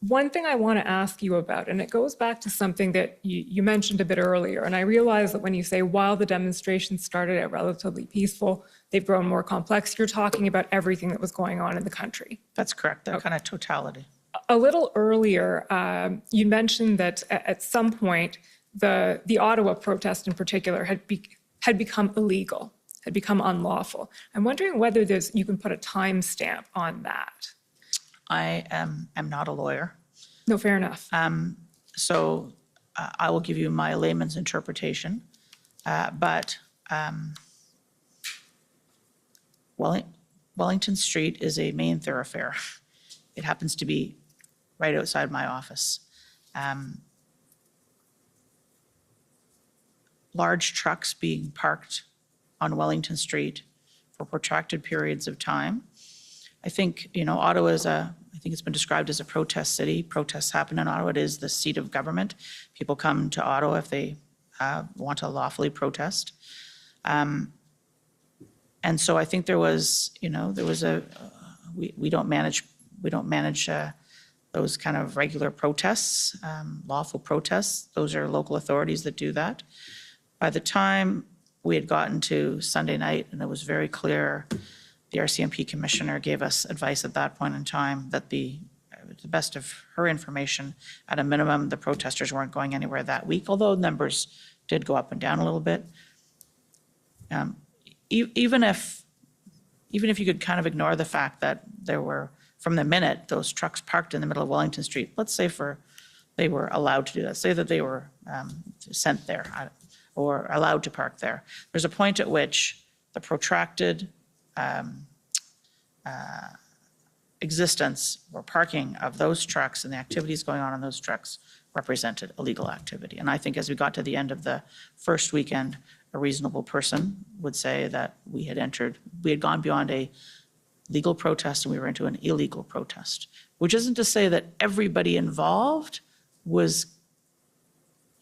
One thing I want to ask you about, and it goes back to something that you mentioned a bit earlier, and I realize that when you say while the demonstrations started out relatively peaceful, they've grown more complex, you're talking about everything that was going on in the country. That's correct, that kind of totality. A little earlier, you mentioned that at some point, the Ottawa protest in particular had become illegal, had become unlawful. I'm wondering whether you can put a timestamp on that. I am not a lawyer. No, fair enough. So I will give you my layman's interpretation. But Wellington Street is a main thoroughfare. It happens to be right outside my office. Large trucks being parked on Wellington Street for protracted periods of time. I think, Ottawa is I think it's been described as a protest city. Protests happen in Ottawa. It is the seat of government. People come to Ottawa if they want to lawfully protest. And so I think there was we don't manage those kind of regular protests, lawful protests. Those are local authorities that do that. By the time we had gotten to Sunday night, and it was very clear, the RCMP commissioner gave us advice at that point in time that the best of her information, at a minimum, the protesters weren't going anywhere that week, although numbers did go up and down a little bit. Even if you could kind of ignore the fact that there were, from the minute those trucks parked in the middle of Wellington Street, let's say they were allowed to do that, say that they were sent there or allowed to park there. There's a point at which the protracted existence or parking of those trucks and the activities going on those trucks represented illegal activity. And I think as we got to the end of the first weekend, a reasonable person would say that we had gone beyond a legal protest and we were into an illegal protest, which isn't to say that everybody involved was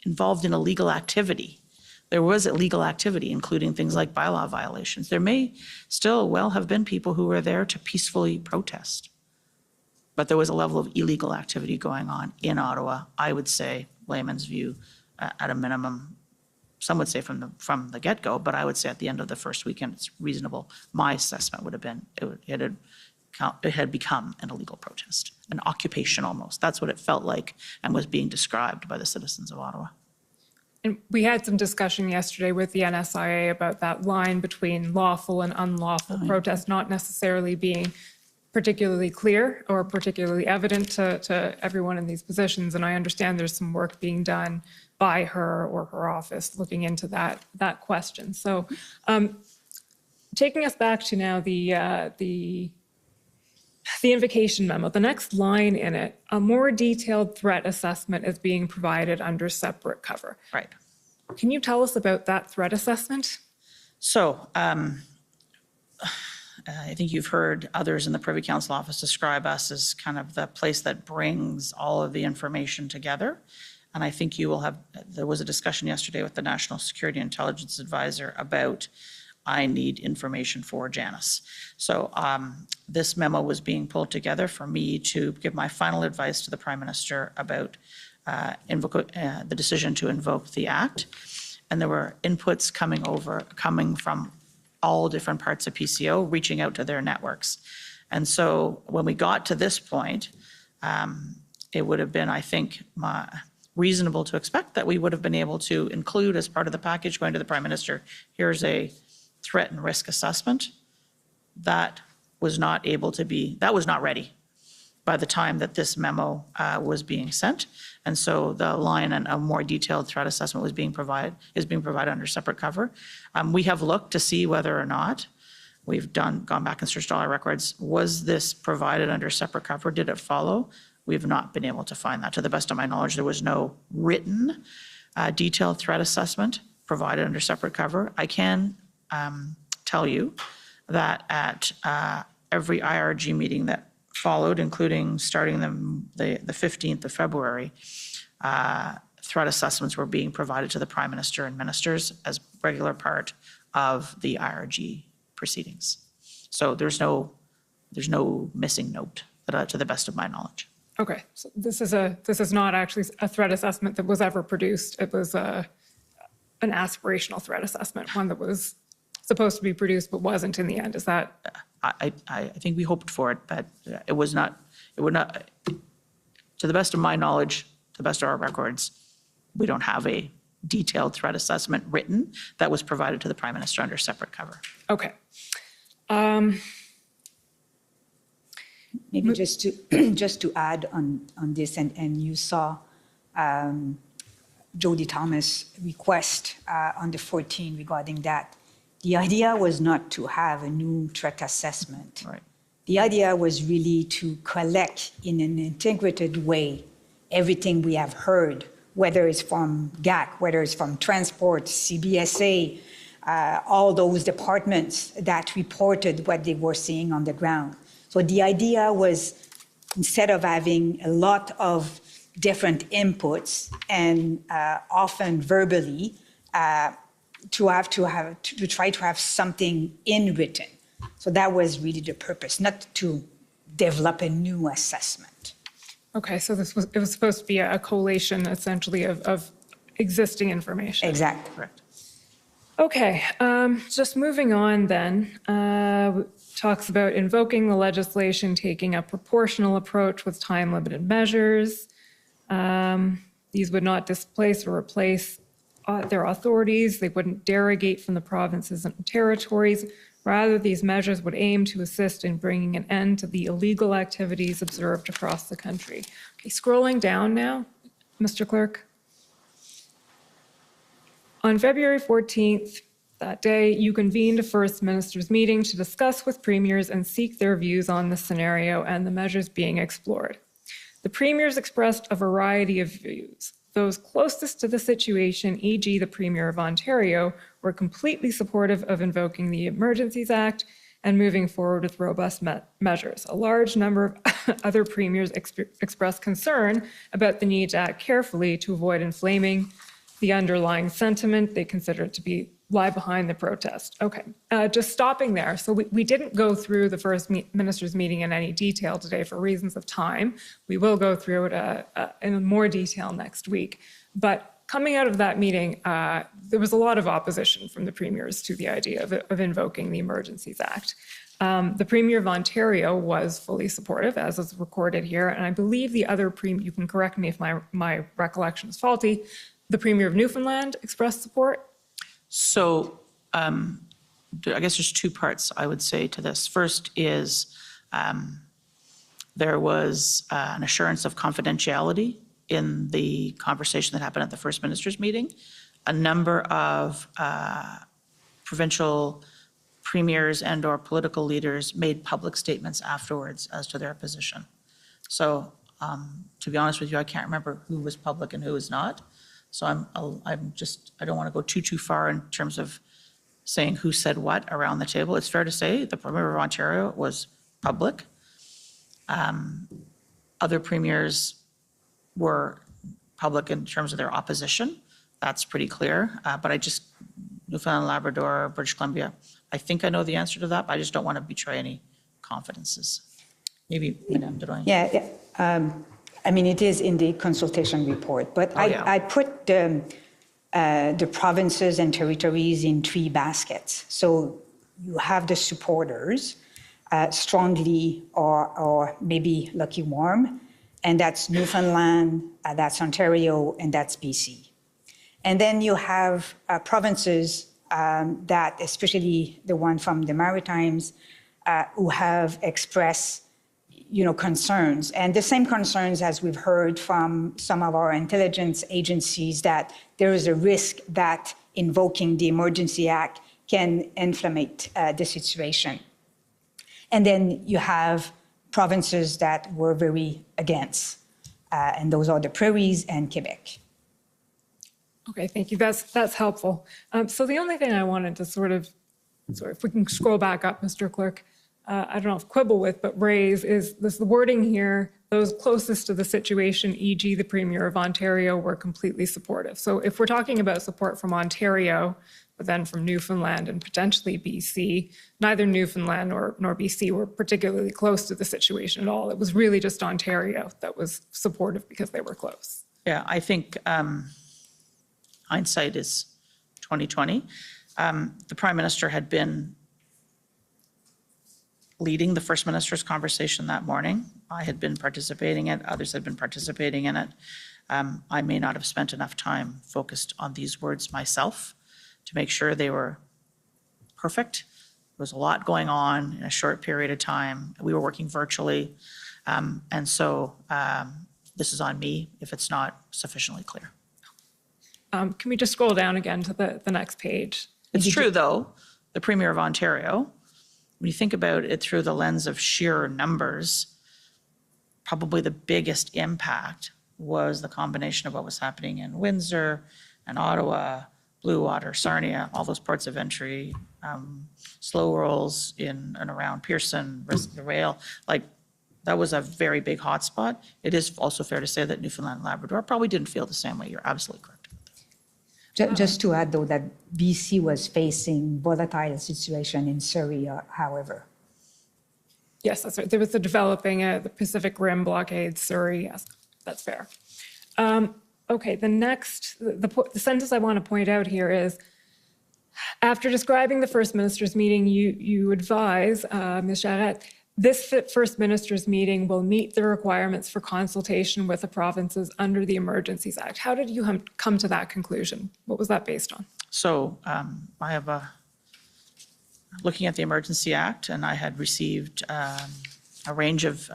involved in illegal activity. There was illegal activity, including things like bylaw violations. There may still well have been people who were there to peacefully protest. But there was a level of illegal activity going on in Ottawa, I would say, layman's view, at a minimum. Some would say from the get-go, but I would say at the end of the first weekend, it's reasonable. My assessment would have been it had become an illegal protest, an occupation almost. That's what it felt like and was being described by the citizens of Ottawa. And we had some discussion yesterday with the NSIA about that line between lawful and unlawful protest not necessarily being particularly clear or particularly evident to everyone in these positions. And I understand there's some work being done by her or her office looking into that question. So taking us back to now the the invocation memo, the next line in it, a more detailed threat assessment is being provided under separate cover. Right. Can you tell us about that threat assessment? So I think you've heard others in the Privy Council office describe us as kind of the place that brings all of the information together. And I think you will have, there was a discussion yesterday with the National Security Intelligence Advisor about I need information for Janice. So this memo was being pulled together for me to give my final advice to the Prime Minister about the decision to invoke the Act. And there were inputs coming from all different parts of PCO, reaching out to their networks. And so when we got to this point, it would have been, I think, reasonable to expect that we would have been able to include as part of the package going to the Prime Minister, here's a threat and risk assessment. That was not ready by the time that this memo was being sent. And so the line and a more detailed threat assessment is being provided under separate cover. We have looked to see whether or not we've gone back and searched all our records. Was this provided under separate cover? Did it follow? We've not been able to find that. To the best of my knowledge, there was no written detailed threat assessment provided under separate cover. I can tell you that at every IRG meeting that followed, including starting the 15th of February, threat assessments were being provided to the Prime Minister and ministers as regular part of the IRG proceedings. So there's no missing note to the best of my knowledge. Okay, so this is not actually a threat assessment that was ever produced. It was an aspirational threat assessment, one that was supposed to be produced but wasn't in the end. Is that? I think we hoped for it, but it would not, to the best of my knowledge, to the best of our records, we don't have a detailed threat assessment written that was provided to the Prime Minister under separate cover. Okay. Maybe just to add on this, and you saw Jody Thomas' request on the 14th regarding that. The idea was not to have a new threat assessment. Right. The idea was really to collect in an integrated way everything we have heard, whether it's from GAC, whether it's from transport, CBSA, all those departments that reported what they were seeing on the ground. So the idea was, instead of having a lot of different inputs and often verbally, to try to have something in written. So that was really the purpose, not to develop a new assessment. Okay, so it was supposed to be a collation essentially of existing information. Exactly. Correct. Okay, just moving on then, talks about invoking the legislation, taking a proportional approach with time-limited measures. These would not displace or replace their authorities. They wouldn't derogate from the provinces and territories. Rather, these measures would aim to assist in bringing an end to the illegal activities observed across the country. Okay, scrolling down now, Mr. Clerk. On February 14th, that day, you convened a First Minister's meeting to discuss with premiers and seek their views on the scenario and the measures being explored. The premiers expressed a variety of views. Those closest to the situation, e.g. the Premier of Ontario, were completely supportive of invoking the Emergencies Act and moving forward with robust measures. A large number of other premiers expressed concern about the need to act carefully to avoid inflaming the underlying sentiment they consider to lie behind the protest. Okay, just stopping there. So we didn't go through the First Minister's meeting in any detail today for reasons of time. We will go through it in more detail next week. But coming out of that meeting, there was a lot of opposition from the premiers to the idea of invoking the Emergencies Act. The Premier of Ontario was fully supportive, as is recorded here, and I believe the other premier, you can correct me if my recollection is faulty, the Premier of Newfoundland expressed support. So I guess there's two parts I would say to this. First is there was an assurance of confidentiality in the conversation that happened at the First Minister's meeting. A number of provincial premiers and/or political leaders made public statements afterwards as to their position. So to be honest with you, I can't remember who was public and who was not. So I don't want to go too far in terms of saying who said what around the table. It's fair to say the Premier of Ontario was public. Other premiers were public in terms of their opposition. That's pretty clear. But Newfoundland, Labrador, British Columbia, I think I know the answer to that, but I just don't want to betray any confidences. Maybe Madame Drouin. Yeah, I mean, it is in the consultation report, but I put the provinces and territories in 3 baskets. So you have the supporters, strongly or maybe lukewarm, and that's Newfoundland, that's Ontario, and that's BC. And then you have provinces that, especially the one from the Maritimes, who have expressed concerns, and the same concerns as we've heard from some of our intelligence agencies, that there is a risk that invoking the Emergency Act can inflammate the situation. And then you have provinces that were very against, and those are the Prairies and Quebec. Okay, thank you. That's helpful. So the only thing I wanted to sort of, if we can scroll back up, Mr. Clerk, I don't know if quibble with, but raise is this the wording here, those closest to the situation, e.g. the Premier of Ontario, were completely supportive. So if we're talking about support from Ontario, but then from Newfoundland and potentially BC, neither Newfoundland nor BC were particularly close to the situation at all. It was really just Ontario that was supportive because they were close. Yeah, I think hindsight is 2020. The Prime Minister had been leading the First Minister's conversation that morning. I had been participating in it, others had been participating in it. I may not have spent enough time focused on these words myself to make sure they were perfect. There was a lot going on in a short period of time. We were working virtually. And so this is on me if it's not sufficiently clear. Can we just scroll down again to the next page? It's true, though, the Premier of Ontario, when you think about it through the lens of sheer numbers, probably the biggest impact was the combination of what was happening in Windsor and Ottawa, Blue Water, Sarnia, all those ports of entry, slow rolls in and around Pearson, the rail. Like, that was a very big hotspot. It is also fair to say that Newfoundland and Labrador probably didn't feel the same way. You're absolutely correct. Just to add, though, that BC was facing volatile situation in Surrey, however. Yes, that's right. There was the developing the Pacific Rim blockade, Surrey. Yes, that's fair. Okay, the next, the sentence I want to point out here is, after describing the First Minister's meeting, you advise, Ms. Charette, this First Minister's meeting will meet the requirements for consultation with the provinces under the Emergencies Act. How did you come to that conclusion? What was that based on? So I have looking at the Emergency Act, and I had received a range of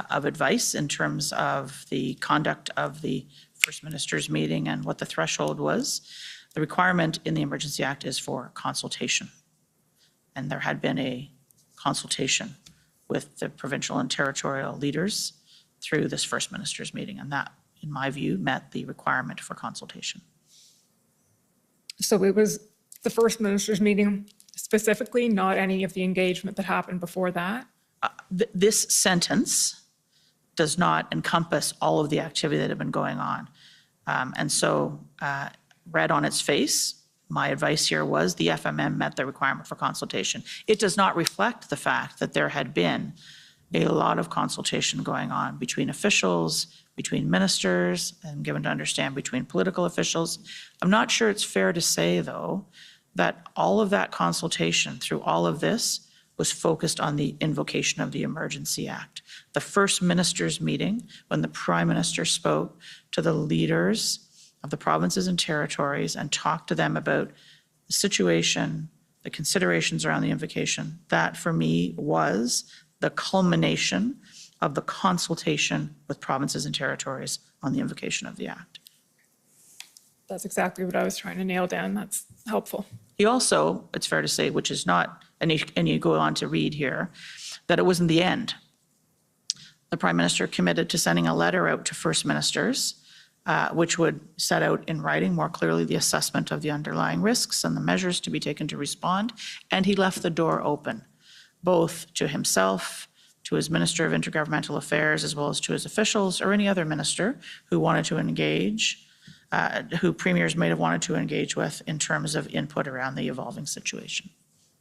advice in terms of the conduct of the First Minister's meeting and what the threshold was. The requirement in the Emergency Act is for consultation. And there had been a consultation with the provincial and territorial leaders through this First Minister's meeting. And that, in my view, met the requirement for consultation. So it was the First Minister's meeting specifically, not any of the engagement that happened before that? This sentence does not encompass all of the activity that had been going on. And so read on its face, my advice here was the FMM met the requirement for consultation. It does not reflect the fact that there had been a lot of consultation going on between officials, between ministers, and given to understand between political officials. I'm not sure it's fair to say, though, that all of that consultation through all of this was focused on the invocation of the Emergency Act. The First Minister's meeting, when the Prime Minister spoke to the leaders of the provinces and territories and talked to them about the situation, the considerations around the invocation, that for me was the culmination of the consultation with provinces and territories on the invocation of the Act. That's exactly what I was trying to nail down. That's helpful. He also, it's fair to say, which is not and you go on to read here, that it wasn't the end. The Prime Minister committed to sending a letter out to First Ministers, which would set out in writing more clearly the assessment of the underlying risks and the measures to be taken to respond. And he left the door open, both to himself, to his Minister of Intergovernmental Affairs, as well as to his officials or any other minister who wanted to engage, who premiers might have wanted to engage with in terms of input around the evolving situation.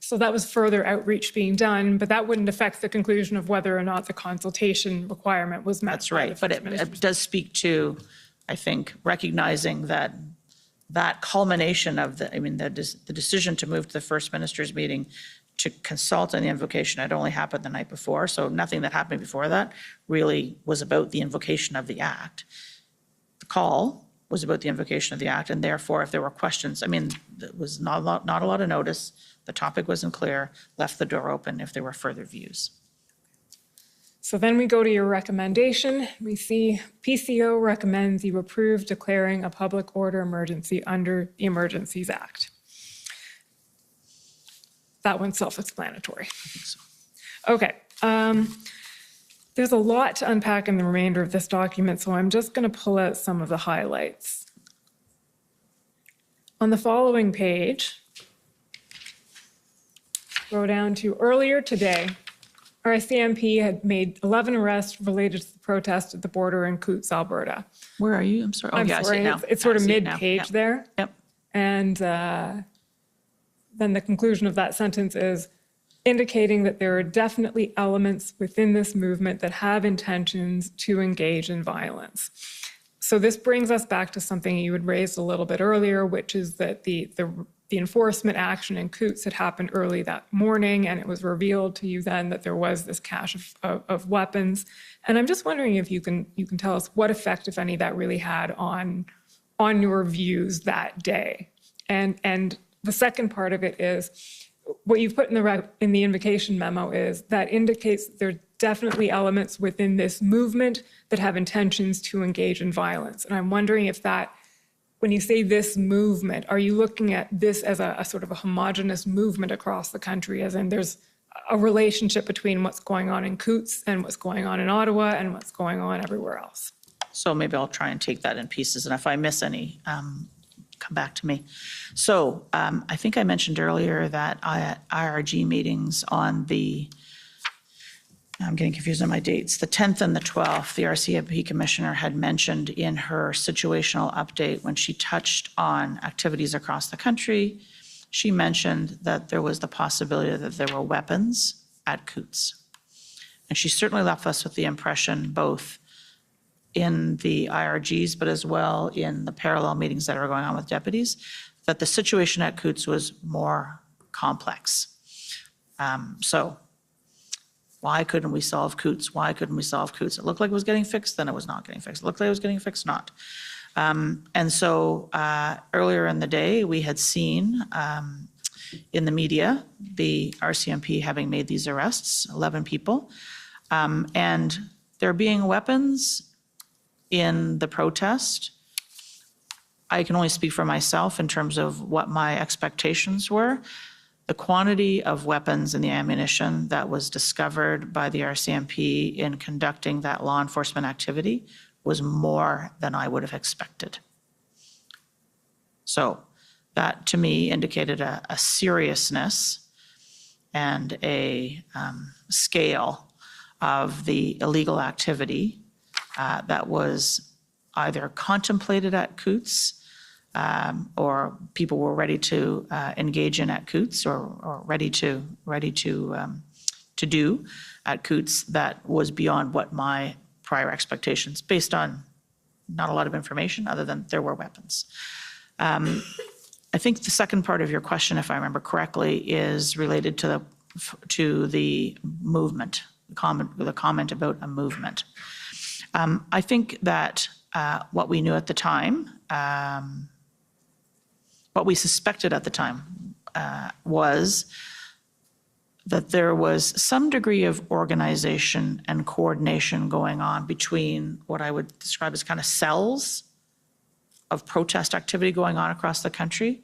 So that was further outreach being done, but that wouldn't affect the conclusion of whether or not the consultation requirement was met. That's right, but it does speak to, I think, recognizing that that culmination of the decision to move to the First Minister's meeting to consult on the invocation had only happened the night before, so nothing that happened before that really was about the invocation of the Act. The call was about the invocation of the Act, and therefore, if there were questions, there was not a lot of notice, the topic wasn't clear, left the door open if there were further views. So then we go to your recommendation. We see PCO recommends you approve declaring a public order emergency under the Emergencies Act. That one's self-explanatory. Okay. There's a lot to unpack in the remainder of this document, so I'm just going to pull out some of the highlights. On the following page, go down to earlier today, RCMP had made 11 arrests related to the protest at the border in Coutts, Alberta. Where are you? I'm sorry. Oh, yeah, I see it now. It's sort of I see it now. mid-page Yep. there. Yep. And then the conclusion of that sentence is indicating that there are definitely elements within this movement that have intentions to engage in violence. So this brings us back to something you had raised a little bit earlier, which is that the enforcement action in Coutts had happened early that morning, and it was revealed to you then that there was this cache of weapons. And I'm just wondering if you can tell us what effect, if any, that really had on your views that day. And the second part of it is what you've put in the invocation memo is that indicates that there are definitely elements within this movement that have intentions to engage in violence. And I'm wondering if that, when you say this movement, are you looking at this as a sort of a homogenous movement across the country, as in there's a relationship between what's going on in Coutts and what's going on in Ottawa and what's going on everywhere else? So maybe I'll try and take that in pieces, and if I miss any, come back to me. So I think I mentioned earlier that IRG meetings on the, I'm getting confused on my dates, the 10th and the 12th, the RCMP commissioner had mentioned in her situational update when she touched on activities across the country, she mentioned that there was the possibility that there were weapons at Coutts. And she certainly left us with the impression, both in the IRGs, but as well in the parallel meetings that are going on with deputies, that the situation at Coutts was more complex. So why couldn't we solve Coutts? Why couldn't we solve Coutts? It looked like it was getting fixed, then it was not getting fixed. It looked like it was getting fixed, not. And so earlier in the day, we had seen in the media the RCMP having made these arrests, 11 people, and there being weapons in the protest. I can only speak for myself in terms of what my expectations were. The quantity of weapons and the ammunition that was discovered by the RCMP in conducting that law enforcement activity was more than I would have expected. So that, to me, indicated a seriousness and a scale of the illegal activity that was either contemplated at Coutts or people were ready to engage in at Coutts or ready to do at Coutts that was beyond what my prior expectations, based on not a lot of information other than there were weapons. I think the second part of your question, if I remember correctly, is related to the movement, the comment about a movement. I think that what we knew at the time, what we suspected at the time was that there was some degree of organization and coordination going on between what I would describe as kind of cells of protest activity going on across the country,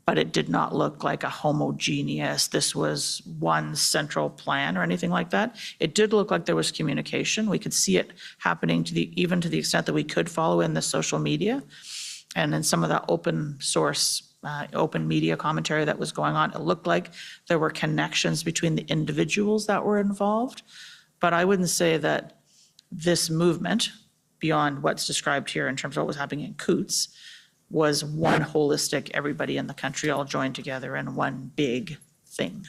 but it did not look like a homogeneous, this was one central plan or anything like that. It did look like there was communication. We could see it happening even to the extent that we could follow in the social media. And in some of the open source, open media commentary that was going on, it looked like there were connections between the individuals that were involved. But I wouldn't say that this movement, beyond what's described here in terms of what was happening in Coots, was one holistic, everybody in the country all joined together in one big thing.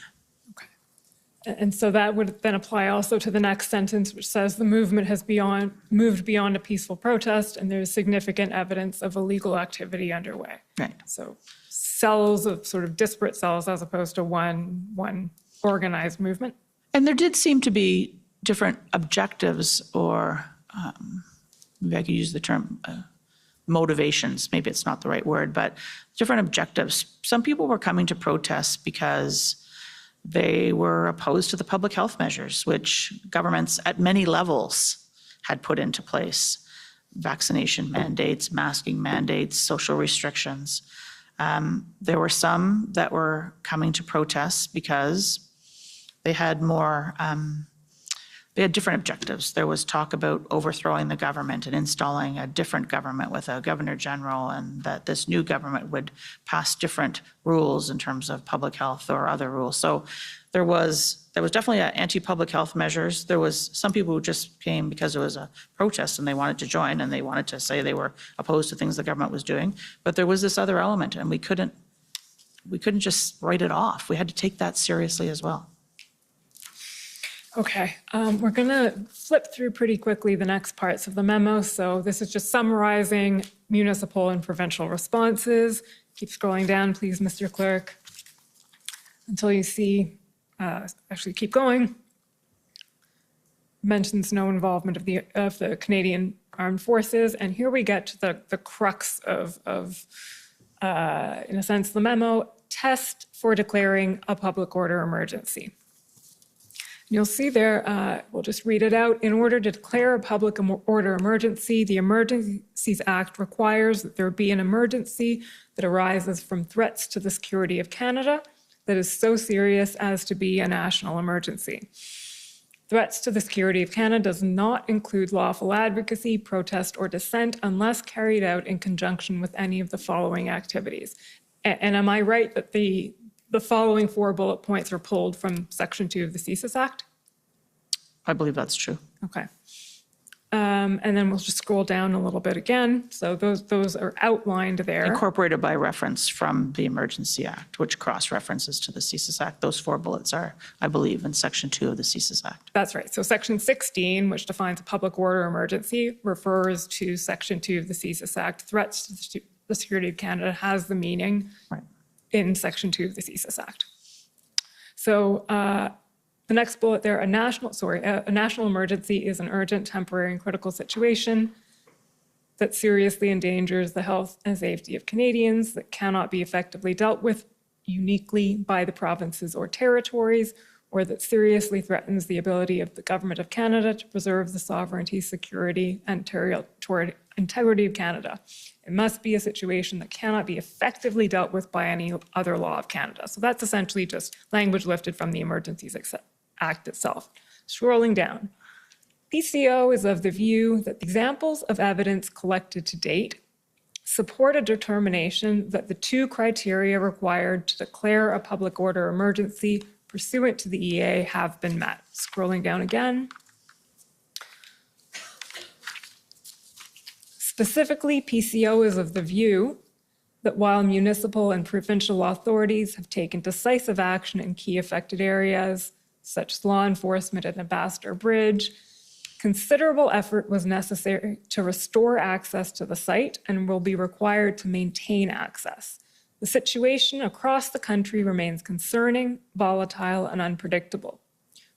And so that would then apply also to the next sentence, which says the movement has moved beyond a peaceful protest, and there's significant evidence of illegal activity underway. Right. So cells of sort of disparate cells as opposed to one organized movement. And there did seem to be different objectives, or maybe I could use the term motivations, maybe it's not the right word, but different objectives. Some people were coming to protest because they were opposed to the public health measures, which governments at many levels had put into place. Vaccination mandates, masking mandates, social restrictions. There were some that were coming to protest because they had they had different objectives. There was talk about overthrowing the government and installing a different government with a governor general, and that this new government would pass different rules in terms of public health or other rules. So there was definitely anti-public health measures. There was some people who just came because it was a protest and they wanted to join and they wanted to say they were opposed to things the government was doing. But there was this other element, and we couldn't just write it off. We had to take that seriously as well. Okay, we're going to flip through pretty quickly the next parts of the memo. So this is just summarizing municipal and provincial responses. Keep scrolling down, please, Mr. Clerk, until you see, actually keep going. Mentions no involvement of the Canadian Armed Forces. And here we get to the crux of in a sense, the memo, test for declaring a public order emergency. You'll see there, we'll just read it out. In order to declare a public order emergency, the Emergencies Act requires that there be an emergency that arises from threats to the security of Canada that is so serious as to be a national emergency. Threats to the security of Canada does not include lawful advocacy, protest, or dissent unless carried out in conjunction with any of the following activities. And am I right that the following 4 bullet points are pulled from Section 2 of the CSIS Act? I believe that's true. Okay. And then we'll just scroll down a little bit again. So those are outlined there. Incorporated by reference from the Emergency Act, which cross-references to the CSIS Act. Those 4 bullets are, I believe, in Section 2 of the CSIS Act. That's right. So Section 16, which defines a public order emergency, refers to Section 2 of the CSIS Act. Threats to the security of Canada has the meaning in Section 2 of the CSIS Act. So the next bullet there, a national emergency is an urgent, temporary, and critical situation that seriously endangers the health and safety of Canadians, that cannot be effectively dealt with uniquely by the provinces or territories, or that seriously threatens the ability of the Government of Canada to preserve the sovereignty, security, and territorial integrity of Canada. It must be a situation that cannot be effectively dealt with by any other law of Canada. So that's essentially just language lifted from the Emergencies Act itself. Scrolling down, PCO is of the view that the examples of evidence collected to date support a determination that the 2 criteria required to declare a public order emergency pursuant to the EA have been met. Scrolling down again. Specifically, PCO is of the view that while municipal and provincial authorities have taken decisive action in key affected areas, such as law enforcement at Ambassador Bridge, considerable effort was necessary to restore access to the site and will be required to maintain access. The situation across the country remains concerning, volatile, and unpredictable.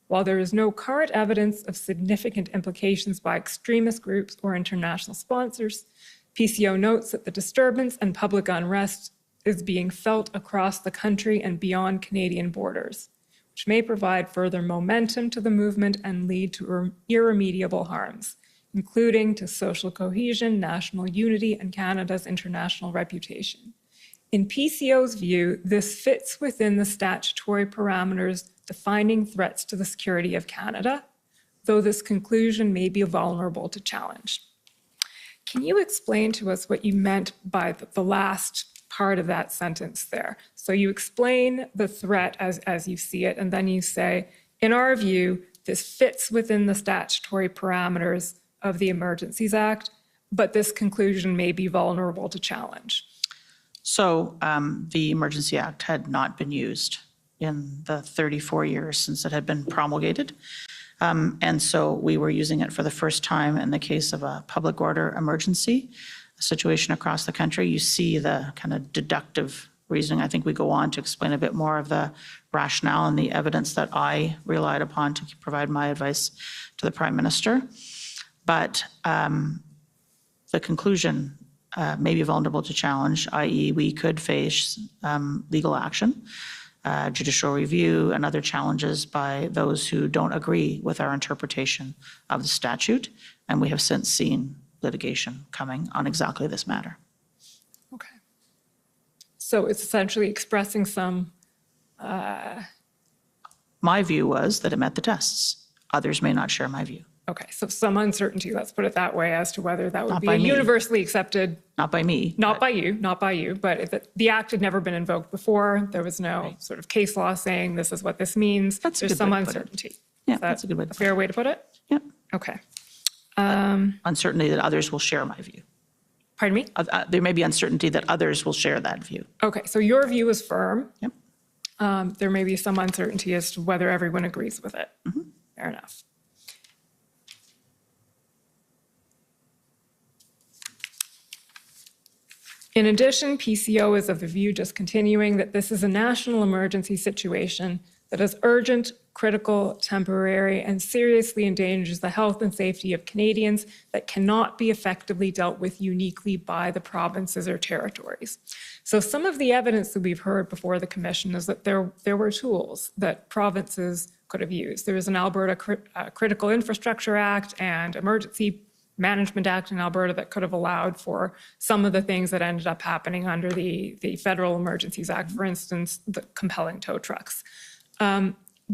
While there is no current evidence of significant implications by extremist groups or international sponsors, PCO notes that the disturbance and public unrest is being felt across the country and beyond Canadian borders, which may provide further momentum to the movement and lead to irremediable harms, including to social cohesion, national unity, and Canada's international reputation. In PCO's view, this fits within the statutory parameters defining threats to the security of Canada, though this conclusion may be vulnerable to challenge. Can you explain to us what you meant by the last part of that sentence there? So you explain the threat as you see it, and then you say, in our view, this fits within the statutory parameters of the Emergencies Act, but this conclusion may be vulnerable to challenge. So the Emergency Act had not been used in the 34 years since it had been promulgated. And so we were using it for the first time in the case of a public order emergency, a situation across the country. You see the kind of deductive reasoning. I think we go on to explain a bit more of the rationale and the evidence that I relied upon to provide my advice to the Prime Minister. But the conclusion may be vulnerable to challenge, i.e. we could face legal action, judicial review, and other challenges by those who don't agree with our interpretation of the statute. And we have since seen litigation coming on exactly this matter. Okay. So it's essentially expressing some... My view was that it met the tests. Others may not share my view. Okay, so some uncertainty, let's put it that way, as to whether that would Not be by a me. universally accepted... Not by me. Not by you, but if the act had never been invoked before, there was no sort of case law saying this is what this means. That's a There's good some way to put it. uncertainty. Yeah, Is that that's a good way to a fair way to put it? Yep. Okay. Uncertainty that others will share my view. Pardon me? There may be uncertainty that others will share that view. Okay, so your view is firm. Yep. There may be some uncertainty as to whether everyone agrees with it. Fair enough. In addition, PCO is of the view, just continuing, that this is a national emergency situation that is urgent, critical, temporary, and seriously endangers the health and safety of Canadians that cannot be effectively dealt with uniquely by the provinces or territories. So some of the evidence that we've heard before the Commission is that there were tools that provinces could have used. There was an Alberta Critical Infrastructure Act and Emergency Management Act in Alberta that could have allowed for some of the things that ended up happening under the Federal Emergencies Act, for instance, the compelling tow trucks.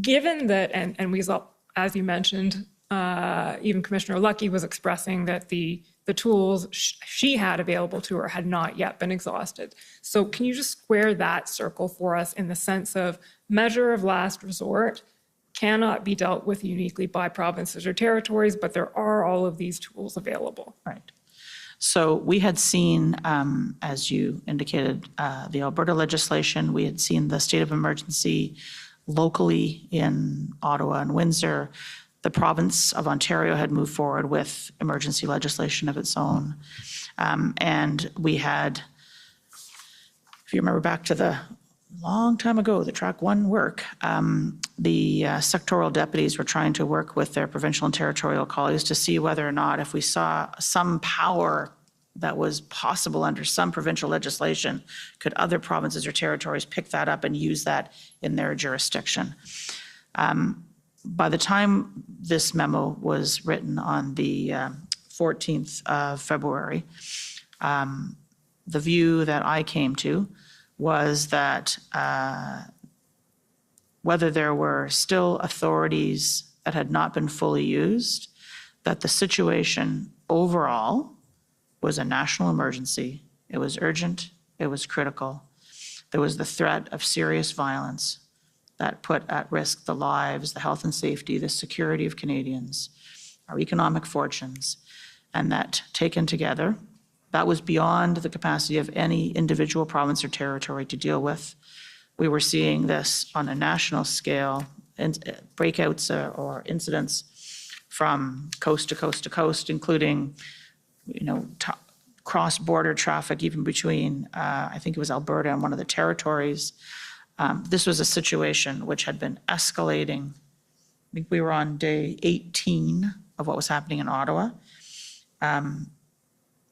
Given that, and we, as you mentioned, even Commissioner Lucky was expressing that the tools she had available to her had not yet been exhausted. So can you just square that circle for us in the sense of measure of last resort cannot be dealt with uniquely by provinces or territories, but there are all of these tools available? Right. So we had seen, as you indicated, the Alberta legislation. We had seen the state of emergency locally in Ottawa and Windsor. The province of Ontario had moved forward with emergency legislation of its own. And we had, if you remember back to the long time ago, the Track 1 work, the sectoral deputies were trying to work with their provincial and territorial colleagues to see whether or not, if we saw some power that was possible under some provincial legislation, could other provinces or territories pick that up and use that in their jurisdiction. By the time this memo was written on the 14th of February, the view that I came to was that whether there were still authorities that had not been fully used, that the situation overall was a national emergency. It was urgent, it was critical. There was the threat of serious violence that put at risk the lives, the health and safety, the security of Canadians, our economic fortunes, and that taken together, that was beyond the capacity of any individual province or territory to deal with. We were seeing this on a national scale, breakouts or incidents from coast to coast to coast, including, cross-border traffic, even between, I think it was Alberta and one of the territories. This was a situation which had been escalating. I think we were on day 18 of what was happening in Ottawa.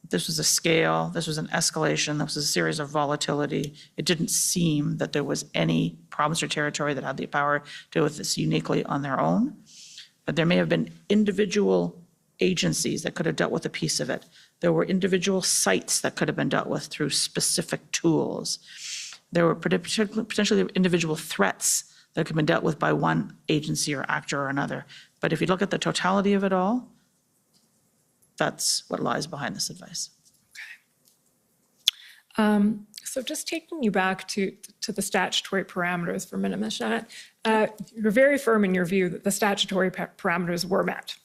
This was a scale, this was an escalation, this was a series of volatility. It didn't seem that there was any province or territory that had the power to deal with this uniquely on their own. But there may have been individual agencies that could have dealt with a piece of it. There were individual sites that could have been dealt with through specific tools. There were potentially individual threats that could have been dealt with by one agency or actor or another. But if you look at the totality of it all, that's what lies behind this advice. So just taking you back to the statutory parameters for a minute, Ms. Charette, you're very firm in your view that the statutory parameters were met.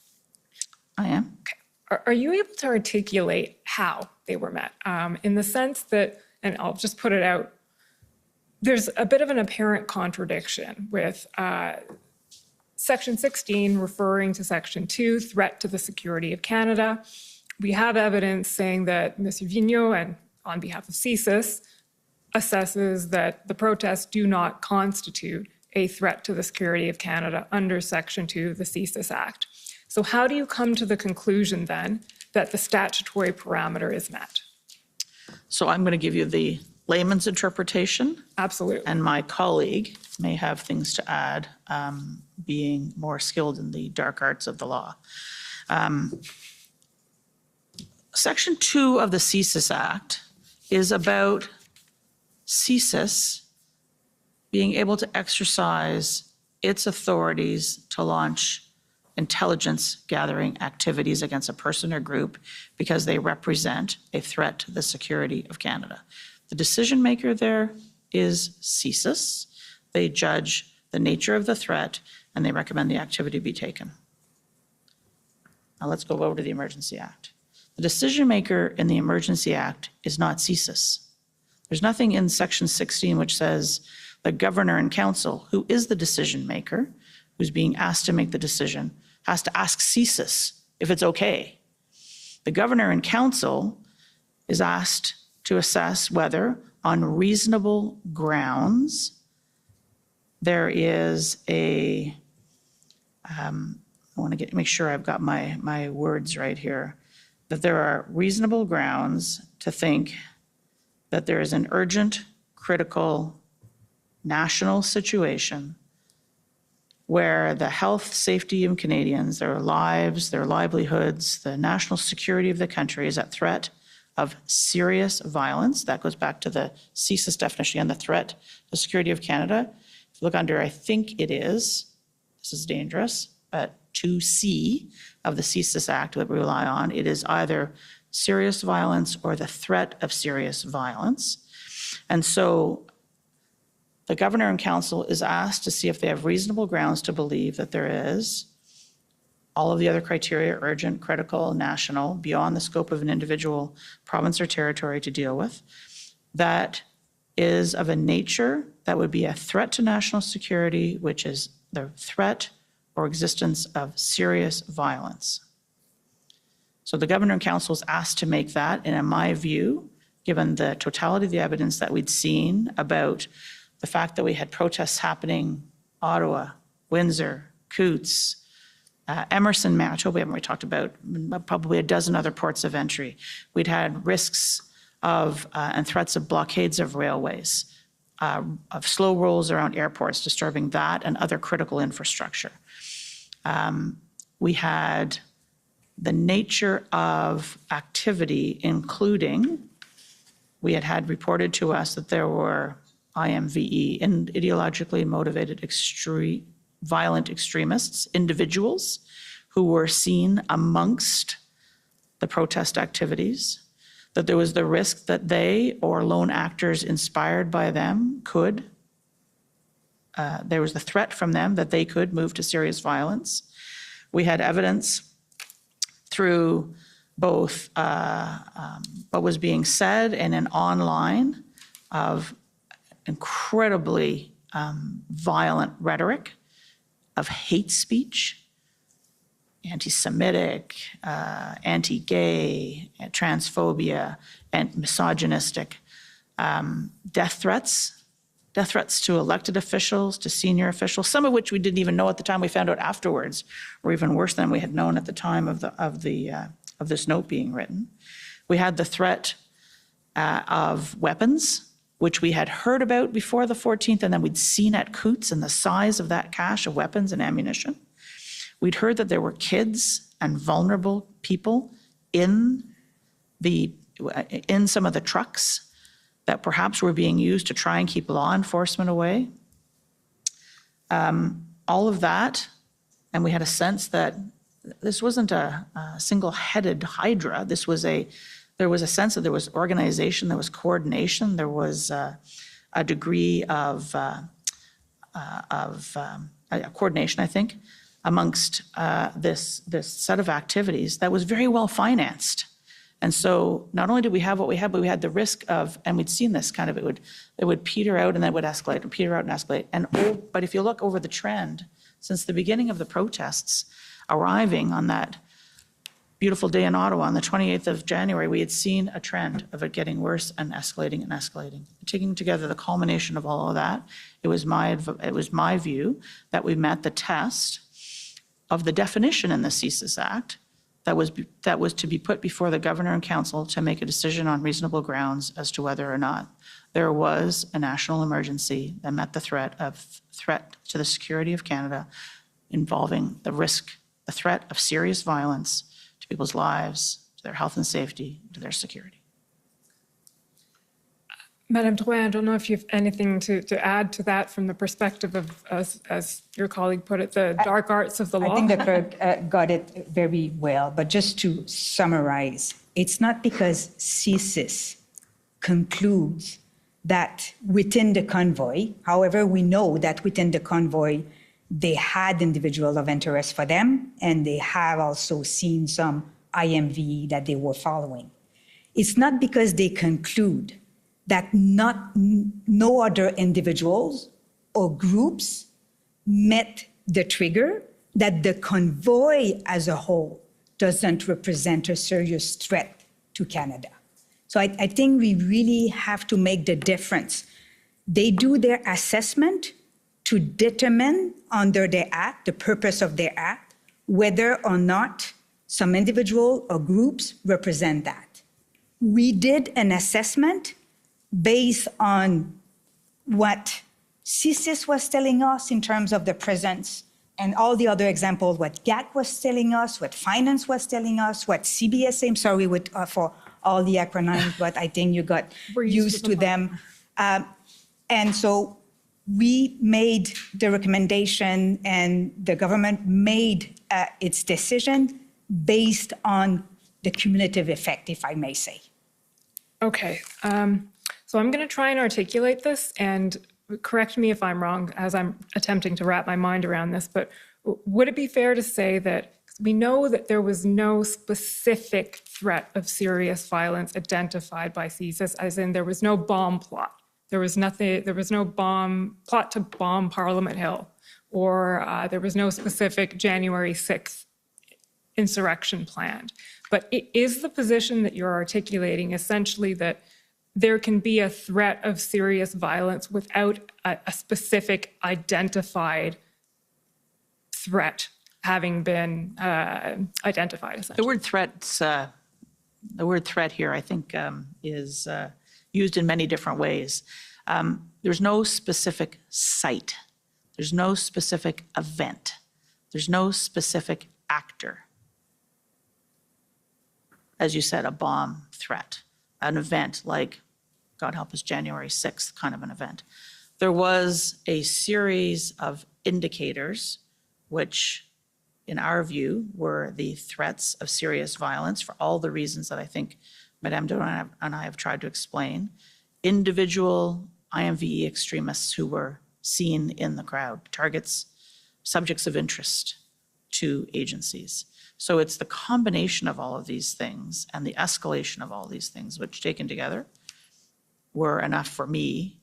I am. Okay. Are you able to articulate how they were met? In the sense that, and I'll just put it out, there's a bit of an apparent contradiction with Section 16 referring to Section 2, threat to the security of Canada. We have evidence saying that Mr. Vigneault, and on behalf of CSIS, assesses that the protests do not constitute a threat to the security of Canada under Section 2 of the CSIS Act. So how do you come to the conclusion then that the statutory parameter is met? So I'm going to give you the layman's interpretation. Absolutely. And my colleague may have things to add, being more skilled in the dark arts of the law. Section 2 of the CSIS Act is about CSIS being able to exercise its authorities to launch intelligence gathering activities against a person or group because they represent a threat to the security of Canada. The decision maker there is CSIS. They judge the nature of the threat and they recommend the activity be taken. Now let's go over to the Emergency Act. The decision maker in the Emergency Act is not CSIS. There's nothing in Section 16 which says the governor and council, who is the decision maker, who's being asked to make the decision, has to ask CSIS if it's okay. The governor and council is asked to assess whether, on reasonable grounds, there is a, I want to make sure I've got my words right here, that there are reasonable grounds to think that there is an urgent, critical, national situation where the health, safety of Canadians, their lives, their livelihoods, the national security of the country is at threat of serious violence. That goes back to the CSIS definition and the threat to the security of Canada. If you look under, I think it is, this is dangerous, but 2C of the CSIS Act that we rely on, it is either serious violence or the threat of serious violence. And so the governor and council is asked to see if they have reasonable grounds to believe that there is all of the other criteria, urgent, critical, national, beyond the scope of an individual province or territory to deal with, that is of a nature that would be a threat to national security, which is the threat or existence of serious violence. So the governor and council is asked to make that, and in my view, given the totality of the evidence that we'd seen about the fact that we had protests happening, Ottawa, Windsor, Coutts, Emerson, Manitoba, we haven't really talked about, probably a dozen other ports of entry. We'd had risks of and threats of blockades of railways, of slow rolls around airports, disturbing that and other critical infrastructure. We had the nature of activity, including, we had reported to us that there were IMVE, and ideologically motivated violent extremists, individuals who were seen amongst the protest activities, that there was the risk that they or lone actors inspired by them could, there was the threat from them that they could move to serious violence. We had evidence through both what was being said and an online of incredibly violent rhetoric of hate speech, anti-Semitic, anti-gay, transphobia, and misogynistic, death threats to elected officials, to senior officials, some of which we didn't even know at the time. We found out afterwards, or even worse than we had known at the time of this note being written. We had the threat of weapons, which we had heard about before the 14th, and then we'd seen at Coutts and the size of that cache of weapons and ammunition. We'd heard that there were kids and vulnerable people in in some of the trucks that perhaps were being used to try and keep law enforcement away. All of that, and we had a sense that this wasn't a single-headed hydra. There was a sense that there was organization, there was coordination, there was a degree of coordination, I think, amongst this set of activities that was very well financed. And so not only did we have what we had, but we had the risk of, and we'd seen this kind of, it would peter out and then would escalate and peter out and escalate. But if you look over the trend, since the beginning of the protests, arriving on that beautiful day in Ottawa on the 28th of January, we had seen a trend of it getting worse and escalating and escalating. Taking together the culmination of all of that, it was my view that we met the test of the definition in the Emergencies Act that was to be put before the Governor and Council to make a decision on reasonable grounds as to whether or not there was a national emergency that met the threat to the security of Canada, involving the threat of serious violence to people's lives, to their health and safety, to their security. Madame Drouin, I don't know if you have anything to add to that from the perspective of, as your colleague put it, the dark arts of the law. I think the clerk got it very well, but just to summarize, it's not because CSIS concludes that within the convoy, however, we know that within the convoy, they had individuals of interest for them, and they have also seen some IMV that they were following. It's not because they conclude that no other individuals or groups met the trigger, that the convoy as a whole doesn't represent a serious threat to Canada. So I think we really have to make the difference. They do their assessment to determine under their act, the purpose of their act, whether or not some individual or groups represent that. We did an assessment based on what CSIS was telling us in terms of the presence and all the other examples, what GAC was telling us, what finance was telling us, what CBS, I'm sorry for all the acronyms, but I think you got used to them. And so we made the recommendation and the government made its decision based on the cumulative effect, if I may say. Okay. So I'm going to try and articulate this, and correct me if I'm wrong as I'm attempting to wrap my mind around this, but would it be fair to say that we know that there was no specific threat of serious violence identified by CSIS, as in there was no bomb plot. There was no bomb plot to bomb Parliament Hill, or there was no specific January 6th insurrection planned. But is the position that you're articulating essentially that there can be a threat of serious violence without a specific identified threat having been identified? The word threat here, I think, is used in many different ways. There's no specific site. There's no specific event. There's no specific actor. As you said, a bomb threat, an event like, God help us, January 6th kind of an event. There was a series of indicators which, in our view, were the threats of serious violence for all the reasons that I think Madame Drouin and I have tried to explain. Individual IMVE extremists who were seen in the crowd, targets, subjects of interest to agencies. So it's the combination of all of these things and the escalation of all these things, which taken together were enough for me,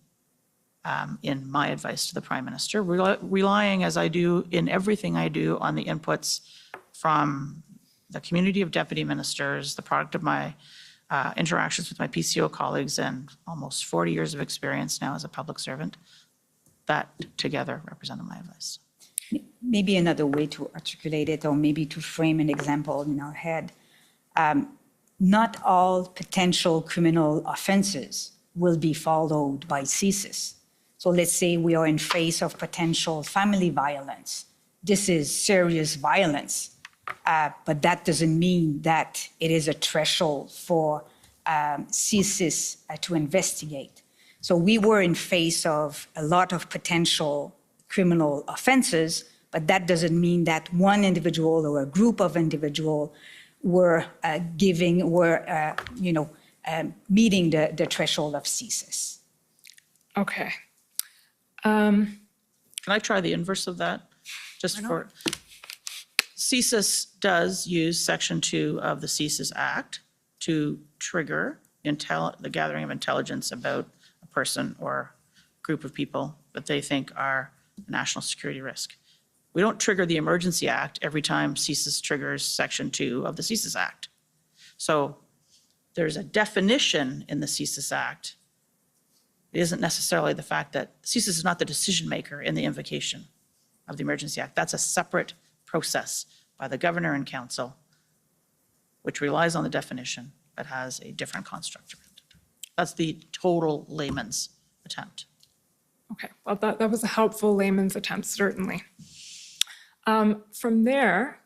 in my advice to the Prime Minister, relying as I do in everything I do on the inputs from the community of deputy ministers, the product of my interactions with my PCO colleagues and almost 40 years of experience now as a public servant. That together represented my advice. Maybe another way to articulate it, or maybe to frame an example in our head. Not all potential criminal offenses will be followed by CSIS. So let's say we are in face of potential family violence. This is serious violence. But that doesn't mean that it is a threshold for CSIS to investigate. So we were in face of a lot of potential criminal offenses, but that doesn't mean that one individual or a group of individuals were meeting the threshold of CSIS. Okay. Can I try the inverse of that? Just for, CSIS does use Section 2 of the CSIS Act to trigger the gathering of intelligence about a person or group of people that they think are a national security risk. We don't trigger the Emergency Act every time CSIS triggers Section 2 of the CSIS Act. So there's a definition in the CSIS Act. It isn't necessarily the fact that CSIS is not the decision maker in the invocation of the Emergency Act. That's a separate process by the governor and council, which relies on the definition but has a different construct around it. That's the total layman's attempt. Okay, well, that was a helpful layman's attempt, certainly. From there,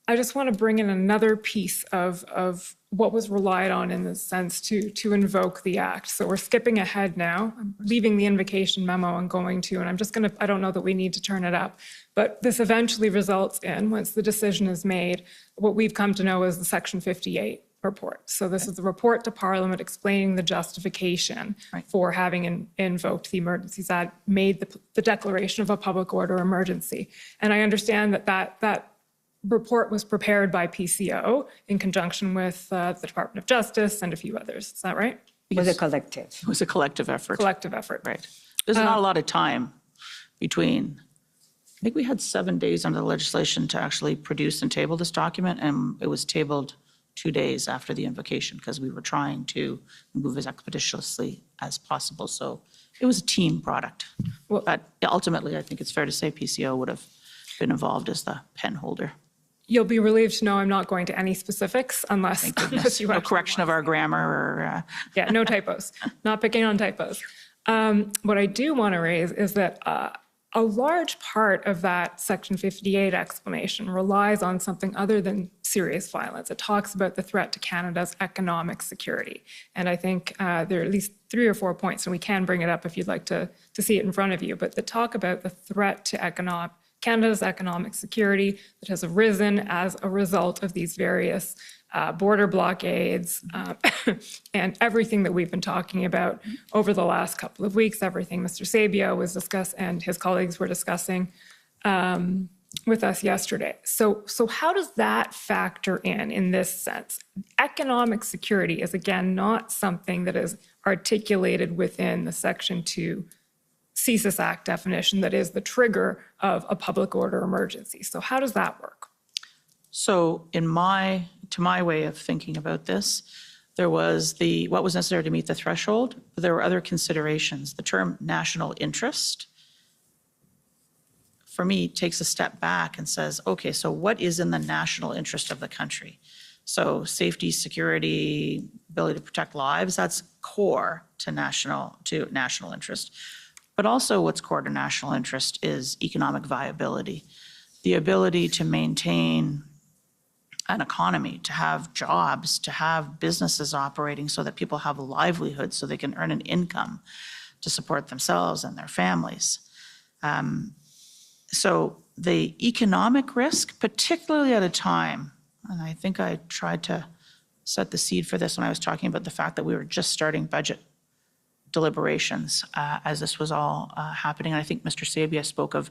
I just want to bring in another piece of what was relied on in the sense to invoke the act. So we're skipping ahead now. I'm leaving the invocation memo and going to, and I'm just going to, I don't know that we need to turn it up, but this eventually results in, once the decision is made, what we've come to know as the Section 58 report. So this is the report to Parliament explaining the justification for having invoked the Emergencies Act, made the declaration of a public order emergency. And I understand that report was prepared by PCO in conjunction with the Department of Justice and a few others. Is that right? It was a collective. It was a collective effort. Collective effort. Right. There's not a lot of time between, I think we had 7 days under the legislation to actually produce and table this document, and it was tabled 2 days after the invocation because we were trying to move as expeditiously as possible. So it was a team product. Well, but ultimately, I think it's fair to say PCO would have been involved as the pen holder. You'll be relieved to know I'm not going to any specifics unless you no correction of our grammar or yeah, no typos. Not picking on typos. What I do want to raise is that a large part of that Section 58 explanation relies on something other than serious violence. It talks about the threat to Canada's economic security. And I think there are at least 3 or 4 points, and we can bring it up if you'd like to see it in front of you, but the talk about the threat to Canada's economic security that has arisen as a result of these various border blockades and everything that we've been talking about over the last couple of weeks, everything Mr. Sabia was discussing and his colleagues were discussing with us yesterday. So how does that factor in this sense? Economic security is, again, not something that is articulated within the Section 2 CSIS Act definition that is the trigger of a public order emergency. So how does that work? So to my way of thinking about this, there was what was necessary to meet the threshold, but there were other considerations. The term national interest, for me, takes a step back and says, okay, so what is in the national interest of the country? So safety, security, ability to protect lives, that's core to national interest. But also what's core to national interest is economic viability, the ability to maintain an economy, to have jobs, to have businesses operating so that people have a livelihood so they can earn an income to support themselves and their families. So the economic risk, particularly at a time, and I think I tried to set the seed for this when I was talking about the fact that we were just starting budget deliberations as this was all happening. And I think Mr. Sabia spoke of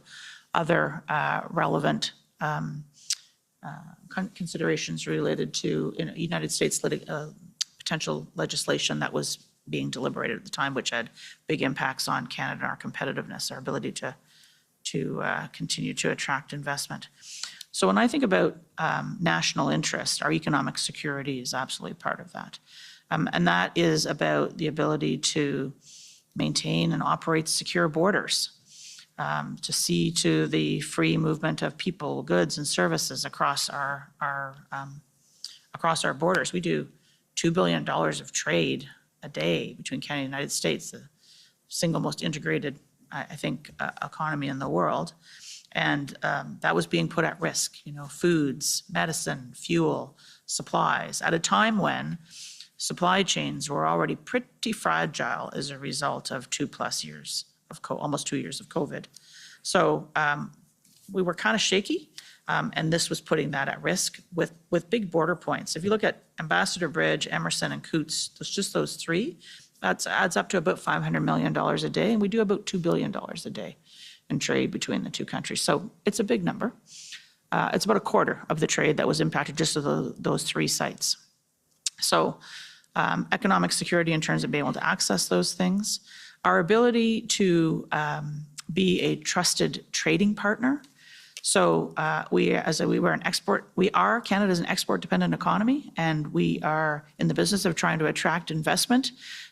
other relevant considerations related to United States potential legislation that was being deliberated at the time, which had big impacts on Canada and our competitiveness, our ability to continue to attract investment. So when I think about national interest, our economic security is absolutely part of that. And that is about the ability to maintain and operate secure borders, to see to the free movement of people, goods, and services across our borders. We do $2 billion of trade a day between Canada and the United States, the single most integrated, I think, economy in the world. And that was being put at risk, foods, medicine, fuel, supplies, at a time when supply chains were already pretty fragile as a result of 2+ years of almost 2 years of COVID. So we were kind of shaky, and this was putting that at risk with big border points. If you look at Ambassador Bridge, Emerson, and Coutts, just those three, that adds up to about $500 million a day, and we do about $2 billion a day in trade between the two countries. So it's a big number. It's about a quarter of the trade that was impacted just of those three sites. So economic security in terms of being able to access those things, our ability to be a trusted trading partner. So we are Canada's an export-dependent economy, and we are in the business of trying to attract investment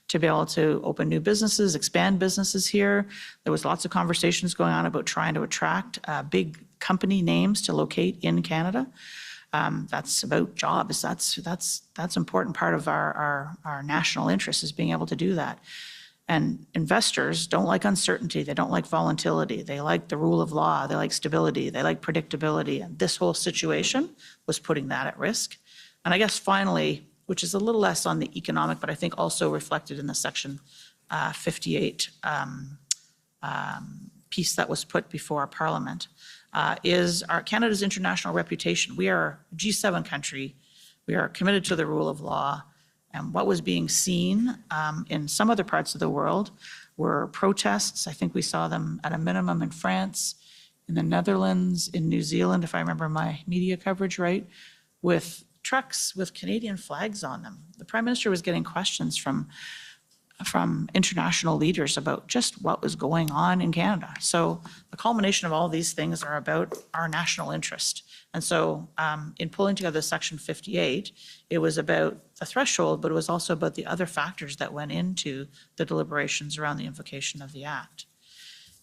to be able to open new businesses, expand businesses here. There was lots of conversations going on about trying to attract big company names to locate in Canada. That's about jobs. That's an important part of our national interest, is being able to do that. And investors don't like uncertainty. They don't like volatility. They like the rule of law. They like stability. They like predictability. And this whole situation was putting that at risk. And I guess finally, which is a little less on the economic, but I think also reflected in the Section 58 piece that was put before Parliament, is Canada's international reputation. We are a G7 country. We are committed to the rule of law. And what was being seen in some other parts of the world were protests. I think we saw them at a minimum in France, in the Netherlands, in New Zealand, if I remember my media coverage right, with trucks with Canadian flags on them. The Prime Minister was getting questions from international leaders about just what was going on in Canada. So the culmination of all these things are about our national interest. And so in pulling together Section 58, it was about the threshold, but it was also about the other factors that went into the deliberations around the invocation of the Act.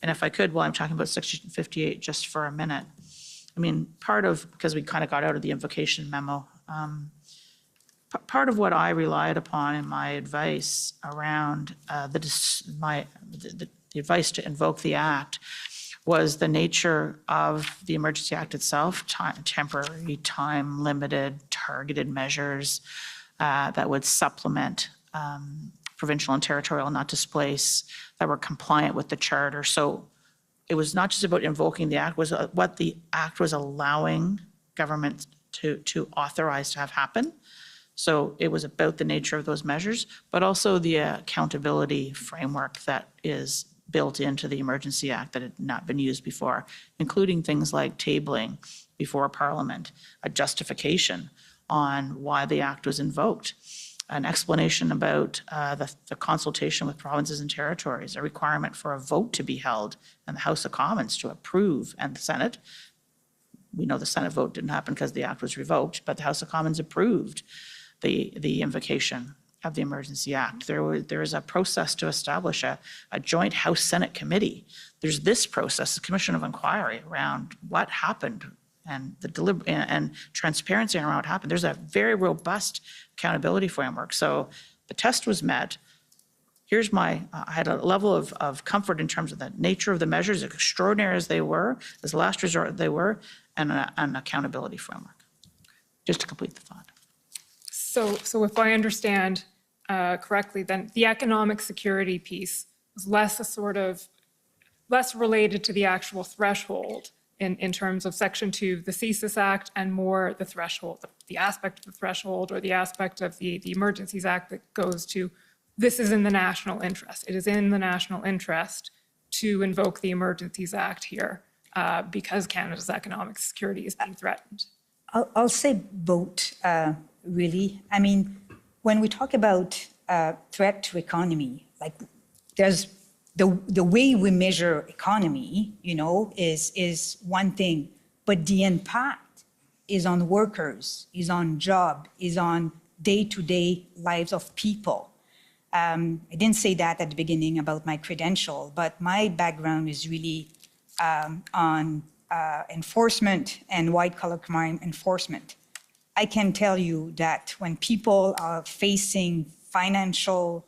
And if I could, while I'm talking about Section 58 just for a minute, I mean, because we kind of got out of the invocation memo, part of what I relied upon in my advice around the advice to invoke the Act was the nature of the Emergency Act itself, temporary, time-limited, targeted measures that would supplement provincial and territorial, not displace, that were compliant with the Charter. So it was not just about invoking the Act, was what the Act was allowing government to authorize to have happen. So it was about the nature of those measures, but also the accountability framework that is built into the Emergency Act that had not been used before, including things like tabling before Parliament, a justification on why the Act was invoked, an explanation about the consultation with provinces and territories, a requirement for a vote to be held in the House of Commons to approve, and the Senate. We know the Senate vote didn't happen because the Act was revoked, but the House of Commons approved the invocation of the Emergency Act. There is a process to establish a joint House-Senate committee. There's this process, a commission of inquiry around what happened and and transparency around what happened. There's a very robust accountability framework. So the test was met. I had a level of comfort in terms of the nature of the measures, extraordinary as they were, as last resort they were, and an accountability framework. Just to complete the thought. So if I understand correctly, then the economic security piece was less related to the actual threshold in terms of Section 2, the CSIS Act, and more the threshold, the aspect of the threshold or the aspect of the Emergencies Act that goes to, this is in the national interest. It is in the national interest to invoke the Emergencies Act here because Canada's economic security is being threatened. I'll say both, really. I mean, when we talk about threat to economy, like there's the way we measure economy, is one thing, but the impact is on workers, is on job, is on day-to-day lives of people. I didn't say that at the beginning about my credential, but my background is really on enforcement and white-collar crime enforcement. I can tell you that when people are facing financial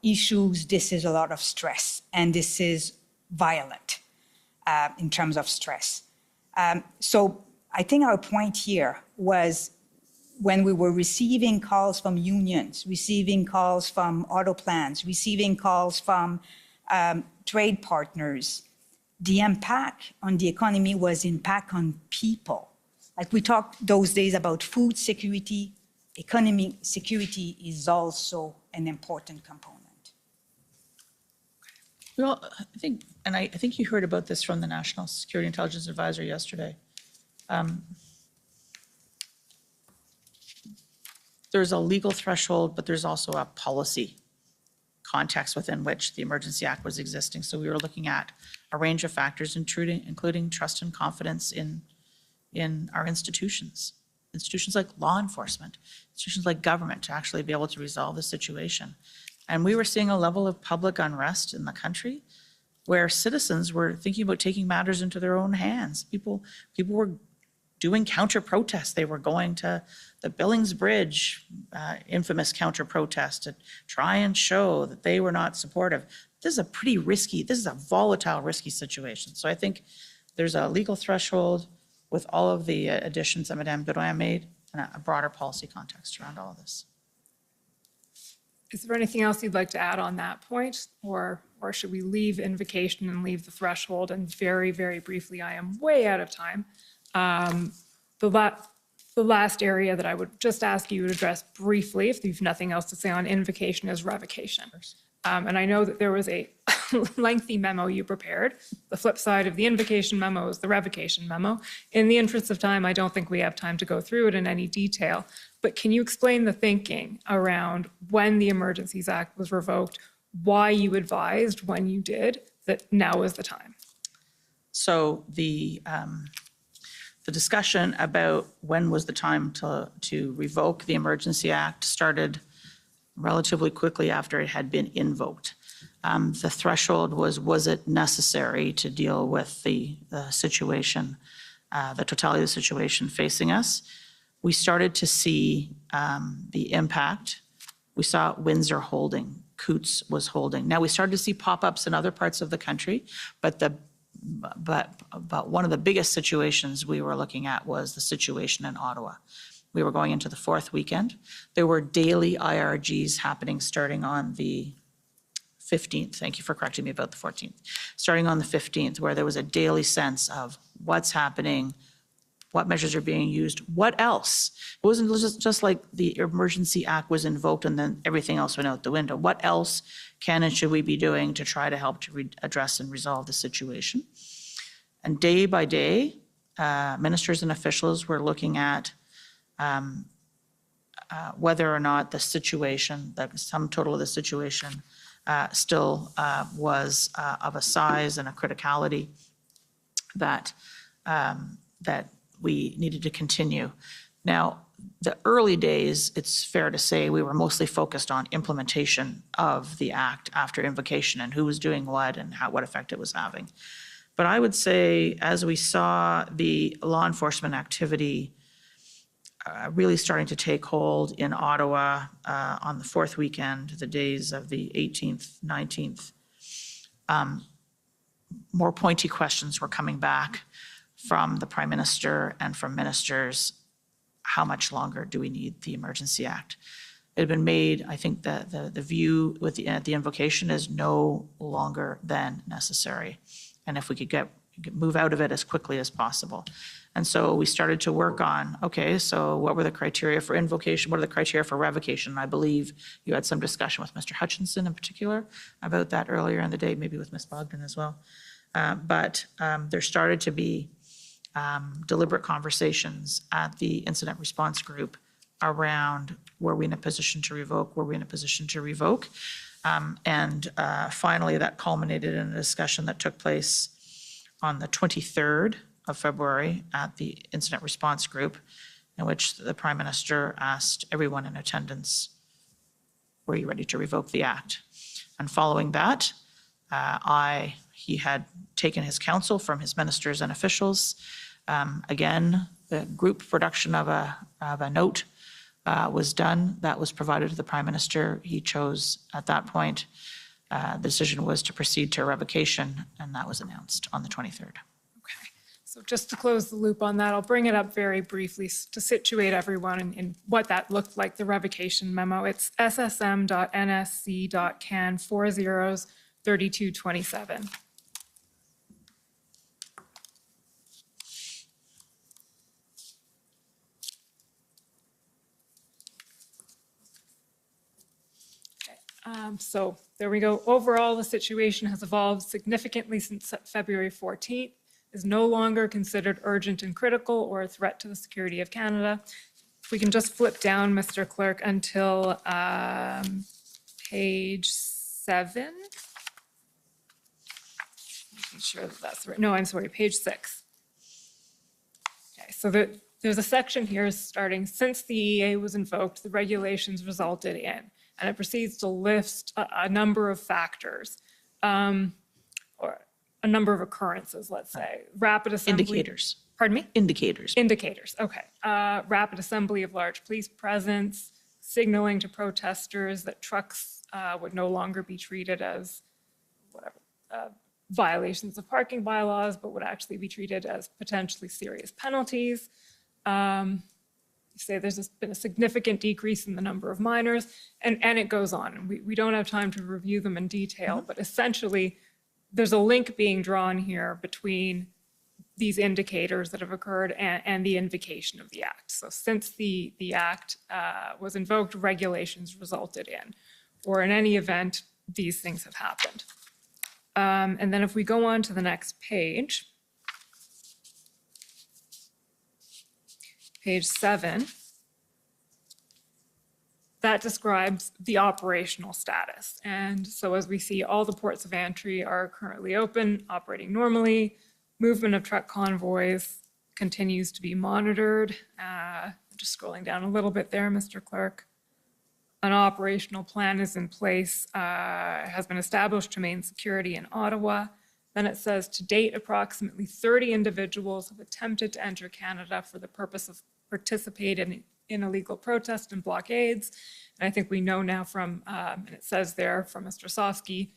issues, this is a lot of stress and this is violent. in terms of stress. So I think our point here was when we were receiving calls from unions, receiving calls from auto plants, receiving calls from trade partners, the impact on the economy was impact on people. Like we talked those days about food security, economic security is also an important component. Well, I think, and I think you heard about this from the National Security Intelligence Advisor yesterday. There's a legal threshold, but there's also a policy context within which the Emergency Act was existing. So we were looking at a range of factors, including trust and confidence in our institutions like law enforcement, institutions like government, to actually be able to resolve the situation. And we were seeing a level of public unrest in the country where citizens were thinking about taking matters into their own hands. People were doing counter protests. They were going to the Billings Bridge, infamous counter protest, to try and show that they were not supportive. This is a pretty risky, this is a volatile, risky situation. So I think there's a legal threshold with all of the additions that Madame Drouin made and a broader policy context around all of this. Is there anything else you'd like to add on that point? Or should we leave invocation and leave the threshold? And very, very briefly, I am way out of time. The last area that I would just ask you to address briefly, if you've nothing else to say on invocation, is revocation. And I know that there was a lengthy memo you prepared. The flip side of the invocation memo is the revocation memo. In the interest of time, I don't think we have time to go through it in any detail. But can you explain the thinking around when the Emergencies Act was revoked, why you advised when you did that now is the time? So the discussion about when was the time to revoke the Emergency Act started relatively quickly after it had been invoked. The threshold was it necessary to deal with the situation, the totality of the situation facing us? We started to see the impact. We saw Windsor holding, Coutts was holding. Now we started to see pop-ups in other parts of the country, but one of the biggest situations we were looking at was the situation in Ottawa. We were going into the fourth weekend. There were daily IRGs happening starting on the 15th. Thank you for correcting me about the 14th. Starting on the 15th, where there was a daily sense of what's happening, what measures are being used, what else? It wasn't just like the Emergency Act was invoked and then everything else went out the window. What else can and should we be doing to try to help to address and resolve the situation? And day by day, ministers and officials were looking at whether or not the situation, the sum total of the situation, still was of a size and a criticality that we needed to continue. Now, the early days, it's fair to say we were mostly focused on implementation of the act after invocation and who was doing what and what effect it was having. But I would say as we saw the law enforcement activity really starting to take hold in Ottawa on the fourth weekend, the days of the 18th, 19th, more pointy questions were coming back from the Prime Minister and from ministers. How much longer do we need the Emergency Act? It had been made, I think the view with the invocation is no longer than necessary. And if we could move out of it as quickly as possible. And so we started to work on, okay, so what were the criteria for invocation? What are the criteria for revocation? I believe you had some discussion with Mr. Hutchinson in particular about that earlier in the day, maybe with Ms. Bogden as well. But there started to be deliberate conversations at the incident response group around were we in a position to revoke, were we in a position to revoke? And finally, that culminated in a discussion that took place on the 23rd of February at the incident response group, in which the Prime Minister asked everyone in attendance, were you ready to revoke the act? And following that, he had taken his counsel from his ministers and officials. Again, the group production of a note was done. That was provided to the Prime Minister. He chose at that point The decision was to proceed to revocation, and that was announced on the 23rd. So just to close the loop on that, I'll bring it up very briefly to situate everyone in what that looked like, the revocation memo. It's ssm.nsc.can 403227. So there we go. Overall, the situation has evolved significantly since February 14th. Is no longer considered urgent and critical or a threat to the security of Canada. If we can just flip down, Mr. Clerk, until page 7. Making sure that that's right. No, I'm sorry, page 6. Okay, so there's a section here starting, since the EA was invoked, the regulations resulted in, and it proceeds to list a number of factors. Or a number of occurrences, let's say. Rapid assembly. Indicators. Pardon me? Indicators. Indicators, okay. Rapid assembly of large police presence, signaling to protesters that trucks would no longer be treated as violations of parking bylaws, but would actually be treated as potentially serious penalties. You say there's been a significant decrease in the number of minors, and it goes on. We don't have time to review them in detail, but essentially, there's a link being drawn here between these indicators that have occurred and the invocation of the act. So since the act was invoked, regulations resulted in, or in any event, these things have happened. And then if we go on to the next page, page 7, that describes the operational status. And so as we see, all the ports of entry are currently open, operating normally. Movement of truck convoys continues to be monitored. Just scrolling down a little bit there, Mr. Clerk. An operational plan is in place, has been established to maintain security in Ottawa. Then it says, to date, approximately 30 individuals have attempted to enter Canada for the purpose of participating in illegal protests and blockades. And I think we know now from, and it says there from Mr. Sofsky,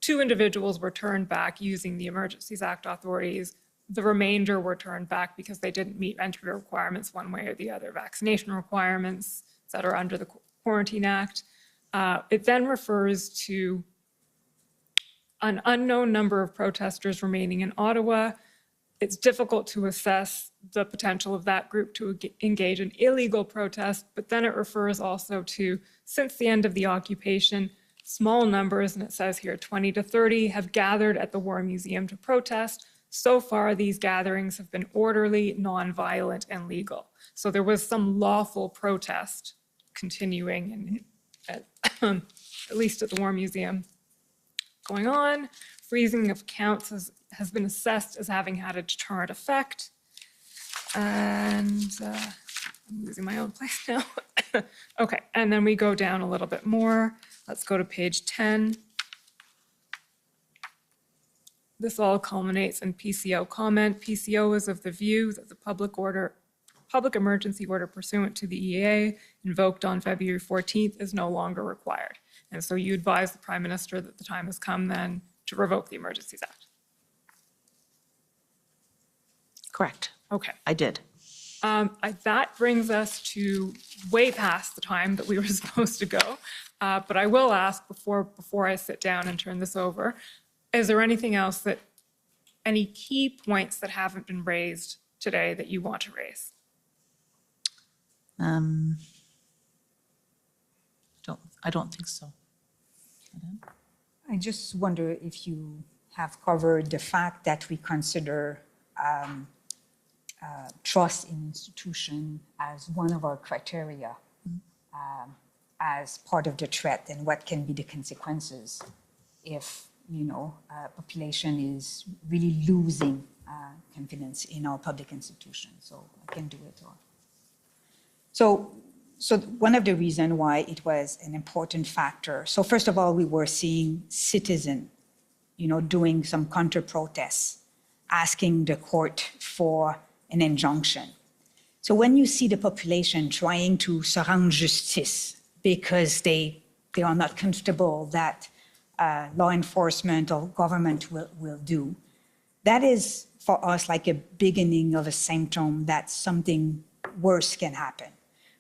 2 individuals were turned back using the Emergencies Act authorities. The remainder were turned back because they didn't meet entry requirements one way or the other, vaccination requirements that are under the Quarantine Act. It then refers to an unknown number of protesters remaining in Ottawa. It's difficult to assess the potential of that group to engage in illegal protest, but then it refers also to, since the end of the occupation, small numbers, and it says here 20 to 30, have gathered at the War Museum to protest. So far, these gatherings have been orderly, nonviolent, and legal. So there was some lawful protest continuing, at least at the War Museum, going on. Freezing of counts has been assessed as having had a deterrent effect. And I'm losing my own place now. Okay, and then we go down a little bit more. Let's go to page 10. This all culminates in PCO comment. PCO is of the view that the public emergency order pursuant to the EA invoked on February 14th is no longer required. And so you advise the Prime Minister that the time has come then to revoke the Emergencies Act. Correct. Okay. I did. That brings us to way past the time that we were supposed to go. But I will ask before I sit down and turn this over, is there anything else any key points that haven't been raised today that you want to raise? I don't think so. I just wonder if you have covered the fact that we consider trust in institution as one of our criteria as part of the threat, and what can be the consequences if, a population is really losing confidence in our public institutions. So I can do it all. So one of the reasons why it was an important factor. So first of all, we were seeing citizens, doing some counter protests, asking the court for an injunction. So when you see the population trying to se rendre justice because they are not comfortable that law enforcement or government will do. That is for us like a beginning of a symptom that something worse can happen.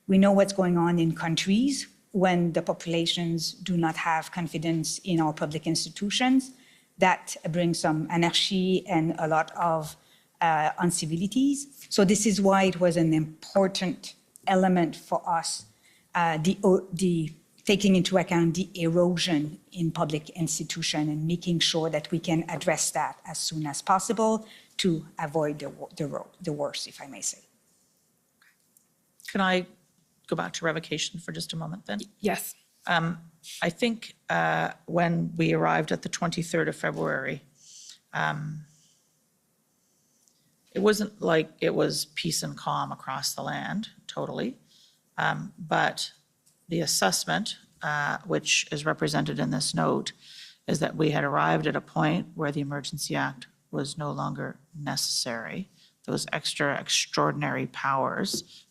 We know what's going on in countries when the populations do not have confidence in our public institutions. That brings some anarchy and a lot of uncivilities. So this is why it was an important element for us, the taking into account the erosion in public institution and making sure that we can address that as soon as possible to avoid the worst, if I may say. Can I go back to revocation for just a moment then? Yes. I think when we arrived at the 23rd of February, it wasn't like it was peace and calm across the land, totally. But the assessment, which is represented in this note, is that we had arrived at a point where the Emergency Act was no longer necessary. Those extraordinary powers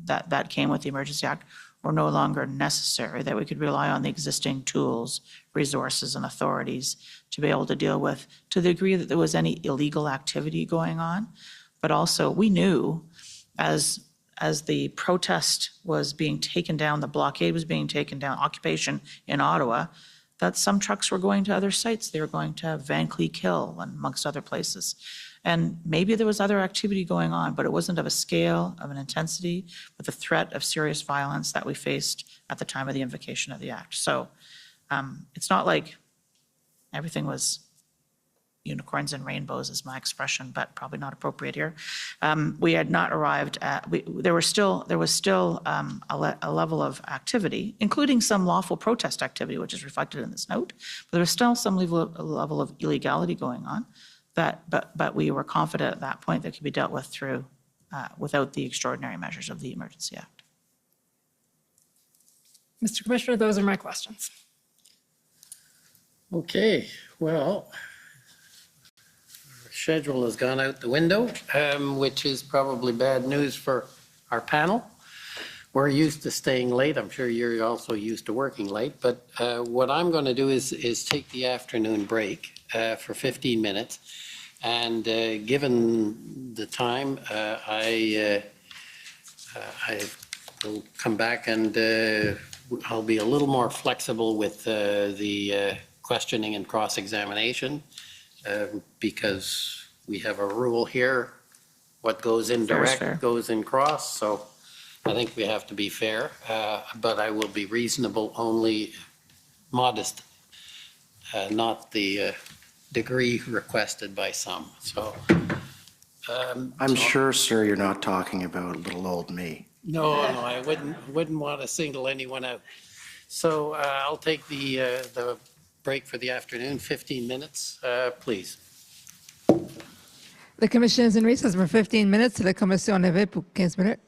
that came with the Emergency Act were no longer necessary, that we could rely on the existing tools, resources, and authorities to be able to deal with, to the degree that there was any illegal activity going on. But also, we knew as the protest was being taken down, the blockade was being taken down, occupation in Ottawa, that some trucks were going to other sites. They were going to Van Cleek Hill and amongst other places. And maybe there was other activity going on, but it wasn't of a scale, of an intensity, with the threat of serious violence that we faced at the time of the invocation of the Act. So it's not like everything was unicorns and rainbows is my expression, but probably not appropriate here. We had not arrived at, there was still a level of activity, including some lawful protest activity, which is reflected in this note, but there was still some level of illegality going on, but we were confident at that point that could be dealt with through, without the extraordinary measures of the Emergency Act. Mr. Commissioner, those are my questions. Okay, well, our schedule has gone out the window, which is probably bad news for our panel. We're used to staying late. I'm sure you're also used to working late, but what I'm going to do is take the afternoon break for 15 minutes. And given the time, I will come back and I'll be a little more flexible with the questioning and cross-examination because we have a rule here. What goes in direct goes in cross. So I think we have to be fair, but I will be reasonable, only modest, not the degree requested by some. So I'm sure, sir, you're not talking about little old me. No, I wouldn't want to single anyone out. So I'll take the break for the afternoon, 15 minutes, please. The commission is in recess for 15 minutes. La commission levée pour 15 minutes.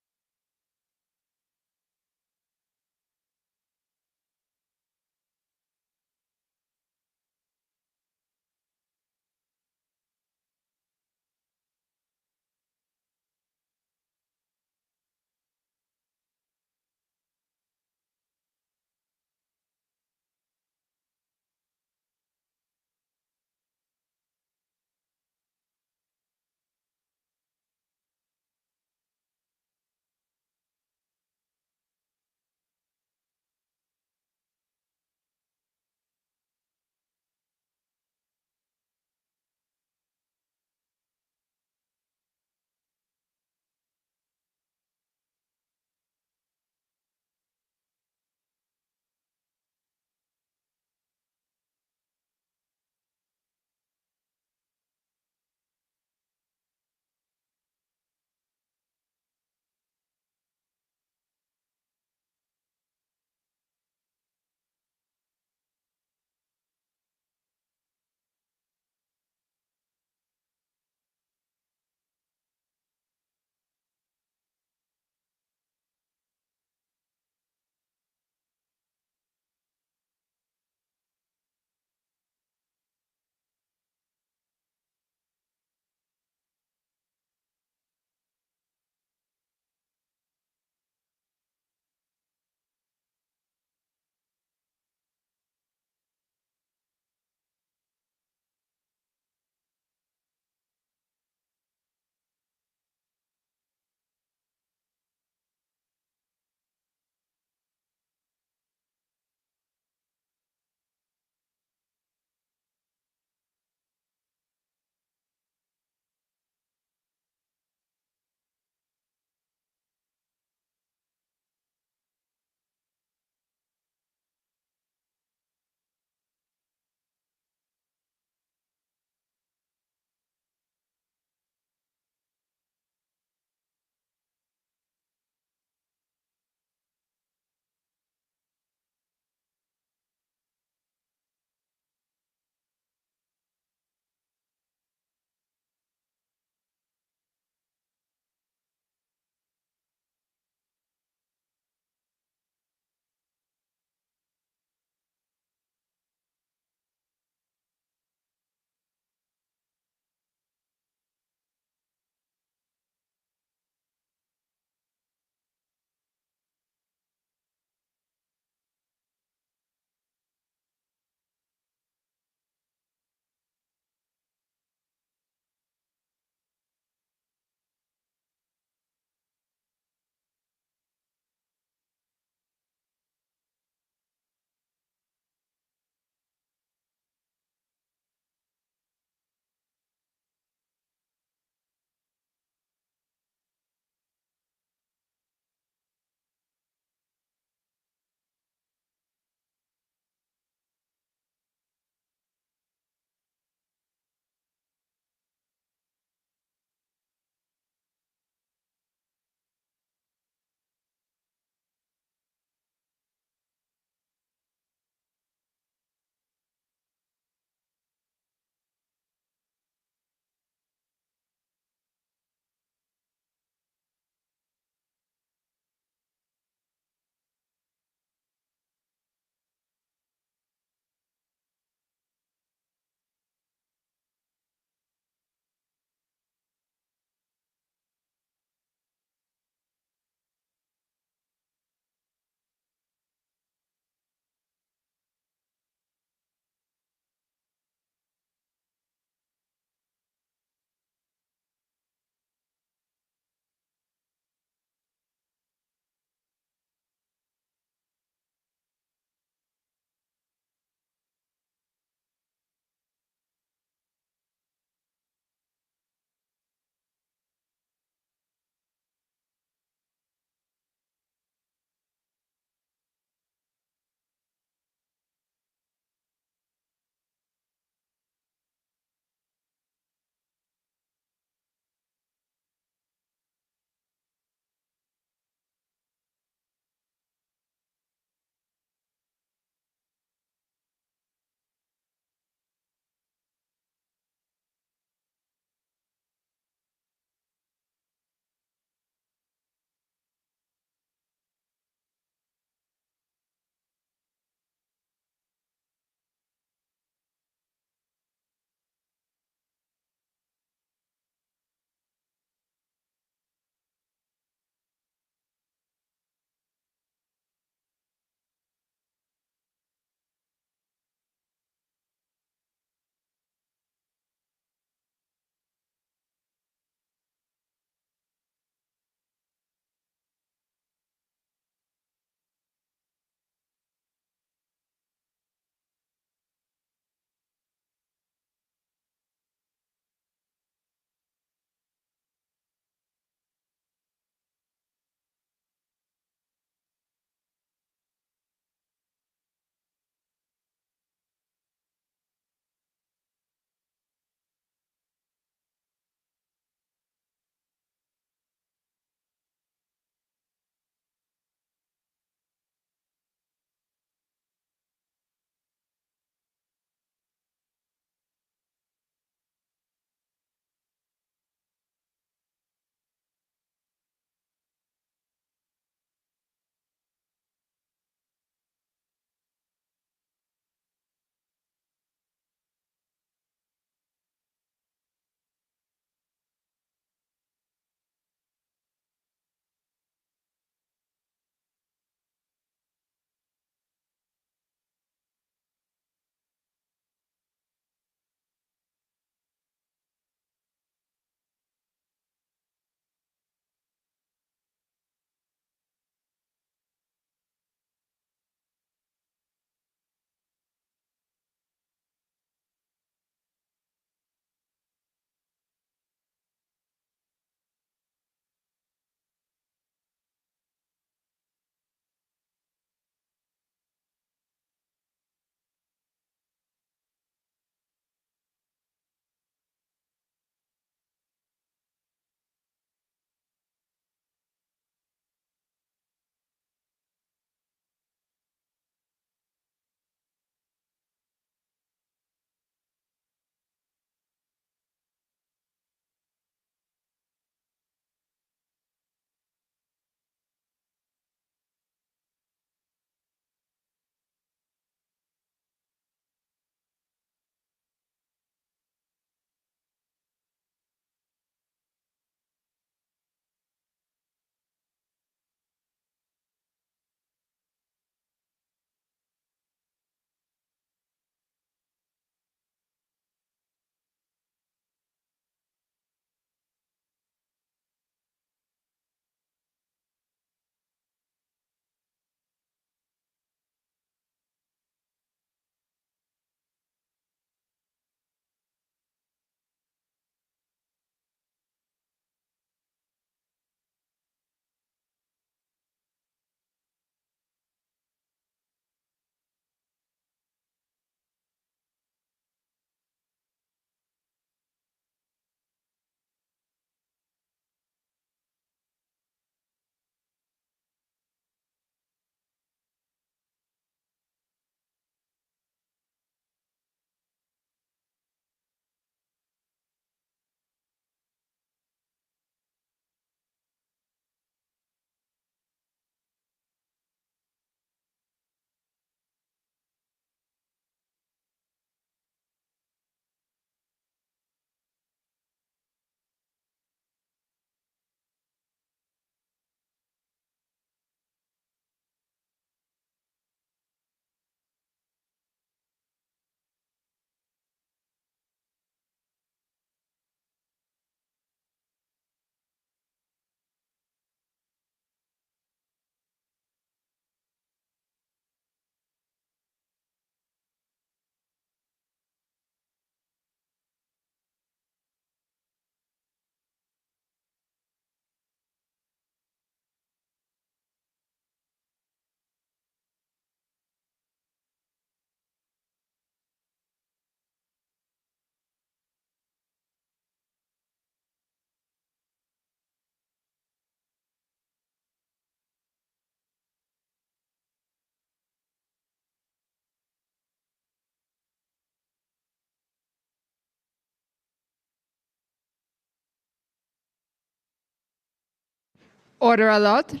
Order à l'ordre.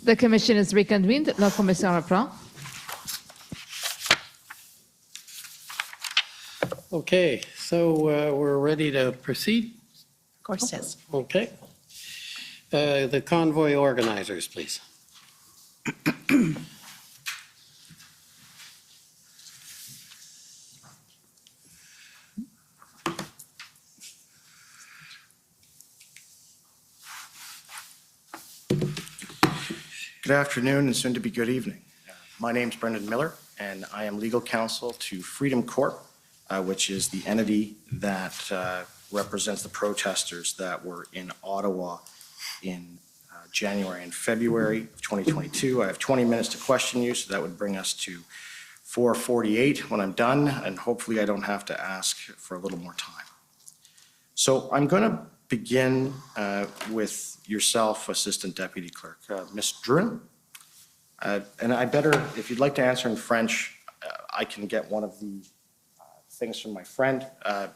The commission is reconvened. La commission reprend. Okay, so we're ready to proceed? Of course, yes. Okay. The convoy organizers, please. Good afternoon and soon to be good evening. My name's Brendan Miller and I am legal counsel to Freedom Corp, which is the entity that represents the protesters that were in Ottawa in January and February of 2022. I have 20 minutes to question you, so that would bring us to 4:48 when I'm done, and hopefully I don't have to ask for a little more time. So I'm going to begin with yourself, Assistant Deputy Clerk. Ms. Drouin, and I better, if you'd like to answer in French, I can get one of the things from my friend,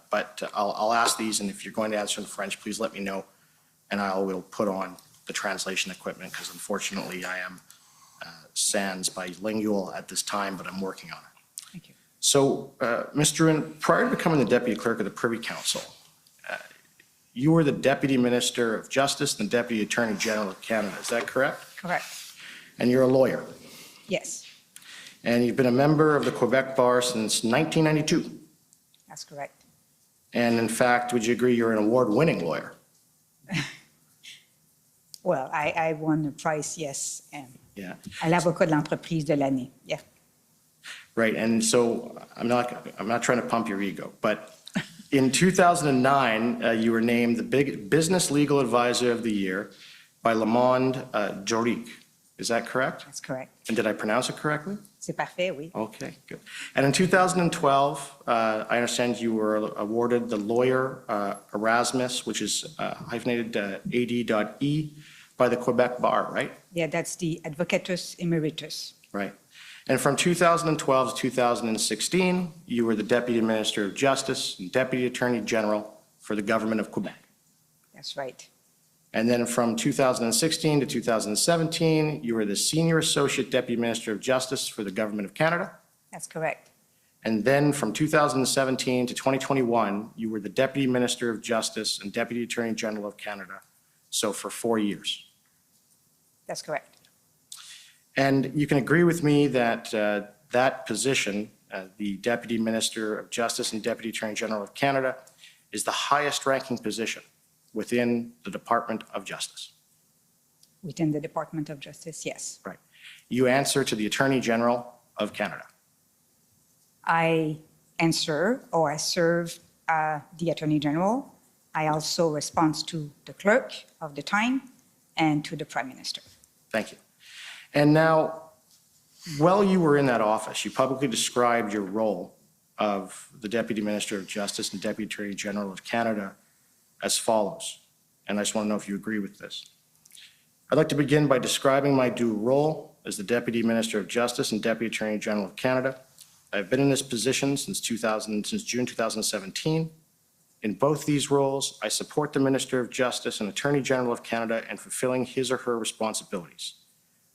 but I'll ask these, and if you're going to answer in French, please let me know, and I will put on the translation equipment, because unfortunately I am sans bilingual at this time, but I'm working on it. Thank you. So, Ms. Drouin, prior to becoming the Deputy Clerk of the Privy Council, you were the Deputy Minister of Justice and the Deputy Attorney General of Canada, is that correct? Correct. And you're a lawyer, Yes, and you've been a member of the Quebec Bar since 1992. that's correct. And in fact, would you agree you're an award-winning lawyer? Well, I won the prize, yes, and Yeah. à l'avocat de l'entreprise de l'année. Yeah. Right, and so I'm not trying to pump your ego, but in 2009, you were named the Business Legal Advisor of the Year by Le Monde Juridique. Is that correct? That's correct. And did I pronounce it correctly? C'est parfait, oui. Okay, good. And in 2012, I understand you were awarded the Lawyer Erasmus, which is hyphenated AD.E, by the Quebec Bar, right? Yeah, that's the Advocatus Emeritus. Right. And from 2012 to 2016, you were the Deputy Minister of Justice and Deputy Attorney General for the Government of Quebec. That's right. And then from 2016 to 2017, you were the Senior Associate Deputy Minister of Justice for the Government of Canada. That's correct. And then from 2017 to 2021, you were the Deputy Minister of Justice and Deputy Attorney General of Canada. So for 4 years. That's correct. And you can agree with me that that position, the Deputy Minister of Justice and Deputy Attorney General of Canada, is the highest ranking position within the Department of Justice. Within the Department of Justice, yes. Right. You answer to the Attorney General of Canada. I answer or I serve the Attorney General. I also respond to the Clerk of the time and to the Prime Minister. Thank you. And now, while you were in that office, you publicly described your role of the Deputy Minister of Justice and Deputy Attorney General of Canada as follows. And I just want to know if you agree with this. I'd like to begin by describing my dual role as the Deputy Minister of Justice and Deputy Attorney General of Canada. I've been in this position since June 2017. In both these roles, I support the Minister of Justice and Attorney General of Canada in fulfilling his or her responsibilities.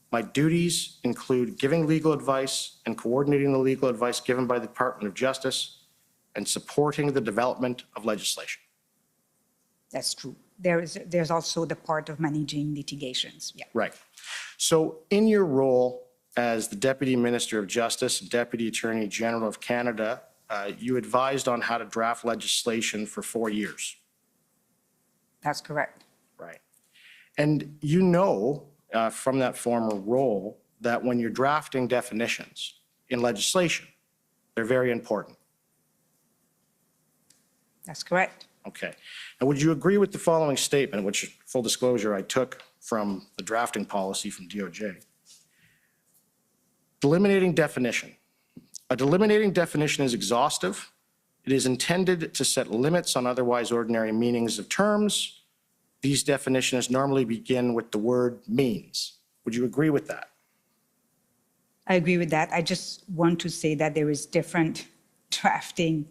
My duties include giving legal advice and coordinating the legal advice given by the Department of Justice and supporting the development of legislation. That's true. There's also the part of managing litigations. Yeah. Right. So in your role as the Deputy Minister of Justice and Deputy Attorney General of Canada, you advised on how to draft legislation for 4 years. That's correct. Right. And you know from that former role that when you're drafting definitions in legislation, they're very important. That's correct. Okay. And would you agree with the following statement, which, full disclosure, I took from the drafting policy from DOJ? Delimiting definition. A delimiting definition is exhaustive. It is intended to set limits on otherwise ordinary meanings of terms. These definitions normally begin with the word means. Would you agree with that? I agree with that. I just want to say that there is different drafting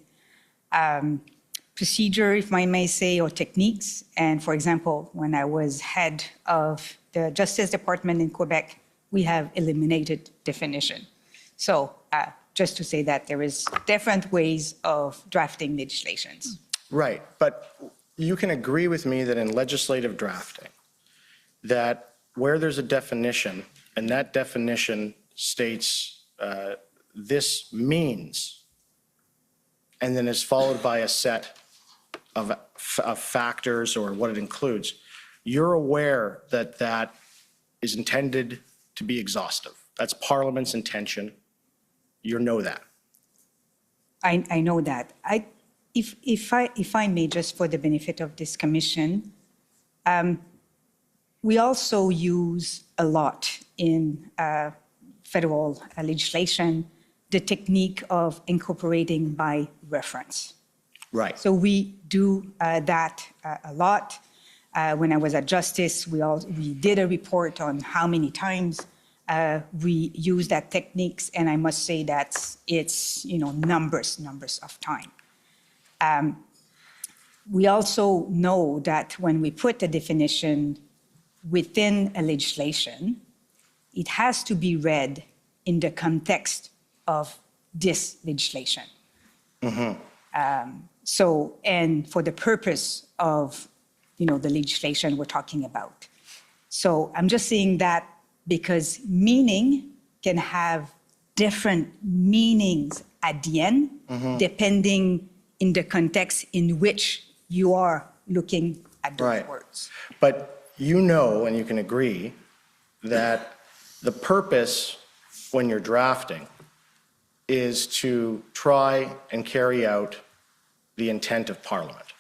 procedure, if I may say, or techniques. And for example, when I was head of the Justice Department in Quebec, we have eliminated definition. So just to say that there is different ways of drafting legislations. Right, but you can agree with me that in legislative drafting, that where there's a definition, and that definition states this means, and then is followed by a set of factors or what it includes, you're aware that that is intended to be exhaustive. That's Parliament's intention. You know that. I know that. If I may, just for the benefit of this commission, we also use a lot in federal legislation the technique of incorporating by reference. Right. So we do that a lot. When I was at Justice, we did a report on how many times we use that techniques, and I must say that it's numbers of time. We also know that when we put a definition within a legislation, it has to be read in the context of this legislation. And for the purpose of the legislation we're talking about. So I'm just saying that because meaning can have different meanings at the end, depending in the context in which you are looking at those words. But and you can agree, that the purpose when you're drafting is to try and carry out the intent of Parliament.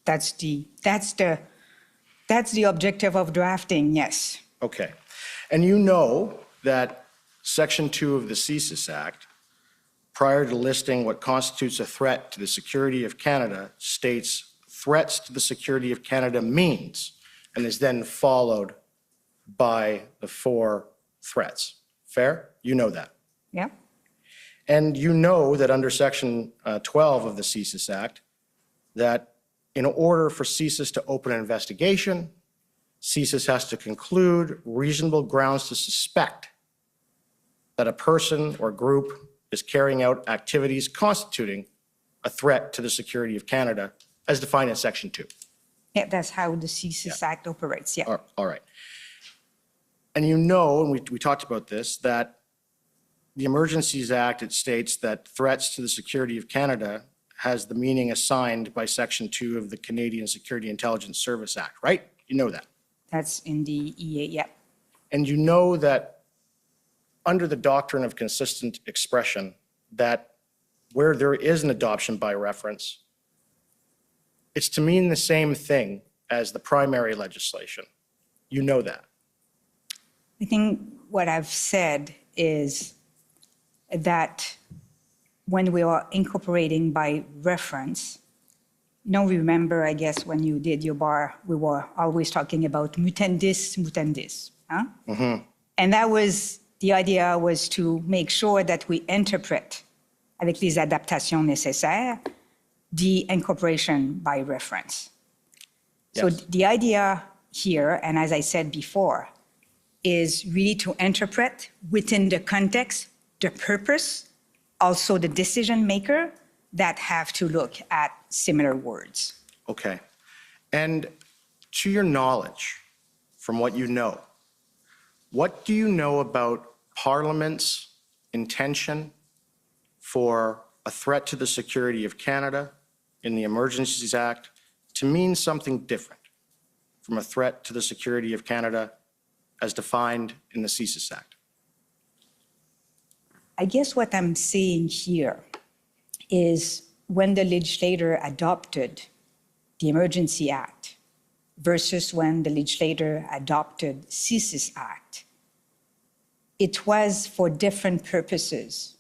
That's the objective of drafting, yes. Okay. And you know that Section 2 of the CSIS Act, prior to listing what constitutes a threat to the security of Canada, states threats to the security of Canada means, and is then followed by the 4 threats. Fair? You know that. Yeah. And you know that under Section 12 of the CSIS Act, that in order for CSIS to open an investigation, CSIS has to conclude reasonable grounds to suspect that a person or group is carrying out activities constituting a threat to the security of Canada as defined in Section 2. Yeah, that's how the CSIS Act operates, yeah. All right. And and we talked about this, that the Emergencies Act, it states that threats to the security of Canada has the meaning assigned by Section 2 of the Canadian Security Intelligence Service Act, right? You know that. That's in the EA, yeah. And you know that under the doctrine of consistent expression, that where there is an adoption by reference, it's to mean the same thing as the primary legislation. You know that. I think what I've said is that when we are incorporating by reference, remember, I guess, when you did your bar, we were always talking about mutandis, mutandis. Huh? And the idea was to make sure that we interpret, avec les adaptations nécessaires, the incorporation by reference. Yes. So the idea here, and as I said before, is really to interpret within the context, the purpose, also the decision maker that have to look at similar words. Okay. And to your knowledge, from what you know, what do you know about Parliament's intention for a threat to the security of Canada in the Emergencies Act to mean something different from a threat to the security of Canada as defined in the CSIS Act? I guess what I'm saying here is when the legislator adopted the Emergency Act versus when the legislator adopted CSIS Act, it was for different purposes.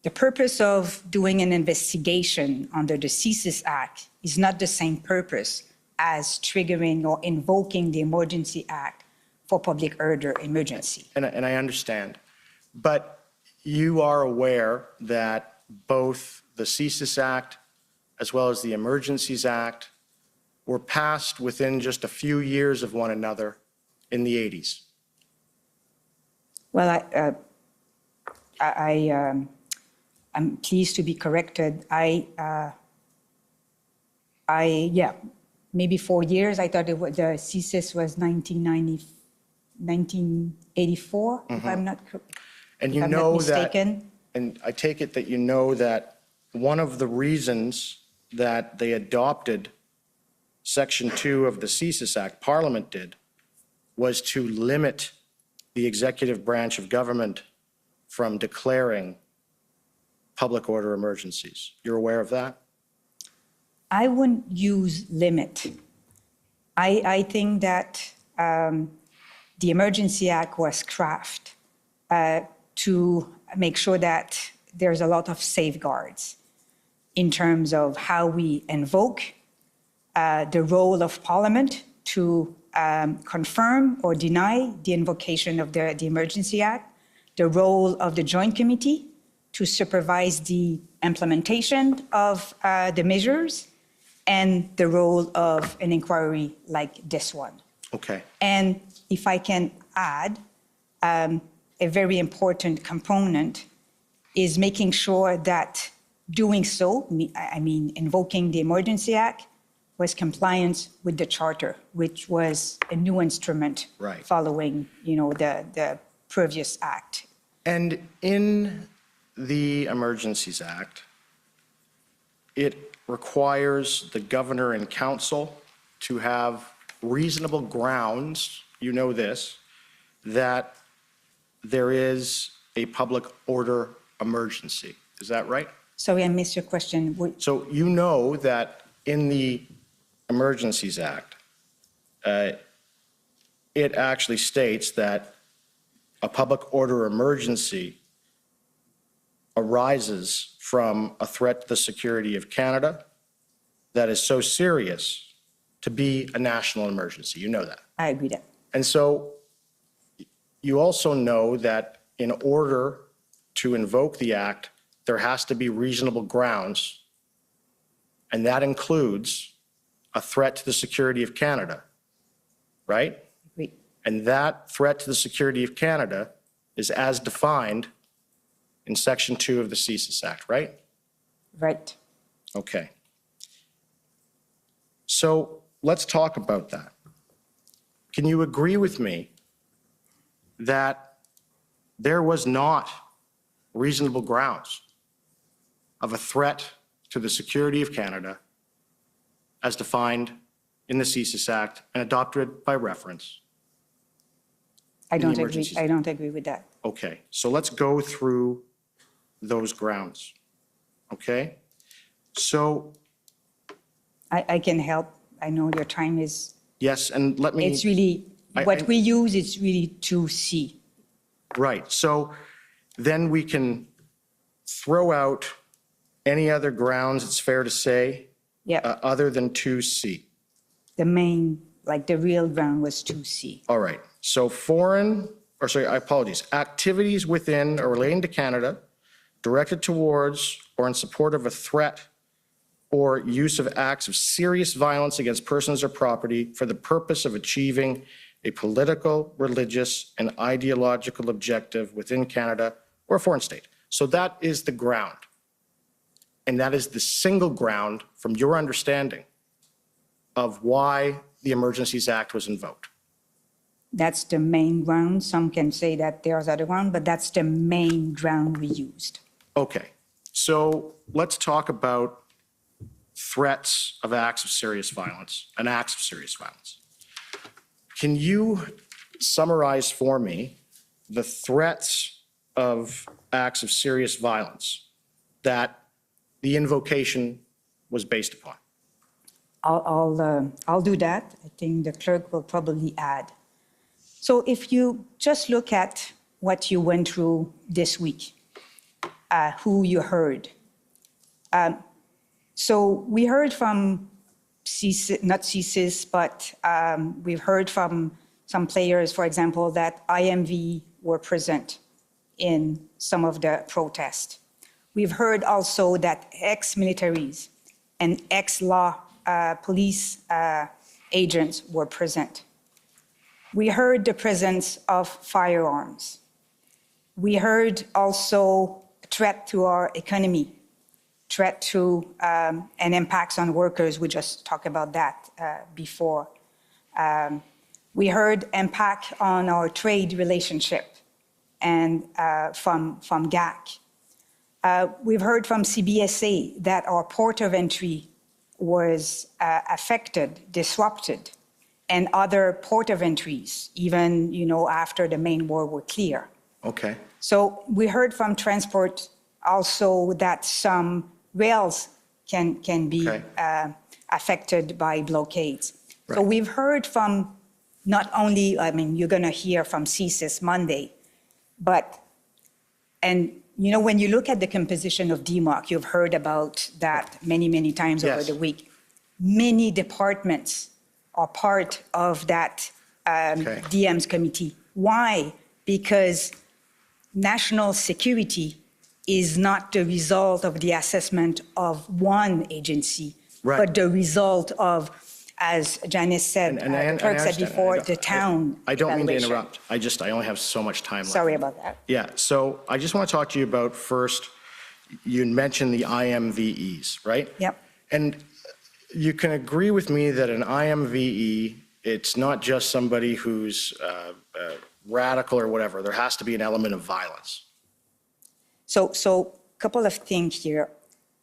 The purpose of doing an investigation under the CSIS Act is not the same purpose as triggering or invoking the Emergency Act for public order emergency. And I understand, but you are aware that both the CSIS Act, as well as the Emergencies Act, were passed within just a few years of one another in the 80s. Well, I'm pleased to be corrected. Yeah, maybe 4 years. I thought the CSIS was 1984, if I'm not And you know that, and I take it that you know that one of the reasons that they adopted Section 2 of the CSIS Act, Parliament did, was to limit the executive branch of government from declaring public order emergencies. You're aware of that? I wouldn't use limit. I think that the Emergency Act was crafted to make sure that there's a lot of safeguards in terms of how we invoke, the role of Parliament to confirm or deny the invocation of the Emergency Act, the role of the Joint Committee to supervise the implementation of the measures, and the role of an inquiry like this one. Okay. And if I can add, a very important component is making sure that doing so, I mean, invoking the Emergency Act, was compliance with the Charter, which was a new instrument following, the previous act. And in the Emergencies Act, it requires the governor and council to have reasonable grounds, you know this, that there is a public order emergency. Is that right? Sorry, I missed your question. So you know that in the Emergencies Act, it actually states that a public order emergency arises from a threat to the security of Canada that is so serious to be a national emergency. You know that. I agree that. And so you also know that in order to invoke the act, there has to be reasonable grounds, and that includes a threat to the security of Canada, right? Agree. And that threat to the security of Canada is as defined in Section 2 of the CSIS Act, right? Right. Okay. So let's talk about that. Can you agree with me that there was not reasonable grounds of a threat to the security of Canada as defined in the CSIS Act and adopted by reference? I don't agree with that. Okay, so let's go through those grounds, okay? So I can help. I know your time is. yes, and let me. It's really, what we use is really 2C. Right, so then we can throw out any other grounds, it's fair to say, other than 2C. The main, like the real ground was 2C. All right, so activities within or relating to Canada directed towards or in support of a threat or use of acts of serious violence against persons or property for the purpose of achieving a political, religious, and ideological objective within Canada or a foreign state. So that is the ground. And that is the single ground, from your understanding, of why the Emergencies Act was invoked. That's the main ground. Some can say that there's other ground, but that's the main ground we used. Okay, so let's talk about threats of acts of serious violence and acts of serious violence. Can you summarize for me the threats of acts of serious violence that the invocation was based upon? I'll do that. I think the clerk will probably add. So if you just look at what you went through this week, who you heard. So we heard from CSIS, not CSIS, but we've heard from some players, for example, that IMV were present in some of the protests. We've heard also that ex-militaries and ex-law police agents were present. We heard the presence of firearms. We heard also a threat to our economy, threat to and impacts on workers. We just talked about that before. We heard impact on our trade relationship and from GAC. We've heard from CBSA that our port of entry was affected, disrupted, and other port of entries, even after the main war were clear. Okay. So we heard from transport also that some rails can be affected by blockades. Right. So we've heard from not only, you're going to hear from CSIS Monday, but, when you look at the composition of DMARC, you've heard about that many, many times over the week. Many departments are part of that DM's committee. Why? Because national security is not the result of the assessment of one agency, but the result of, as Janice said, the clerk said before, the town. I don't mean to evaluation. interrupt. I only have so much time left. Sorry about that. Yeah, so I just want to talk to you about first, you mentioned the IMVEs, right? Yep. And you can agree with me that an IMVE, it's not just somebody who's radical or whatever. There has to be an element of violence. So a couple of things here.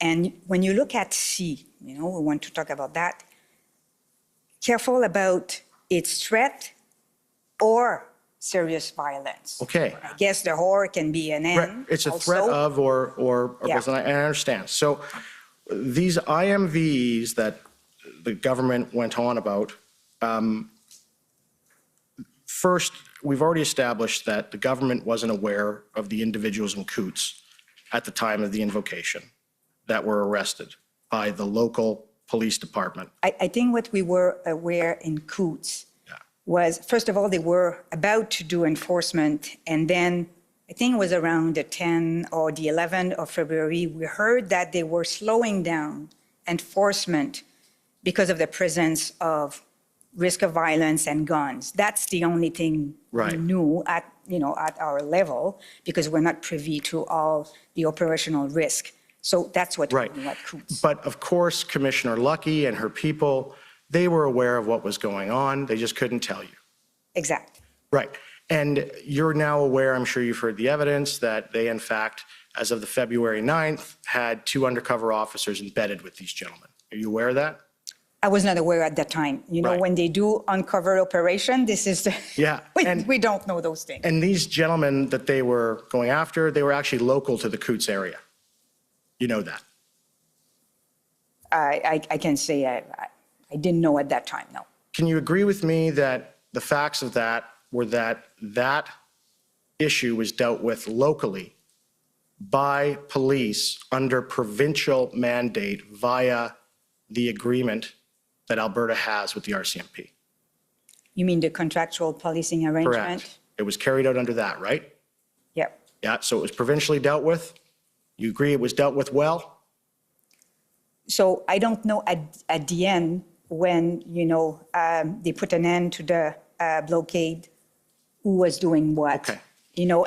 And when you look at C, we want to talk about that. Careful about its threat or serious violence. Okay. I guess the or can be an N. Right. It's a threat of or and I understand. So these IMVs that the government went on about, first, we've already established that the government wasn't aware of the individuals in Coots at the time of the invocation that were arrested by the local police department. I think what we were aware in Coots was, first of all, they were about to do enforcement, and then I think it was around the 10th or the 11th of February, we heard that they were slowing down enforcement because of the presence of risk of violence and guns. That's the only thing we knew at our level, because we're not privy to all the operational risk. So that's what we knew at Coots. But of course, Commissioner Lucky and her people, they were aware of what was going on. They just couldn't tell you. Exactly. Right. And you're now aware, I'm sure you've heard the evidence, that they, in fact, as of the February 9th, had 2 undercover officers embedded with these gentlemen. Are you aware of that? I was not aware at that time. When they do uncover operation, this is the, we don't know those things. And these gentlemen that they were going after, they were actually local to the Coots area. You know that? I can say I didn't know at that time, no. Can you agree with me that the facts of that were that that issue was dealt with locally by police under provincial mandate via the agreement that Alberta has with the RCMP? You mean the contractual policing arrangement? Correct. It was carried out under that, right? Yep. Yeah, so it was provincially dealt with. You agree it was dealt with well? So I don't know at the end when, they put an end to the blockade, who was doing what. Okay.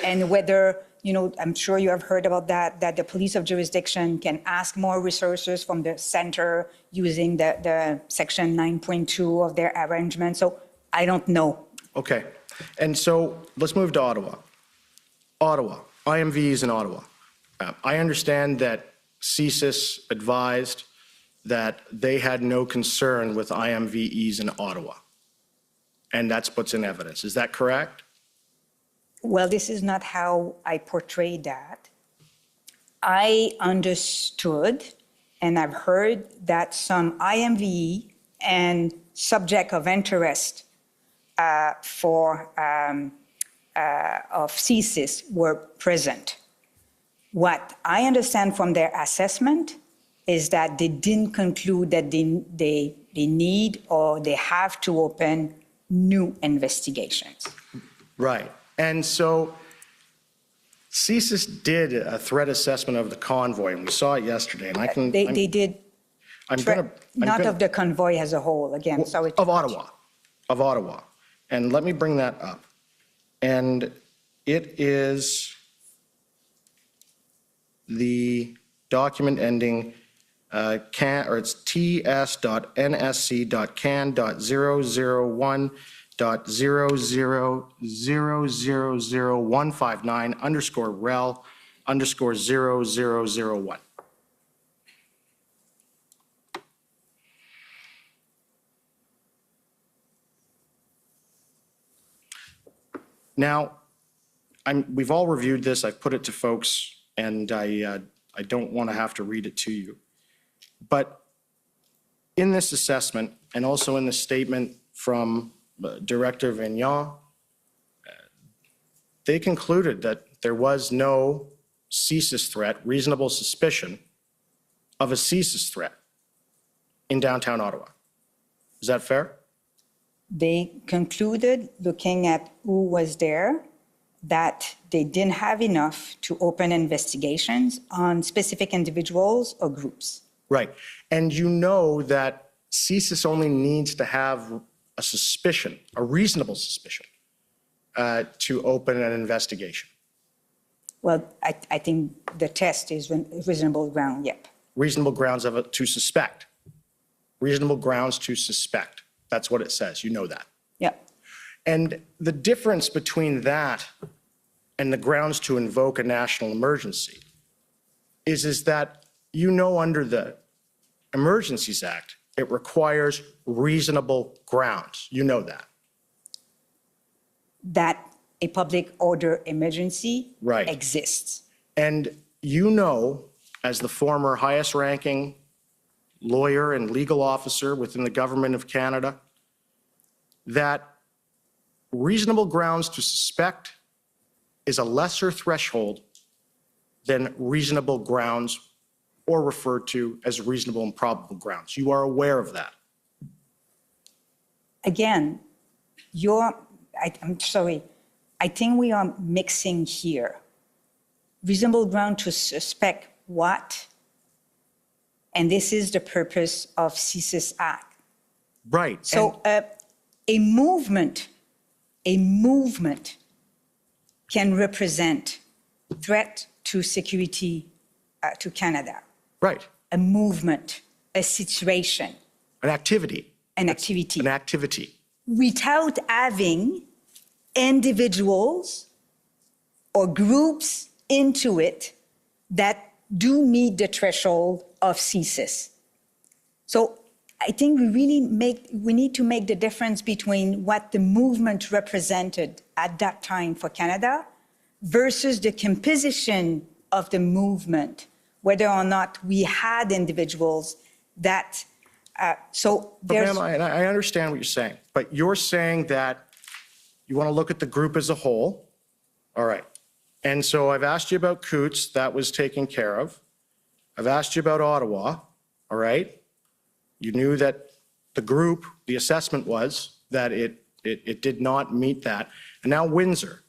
And whether, I'm sure you have heard about that the police of jurisdiction can ask more resources from the center using the section 9.2 of their arrangement. So I don't know. Okay. And so let's move to Ottawa. Ottawa, IMVs in Ottawa. I understand that CSIS advised that they had no concern with IMVEs in Ottawa. And that's what's in evidence. Is that correct? Well, this is not how I portrayed that. I understood and I've heard that some IMVE and subject of interest of CSIS were present. What I understand from their assessment is that they didn't conclude that they need or they have to open new investigations. Right. And so CSIS did a threat assessment of the convoy, and we saw it yesterday, and I can. They did, not of the convoy as a whole, again, sorry. Of Ottawa. And let me bring that up. And it is the document ending it's ts.nsc.can.001.0000159_rel_0001. Now, we've all reviewed this. I've put it to folks, and I don't want to have to read it to you. But in this assessment, and also in the statement from Director Vignon, they concluded that there was no CSIS threat, reasonable suspicion of a CSIS threat in downtown Ottawa. Is that fair? They concluded, looking at who was there, that they didn't have enough to open investigations on specific individuals or groups. Right. And you know that CSIS only needs to have a suspicion, a reasonable suspicion, to open an investigation. Well, I think the test is reasonable ground, yep. Reasonable grounds to suspect. Reasonable grounds to suspect. That's what it says. You know that. Yeah. And the difference between that and the grounds to invoke a national emergency is that, you know, under the Emergencies Act, it requires reasonable grounds. You know that. That a public order emergency exists. And you know, as the former highest ranking lawyer and legal officer within the government of Canada, that reasonable grounds to suspect is a lesser threshold than reasonable grounds, or referred to as reasonable and probable grounds. You are aware of that. Again, I'm sorry, I think we are mixing here. Reasonable ground to suspect what? And this is the purpose of CSIS Act. Right. So a movement can represent threat to security to Canada. Right. A movement, a situation. An activity. An activity. An activity. Without having individuals or groups into it that do meet the threshold of CSIS. So I think we need to make the difference between what the movement represented at that time for Canada versus the composition of the movement, whether or not we had individuals that, Ma'am, I understand what you're saying, but you're saying that you want to look at the group as a whole. All right. And so I've asked you about Coots, that was taken care of. I've asked you about Ottawa, all right? You knew that the group, the assessment was that it did not meet that. And now Windsor.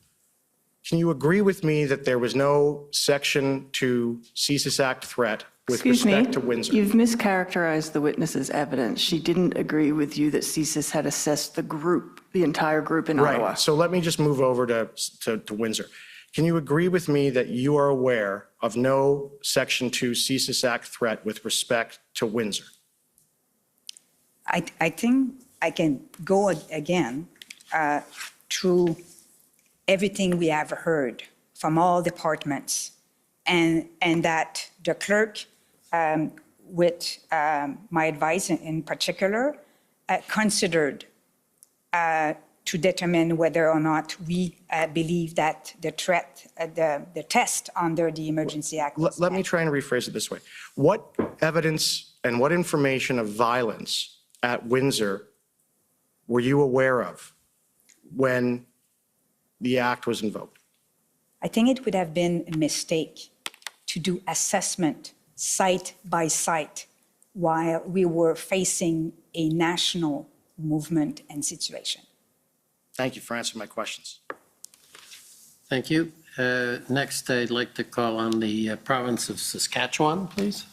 Can you agree with me that there was no Section 2 CSIS Act threat with respect to Windsor? You've mischaracterized the witness's evidence. She didn't agree with you that CSIS had assessed the group, the entire group in Ottawa. Right. So let me just move over to Windsor. Can you agree with me that you are aware of no Section 2 CSIS Act threat with respect to Windsor? I think I can go again through everything we have heard from all departments, and that the clerk, with my advice in particular, considered to determine whether or not we believe that the threat, the test under the Emergency Act. Let me try and rephrase it this way. What evidence and what information of violence at Windsor were you aware of when the act was invoked? I think it would have been a mistake to do assessment site by site while we were facing a national movement and situation. Thank you for answering my questions. Thank you. Next, I'd like to call on the province of Saskatchewan, please.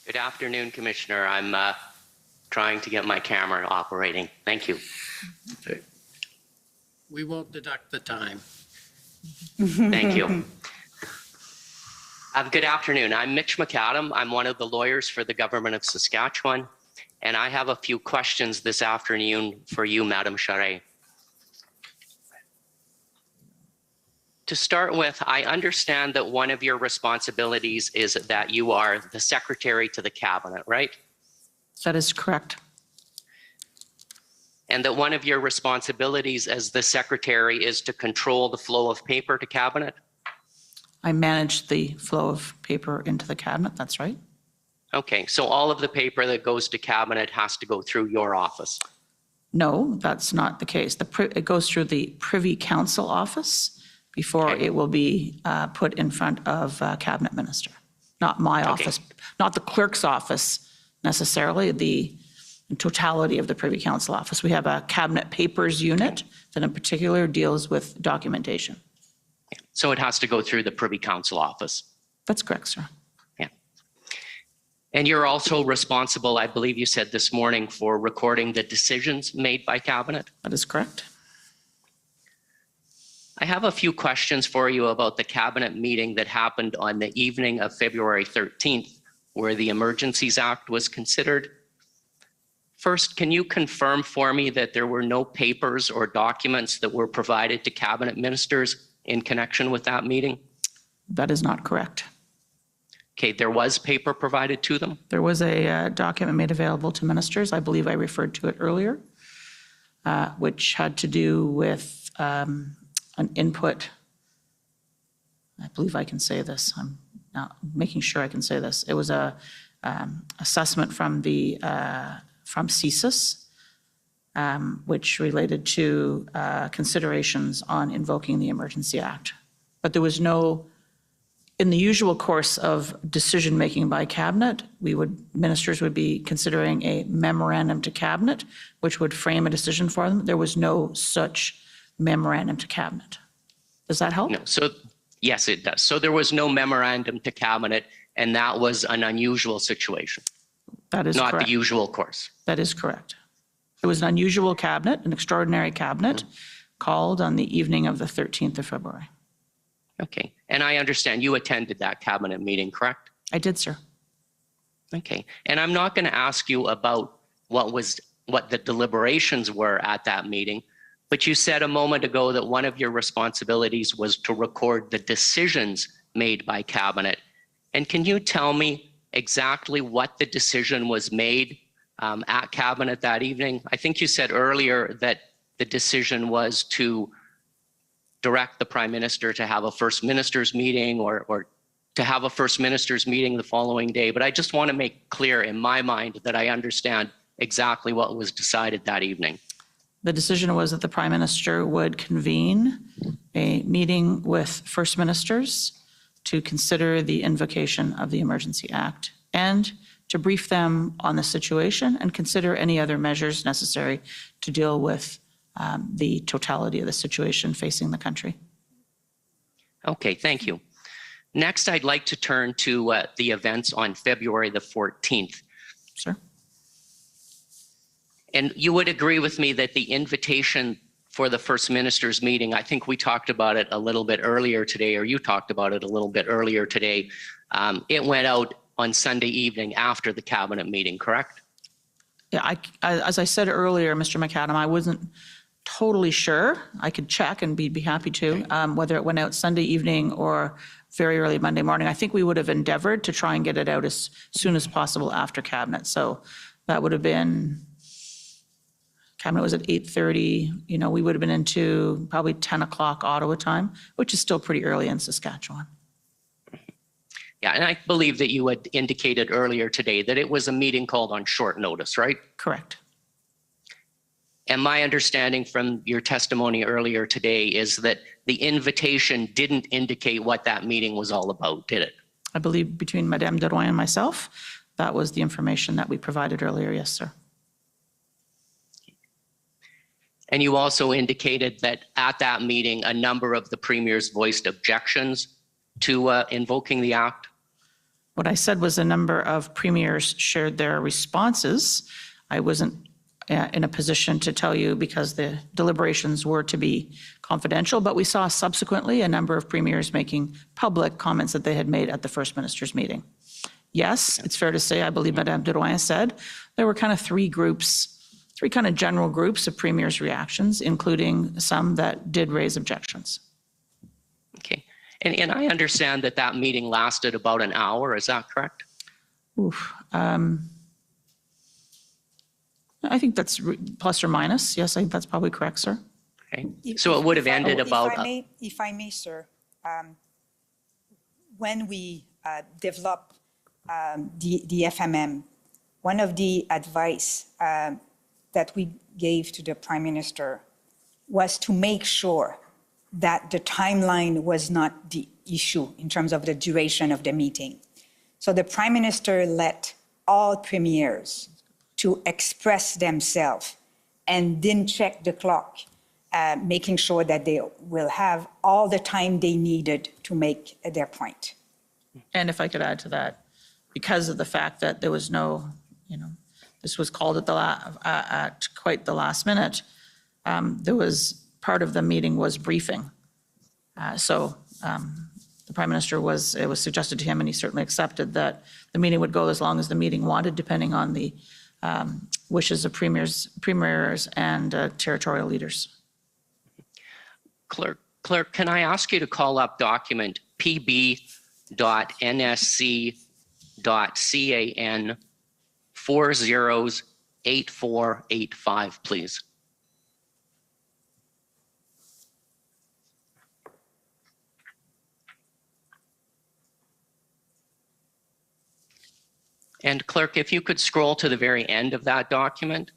Good afternoon, Commissioner. I'm trying to get my camera operating. Thank you. Okay. We won't deduct the time. Thank you. Good afternoon. I'm Mitch McAdam. I'm one of the lawyers for the government of Saskatchewan, and I have a few questions this afternoon for you, Madam Charette. To start with, I understand that one of your responsibilities is that you are the secretary to the cabinet, right? That is correct. And that one of your responsibilities as the secretary is to control the flow of paper to cabinet? I manage the flow of paper into the cabinet, that's right. Okay, so all of the paper that goes to cabinet has to go through your office? No, that's not the case. It goes through the Privy Council office before it will be put in front of cabinet minister. Not my office, not the clerk's office necessarily, the totality of the Privy Council office. We have a cabinet papers unit that in particular deals with documentation. So it has to go through the Privy Council office? That's correct, sir. Yeah. And you're also responsible, I believe you said this morning, for recording the decisions made by cabinet? That is correct. I have a few questions for you about the cabinet meeting that happened on the evening of February 13th, where the Emergencies Act was considered. First, can you confirm for me that there were no papers or documents that were provided to cabinet ministers in connection with that meeting? That is not correct. Okay, there was paper provided to them? There was a document made available to ministers. I believe I referred to it earlier, which had to do with an input. I believe I can say this. I'm not making sure I can say this. It was a assessment from the from CSIS, which related to considerations on invoking the Emergency Act. But there was no, in the usual course of decision-making by cabinet, ministers would be considering a memorandum to cabinet, which would frame a decision for them. There was no such memorandum to cabinet. Does that help? No, so yes, it does. So there was no memorandum to cabinet, and that was an unusual situation. That is correct. Not the usual course. That is correct. It was an unusual cabinet, an extraordinary cabinet, called on the evening of the 13th of February. Okay, and I understand you attended that cabinet meeting, correct? I did, sir. Okay, and I'm not going to ask you about what the deliberations were at that meeting, but you said a moment ago that one of your responsibilities was to record the decisions made by cabinet. And can you tell me exactly what the decision was made at cabinet that evening? I think you said earlier that the decision was to direct the prime minister to have a first minister's meeting or to have a first minister's meeting the following day. But I just want to make clear in my mind that I understand exactly what was decided that evening. The decision was that the prime minister would convene a meeting with first ministers to consider the invocation of the Emergency Act and to brief them on the situation and consider any other measures necessary to deal with the totality of the situation facing the country. Okay, thank you. Next, I'd like to turn to the events on February the 14th. Sir. And you would agree with me that the invitation for the First Minister's meeting, I think we talked about it a little bit earlier today, or you talked about it a little bit earlier today. It went out on Sunday evening after the cabinet meeting, correct? Yeah, as I said earlier, Mr. McAdam, I wasn't totally sure. I could check and be happy to, whether it went out Sunday evening or very early Monday morning. I think we would have endeavored to try and get it out as soon as possible after cabinet. So that would have been, cabinet was at 8:30. You know, we would have been into probably 10 o'clock Ottawa time, which is still pretty early in Saskatchewan. Yeah, and I believe that you had indicated earlier today that it was a meeting called on short notice, right? Correct. And my understanding from your testimony earlier today is that the invitation didn't indicate what that meeting was all about, did it? I believe between Madame Drouin and myself, that was the information that we provided earlier, yes, sir. And you also indicated that at that meeting, a number of the premiers voiced objections to invoking the act. What I said was a number of premiers shared their responses. I wasn't in a position to tell you because the deliberations were to be confidential, but we saw subsequently a number of premiers making public comments that they had made at the First Minister's meeting. Yes, it's fair to say, I believe Madame Drouin said, there were kind of three kind of general groups of premiers' reactions, including some that did raise objections. Okay. And I understand that that meeting lasted about an hour. Is that correct? Oof. I think that's plus or minus. Yes, I think that's probably correct, sir. Okay. So it would have ended about... If I may, sir, when we developed the FMM, one of the advice that we gave to the Prime Minister was to make sure that the timeline was not the issue in terms of the duration of the meeting. So the Prime Minister let all premiers to express themselves and didn't check the clock, making sure that they will have all the time they needed to make their point. And if I could add to that, because of the fact that there was no, this was called at quite the last minute, there was part of the meeting was briefing. So the Prime Minister it was suggested to him, and he certainly accepted that the meeting would go as long as the meeting wanted, depending on the wishes of premiers and territorial leaders. Clerk, can I ask you to call up document pb.nsc.can 408485, please? And Clerk, if you could scroll to the very end of that document,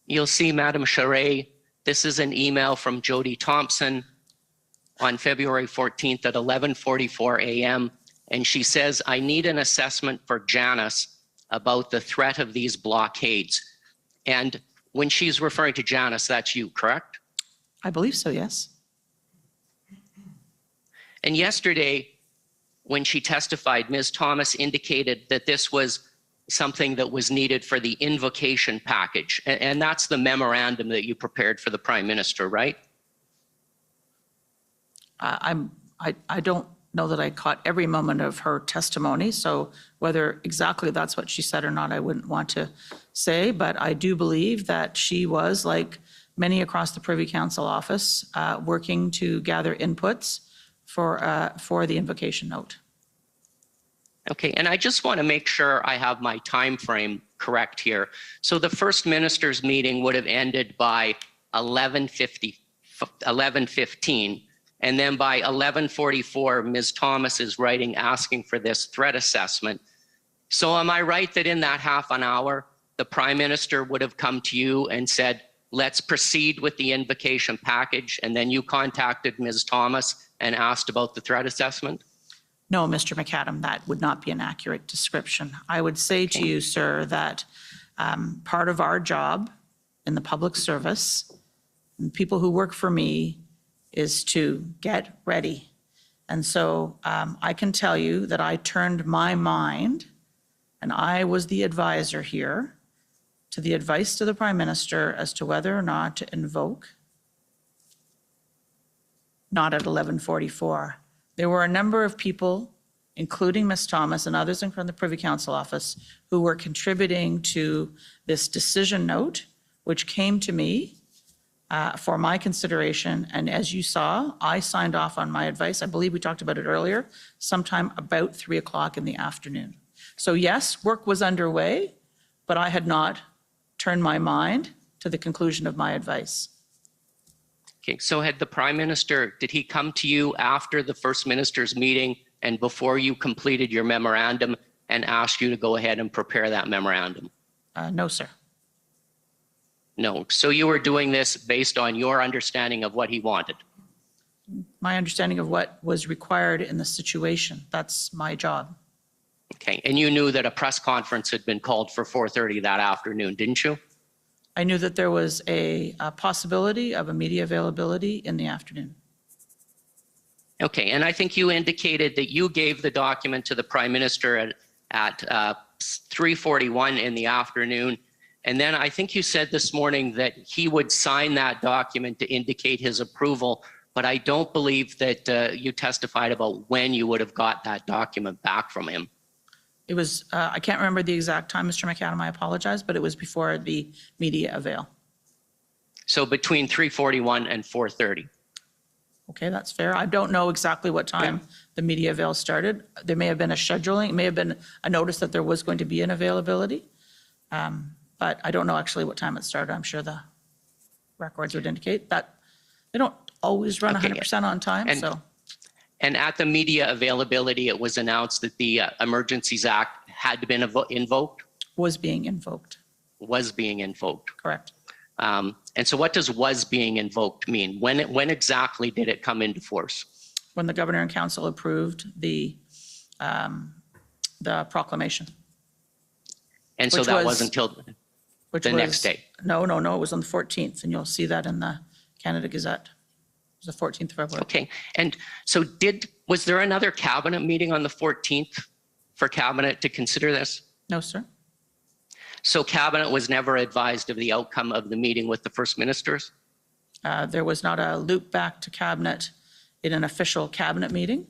you'll see Madam Charette, this is an email from Jody Thompson on February 14th at 11:44 a.m. And she says, I need an assessment for Janice about the threat of these blockades. And when she's referring to Janice, that's you, correct? I believe so, yes. And yesterday, when she testified, Ms. Thomas indicated that this was something that was needed for the invocation package. And that's the memorandum that you prepared for the Prime Minister, right? I don't know that I caught every moment of her testimony, so whether exactly that's what she said or not, I wouldn't want to say, but I do believe that she was, like many across the Privy Council office, working to gather inputs for the invocation note. Okay, and I just want to make sure I have my time frame correct here. So the First Minister's meeting would have ended by 11:15, and then by 11:44, Ms. Thomas is writing asking for this threat assessment. So am I right that in that half an hour, the Prime Minister would have come to you and said, let's proceed with the invocation package, and then you contacted Ms. Thomas and asked about the threat assessment? No, Mr. McAdam, that would not be an accurate description. I would say to you, sir, that part of our job in the public service, and people who work for me, is to get ready. And so I can tell you that I turned my mind, and I was the advisor here, to the advice to the Prime Minister as to whether or not to invoke, not at 11:44. There were a number of people, including Ms. Thomas and others from the Privy Council office, who were contributing to this decision note, which came to me for my consideration. And as you saw, I signed off on my advice. I believe we talked about it earlier, sometime about 3 o'clock in the afternoon. So yes, work was underway, but I had not turned my mind to the conclusion of my advice. Okay, so had the Prime Minister, did he come to you after the First Minister's meeting and before you completed your memorandum and asked you to go ahead and prepare that memorandum? No, sir. No, so you were doing this based on your understanding of what he wanted? My understanding of what was required in the situation. That's my job. Okay, and you knew that a press conference had been called for 4:30 that afternoon, didn't you? I knew that there was a possibility of a media availability in the afternoon. Okay, and I think you indicated that you gave the document to the Prime Minister at 3:41 in the afternoon. And then I think you said this morning that he would sign that document to indicate his approval, but I don't believe that you testified about when you would have got that document back from him. It was, I can't remember the exact time, Mr. McAdam, I apologize, but it was before the media avail. So between 3:41 and 4:30. Okay, that's fair. I don't know exactly what time the media avail started. There may have been a scheduling, it may have been a notice that there was going to be an availability. But I don't know actually what time it started. I'm sure the records would indicate that they don't always run 100% on time, so. And at the media availability, it was announced that the Emergencies Act had been invoked? Was being invoked. Was being invoked. Correct. And so what does was being invoked mean? When exactly did it come into force? When the Governor and Council approved the proclamation. And so that wasn't until the next day? No, it was on the 14th, and you'll see that in the Canada Gazette. It was the 14th of February. Okay, and so was there another cabinet meeting on the 14th for cabinet to consider this? No, sir. So cabinet was never advised of the outcome of the meeting with the First Ministers? There was not a loop back to cabinet in an official cabinet meeting,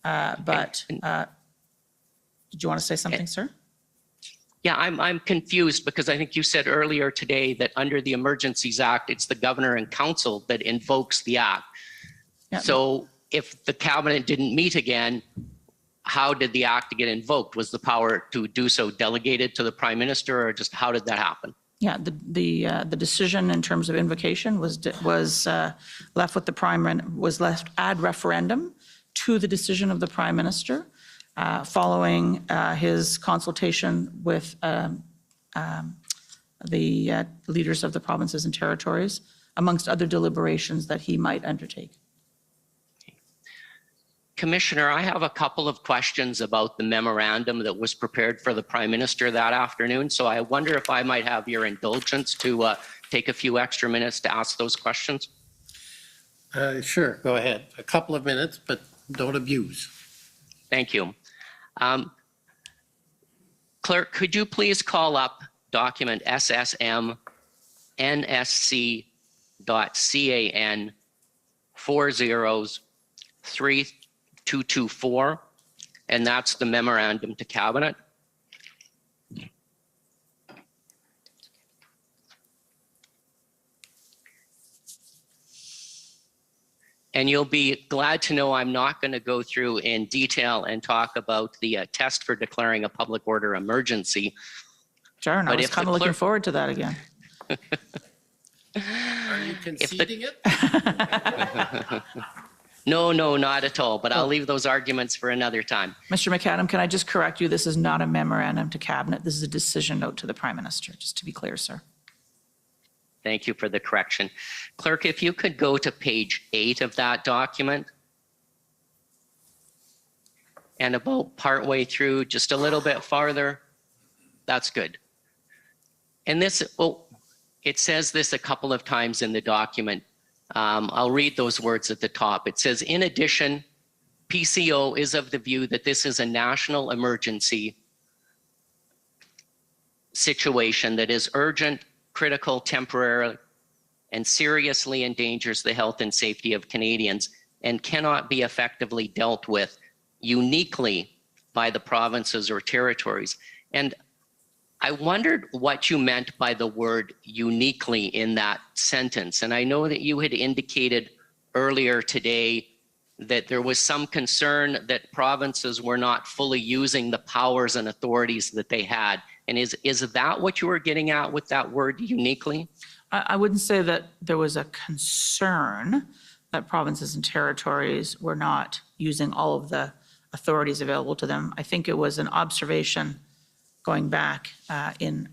but did you want to say something, sir? Yeah, I'm confused because I think you said earlier today that under the Emergencies Act, it's the Governor and Council that invokes the act. Yeah. So if the cabinet didn't meet again, how did the act get invoked? Was the power to do so delegated to the Prime Minister, or just how did that happen? Yeah, the decision in terms of invocation was left with the was left ad referendum to the decision of the Prime Minister. Following his consultation with the leaders of the provinces and territories, amongst other deliberations that he might undertake. Commissioner, I have a couple of questions about the memorandum that was prepared for the Prime Minister that afternoon. So I wonder if I might have your indulgence to take a few extra minutes to ask those questions. Sure, go ahead. A couple of minutes, but don't abuse. Thank you. Clerk, could you please call up document SSM NSC.CAN 403224, and that's the memorandum to cabinet. And you'll be glad to know I'm not going to go through in detail and talk about the test for declaring a public order emergency. Sure, and I was kind of looking forward to that again. Are you conceding it? No, not at all, but I'll leave those arguments for another time. Mr. McAdam, can I just correct you? This is not a memorandum to cabinet. This is a decision note to the Prime Minister, just to be clear, sir. Thank you for the correction. Clerk, if you could go to page 8 of that document. And about partway through, just a little bit farther. That's good. And this, it says this a couple of times in the document. I'll read those words at the top. It says, in addition, PCO is of the view that this is a national emergency situation that is urgent, critical, temporary, and seriously endangers the health and safety of Canadians and cannot be effectively dealt with uniquely by the provinces or territories. And I wondered what you meant by the word uniquely in that sentence. And I know that you had indicated earlier today that there was some concern that provinces were not fully using the powers and authorities that they had. And is that what you were getting at with that word uniquely? I wouldn't say that there was a concern that provinces and territories were not using all of the authorities available to them. I think it was an observation going back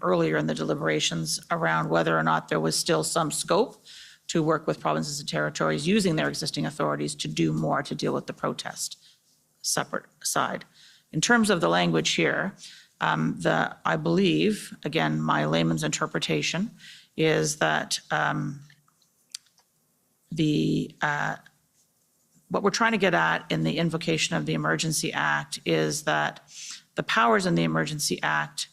earlier in the deliberations around whether or not there was still some scope to work with provinces and territories using their existing authorities to do more to deal with the protest separate aside. in terms of the language here, I believe, again, my layman's interpretation is that what we're trying to get at in the invocation of the Emergency Act is that the powers in the Emergency Act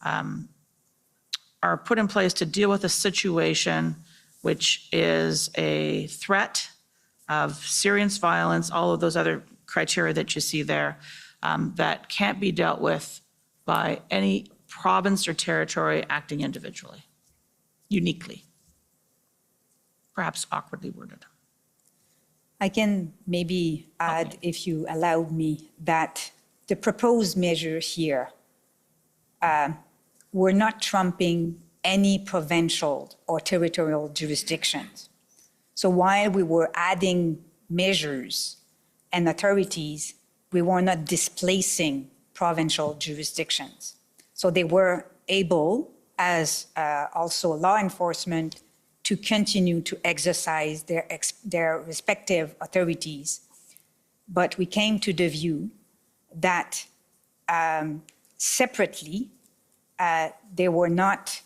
are put in place to deal with a situation which is a threat of serious violence, all of those other criteria that you see there, that can't be dealt with by any province or territory acting individually, uniquely. Perhaps awkwardly worded. I can maybe add, if you allowed me, that the proposed measure here, we're not trumping any provincial or territorial jurisdictions. So while we were adding measures and authorities, we were not displacing provincial jurisdictions. So they were able, as also law enforcement, to continue to exercise their respective authorities. But we came to the view that separately, they were not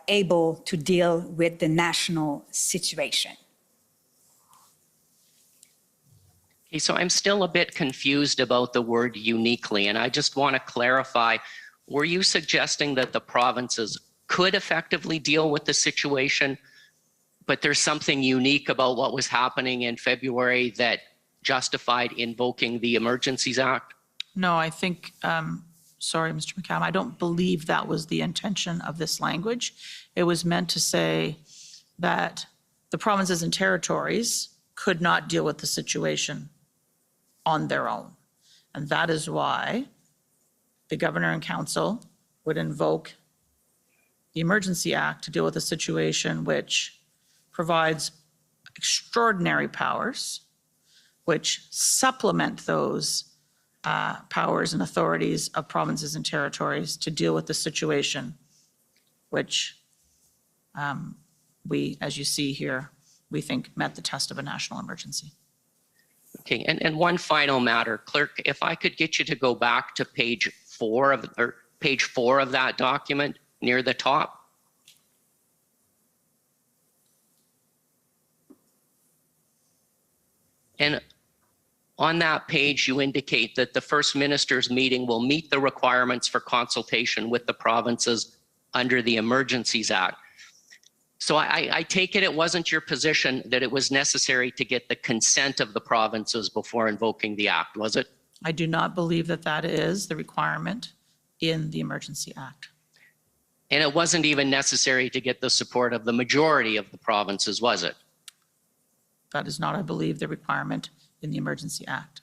able to deal with the national situation. Okay, so I'm still a bit confused about the word uniquely, and I just want to clarify, were you suggesting that the provinces could effectively deal with the situation, but there's something unique about what was happening in February that justified invoking the Emergencies Act? No, I think, sorry, Mr. McAdam, I don't believe that was the intention of this language. It was meant to say that the provinces and territories could not deal with the situation on their own. And that is why the Governor and Council would invoke the Emergency Act to deal with a situation which provides extraordinary powers, which supplement those powers and authorities of provinces and territories to deal with the situation, which we, as you see here, we think met the test of a national emergency. Okay, and one final matter, Clerk, if I could get you to go back to page 4 of that document near the top. And on that page, you indicate that the First Minister's meeting will meet the requirements for consultation with the provinces under the Emergencies Act. So I take it wasn't your position that it was necessary to get the consent of the provinces before invoking the act, was it? I do not believe that that is the requirement in the Emergency Act. And it wasn't even necessary to get the support of the majority of the provinces, was it? That is not, I believe, the requirement in the Emergency Act.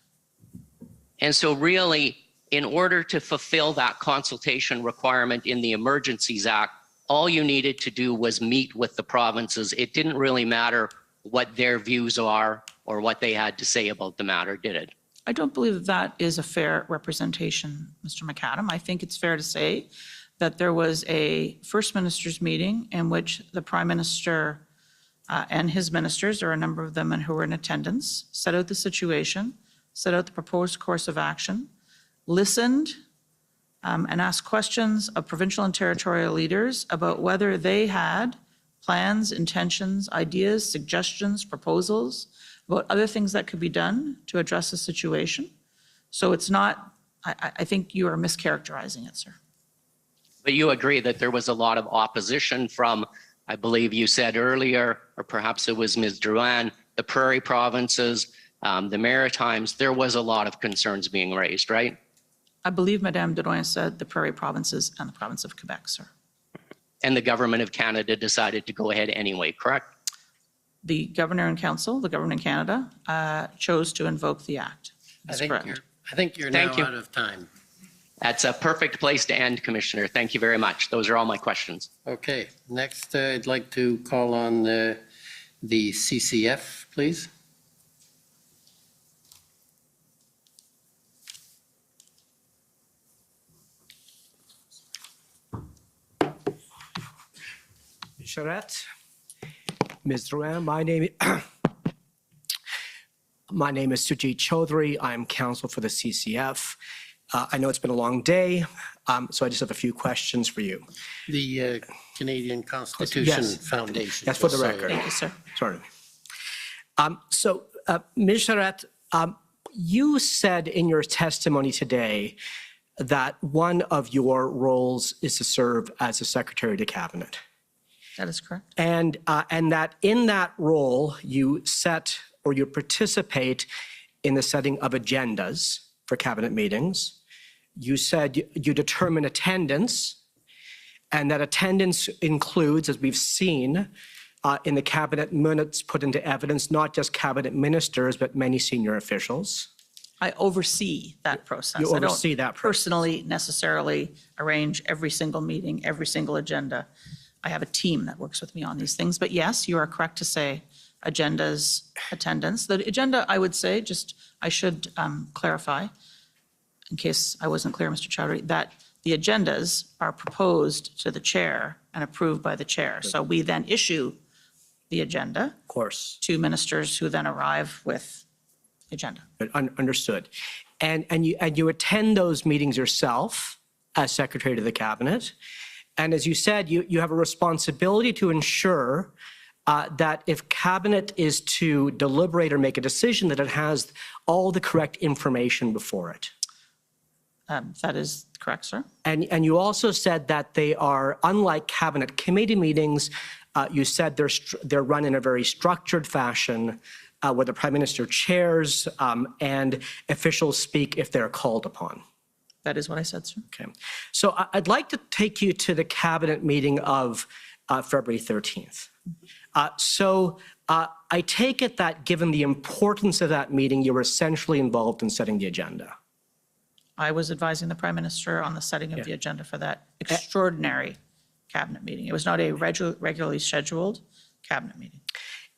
And so really, in order to fulfill that consultation requirement in the Emergencies Act, all you needed to do was meet with the provinces. It didn't really matter what their views are or what they had to say about the matter, did it? I don't believe that that is a fair representation, Mr. McAdam. I think it's fair to say that there was a First Minister's meeting in which the Prime Minister and his ministers, or a number of them who were in attendance, set out the situation, set out the proposed course of action, listened and asked questions of provincial and territorial leaders about whether they had plans, intentions, ideas, suggestions, proposals about other things that could be done to address the situation. So it's not, I think you are mischaracterizing it, sir. But you agree that there was a lot of opposition from, I believe you said earlier, or perhaps it was Ms. Drouin, the Prairie provinces, the Maritimes, there was a lot of concerns being raised, right? I believe Madame Drouin said the Prairie provinces and the province of Quebec, sir. And the government of Canada decided to go ahead anyway, correct? The Governor and Council, the government in Canada, chose to invoke the act. That's correct. I think you're now out of time. That's a perfect place to end, Commissioner. Thank you very much. Those are all my questions. Okay, next I'd like to call on the CCF, please. Charette, Ms. Drouin, my name is Sujit Chaudhary. I'm counsel for the CCF. I know it's been a long day, so I just have a few questions for you. The Canadian Constitution Yes. Foundation. That's for the just so record. you know. Thank you, sir. Sorry. Ms. Charette, you said in your testimony today that one of your roles is to serve as a Secretary of the Cabinet. That is correct. And that in that role, you set or you participate in the setting of agendas for cabinet meetings. You said you determine attendance, and that attendance includes, as we've seen in the cabinet minutes put into evidence, not just cabinet ministers, but many senior officials. I oversee that process. You oversee I that don't process. personally necessarily arrange every single meeting, every single agenda. I have a team that works with me on these things. But yes, you are correct to say agendas, attendance. The agenda, I would say, I should clarify, in case I wasn't clear, Mr. Chowdhury, that the agendas are proposed to the chair and approved by the chair. So we then issue the agenda. Of course. To ministers who then arrive with the agenda. Understood. And you attend those meetings yourself as Secretary of the Cabinet. And as you said, you have a responsibility to ensure that if Cabinet is to deliberate or make a decision, that it has all the correct information before it. That is correct, sir. And you also said that they are, unlike Cabinet committee meetings, you said they're run in a very structured fashion where the Prime Minister chairs and officials speak if they're called upon. That is what I said, sir. Okay. So I'd like to take you to the Cabinet meeting of February 13th. I take it that given the importance of that meeting, you were essentially involved in setting the agenda. I was advising the Prime Minister on the setting of the agenda for that extraordinary cabinet meeting. It was not a regularly scheduled cabinet meeting.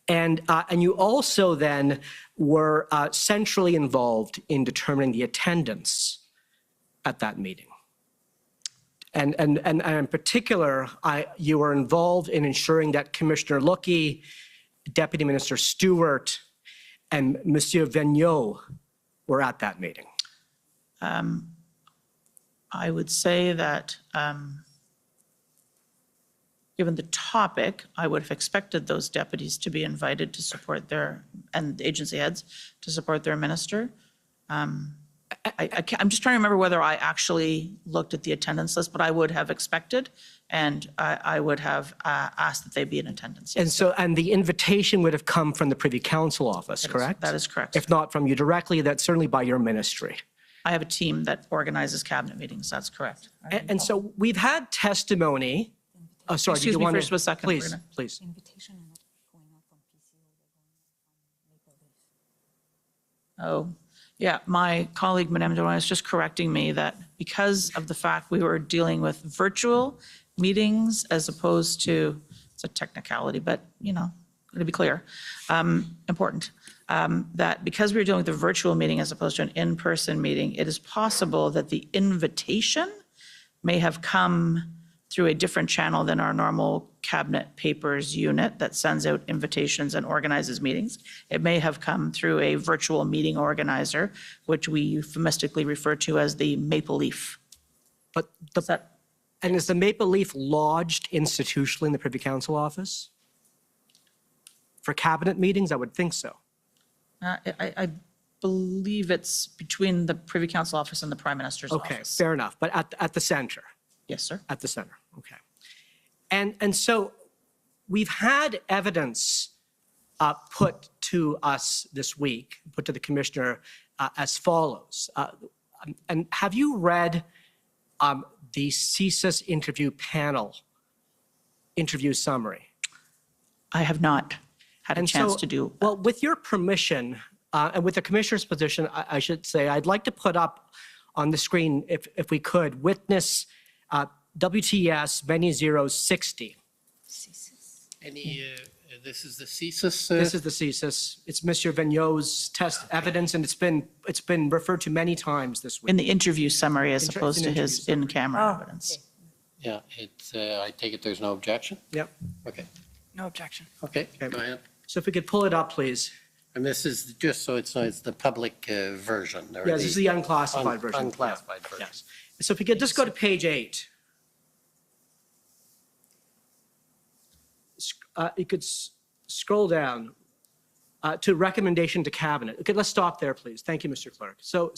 And you also then were centrally involved in determining the attendance at that meeting. And in particular, you were involved in ensuring that Commissioner Lookey, Deputy Minister Stewart, and Monsieur Vigneault were at that meeting. I would say that given the topic, I would have expected those deputies to be invited to support and agency heads to support their minister. I'm just trying to remember whether I actually looked at the attendance list, but I would have expected, and I would have asked that they be in attendance. And and the invitation would have come from the Privy Council office, correct? That is correct. If not from you directly, that's certainly by your ministry. I have a team that organizes cabinet meetings. That's correct. And so we've had testimony. Oh, sorry. Excuse me for a second. Please, please. Oh, yeah. My colleague, Madame Drouin, is just correcting me that because of the fact we were dealing with virtual meetings as opposed to, it's a technicality, but, to be clear, important, that because we were dealing with a virtual meeting as opposed to an in-person meeting, it is possible that the invitation may have come through a different channel than our normal cabinet papers unit that sends out invitations and organizes meetings. It may have come through a virtual meeting organizer, which we euphemistically refer to as the Maple Leaf. But is the Maple Leaf lodged institutionally in the Privy Council office? For cabinet meetings, I would think so. I believe it's between the Privy Council office and the Prime Minister's office. Okay, fair enough. But at the center? Yes, sir. At the center, okay. And so we've had evidence put to us this week, put to the Commissioner as follows. And have you read the CSIS interview panel interview summary? I have not had a chance to do. Well, with your permission, and with the Commissioner's position, I should say, I'd like to put up on the screen, if we could, witness WTS many zeros 60. This is the CSIS? This is the CSIS. It's Monsieur Vigneault's test evidence, and it's been referred to many times this week. In the interview summary as opposed to his in-camera evidence. Yeah, I take it there's no objection? Yep. Okay. No objection. Okay, go ahead. So if we could pull it up, please. And this is just so it's the public version. or Yeah, this is the unclassified version. Unclassified version. Yes. So if we could just go to page 8. You could scroll down to recommendation to cabinet. Okay, let's stop there, please. Thank you, Mr. Clerk. So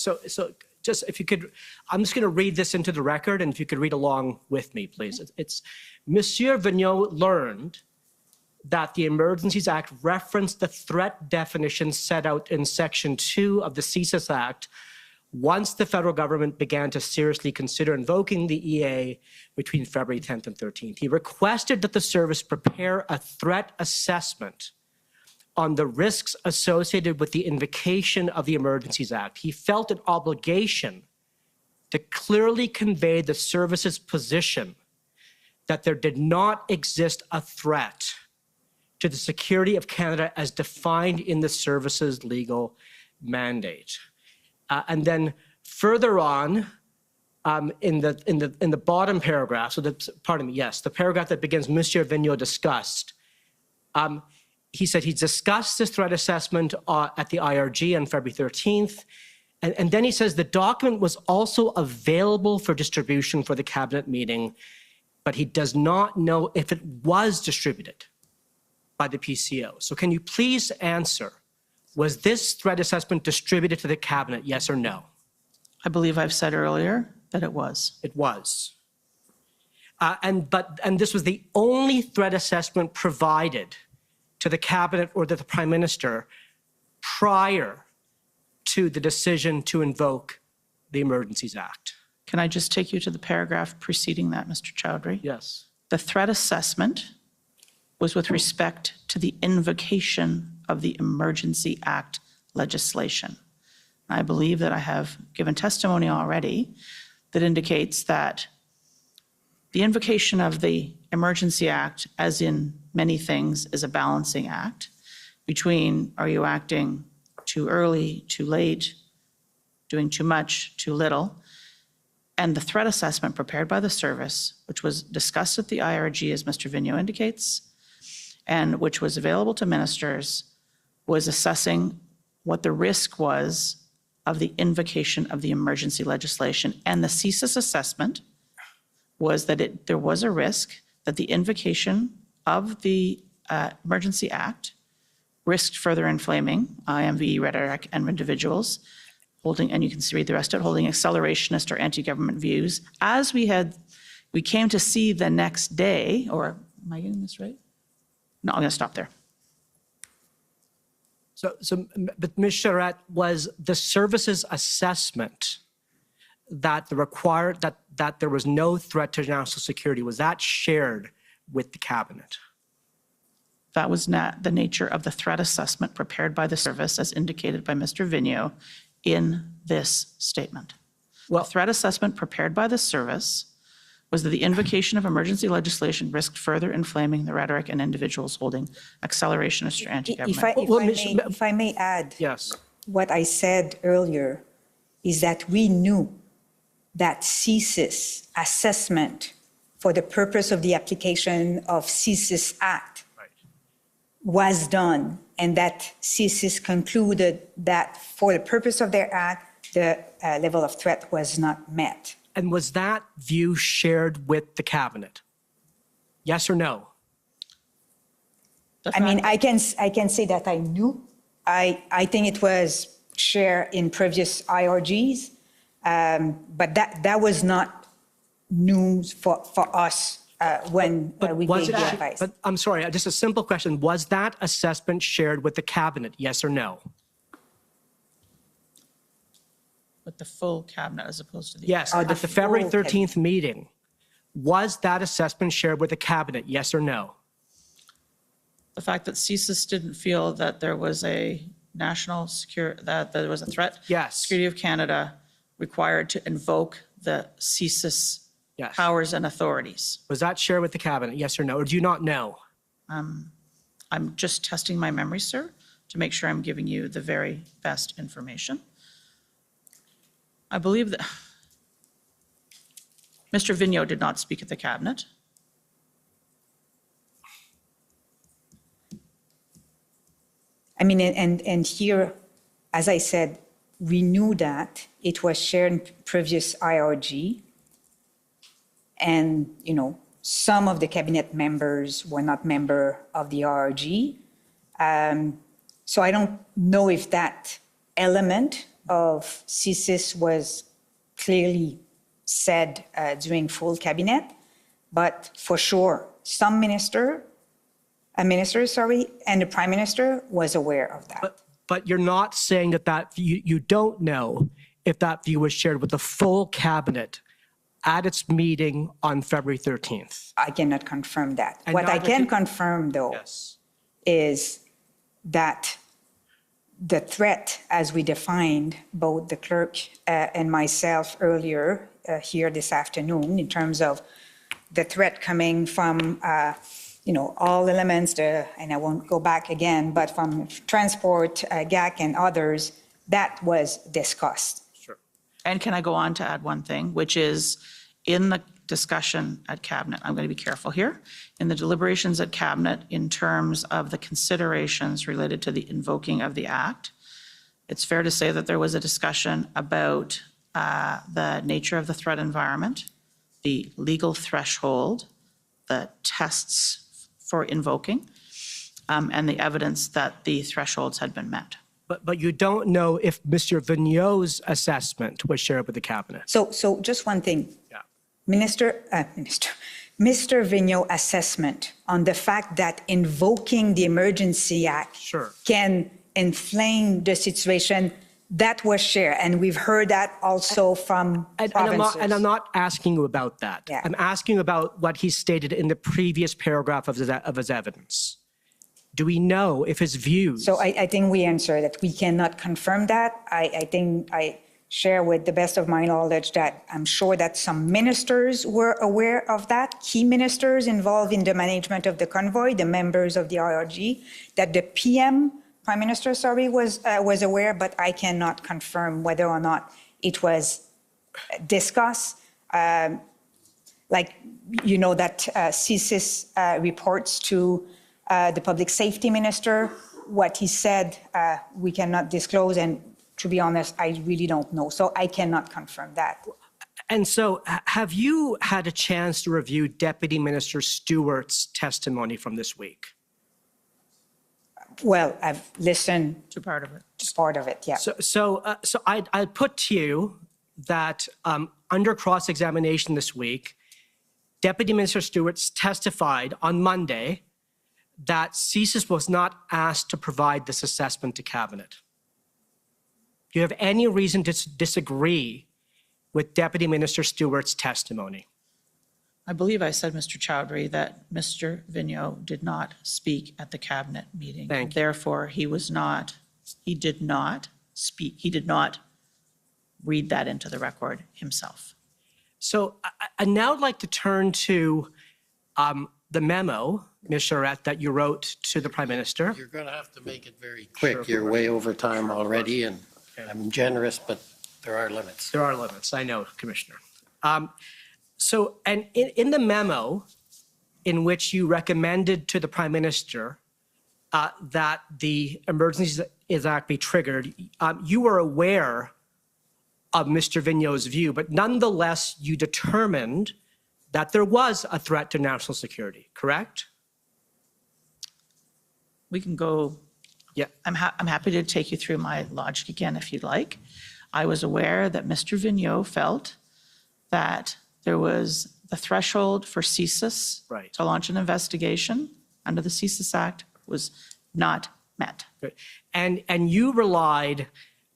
just if you could, I'm just going to read this into the record, and if you could read along with me, please. It's Monsieur Vigneault learned that the Emergencies Act referenced the threat definition set out in Section 2 of the CSIS Act once the federal government began to seriously consider invoking the EA between February 10th and 13th. He requested that the service prepare a threat assessment on the risks associated with the invocation of the Emergencies Act. He felt an obligation to clearly convey the service's position that there did not exist a threat to the security of Canada as defined in the service's legal mandate. And then further on, in the bottom paragraph, the paragraph that begins, Monsieur Vigneault discussed, he said he discussed this threat assessment at the IRG on February 13th. And then he says the document was also available for distribution for the cabinet meeting, but he does not know if it was distributed by the PCO. So can you please answer, was this threat assessment distributed to the cabinet, yes or no? I believe I've said earlier that it was. It was. And this was the only threat assessment provided to the cabinet or to the prime minister prior to the decision to invoke the Emergencies Act. Can I just take you to the paragraph preceding that, Mr. Chowdhury? Yes. The threat assessment was with respect to the invocation of the Emergency Act legislation. I believe that I have given testimony already that indicates that the invocation of the Emergency Act, as in many things, is a balancing act between are you acting too early, too late, doing too much, too little, and the threat assessment prepared by the service, which was discussed at the IRG, as Mr. Vigneault indicates, and which was available to ministers, was assessing what the risk was of the invocation of the emergency legislation. And the CSIS assessment was that there was a risk that the invocation of the Emergency Act risked further inflaming IMVE rhetoric and individuals holding, and you can read the rest of it, holding accelerationist or anti-government views. As we came to see the next day, or am I getting this right? No, I'm going to stop there. But Ms. Charette, was the service's assessment that that there was no threat to national security, was that shared with the cabinet? That was not the nature of the threat assessment prepared by the service, as indicated by Mr. Vigneault in this statement. Well, the threat assessment prepared by the service was that the invocation of emergency legislation risked further inflaming the rhetoric and individuals holding accelerationist or anti-government. If I may add, yes, what I said earlier is that we knew that CSIS assessment for the purpose of the application of CSIS Act was done, and that CSIS concluded that for the purpose of their act, the level of threat was not met. And was that view shared with the cabinet? Yes or no? I mean, I can say that I knew. I think it was shared in previous IRGs, but that was not news for us when we gave the advice. But I'm sorry, just a simple question. Was that assessment shared with the cabinet? Yes or no? With the full cabinet as opposed to the... Yes, at the February 13th meeting, was that assessment shared with the cabinet? Yes or no? The fact that CSIS didn't feel that there was a national security, that there was a threat to security of Canada required to invoke the CSIS powers and authorities. Was that shared with the cabinet? Yes or no? Or do you not know? I'm just testing my memory, sir, to make sure I'm giving you the very best information. I believe that Mr. Vigneault did not speak at the cabinet. I mean, and here, as I said, we knew that it was shared in previous IRG. And, you know, some of the cabinet members were not member of the IRG. So I don't know if that element of CSIS was clearly said during full cabinet, but for sure, some minister, and the Prime Minister was aware of that. But you're not saying that you don't know if that view was shared with the full cabinet at its meeting on February 13th. I cannot confirm that. And What I neither can can- confirm, though, is that the threat, as we defined, both the clerk and myself earlier here this afternoon, in terms of the threat coming from, you know, all elements, and I won't go back again, but from transport, GAC and others, that was discussed. And can I go on to add one thing, which is in the discussion at Cabinet, I'm going to be careful here, in the deliberations at Cabinet in terms of the considerations related to the invoking of the Act, it's fair to say that there was a discussion about the nature of the threat environment, the legal threshold, the tests for invoking, and the evidence that the thresholds had been met. But you don't know if Mr. Vigneault's assessment was shared with the cabinet. So just one thing. Mr. Vigneault's assessment on the fact that invoking the Emergency Act can inflame the situation, that was shared. And we've heard that also from provinces. And I'm not asking you about that. I'm asking about what he stated in the previous paragraph of his evidence. Do we know if his views? So I think we answered that we cannot confirm that. I think I share with the best of my knowledge that I'm sure that some ministers were aware of that, key ministers involved in the management of the convoy, the members of the IRG, that the Prime Minister, was aware, but I cannot confirm whether or not it was discussed. Like, you know, that CSIS reports to the Public Safety Minister. What he said, we cannot disclose, and to be honest, I really don't know. So I cannot confirm that. And so have you had a chance to review Deputy Minister Stewart's testimony from this week? Well, I've listened to part of it. Just part of it, yeah. So I put to you that under cross-examination this week, Deputy Minister Stewart testified on Monday that CSIS was not asked to provide this assessment to Cabinet. Do you have any reason to disagree with Deputy Minister Stewart's testimony? I believe I said, Mr. Chowdhury, that Mr. Vigneault did not speak at the Cabinet meeting. Thank you. Therefore, he did not speak, he did not read that into the record himself. So I now would like to turn to the memo, Ms. Charette, that you wrote to the Prime Minister. You're going to have to make it very quick. You're way over time already, and I'm generous, but there are limits. There are limits, I know, Commissioner. So, and in the memo in which you recommended to the Prime Minister that the Emergencies Act be triggered, you were aware of Mr. Vigneault's view, but nonetheless, you determined that there was a threat to national security, correct? We can go, yeah. I'm happy to take you through my logic again if you'd like. I was aware that Mr. Vigneault felt that there was the threshold for CSIS to launch an investigation under the CSIS Act was not met. And you relied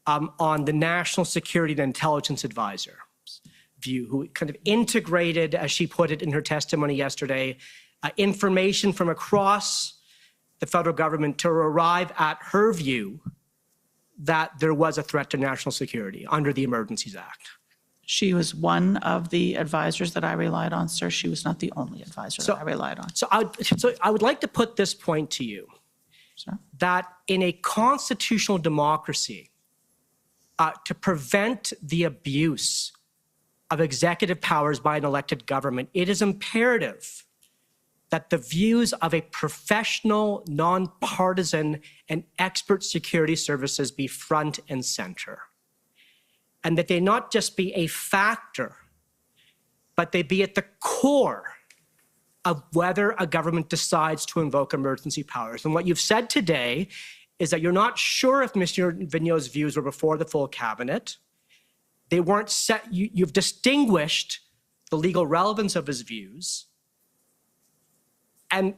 on the National Security and Intelligence Advisor's view, who kind of integrated, as she put it in her testimony yesterday, information from across the federal government to arrive at her view that there was a threat to national security under the Emergencies Act. She was one of the advisors that I relied on, sir. She was not the only advisor that I relied on. So I would like to put this point to you, that in a constitutional democracy, to prevent the abuse of executive powers by an elected government, it is imperative that the views of a professional, nonpartisan, and expert security services be front and center. And that they not just be a factor, but they be at the core of whether a government decides to invoke emergency powers. And what you've said today is that you're not sure if Mr. Vigneault's views were before the full cabinet. They weren't set, you've distinguished the legal relevance of his views. And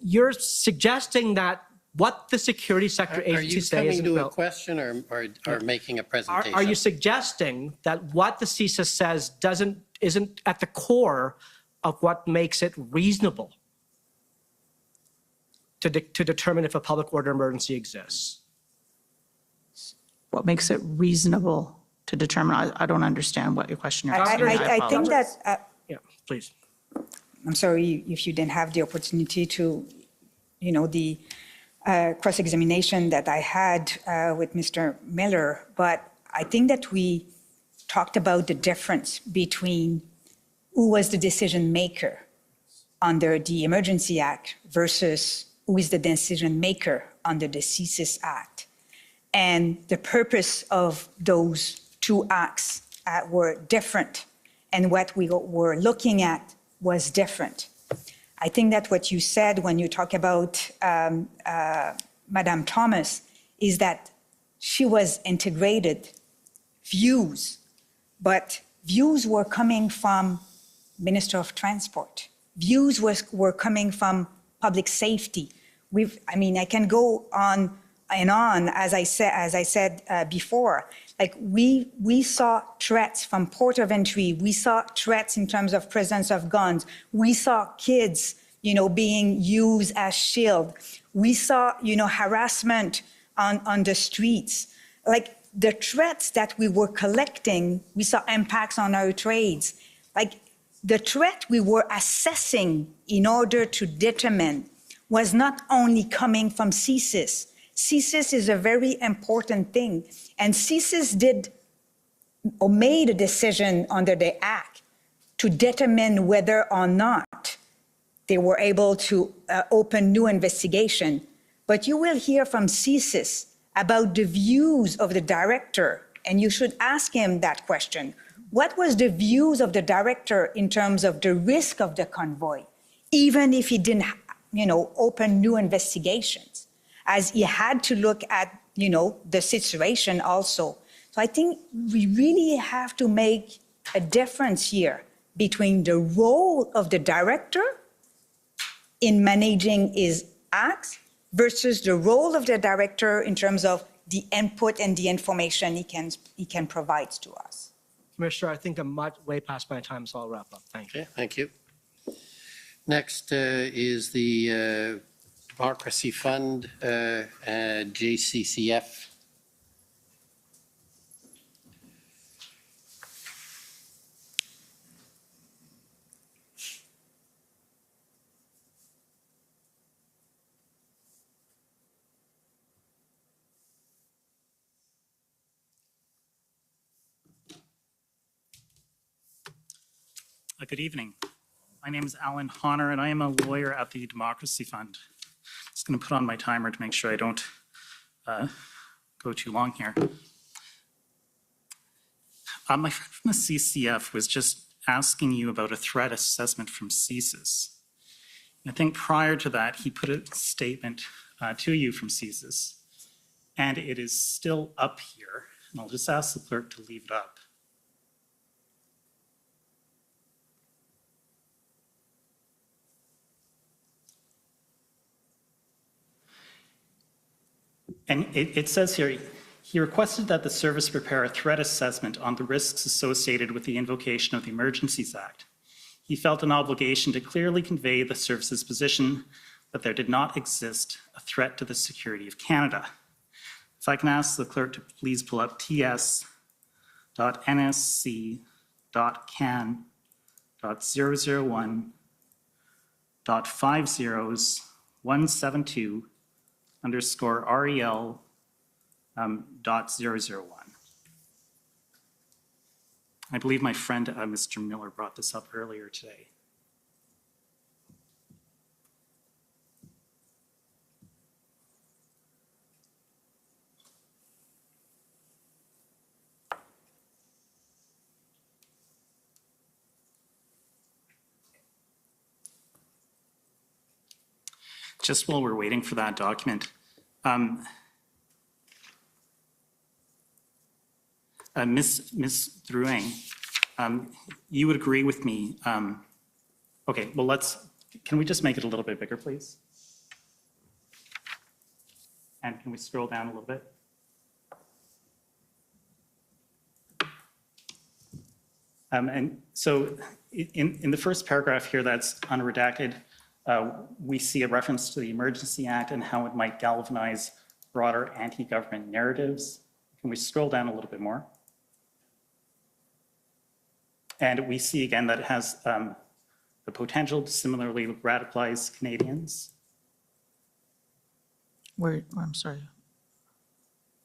you're suggesting that what the security sector agencies say is... Are you coming to a question or making a presentation? Are you suggesting that what the CSIS says isn't at the core of what makes it reasonable to determine if a public order emergency exists? What makes it reasonable to determine? I don't understand what your question is. I think that... yeah, please. I'm sorry if you didn't have the opportunity to, the cross-examination that I had with Mr. Miller, but I think that we talked about the difference between who was the decision maker under the Emergency Act versus who is the decision maker under the CSIS Act. And the purpose of those two acts were different, and what we were looking at was different. I think that what you said when you talk about Madame Thomas is that she was integrated views, but views were coming from Minister of Transport. Views were coming from public safety. I can go on and on, as I said before. Like we saw threats from port of entry. We saw threats in terms of presence of guns. We saw kids, being used as shield. We saw, harassment on the streets. Like the threats that we were collecting, we saw impacts on our trades. Like the threat we were assessing in order to determine was not only coming from CSIS. CSIS is a very important thing. And CSIS made a decision under the Act to determine whether or not they were able to open new investigation. But you will hear from CSIS about the views of the director, and you should ask him that question. What was the views of the director in terms of the risk of the convoy, even if he didn't, open new investigations, as he had to look at, the situation also. So I think we really have to make a difference here between the role of the director in managing his acts versus the role of the director in terms of the input and the information he can provide to us. Commissioner, I think I'm way past my time, so I'll wrap up. Thank you. Okay, thank you. Next is the Democracy Fund, JCCF. Good evening. My name is Alan Honor, and I am a lawyer at the Democracy Fund. Just going to put on my timer to make sure I don't go too long here. My friend from the CCF was just asking you about a threat assessment from CSIS. And I think prior to that, he put a statement to you from CSIS, and it is still up here. And I'll just ask the clerk to leave it up. And it says here, he requested that the service prepare a threat assessment on the risks associated with the invocation of the Emergencies Act. He felt an obligation to clearly convey the service's position that there did not exist a threat to the security of Canada. If I can ask the clerk to please pull up ts.ns.can.001.50/rel.001. I believe my friend, Mr. Miller, brought this up earlier today. just while we're waiting for that document, Ms. Drouin, you would agree with me. Okay, well, can we just make it a little bit bigger, please? And can we scroll down a little bit? And so in the first paragraph here that's unredacted, we see a reference to the Emergency Act and how it might galvanize broader anti-government narratives. Can we scroll down a little bit more? And we see again that it has the potential to similarly radicalize Canadians. I'm sorry,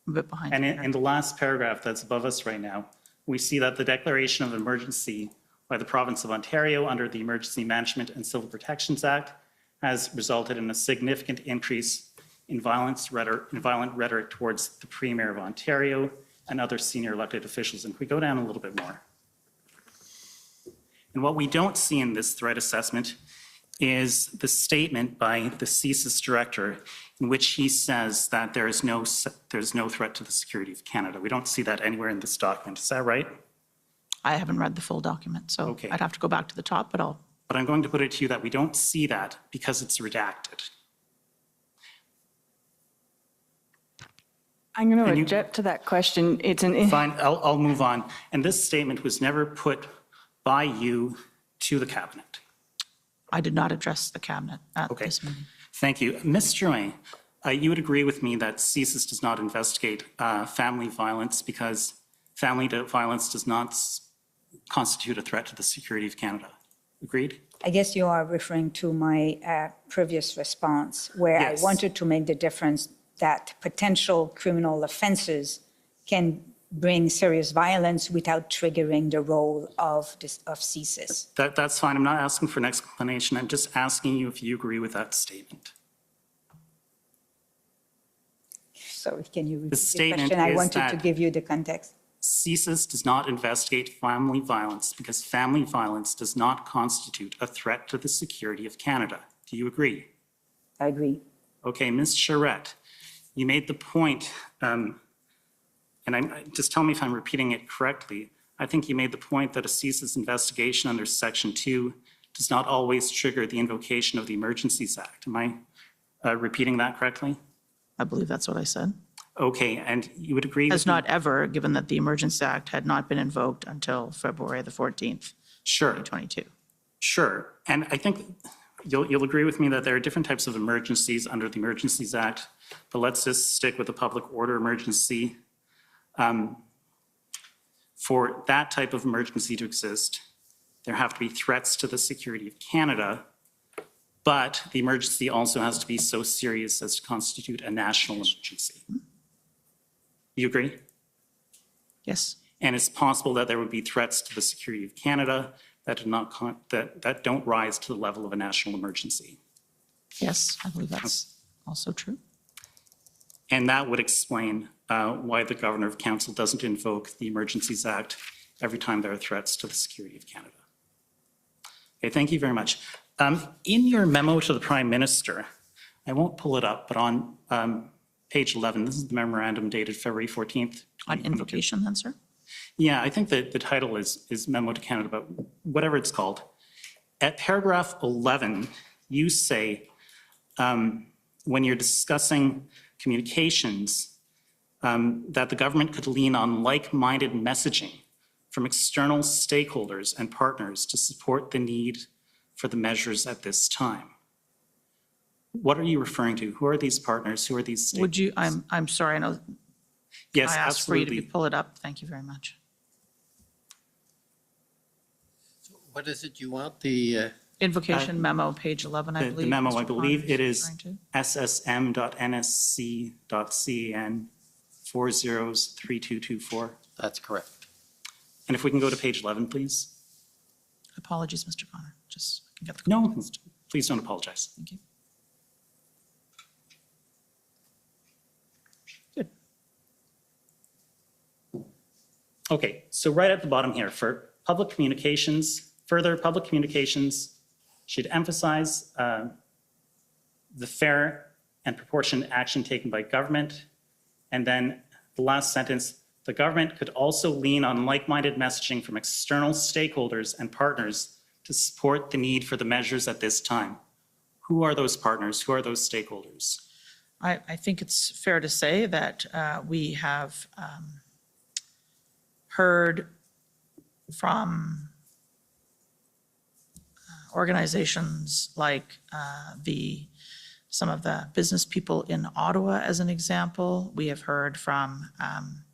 a bit behind. And in the last paragraph that's above us right now, we see that the declaration of emergency by the province of Ontario under the Emergency Management and Civil Protections Act has resulted in a significant increase in violent rhetoric towards the Premier of Ontario and other senior elected officials. And can we go down a little bit more? And what we don't see in this threat assessment is the statement by the CSIS director in which he says that there's no threat to the security of Canada. We don't see that anywhere in this document. Is that right? I haven't read the full document, so Okay. I'd have to go back to the top, but But I'm going to put it to you that we don't see that because it's redacted. I'm going to object to that question. It's an... Fine, I'll move on. And this statement was never put by you to the cabinet. I did not address the cabinet at this meeting. Thank you. Ms. Drouin, you would agree with me that CSIS does not investigate family violence because family violence does not constitute a threat to the security of Canada. Agreed? I guess you are referring to my previous response, where Yes. I wanted to make the difference that potential criminal offenses can bring serious violence without triggering the role of CSIS. That's fine. I'm not asking for an explanation. I'm just asking you if you agree with that statement. Sorry, can you repeat the statement question? I is wanted to that- give you the context. CSIS does not investigate family violence because family violence does not constitute a threat to the security of Canada. Do you agree? I agree. Okay, Ms. Charette, you made the point, and just tell me if I'm repeating it correctly. I think you made the point that a CSIS investigation under Section 2 does not always trigger the invocation of the Emergencies Act. Am I repeating that correctly? I believe that's what I said. Okay, and you would agree Has with me? not ever, given that the Emergency Act had not been invoked until February the 14th, Sure. 2022. Sure, and I think you'll agree with me that there are different types of emergencies under the Emergencies Act, but let's just stick with the public order emergency. For that type of emergency to exist, there have to be threats to the security of Canada, but the emergency also has to be so serious as to constitute a national emergency. You agree? Yes. And it's possible that there would be threats to the security of Canada that don't rise to the level of a national emergency. Yes, I believe that's also true. And that would explain why the Governor of Council doesn't invoke the Emergencies Act every time there are threats to the security of Canada. Okay, thank you very much. In your memo to the Prime Minister, I won't pull it up, but on page 11, this is the memorandum dated February 14th. On invocation then, sir? Yeah, I think that the title is Memo to Canada, but whatever it's called. At paragraph 11, you say, when you're discussing communications, that the government could lean on like-minded messaging from external stakeholders and partners to support the need for the measures at this time. What are you referring to? Who are these partners? Who are these stakeholders? Would you, I'm sorry, I know. Yes, I asked for you absolutely. to pull it up. Thank you very much. What is it you want? The Invocation memo, page 11, I The believe. memo, I Mr. believe Connors it is referring to. ssm.nsc.can 403224. That's correct. And if we can go to page 11, please. Apologies, Mr. Connor, just I can get the. No, please don't apologize. Thank you. Okay, so right at the bottom here, for public communications, further public communications should emphasize the fair and proportionate action taken by government. And then the last sentence, the government could also lean on like-minded messaging from external stakeholders and partners to support the need for the measures at this time. Who are those partners? Who are those stakeholders? I think it's fair to say that we have heard from organizations like some of the business people in Ottawa, as an example. We have heard from, I'm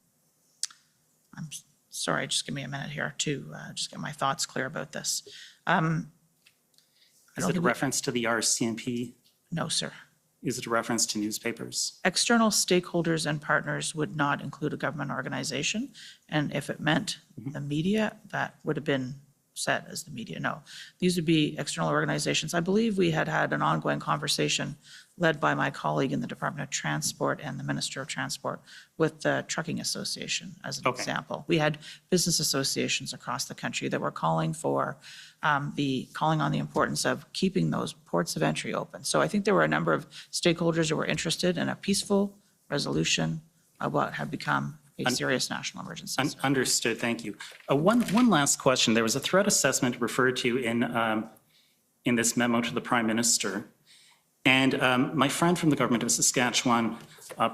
sorry, just give me a minute here to just get my thoughts clear about this. Is it a reference to the RCMP? No, sir. Is it a reference to newspapers? External stakeholders and partners would not include a government organization. And if it meant the media, that would have been set as the media. No, these would be external organizations. I believe we had an ongoing conversation led by my colleague in the Department of Transport and the Minister of Transport with the Trucking Association as an example. We had business associations across the country that were calling for calling on the importance of keeping those ports of entry open. So I think there were a number of stakeholders who were interested in a peaceful resolution of what had become a serious national emergency. Understood, thank you. One last question. There was a threat assessment referred to in this memo to the Prime Minister. And my friend from the government of Saskatchewan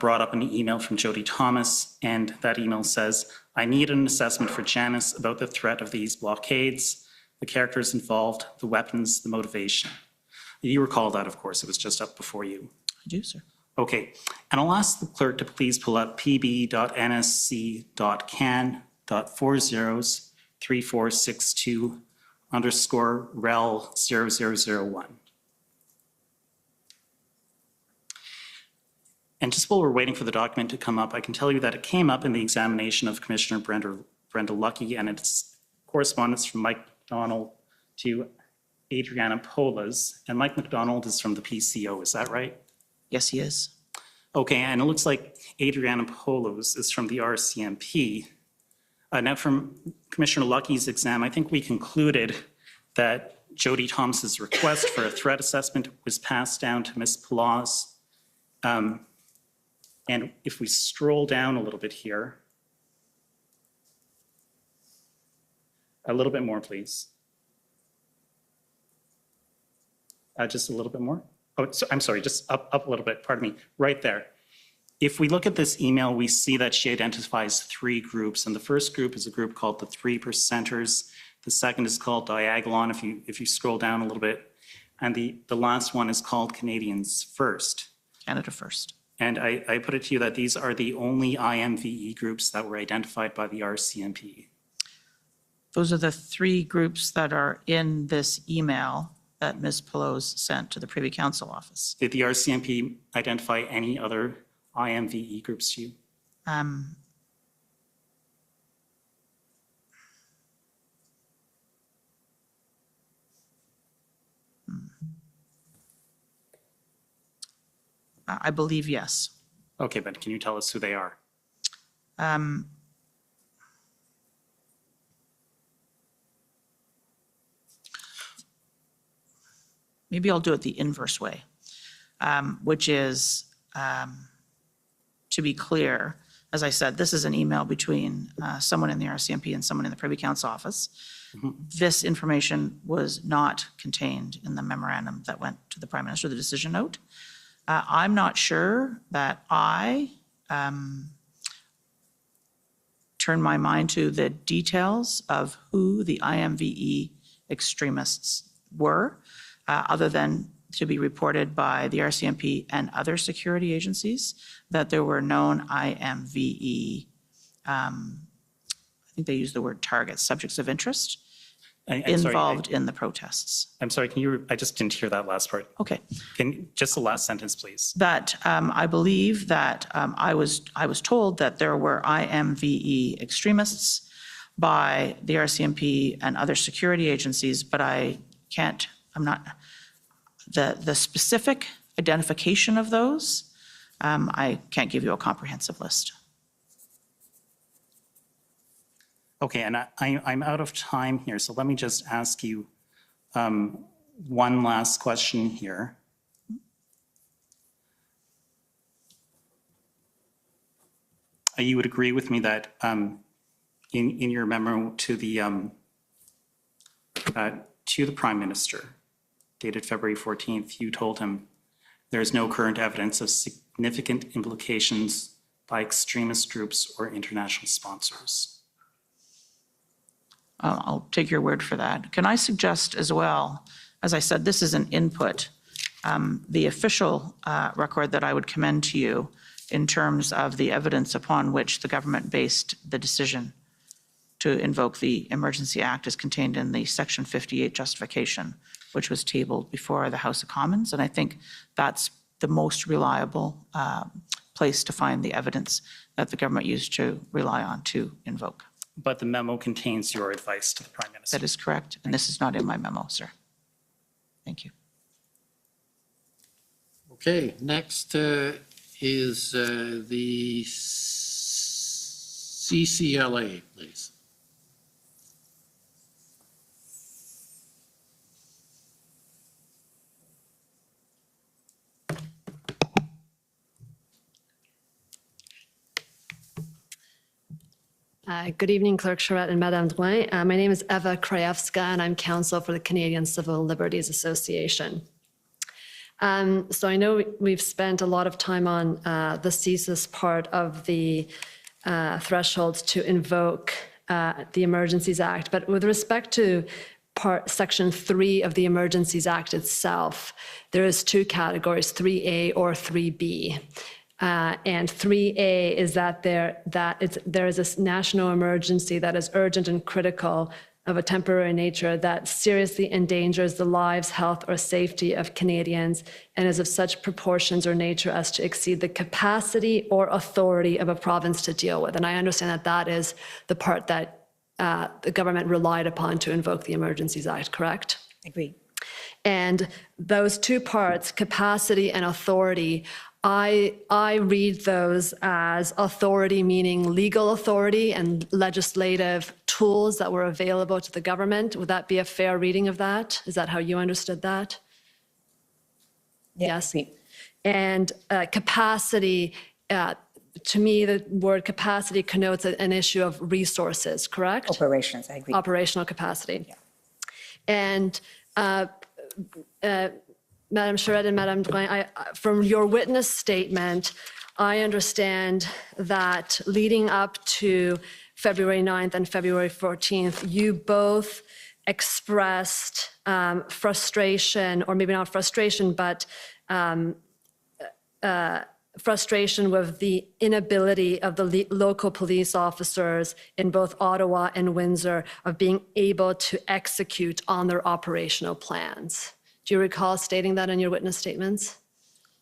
brought up an email from Jody Thomas, and that email says, I need an assessment for Janice about the threat of these blockades, the characters involved, the weapons, the motivation. You recall that, of course, it was just up before you. I do, sir. Okay, and I'll ask the clerk to please pull up pb.nsc.can.403462_rel0001. And just while we're waiting for the document to come up, I can tell you that it came up in the examination of Commissioner Brenda Lucki, and it's correspondence from Mike McDonald to Adriana Polas. And Mike McDonald is from the PCO, is that right? Yes, he is. Okay, and it looks like Adriana Polos is from the RCMP. Now from Commissioner Lucky's exam, I think we concluded that Jody Thomas's request for a threat assessment was passed down to Ms. Polas. And if we scroll down a little bit here, a little bit more, please. Just a little bit more. Oh, so, I'm sorry, just up a little bit, pardon me, right there. If we look at this email, we see that she identifies 3 groups, and the first group is a group called the 3%ers. The second is called Diagolon, if you scroll down a little bit. And the last one is called Canadians First. Canada First. And I put it to you that these are the only IMVE groups that were identified by the RCMP. Those are the 3 groups that are in this email that Ms. Pelosi sent to the Privy Council office. Did the RCMP identify any other IMVE groups to you? I believe yes. Okay, but can you tell us who they are? Maybe I'll do it the inverse way, which is, to be clear, as I said, this is an email between someone in the RCMP and someone in the Privy Council office. This information was not contained in the memorandum that went to the Prime Minister, the decision note. I'm not sure that I turn my mind to the details of who the IMVE extremists were, other than to be reported by the RCMP and other security agencies that there were known IMVE, I think they used the word targets, subjects of interest, involved in the protests. I'm sorry, I just didn't hear that last part. Okay. Just the last sentence, please. That I believe that I was told that there were IMVE extremists by the RCMP and other security agencies, but I'm not, the specific identification of those, I can't give you a comprehensive list. Okay, and I'm out of time here, so let me just ask you one last question here. you would agree with me that in your memo to the Prime Minister, dated February 14th, you told him there is no current evidence of significant implications by extremist groups or international sponsors. I'll take your word for that. Can I suggest as well, as I said, this is an input, the official record that I would commend to you in terms of the evidence upon which the government based the decision to invoke the Emergency Act is contained in the Section 58 justification, which was tabled before the House of Commons. And I think that's the most reliable place to find the evidence that the government used to rely on to invoke. But the memo contains your advice to the Prime Minister. That is correct. And this is not in my memo, sir. Thank you. Okay, next is the CCLA, please. Good evening, Clerk Charette and Madame Drouin. My name is Eva Krajewska, and I'm counsel for the Canadian Civil Liberties Association. So I know we've spent a lot of time on the CSIS part of the thresholds to invoke the Emergencies Act, but with respect to Section 3 of the Emergencies Act itself, there is two categories, 3A or 3B. And 3A is that there is a national emergency that is urgent and critical of a temporary nature that seriously endangers the lives, health, or safety of Canadians and is of such proportions or nature as to exceed the capacity or authority of a province to deal with. And I understand that that is the part that the government relied upon to invoke the Emergencies Act, correct? Agreed. And those two parts, capacity and authority, I read those as authority, meaning legal authority and legislative tools that were available to the government. Would that be a fair reading of that? Is that how you understood that? Yes. And capacity, to me, the word capacity connotes an issue of resources, correct? Operations, I agree. Operational capacity. Yeah. And Madame Charette and Madame Drouin, from your witness statement, I understand that leading up to February 9th and February 14th, you both expressed frustration, or maybe not frustration, but frustration with the inability of the local police officers in both Ottawa and Windsor of being able to execute on their operational plans. Do you recall stating that in your witness statements?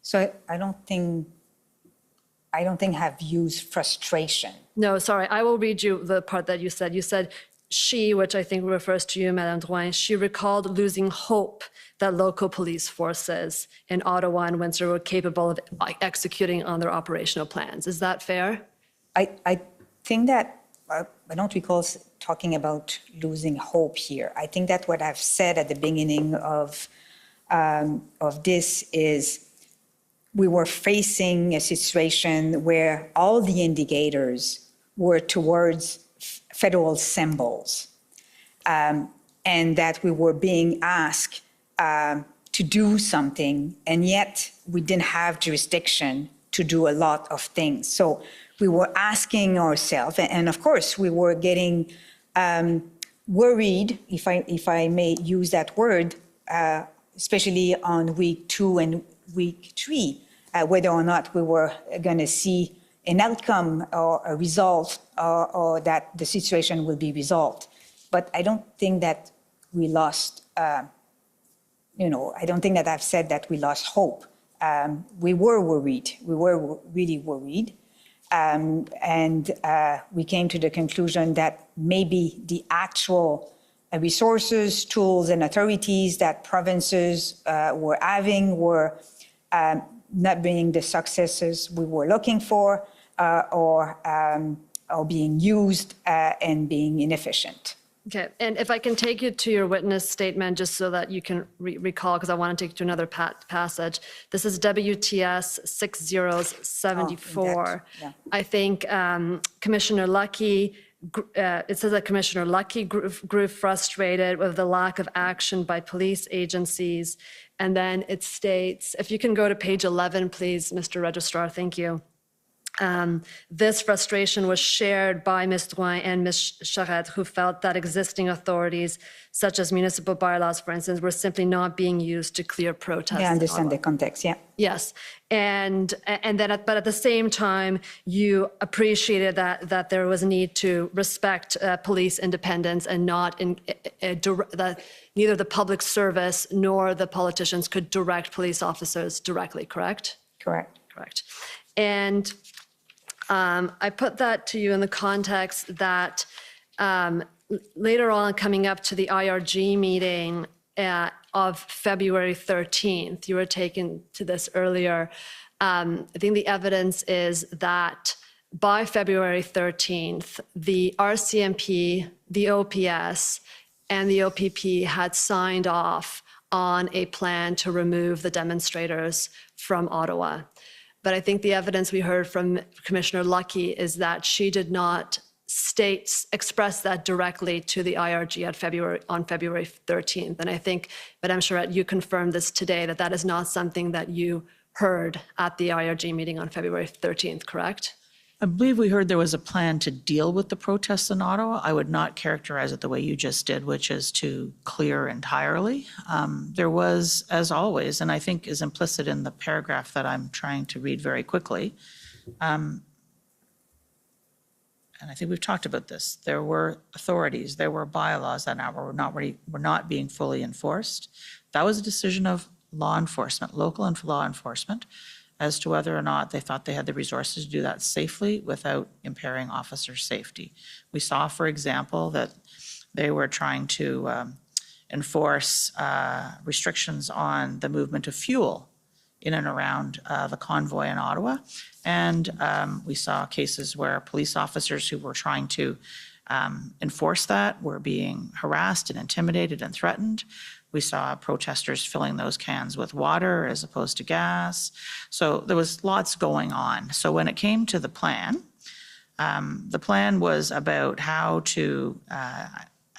So I don't think I've used frustration. No, sorry. I will read you the part that you said. You said she, which I think refers to you, Madame Drouin, she recalled losing hope that local police forces in Ottawa and Windsor were capable of executing on their operational plans. Is that fair? I think that I don't recall talking about losing hope here. I think that what I've said at the beginning of this is we were facing a situation where all the indicators were towards federal symbols, and that we were being asked to do something, and yet we didn't have jurisdiction to do a lot of things. So we were asking ourselves, and of course we were getting worried, if I may use that word, especially on week 2 and week 3, whether or not we were going to see an outcome or a result, or that the situation will be resolved. But I don't think that we lost, I don't think that I've said that we lost hope. We were worried. We were really worried. And we came to the conclusion that maybe the actual resources, tools, and authorities that provinces were having were not bringing the successes we were looking for, or being used and being inefficient. Okay, and if I can take you to your witness statement, just so that you can recall, because I want to take you to another passage. This is WTS 6074. Yeah. I think Commissioner Lucky, it says that Commissioner Lucky grew frustrated with the lack of action by police agencies. And then it states, if you can go to page 11, please, Mr. Registrar, thank you. This frustration was shared by Ms. Drouin and Ms. Charette, who felt that existing authorities, such as municipal bylaws, for instance, were simply not being used to clear protests. Yeah, I understand the context, yeah. Yes, but at the same time, you appreciated that there was a need to respect police independence and not that neither the public service nor the politicians could direct police officers directly, correct? Correct. Correct. And I put that to you in the context that later on, coming up to the IRG meeting of February 13th, you were taken to this earlier. I think the evidence is that by February 13th, the RCMP, the OPS, and the OPP had signed off on a plan to remove the demonstrators from Ottawa. But I think the evidence we heard from Commissioner Lucky is that she did not express that directly to the IRG on February 13th. And I think, Madame Charette, you confirmed this today, that is not something that you heard at the IRG meeting on February 13th, correct? I believe we heard there was a plan to deal with the protests in Ottawa. I would not characterize it the way you just did, which is to clear entirely. There was, as always, and I think is implicit in the paragraph that I'm trying to read very quickly, and I think we've talked about this, there were authorities, there were bylaws that were not being fully enforced. That was a decision of law enforcement, local and law enforcement, as to whether or not they thought they had the resources to do that safely without impairing officer safety. We saw, for example, that they were trying to enforce restrictions on the movement of fuel in and around the convoy in Ottawa. And we saw cases where police officers who were trying to enforce that were being harassed and intimidated and threatened. We saw protesters filling those cans with water as opposed to gas. So there was lots going on. So when it came to the plan was about how to,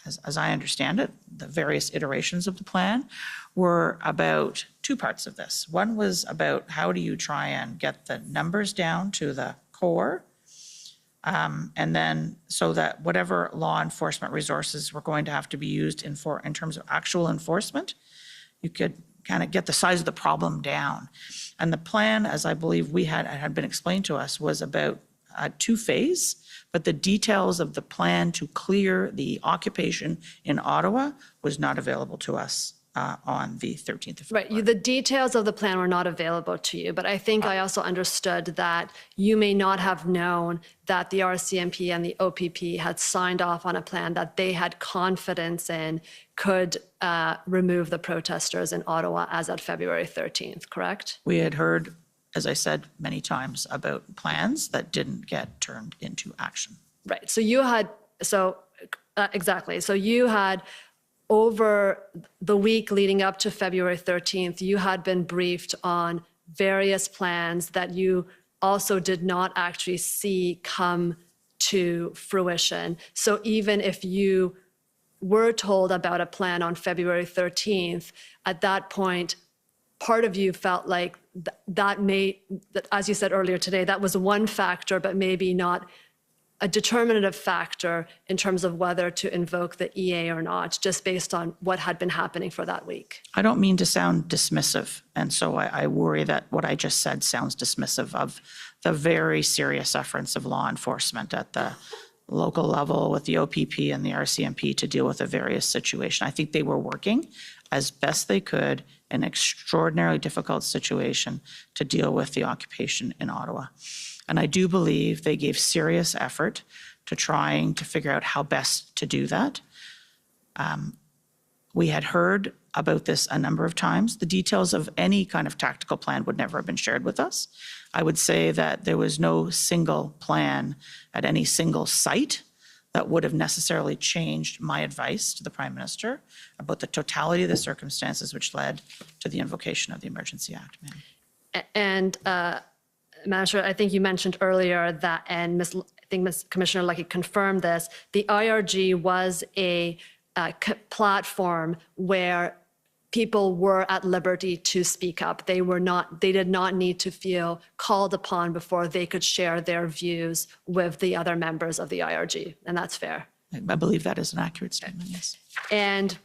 as I understand it, the various iterations of the plan were about two parts of this. One was about how do you try and get the numbers down to the core, and then so that whatever law enforcement resources were going to have to be used in terms of actual enforcement, you could kind of get the size of the problem down. And the plan, as I believe had been explained to us, was about two-phase, but the details of the plan to clear the occupation in Ottawa was not available to us on the 13th of February. Right, the details of the plan were not available to you, but I think I also understood that you may not have known that the RCMP and the OPP had signed off on a plan that they had confidence in could remove the protesters in Ottawa as of February 13th, correct? We had heard, as I said many times, about plans that didn't get turned into action. Right, so you had, exactly, so you had over the week leading up to February 13th, you had been briefed on various plans that you also did not actually see come to fruition. So even if you were told about a plan on February 13th, at that point, part of you felt like that as you said earlier today, that was one factor, but maybe not a determinative factor in terms of whether to invoke the EA or not, just based on what had been happening for that week. I don't mean to sound dismissive, and so I worry that what I just said sounds dismissive of the very serious efforts of law enforcement at the local level with the OPP and the RCMP to deal with a various situation. I think they were working as best they could in an extraordinarily difficult situation to deal with the occupation in Ottawa. And I do believe they gave serious effort to trying to figure out how best to do that. We had heard about this a number of times. The details of any kind of tactical plan would never have been shared with us. I would say that there was no single plan at any single site that would have necessarily changed my advice to the Prime Minister about the totality of the circumstances which led to the invocation of the Emergency Act, ma'am. And Madam Chair, I think you mentioned earlier that, and I think Ms. Commissioner Lucky confirmed this, the IRG was a platform where people were at liberty to speak up. They did not need to feel called upon before they could share their views with the other members of the IRG, and that's fair. I believe that is an accurate statement, yes. And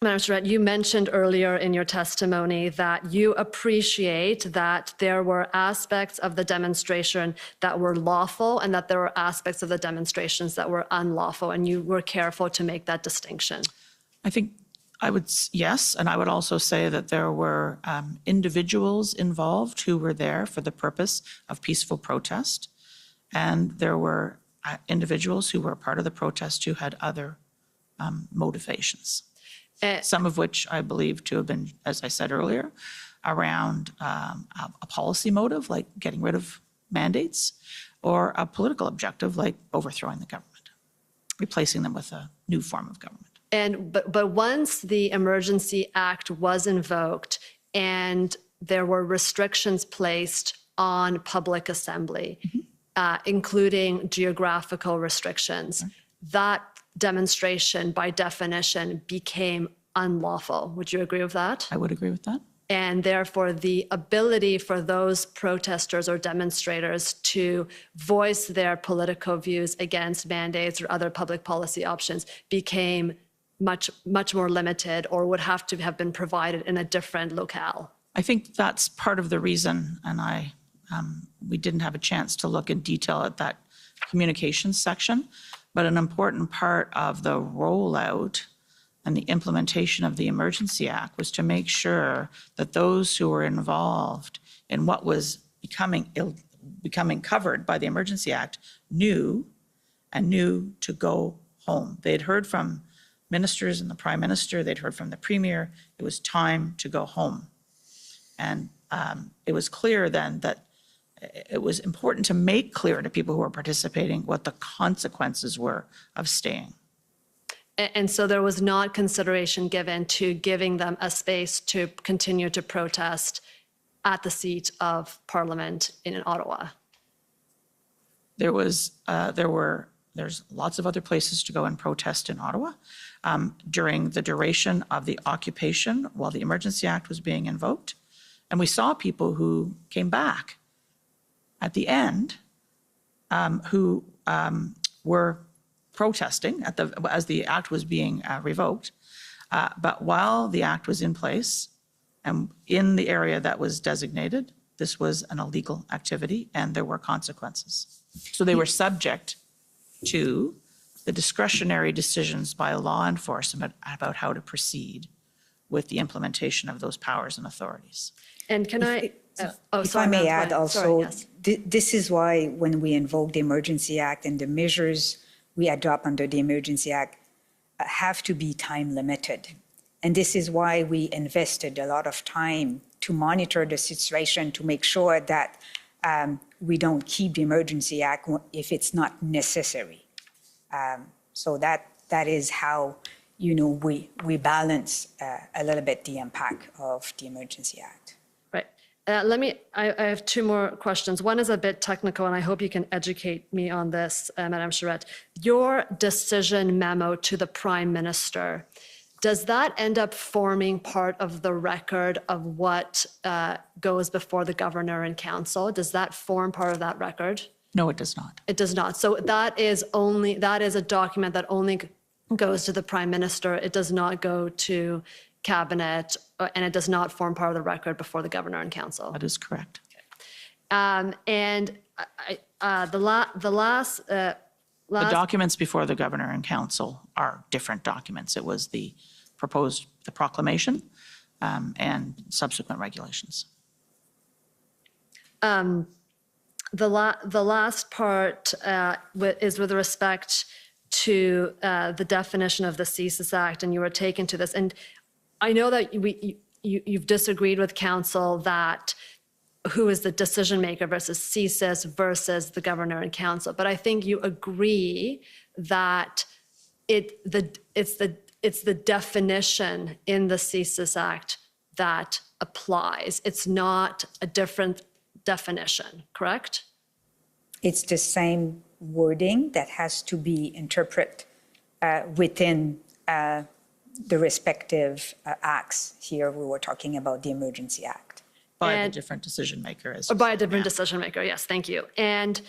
Madam Charette, you mentioned earlier in your testimony that you appreciate that there were aspects of the demonstration that were lawful and that there were aspects of the demonstrations that were unlawful, and you were careful to make that distinction. I think yes, and I would also say that there were individuals involved who were there for the purpose of peaceful protest, and there were individuals who were part of the protest who had other motivations. Some of which I believe to have been, as I said earlier, around a policy motive, like getting rid of mandates, or a political objective, like overthrowing the government, replacing them with a new form of government. But once the Emergency Act was invoked and there were restrictions placed on public assembly, including geographical restrictions, that demonstration by definition became unlawful. Would you agree with that? I would agree with that. And therefore, the ability for those protesters or demonstrators to voice their political views against mandates or other public policy options became much more limited, or would have to have been provided in a different locale. I think that's part of the reason, and we didn't have a chance to look in detail at that communications section, but an important part of the rollout and the implementation of the Emergency Act was to make sure that those who were involved in what was becoming covered by the Emergency Act knew to go home. They'd heard from ministers and the Prime Minister, they'd heard from the Premier, it was time to go home. And it was clear then that it was important to make clear to people who were participating what the consequences were of staying. And so there was not consideration given to giving them a space to continue to protest at the seat of Parliament in Ottawa. There's lots of other places to go and protest in Ottawa. During the duration of the occupation while the Emergency Act was being invoked. And we saw people who came back at the end who were protesting as the act was being revoked. But while the act was in place and in the area that was designated, this was an illegal activity and there were consequences. So they were subject to the discretionary decisions by law enforcement about how to proceed with the implementation of those powers and authorities. And can I, if I may add also, this is why when we invoke the Emergency Act and the measures we adopt under the Emergency Act have to be time limited. And this is why we invested a lot of time to monitor the situation to make sure that we don't keep the Emergency Act if it's not necessary. So that is how, we balance a little bit the impact of the Emergency Act. Right. I have two more questions. One is a bit technical, and I hope you can educate me on this, Madame Charette. Your decision memo to the Prime Minister, does that end up forming part of the record of what goes before the Governor and Council? Does that form part of that record? No, it does not. It does not. So that is a document that only goes to the Prime Minister. It does not go to Cabinet, and it does not form part of the record before the Governor and Council. That is correct. The documents before the Governor and Council are different documents. It was the proclamation and subsequent regulations. The last part is with respect to the definition of the CSIS Act, and you were taken to this. And I know that you've disagreed with Council that who is the decision maker versus CSIS versus the Governor and Council, but I think you agree that it's the definition in the CSIS Act that applies. It's not a different definition, correct? It's the same wording that has to be interpreted within the respective acts. Here we were talking about the Emergency Act. By the different decision maker. By a different decision maker, yes, thank you. And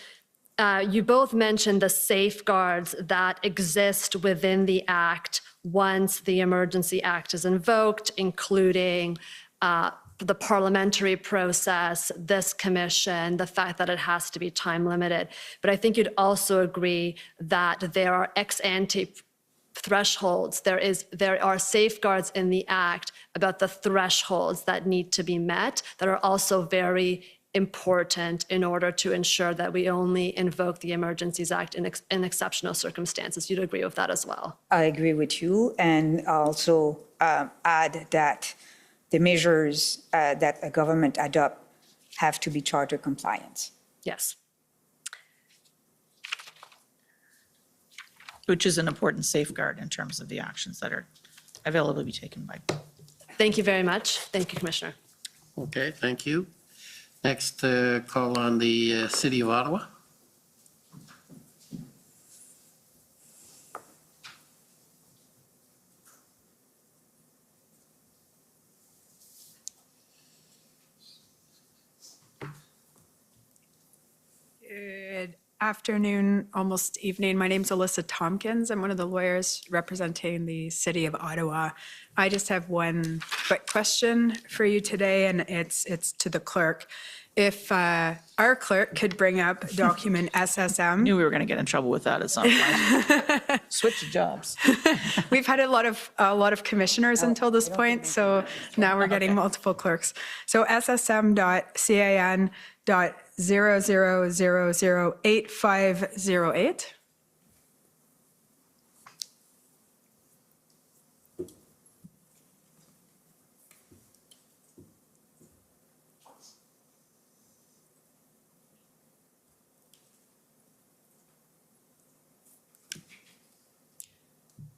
you both mentioned the safeguards that exist within the Act once the Emergency Act is invoked, including the parliamentary process, this commission, the fact that it has to be time limited. But I think you'd also agree that there are ex ante thresholds. There are safeguards in the Act about the thresholds that need to be met that are also very important in order to ensure that we only invoke the Emergencies Act in exceptional circumstances. You'd agree with that as well? I agree with you, and also add that the measures that a government adopt have to be charter compliant. Yes. Which is an important safeguard in terms of the actions that are available to be taken by. Thank you very much. Thank you, Commissioner. Okay, thank you. Next call on the City of Ottawa. Good afternoon, almost evening. My name's Alyssa Tompkins. I'm one of the lawyers representing the City of Ottawa. I just have one quick question for you today, and it's to the clerk. If our clerk could bring up document SSM. Knew we were going to get in trouble with that at some point. Switch jobs. We've had a lot of commissioners until this point, so now we're getting multiple clerks. So SSM.can.00008508.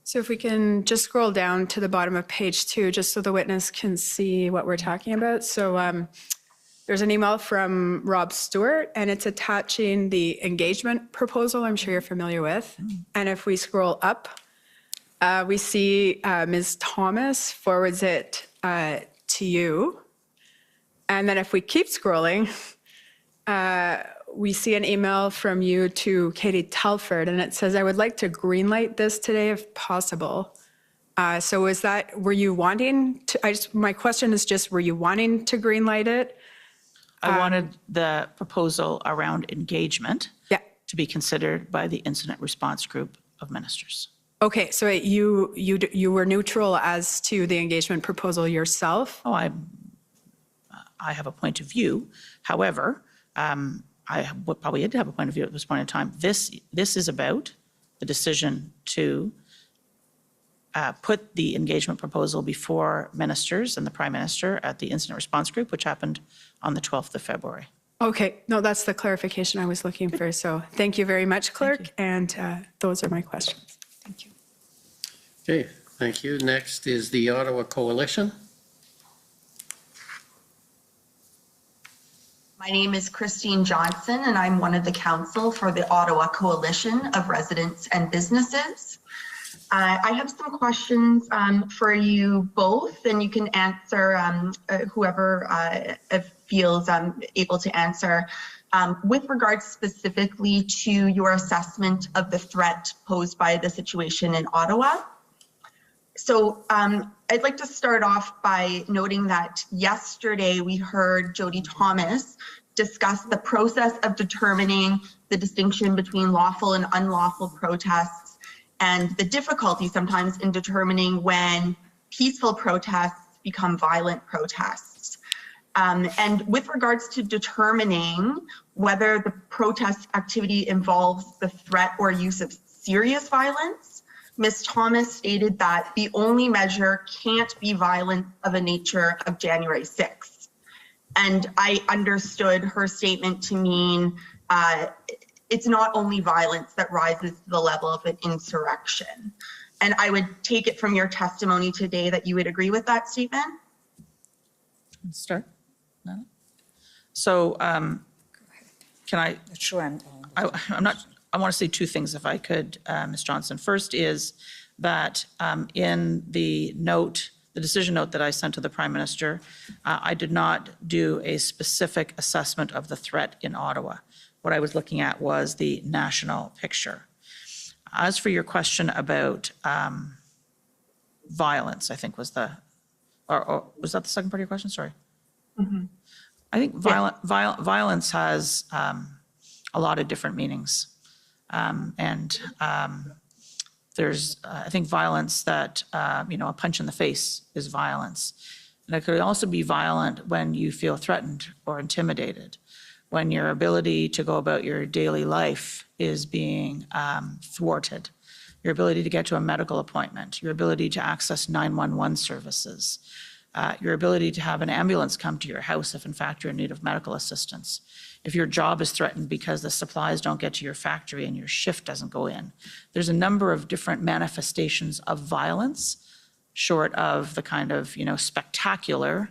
So if we can just scroll down to the bottom of page 2, just so the witness can see what we're talking about. So there's an email from Rob Stewart, and it's attaching the engagement proposal I'm sure you're familiar with. And if we scroll up, we see Ms. Thomas forwards it to you. And then if we keep scrolling, we see an email from you to Katie Telford, and it says, I would like to greenlight this today if possible. So were you wanting to, my question is just, were you wanting to greenlight it? I wanted the proposal around engagement to be considered by the incident response group of ministers. Okay, so you were neutral as to the engagement proposal yourself? Oh, I have a point of view. However, I probably did have a point of view at this point in time. This is about the decision to put the engagement proposal before ministers and the Prime Minister at the incident response group, which happened on the 12th of February. Okay, no, that's the clarification I was looking for. So thank you very much, Clerk, and those are my questions. Thank you. Okay, thank you. Next is the Ottawa Coalition. My name is Christine Johnson, and I'm one of the council for the Ottawa Coalition of Residents and Businesses. I have some questions for you both, and you can answer whoever feels able to answer. With regards specifically to your assessment of the threat posed by the situation in Ottawa. So I'd like to start off by noting that yesterday we heard Jody Thomas discuss the process of determining the distinction between lawful and unlawful protests and the difficulty sometimes in determining when peaceful protests become violent protests. And with regards to determining whether the protest activity involves the threat or use of serious violence, Ms. Thomas stated that the only measure can't be violence of a nature of January 6th. And I understood her statement to mean it's not only violence that rises to the level of an insurrection. And I would take it from your testimony today that you would agree with that statement? Start. No? So can I? Sure. I'm not. I want to say two things, if I could, Ms. Johnson. First is that in the note, the decision note that I sent to the Prime Minister, I did not do a specific assessment of the threat in Ottawa. What I was looking at was the national picture. As for your question about violence, I think was the, or was that the second part of your question? Sorry. Mm-hmm. I think violence has a lot of different meanings. There's, I think, violence that, a punch in the face is violence. And it could also be violent when you feel threatened or intimidated, when your ability to go about your daily life is being thwarted, your ability to get to a medical appointment, your ability to access 911 services, your ability to have an ambulance come to your house if in fact you're in need of medical assistance, if your job is threatened because the supplies don't get to your factory and your shift doesn't go in. There's a number of different manifestations of violence, short of the kind of, spectacular,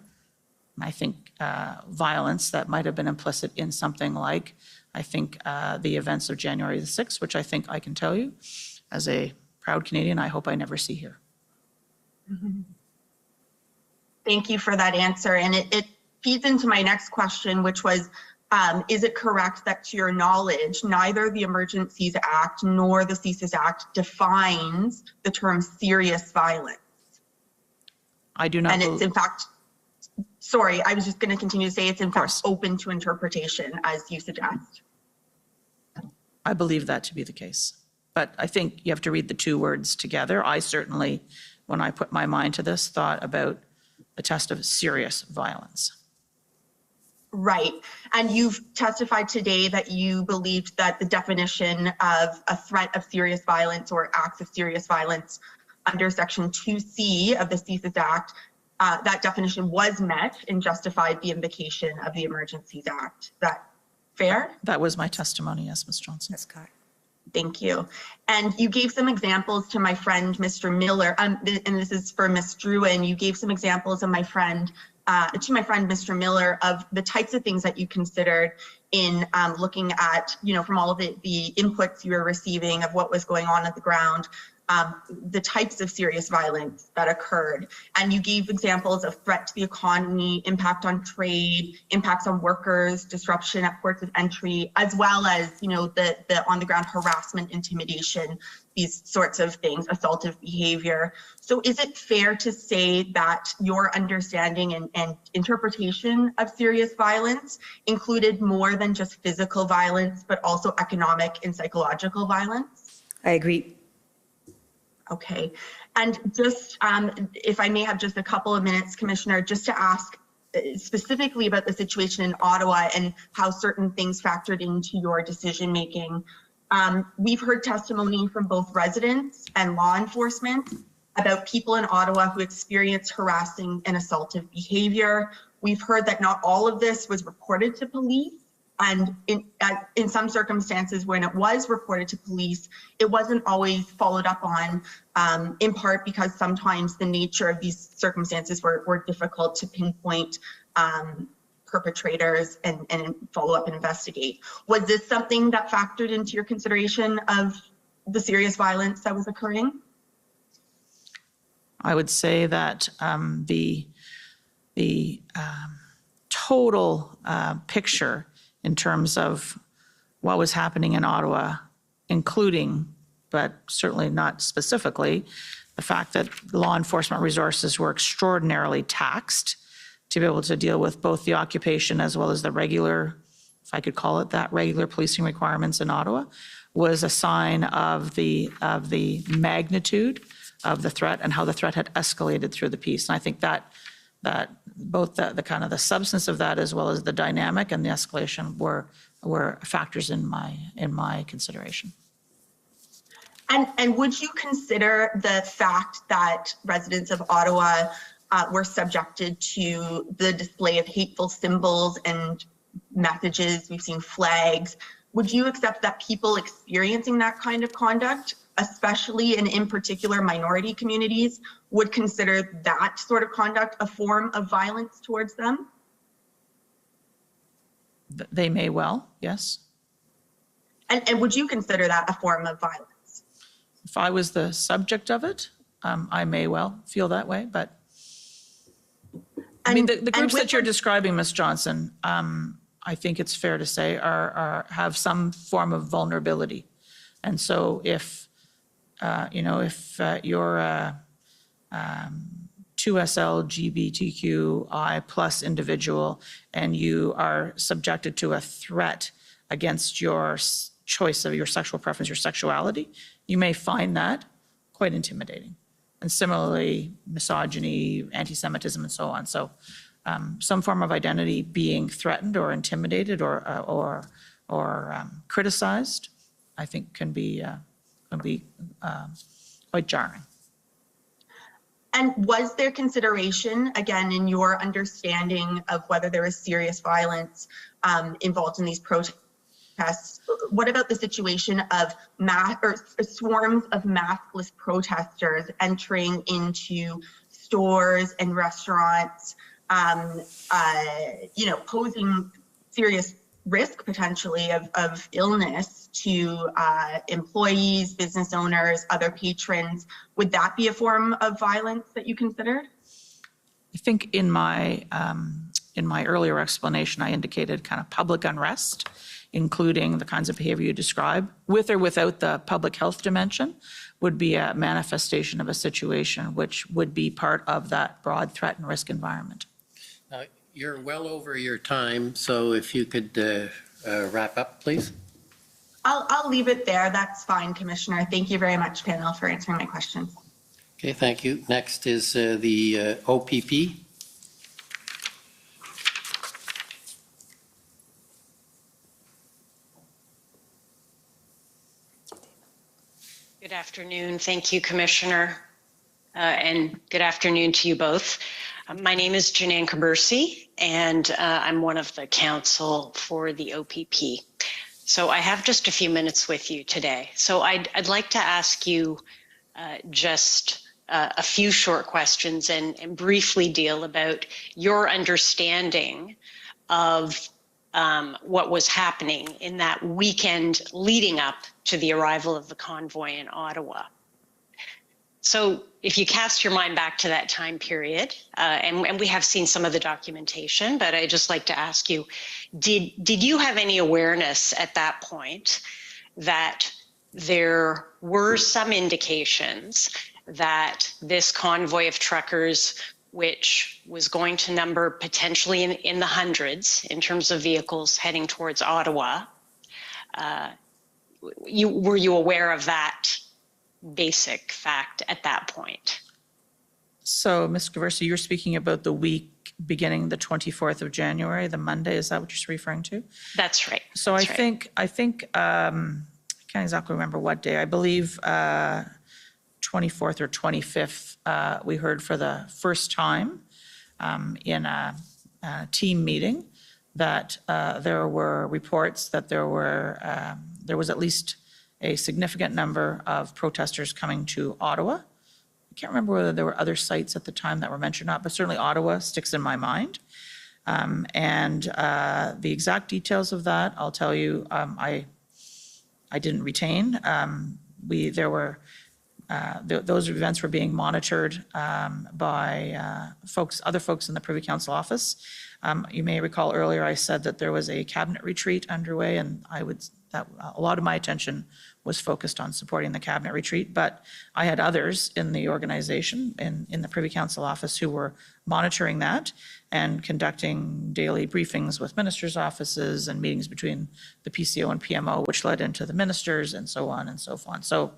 I think, violence that might have been implicit in something like, I think, the events of January the 6th, which I think I can tell you, as a proud Canadian, I hope I never see here. Mm-hmm. Thank you for that answer. And it feeds into my next question, which was, is it correct that, to your knowledge, neither the Emergencies Act nor the CSIS Act defines the term serious violence? I do not. And it's in fact, sorry, I was just going to continue to say it's in fact open to interpretation, as you suggest. I believe that to be the case. But I think you have to read the two words together. I certainly, when I put my mind to this, thought about the test of serious violence. Right. And you've testified today that you believed that the definition of a threat of serious violence or acts of serious violence under Section 2C of the CSIS Act, that definition was met and justified the invocation of the Emergencies Act. Is that fair? That was my testimony, yes, Ms. Johnson. That's correct. Thank you. And you gave some examples to my friend, Mr. Miller, and this is for Ms. Drouin. You gave some examples of my friend, Mr. Miller, of the types of things that you considered in looking at, from all of the inputs you were receiving of what was going on the ground, the types of serious violence that occurred. And you gave examples of threat to the economy, impact on trade, impacts on workers, disruption at ports of entry, as well as, the on-the-ground harassment, intimidation, these sorts of things, assaultive behavior. So is it fair to say that your understanding and interpretation of serious violence included more than just physical violence, but also economic and psychological violence? I agree. Okay. And just, if I may have just a couple of minutes, Commissioner, just to ask specifically about the situation in Ottawa and how certain things factored into your decision-making. We've heard testimony from both residents and law enforcement about people in Ottawa who experience harassing and assaultive behavior. We've heard that not all of this was reported to police. And in some circumstances, when it was reported to police, it wasn't always followed up on, in part because sometimes the nature of these circumstances were difficult to pinpoint perpetrators and follow up and investigate. Was this something that factored into your consideration of the serious violence that was occurring? I would say that the total picture in terms of what was happening in Ottawa, including, but certainly not specifically, the fact that law enforcement resources were extraordinarily taxed to be able to deal with both the occupation as well as the regular, if I could call it that, regular policing requirements in Ottawa, was a sign of the magnitude of the threat and how the threat had escalated through the piece. And I think that both the kind of the substance of that as well as the dynamic and the escalation were factors in my consideration. And would you consider the fact that residents of Ottawa were subjected to the display of hateful symbols and messages, we've seen flags, would you accept that people experiencing that kind of conduct, especially and in particular minority communities, would consider that sort of conduct a form of violence towards them? They may well, yes. And would you consider that a form of violence? If I was the subject of it, I may well feel that way, but I mean, the groups that you're describing, Ms. Johnson, I think it's fair to say have some form of vulnerability. And so if, if you're a 2SL GBTQI plus individual and you are subjected to a threat against your choice of your sexual preference, your sexuality, you may find that quite intimidating. And similarly, misogyny, anti-Semitism, and so on. So some form of identity being threatened or intimidated or criticized, I think can be quite jarring. And was there consideration, again, in your understanding of whether there was serious violence involved in these protests? What about the situation of swarms of maskless protesters entering into stores and restaurants, posing serious risk potentially of illness to employees, business owners, other patrons? Would that be a form of violence that you considered? I think in my earlier explanation, I indicated kind of public unrest, including the kinds of behavior you describe, with or without the public health dimension, would be a manifestation of a situation which would be part of that broad threat and risk environment. You're well over your time, so if you could wrap up, please. I'll leave it there. That's fine, Commissioner. Thank you very much, panel, for answering my questions. Okay, thank you. Next is the OPP. Good afternoon. Thank you, Commissioner, and good afternoon to you both. My name is Janine Kabursi, and I'm one of the counsel for the OPP. So I have just a few minutes with you today. So I'd like to ask you just a few short questions and briefly deal about your understanding of what was happening in that weekend leading up to the arrival of the convoy in Ottawa. So if you cast your mind back to that time period, and we have seen some of the documentation, but I'd just like to ask you, did you have any awareness at that point that there were some indications that this convoy of truckers, which was going to number potentially in the hundreds in terms of vehicles heading towards Ottawa, were you aware of that basic fact at that point? So, Ms. Kabursi, you're speaking about the week beginning the 24th of January, the Monday. Is that what you're referring to? That's right. So I think I can't exactly remember what day. I believe 24th or 25th, we heard for the first time in a team meeting that there were reports that there was at least a significant number of protesters coming to Ottawa. I can't remember whether there were other sites at the time that were mentioned or not, but certainly Ottawa sticks in my mind. And the exact details of that, I'll tell you, I didn't retain. Those events were being monitored by other folks in the Privy Council office. You may recall earlier I said that there was a cabinet retreat underway, and a lot of my attention was focused on supporting the cabinet retreat, but I had others in the organization, in the Privy Council office, who were monitoring that and conducting daily briefings with ministers' offices and meetings between the PCO and PMO, which led into the ministers and so on and so on. So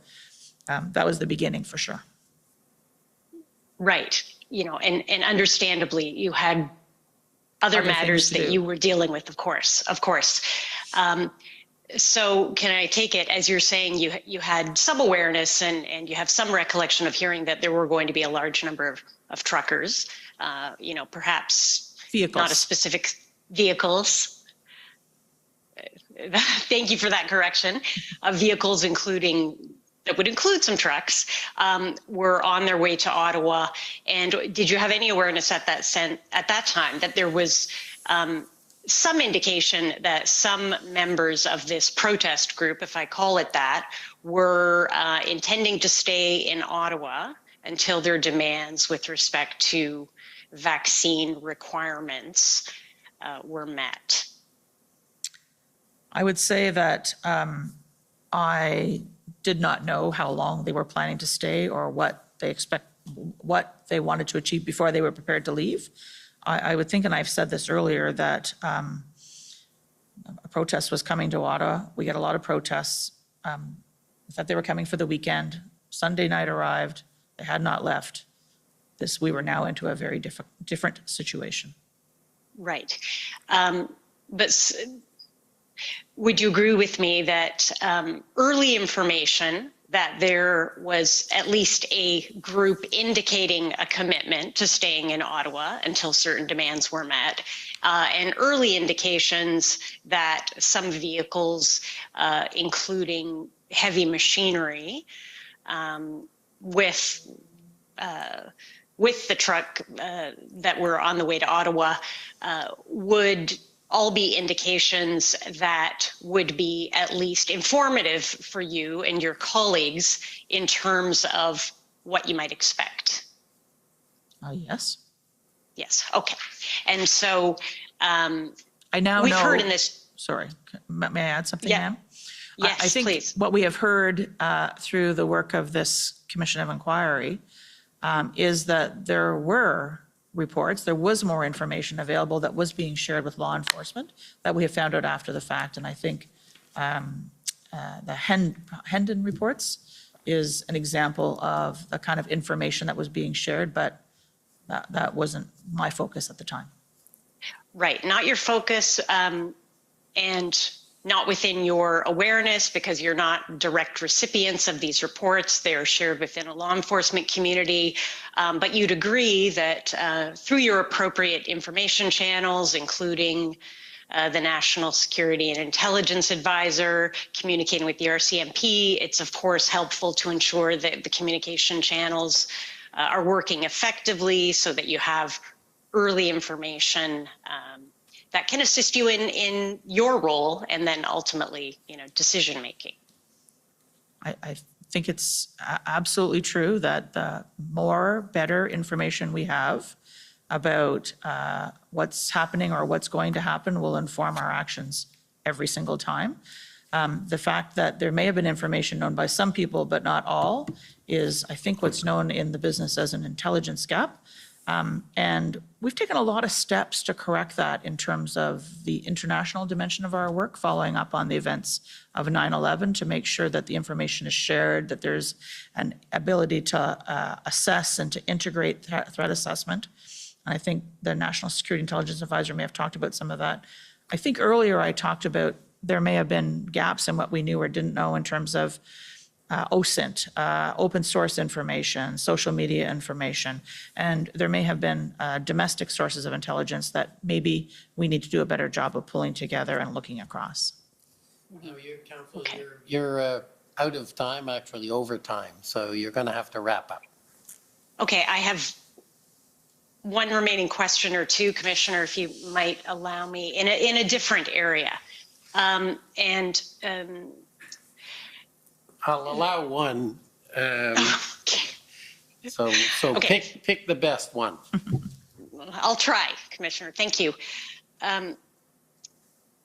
that was the beginning for sure. Right. And understandably, you had other matters that you were dealing with, of course. So can I take it, as you're saying, you had some awareness and you have some recollection of hearing that there were going to be a large number of truckers, perhaps vehicles. Not a specific vehicles. thank you for that correction. Vehicles that would include some trucks, were on their way to Ottawa. And did you have any awareness at that time that there was some indication that some members of this protest group, if I call it that, were intending to stay in Ottawa until their demands with respect to vaccine requirements were met? I would say that I did not know how long they were planning to stay or what they wanted to achieve before they were prepared to leave. I would think, and I've said this earlier, that a protest was coming to Ottawa. We get a lot of protests. That they were coming for the weekend. Sunday night arrived. They had not left. We were now into a very different situation. Right. But would you agree with me that early information that there was at least a group indicating a commitment to staying in Ottawa until certain demands were met, and early indications that some vehicles, including heavy machinery, with the truck that were on the way to Ottawa, would all be indications that would be at least informative for you and your colleagues in terms of what you might expect? Yes. Yes, okay. And so I now we've know, heard in this. Sorry, may I add something, Yeah. ma'am? Yes, I think please. what we have heard through the work of this Commission of Inquiry is that there were reports, there was more information available that was being shared with law enforcement that we have found out after the fact. And I think the Hendon reports is an example of the kind of information that was being shared, but that wasn't my focus at the time. Right, not your focus, and not within your awareness, because you're not direct recipients of these reports. They're shared within a law enforcement community. But you'd agree that through your appropriate information channels, including the National Security and Intelligence Advisor, communicating with the RCMP, it's of course helpful to ensure that the communication channels are working effectively so that you have early information that can assist you in your role and then ultimately, decision making. I think it's absolutely true that the better information we have about what's happening or what's going to happen will inform our actions every single time. The fact that there may have been information known by some people, but not all, is, I think, what's known in the business as an intelligence gap. And we've taken a lot of steps to correct that in terms of the international dimension of our work, following up on the events of 9/11 to make sure that the information is shared, that there's an ability to assess and to integrate threat assessment. And I think the National Security Intelligence Advisor may have talked about some of that. I think earlier I talked about there may have been gaps in what we knew or didn't know in terms of OSINT, open source information, social media information, and there may have been domestic sources of intelligence that maybe we need to do a better job of pulling together and looking across. No, you're out of time, actually over time, so you're going to have to wrap up. Okay, I have one remaining question or two, Commissioner, if you might allow me, in a different area. I'll allow one. So Okay. pick the best one. I'll try, Commissioner. Thank you.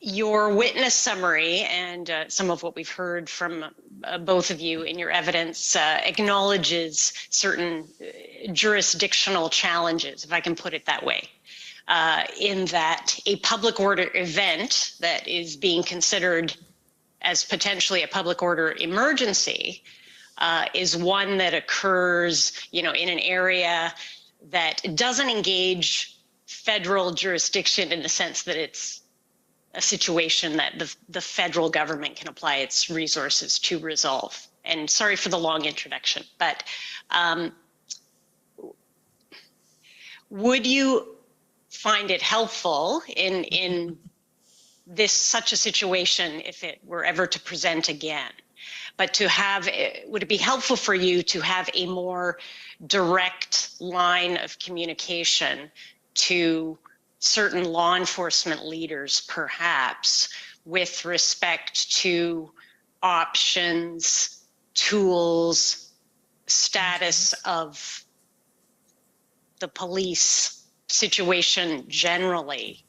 Your witness summary and some of what we've heard from both of you in your evidence acknowledges certain jurisdictional challenges, if I can put it that way, in that a public order event that is being considered as potentially a public order emergency is one that occurs, in an area that doesn't engage federal jurisdiction in the sense that it's a situation that the federal government can apply its resources to resolve. And sorry for the long introduction, but would you find it helpful in such a situation if it were ever to present again. But would it be helpful for you to have a more direct line of communication to certain law enforcement leaders, perhaps, with respect to options, tools, status of the police situation generally,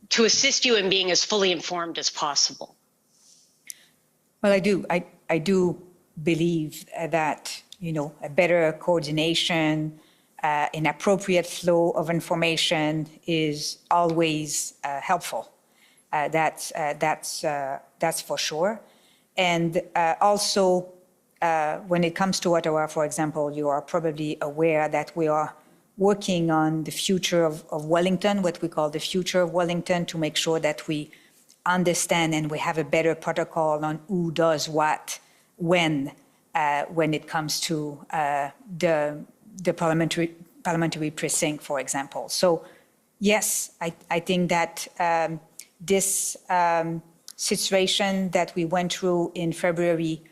to assist you in being as fully informed as possible? Well, I do believe that, a better coordination, an appropriate flow of information is always helpful. That's for sure. And also, when it comes to Ottawa, for example, you are probably aware that we are working on the future of Wellington, what we call the future of Wellington, to make sure that we understand and we have a better protocol on who does what, when it comes to the parliamentary precinct, for example. So yes, I think that this situation that we went through in February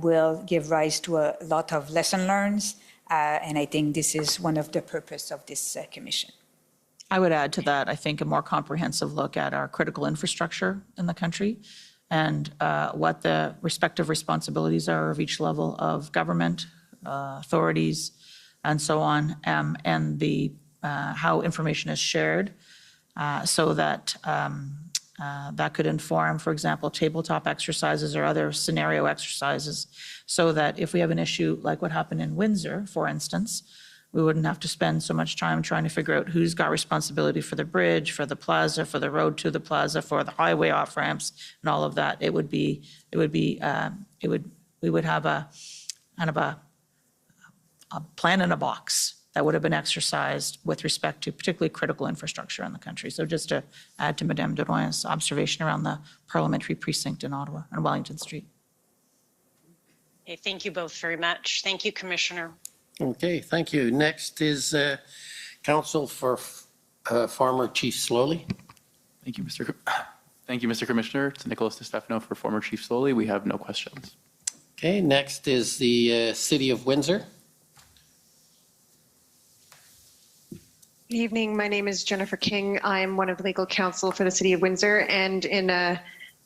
will give rise to a lot of lesson learned, and I think this is one of the purpose of this commission. I would add to that, I think, a more comprehensive look at our critical infrastructure in the country and what the respective responsibilities are of each level of government, authorities, and so on, and the how information is shared, so that that could inform, for example, tabletop exercises or other scenario exercises, so that if we have an issue like what happened in Windsor, for instance, we wouldn't have to spend so much time trying to figure out who's got responsibility for the bridge, for the plaza, for the road to the plaza, for the highway off ramps, and all of that. We would have a kind of a plan in a box that would have been exercised with respect to particularly critical infrastructure in the country. So just to add to Madame Drouin's observation around the parliamentary precinct in Ottawa and Wellington Street. Okay, thank you both very much. Thank you, Commissioner. Okay, thank you. Next is counsel for former Chief Slowly. Thank you, Mr. Commissioner. It's Nicholas DeStefano for former Chief Slowly. We have no questions. Okay, next is the City of Windsor. Good evening. My name is Jennifer King. I'm one of the legal counsel for the City of Windsor, and in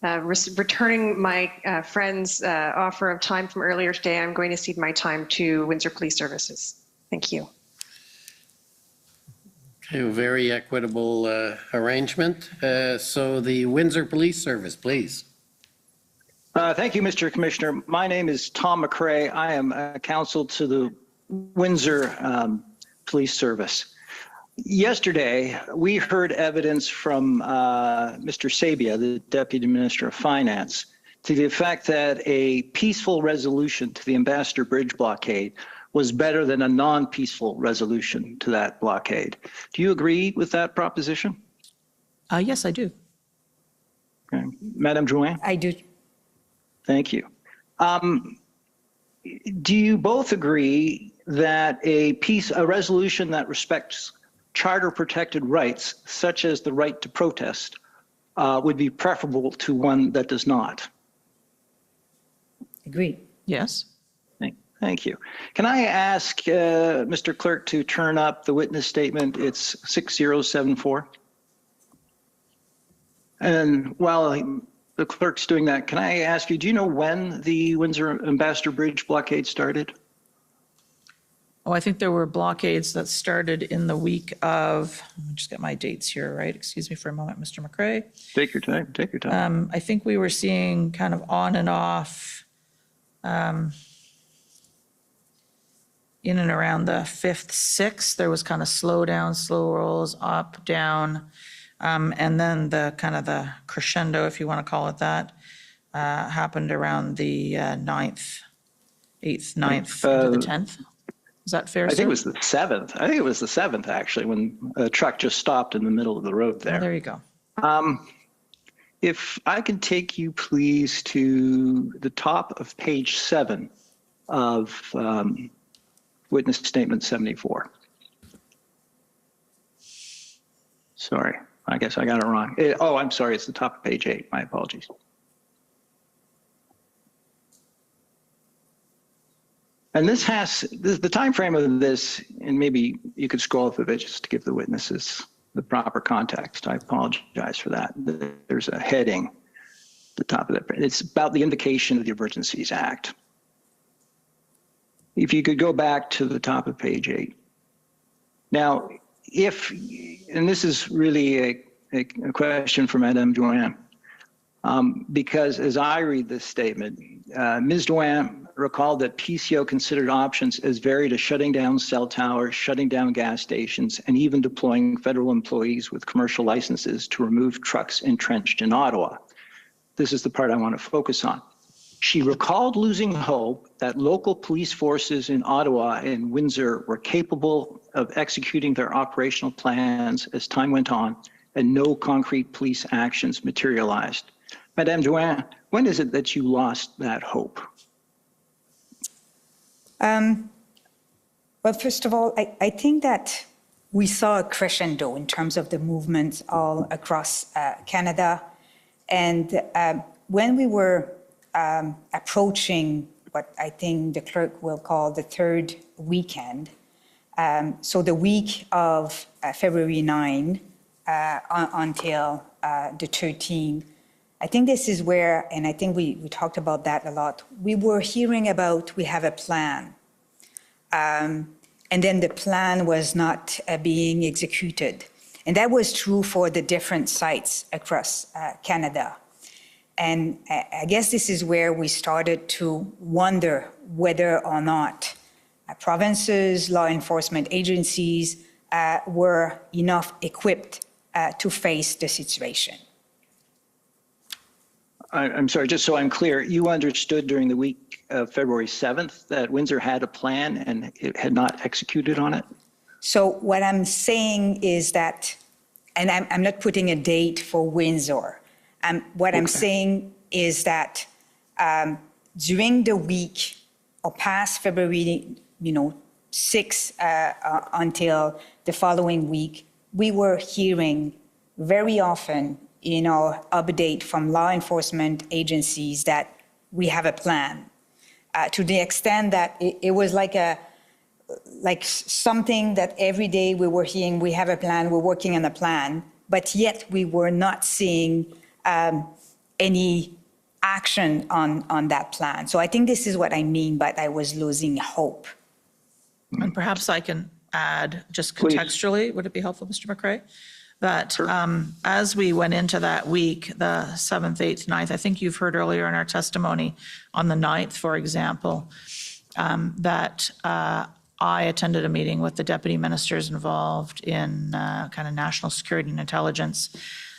returning my friend's offer of time from earlier today, I'm going to cede my time to Windsor Police Services. Thank you. Okay, a very equitable arrangement. So the Windsor Police Service, please. Thank you, Mr. Commissioner. My name is Tom McRae. I am counsel to the Windsor Police Service. Yesterday, we heard evidence from Mr. Sabia, the Deputy Minister of Finance, to the effect that a peaceful resolution to the Ambassador Bridge blockade was better than a non-peaceful resolution to that blockade. Do you agree with that proposition? Yes, I do. Okay. Madame Drouin? I do. Thank you. Do you both agree that a resolution that respects charter-protected rights, such as the right to protest, would be preferable to one that does not? Agreed. Yes. Thank you. Can I ask Mr. Clerk to turn up the witness statement? It's 6074. And while the clerk's doing that, can I ask you, do you know when the Windsor Ambassador Bridge blockade started? Oh, I think there were blockades that started in the week of, let me just get my dates here, right? Excuse me for a moment, Mr. McRae. Take your time, take your time. I think we were seeing kind of on and off in and around the 5th, 6th. There was kind of slow down, slow rolls, up, down. And then the kind of the crescendo, if you want to call it that, happened around the 9th, 8th, 9th, into the 10th. Is that fair, I sir? think it was the 7th. I think it was the 7th, actually, when a truck just stopped in the middle of the road there. Oh, there you go. If I can take you, please, to the top of page 7 of Witness Statement 74. Sorry. I guess I got it wrong. Oh, I'm sorry. It's the top of page 8. My apologies. And this has the time frame of this, and maybe you could scroll up a bit just to give the witnesses the proper context. I apologize for that. There's a heading at the top of that. It's about the invocation of the Emergencies Act. If you could go back to the top of page 8. Now, and this is really a question for Madame Drouin, because as I read this statement, Ms. Drouin recalled that PCO considered options as varied as shutting down cell towers, shutting down gas stations, and even deploying federal employees with commercial licenses to remove trucks entrenched in Ottawa. This is the part I want to focus on. She recalled losing hope that local police forces in Ottawa and Windsor were capable of executing their operational plans as time went on and no concrete police actions materialized. Madame Drouin, when is it that you lost that hope? Well, first of all, I think that we saw a crescendo in terms of the movements all across Canada. And when we were approaching what I think the clerk will call the third weekend, so the week of February 9 until the 13th, I think this is where, and I think we talked about that a lot, we were hearing about we have a plan. And then the plan was not being executed. And that was true for the different sites across Canada. And I guess this is where we started to wonder whether or not provinces, law enforcement agencies were enough equipped to face the situation. I'm sorry, just so I'm clear, you understood during the week of February 7th that Windsor had a plan and it had not executed on it? So what I'm saying is that, and I'm not putting a date for Windsor. What I'm saying is that during the week or past February, 6 until the following week, we were hearing very often update from law enforcement agencies that we have a plan, to the extent that it was like something that every day we were hearing, we have a plan, we're working on a plan, but yet we were not seeing any action on that plan. So I think this is what I mean, but I was losing hope. And perhaps I can add just contextually, would it be helpful, Mr. McRae? That as we went into that week, the 7th, 8th, 9th, I think you've heard earlier in our testimony on the 9th, for example, that I attended a meeting with the deputy ministers involved in kind of national security and intelligence,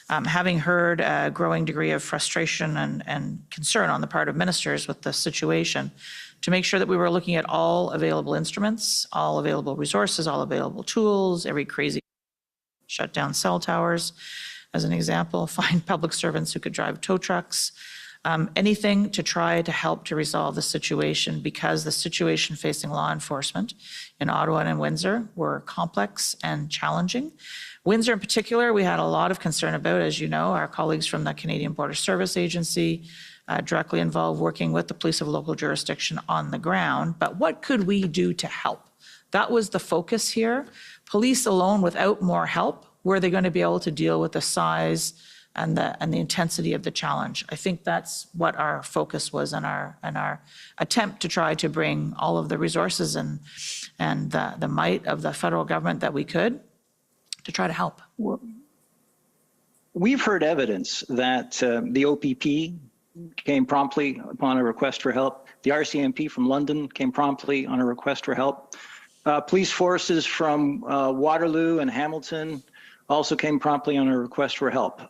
having heard a growing degree of frustration and concern on the part of ministers with the situation, to make sure that we were looking at all available instruments, all available resources, all available tools, every crazy shut down cell towers, as an example, find public servants who could drive tow trucks, anything to try to help to resolve the situation, because the situation facing law enforcement in Ottawa and in Windsor were complex and challenging. Windsor in particular, we had a lot of concern about, as you know, our colleagues from the Canadian Border Service Agency, directly involved working with the police of local jurisdiction on the ground. But what could we do to help? That was the focus here. Police alone, without more help, were they going to be able to deal with the size and the intensity of the challenge? I think that's what our focus was in our attempt to try to bring all of the resources and the might of the federal government that we could to try to help. We've heard evidence that the OPP came promptly upon a request for help. The RCMP from London came promptly on a request for help. Police forces from Waterloo and Hamilton also came promptly on a request for help.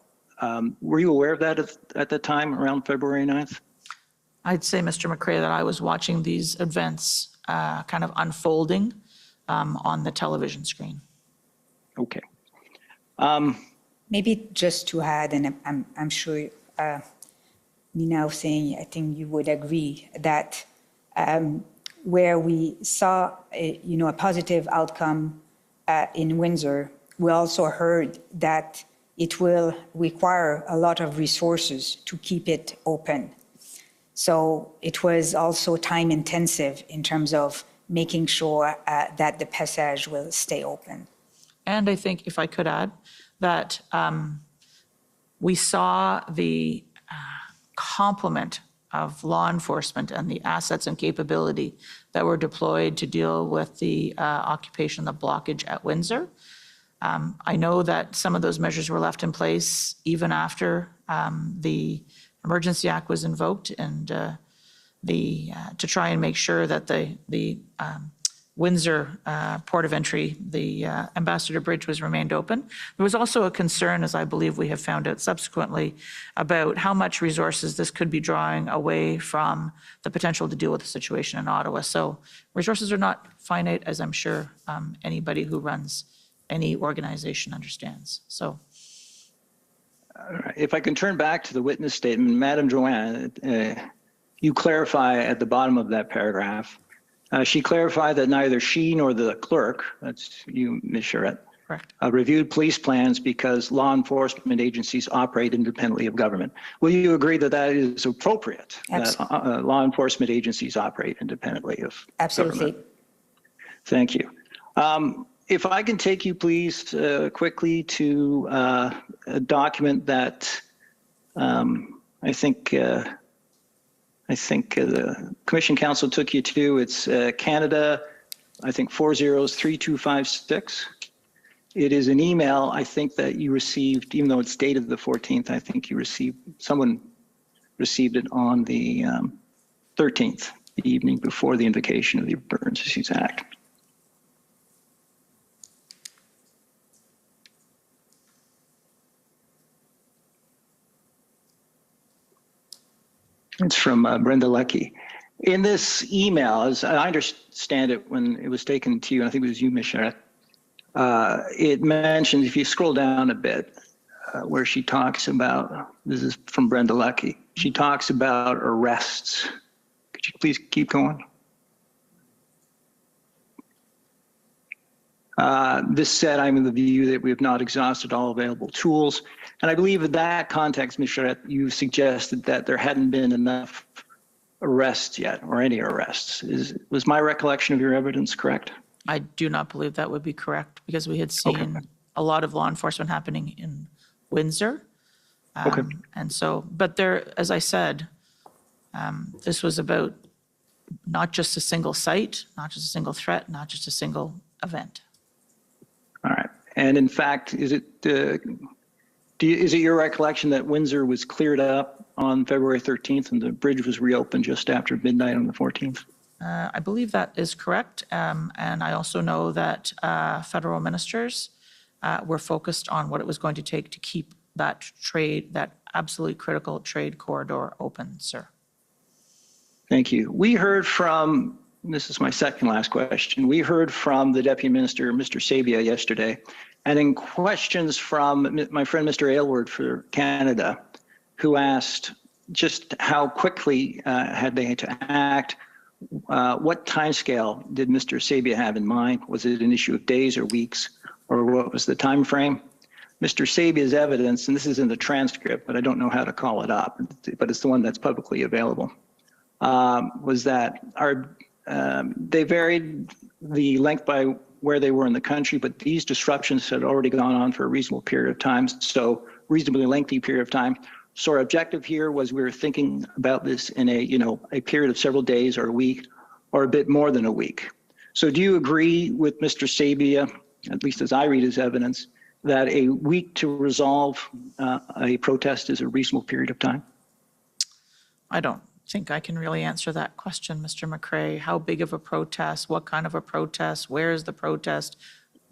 Were you aware of that at the time, around February 9th? I'd say, Mr. McRae, that I was watching these events kind of unfolding on the television screen. Okay. Maybe just to add, and I'm sure Nina was saying, I think you would agree that where we saw a positive outcome in Windsor, we also heard that it will require a lot of resources to keep it open. So it was also time intensive in terms of making sure that the passage will stay open. And I think, if I could add, that we saw the complement of law enforcement and the assets and capability that were deployed to deal with the occupation, the blockage at Windsor. I know that some of those measures were left in place even after the Emergency Act was invoked, and to try and make sure that the Windsor port of entry, the Ambassador Bridge, was remained open. There was also a concern, as I believe we have found out subsequently, about how much resources this could be drawing away from the potential to deal with the situation in Ottawa. So resources are not finite, as I'm sure anybody who runs any organization understands. So. If I can turn back to the witness statement, Madame Drouin, you clarify at the bottom of that paragraph. She clarified that neither she nor the clerk, that's you, Ms. Charette, correct, reviewed police plans because law enforcement agencies operate independently of government. Will you agree that that is appropriate? Absolutely. That law enforcement agencies operate independently of Absolutely. government? Thank you. If I can take you, please, quickly to a document that I think the Commission Council took you to. It's Canada, I think 403256. It is an email, I think, that you received, even though it's dated the 14th, I think someone received it on the 13th, the evening before the invocation of the Emergencies Act. It's from Brenda Leckie. In this email, as I understand it when it was taken to you, and I think it was you, Ms. Charette, it mentions, if you scroll down a bit, where she talks about, this is from Brenda Leckie, she talks about arrests. Could you please keep going? This said, I'm in the view that we have not exhausted all available tools. And I believe in that context, Ms. Charette, you suggested that there hadn't been enough arrests yet, or any arrests. Was my recollection of your evidence correct? I do not believe that would be correct, because we had seen a lot of law enforcement happening in Windsor. And so, but there, as I said, this was about not just a single site, not just a single threat, not just a single event. All right. And in fact, is it your recollection that Windsor was cleared up on February 13th and the bridge was reopened just after midnight on the 14th? I believe that is correct. And I also know that federal ministers were focused on what it was going to take to keep that trade, that absolutely critical trade corridor open, sir. Thank you. We heard from, this is my second last question, we heard from the Deputy Minister, Mr. Sabia, yesterday, and in questions from my friend Mr. Aylward for Canada, who asked just how quickly had they to act, what timescale did Mr. Sabia have in mind? Was it an issue of days or weeks, or what was the time frame? Mr. Sabia's evidence, and this is in the transcript, but I don't know how to call it up, but it's the one that's publicly available, was that they varied the length by where they were in the country, but these disruptions had already gone on for a reasonable period of time, so reasonably lengthy period of time. So our objective here was we were thinking about this in a period of several days or a week or a bit more than a week. So do you agree with Mr. Sabia, at least as I read his evidence, that a week to resolve a protest is a reasonable period of time? I don't think I can really answer that question, Mr. McCrae. How big of a protest? What kind of a protest? Where is the protest?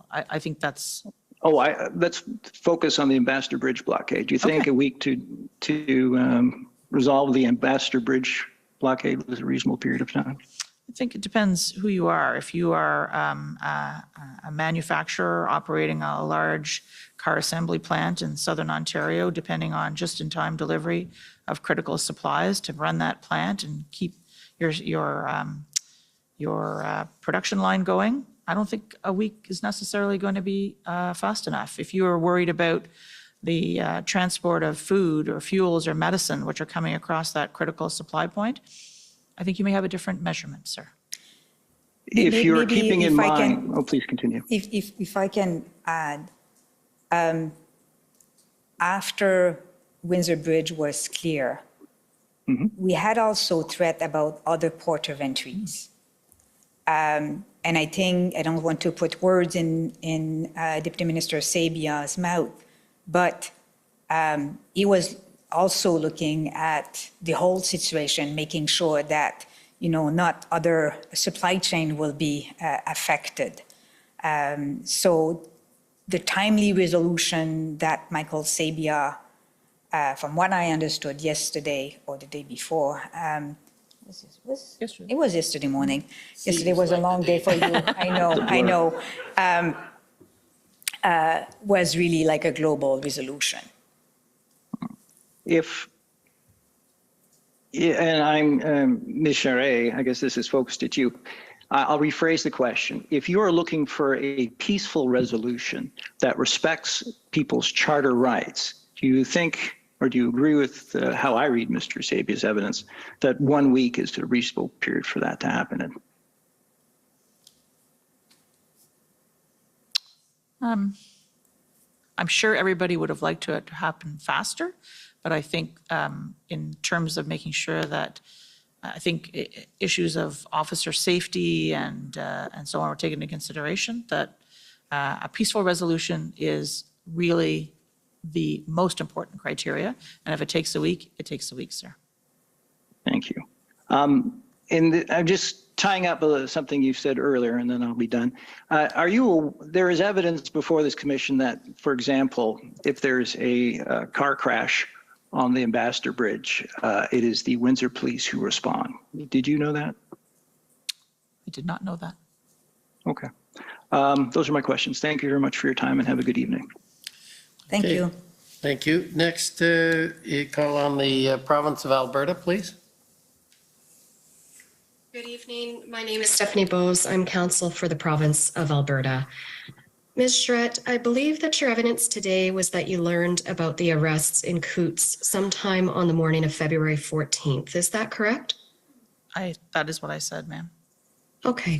I think that's... let's focus on the Ambassador Bridge blockade. Do you think a week to resolve the Ambassador Bridge blockade was a reasonable period of time? I think it depends who you are. If you are a manufacturer operating a large car assembly plant in Southern Ontario, depending on just-in-time delivery of critical supplies to run that plant and keep your production line going, I don't think a week is necessarily going to be fast enough. If you are worried about the transport of food or fuels or medicine, which are coming across that critical supply point, I think you may have a different measurement, sir. If you're Maybe keeping in if I mind, can- oh, please continue. If I can add, after Windsor Bridge was clear, we had also threat about other port of entries. And I think, I don't want to put words in Deputy Minister Sabia's mouth, but he was also looking at the whole situation, making sure that, not other supply chain will be affected. So the timely resolution that Michael Sabia, from what I understood yesterday or the day before, it was yesterday morning. Yesterday was a long day for you. I know. Was really like a global resolution. And I'm, Ms. Charette, I guess this is focused at you. I'll rephrase the question. If you are looking for a peaceful resolution that respects people's charter rights, do you think, or do you agree with how I read Mr. Sabia's evidence, that 1 week is a reasonable period for that to happen? I'm sure everybody would have liked it to happen faster, but I think in terms of making sure that I think issues of officer safety and so on were taken into consideration, that a peaceful resolution is really the most important criteria. And if it takes a week, it takes a week, sir. Thank you. And I'm just tying up something you said earlier, and then I'll be done. There is evidence before this commission that, for example, if there's a car crash on the Ambassador Bridge, it is the Windsor Police who respond. Did you know that? I did not know that. Okay. Those are my questions. Thank you very much for your time, and have a good evening. Thank you. Thank you. Next, you call on the province of Alberta, please. Good evening. My name is Stephanie Bose. I'm counsel for the province of Alberta. Ms. Charette, I believe that your evidence today was that you learned about the arrests in Coutts sometime on the morning of February 14th. Is that correct? That is what I said, ma'am. Okay.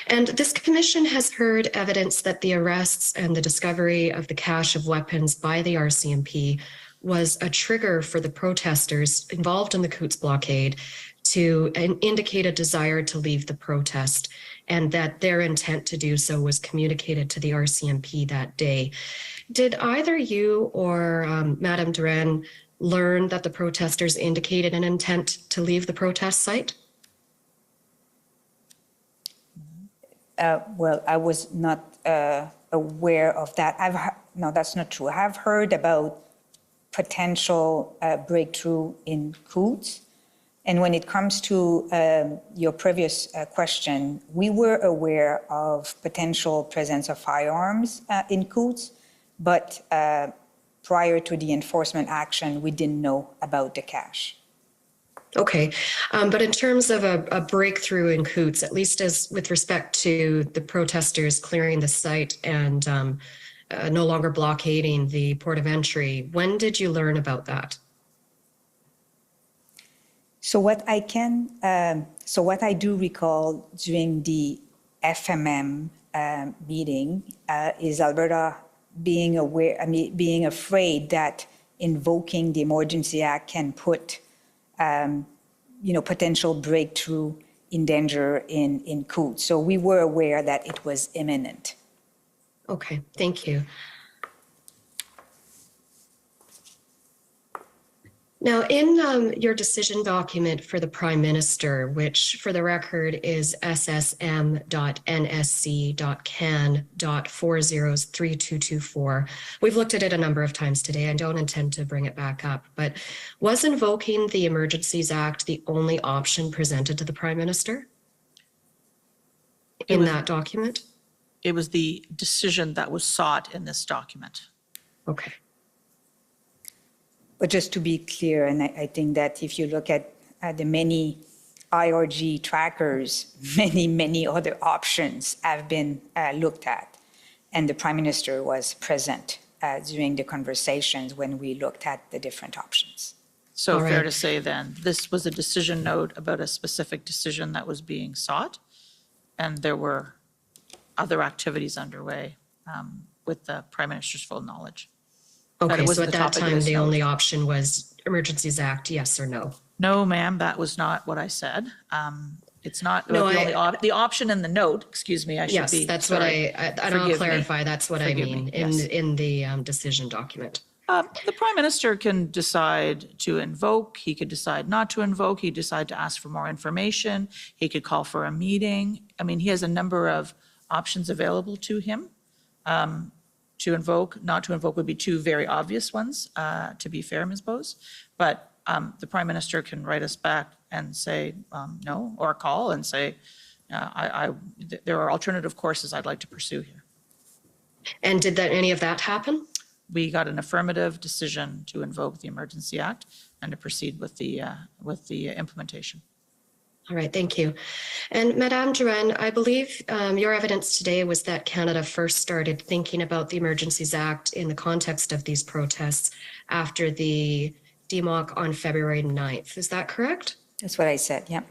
And this commission has heard evidence that the arrests and the discovery of the cache of weapons by the RCMP was a trigger for the protesters involved in the Coutts blockade to indicate a desire to leave the protest, and that their intent to do so was communicated to the RCMP that day. Did either you or Madame Drouin learn that the protesters indicated an intent to leave the protest site? Well, I was not aware of that. No, that's not true. I have heard about potential breakthrough in Coutts. And when it comes to your previous question, we were aware of potential presence of firearms in Coutts, but prior to the enforcement action, we didn't know about the cache. Okay, but in terms of a breakthrough in Coutts, at least as with respect to the protesters clearing the site and no longer blockading the port of entry, when did you learn about that? So what I do recall during the FMM meeting is Alberta being afraid that invoking the Emergency Act can put, potential breakthrough in danger in Coutts. So we were aware that it was imminent. Okay, thank you. Now, in your decision document for the Prime Minister, which for the record is ssm.nsc.can.403224, we've looked at it a number of times today. I don't intend to bring it back up, but was invoking the Emergencies Act the only option presented to the Prime Minister in that document? It was the decision that was sought in this document. Okay. But just to be clear, and I think that if you look at the many IRG trackers, many other options have been looked at, and the Prime Minister was present during the conversations when we looked at the different options. So All fair right. to say then, this was a decision note about a specific decision that was being sought, and there were other activities underway with the Prime Minister's full knowledge. But Okay, it so wasn't at the that topic of time, this the note. only option was Emergencies Act, yes or no? No, ma'am, that was not what I said. It's not No, about the only, the option in the note, excuse me, I should Yes, be. that's what sorry. and I'll Forgive me. clarify, that's what I Forgive mean me, yes. in the decision document. The Prime Minister can decide to invoke, he could decide not to invoke, he could decide to ask for more information, he could call for a meeting. I mean, he has a number of options available to him. To invoke, not to invoke would be two very obvious ones, to be fair, Ms. Bose. But the Prime Minister can write us back and say no, or call and say, there are alternative courses I'd like to pursue here. And did any of that happen? We got an affirmative decision to invoke the Emergency Act and to proceed with the implementation. All right, thank you. And Madame Drouin, I believe your evidence today was that Canada first started thinking about the Emergencies Act in the context of these protests after the demock on February 9th. Is that correct? That's what I said, yeah.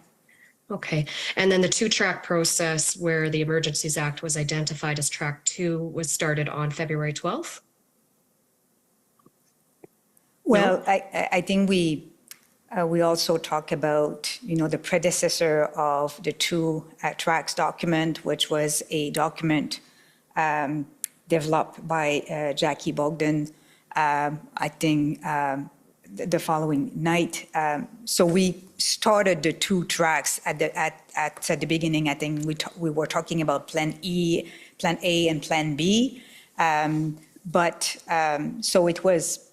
Okay. And then the two-track process where the Emergencies Act was identified as track 2 was started on February 12th? Well, I think we also talk about, the predecessor of the two tracks document, which was a document developed by Jackie Bogden, I think the following night. So we started the two tracks at the beginning. I think we were talking about Plan A and Plan B. So it was,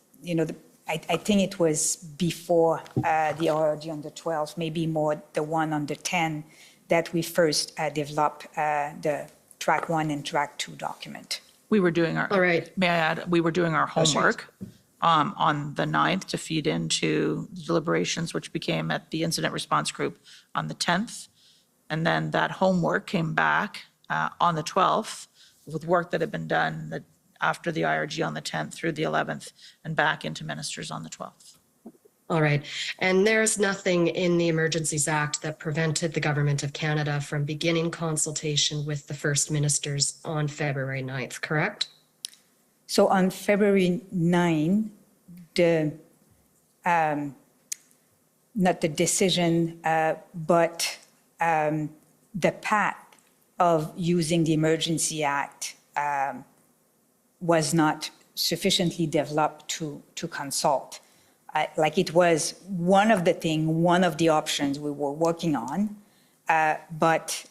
I think it was before the RRD on the 12th, maybe more the one on the 10th, that we first developed the track 1 and track 2 document. We were doing our, all right. May I add, we were doing our homework on the 9th to feed into the deliberations, which became at the incident response group on the 10th. And then that homework came back on the 12th with work that had been done after the IRG on the 10th through the 11th and back into ministers on the 12th. All right. And there's nothing in the Emergencies Act that prevented the Government of Canada from beginning consultation with the First Ministers on February 9th, correct? So on February 9, not the decision, but the path of using the Emergency Act was not sufficiently developed to consult. Like it was one of the options we were working on, but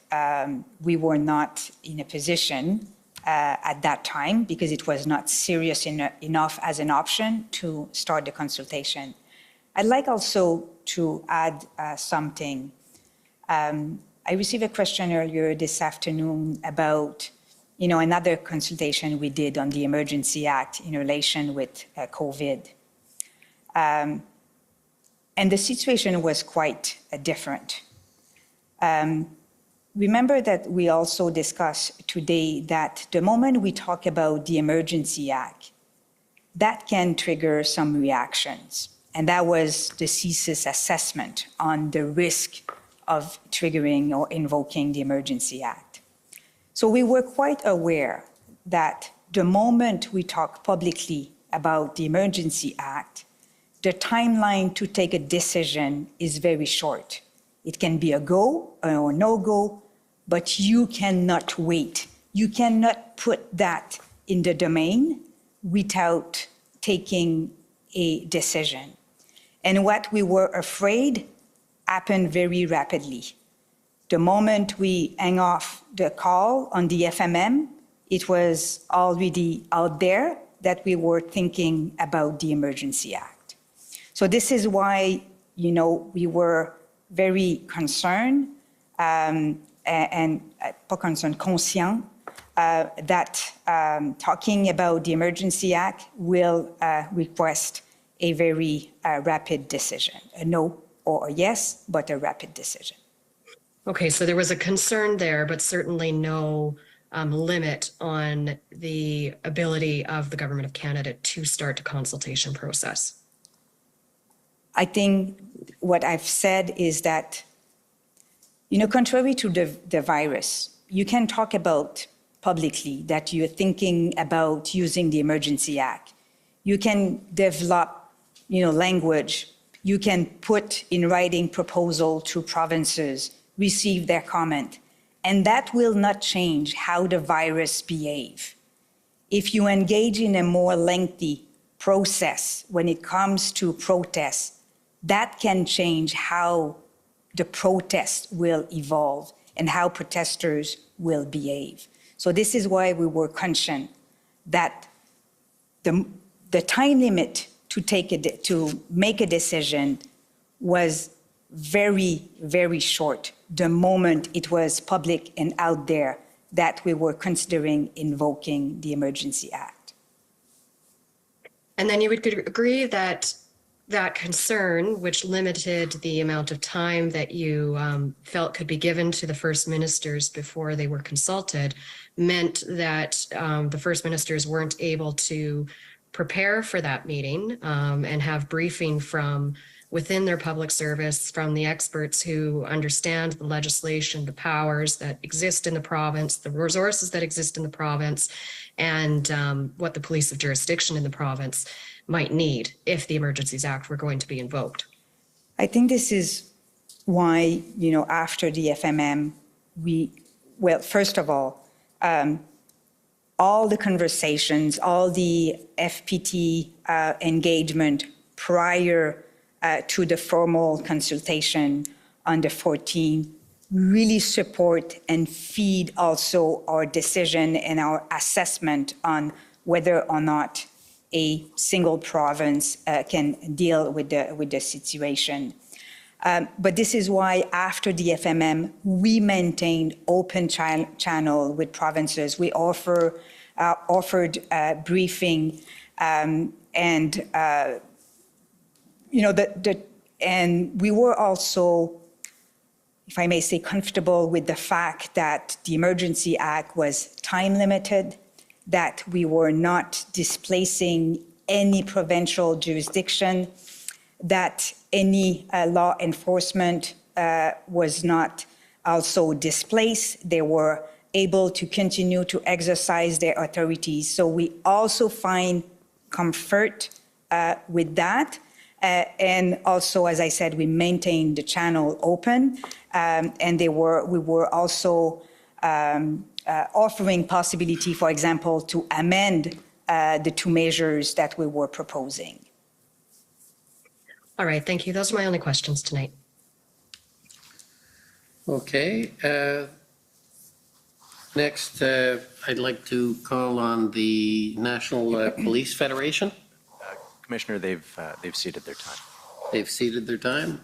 we were not in a position at that time because it was not serious enough as an option to start the consultation. I'd like also to add something. I received a question earlier this afternoon about another consultation we did on the Emergency Act in relation with COVID. And the situation was quite different. Remember that we also discussed today that the moment we talk about the Emergency Act, that can trigger some reactions. And that was the CSIS assessment on the risk of triggering or invoking the Emergency Act. So we were quite aware that the moment we talk publicly about the Emergency Act, the timeline to take a decision is very short. It can be a go or no go, but you cannot wait. You cannot put that in the domain without taking a decision. And what we were afraid happened very rapidly. The moment we hang off the call on the FMM, it was already out there that we were thinking about the Emergency Act. So this is why, we were very concerned and pas concerned, conscient that talking about the Emergency Act will request a very rapid decision, a no or a yes, but a rapid decision. Okay, so there was a concern there, but certainly no limit on the ability of the Government of Canada to start a consultation process? I think what I've said is that, contrary to the virus, you can talk about publicly that you're thinking about using the Emergency Act. You can develop, language. You can put in writing proposal to provinces, receive their comment, and that will not change how the virus behave. If you engage in a more lengthy process when it comes to protests, that can change how the protest will evolve and how protesters will behave. So this is why we were conscious that the time limit to make a decision was very, very short the moment it was public and out there that we were considering invoking the Emergency Act. And then you would agree that that concern, which limited the amount of time that you felt could be given to the First Ministers before they were consulted, meant that the First Ministers weren't able to prepare for that meeting and have briefing from within their public service, from the experts who understand the legislation, the powers that exist in the province, the resources that exist in the province, and what the police of jurisdiction in the province might need if the Emergencies Act were going to be invoked. I think this is why, after the FMM, first of all the conversations, all the FPT engagement prior to the formal consultation on the 14th really support and feed also our decision and our assessment on whether or not a single province can deal with the situation. But this is why after the FMM, we maintained open channel with provinces. We offered briefing and we were also, if I may say, comfortable with the fact that the Emergency Act was time limited, that we were not displacing any provincial jurisdiction, that any law enforcement was not also displaced. They were able to continue to exercise their authorities. So we also find comfort with that. And also, as I said, we maintained the channel open, and we were also offering possibility, for example, to amend the two measures that we were proposing. All right, thank you. Those are my only questions tonight. Okay. Next, I'd like to call on the National Police Federation. Commissioner, they've ceded their time. They've ceded their time.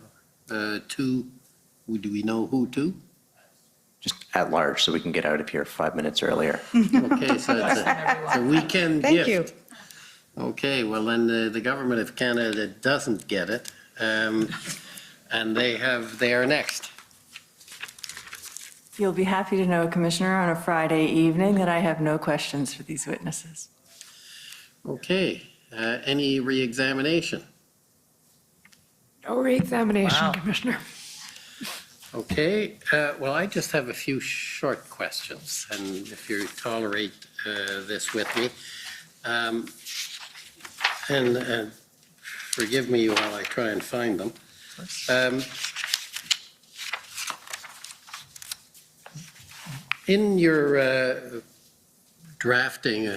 Do we know who to? Just at large, so we can get out of here 5 minutes earlier. Okay, so it's a weekend Thank gift. You. Okay, well then the Government of Canada doesn't get it, and they are next. You'll be happy to know, Commissioner, on a Friday evening that I have no questions for these witnesses. Okay, any re-examination? No re-examination, Wow. Commissioner. Okay, well, I just have a few short questions, and if you tolerate this with me. And forgive me while I try and find them. In your drafting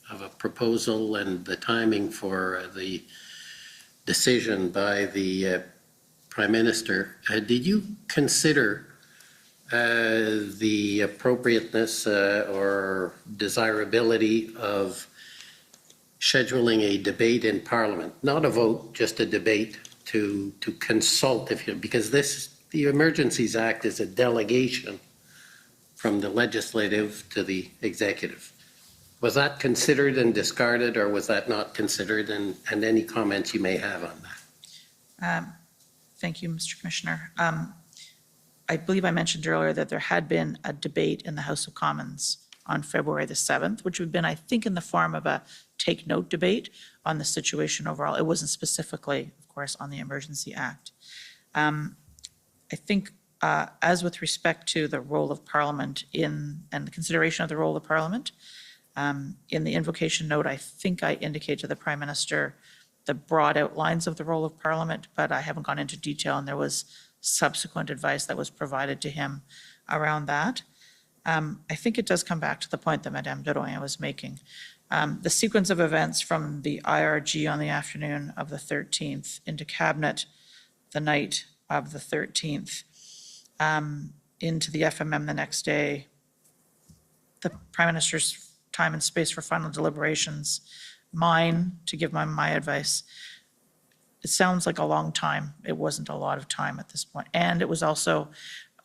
of a proposal and the timing for the decision by the Prime Minister, did you consider the appropriateness or desirability of scheduling a debate in Parliament? Not a vote, just a debate to consult, because the Emergencies Act is a delegation from the legislative to the executive. Was that considered and discarded, or was that not considered? And any comments you may have on that? Thank you, Mr. Commissioner. I believe I mentioned earlier that there had been a debate in the House of Commons on February the 7th, which would have been, I think, in the form of a take note debate on the situation overall. It wasn't specifically, of course, on the Emergency Act. I think as with respect to the role of Parliament and the consideration of the role of Parliament, in the invocation note, I think I indicated to the Prime Minister the broad outlines of the role of Parliament, but I haven't gone into detail, and there was subsequent advice that was provided to him around that. I think it does come back to the point that Madame Drouin was making. The sequence of events from the IRG on the afternoon of the 13th into Cabinet the night of the 13th, into the FMM the next day, the Prime Minister's time and space for final deliberations, mine to give my advice. It sounds like a long time. It wasn't a lot of time at this point. And it was also,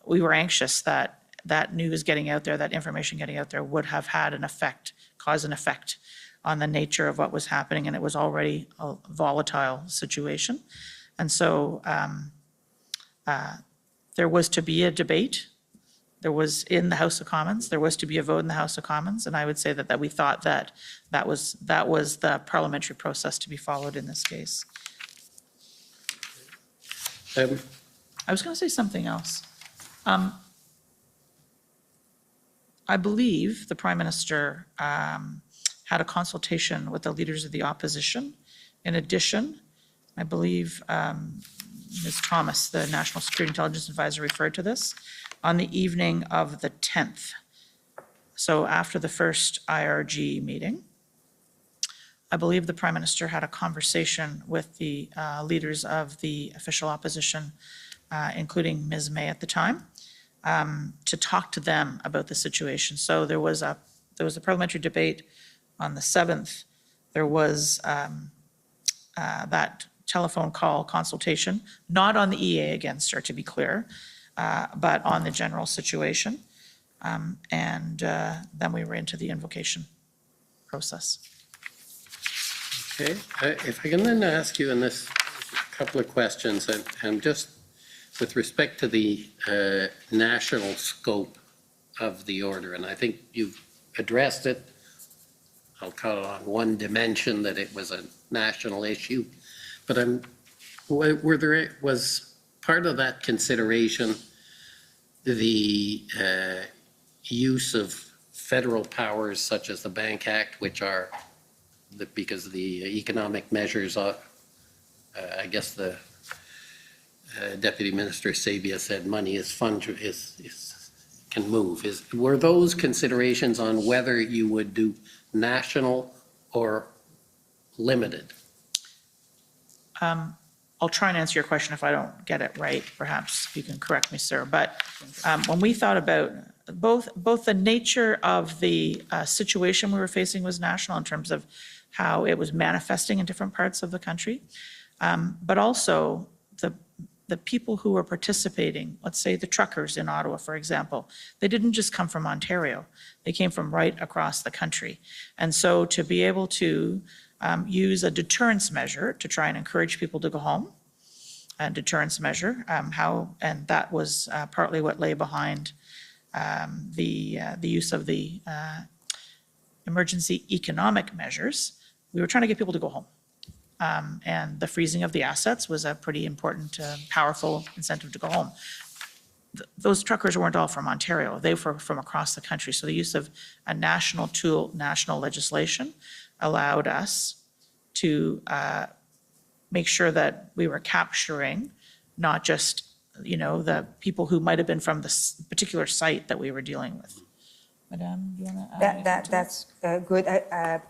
we were anxious that that news getting out there, that information getting out there would have had an effect, cause an effect on the nature of what was happening. And it was already a volatile situation. And so there was to be a debate. There was in the House of Commons, there was to be a vote in the House of Commons, and I would say that we thought that was the parliamentary process to be followed in this case. I was going to say something else. I believe the Prime Minister had a consultation with the leaders of the opposition. In addition, I believe Ms. Thomas, the National Security Intelligence Advisor, referred to this on the evening of the 10th. So after the first IRG meeting, I believe the Prime Minister had a conversation with the leaders of the official opposition, including Ms. May at the time, to talk to them about the situation. So there was a parliamentary debate on the 7th. There was that telephone call consultation, not on the EA against her, to be clear, but on the general situation. And then we were into the invocation process. Okay, if I can then ask you in this couple of questions, and just with respect to the national scope of the order, and I think you've addressed it, I'll call it on one dimension, that it was a national issue, but was part of that consideration the use of federal powers such as the Bank Act, which are, because the economic measures, I guess the Deputy Minister Sabia said money is can move. Were those considerations on whether you would do national or limited? I'll try and answer your question. If I don't get it right, perhaps you can correct me, sir. But when we thought about both the nature of the situation we were facing was national in terms of how it was manifesting in different parts of the country, but also the people who were participating, let's say the truckers in Ottawa, for example, they didn't just come from Ontario. They came from right across the country. And so to be able to use a deterrence measure to try and encourage people to go home, a deterrence measure, and that was partly what lay behind the use of the emergency economic measures. We were trying to get people to go home. And the freezing of the assets was a pretty important, powerful incentive to go home. Those truckers weren't all from Ontario. They were from across the country. So the use of a national tool, national legislation, allowed us to make sure that we were capturing not just, the people who might have been from this particular site that we were dealing with. Madame, do you want to add? That's good,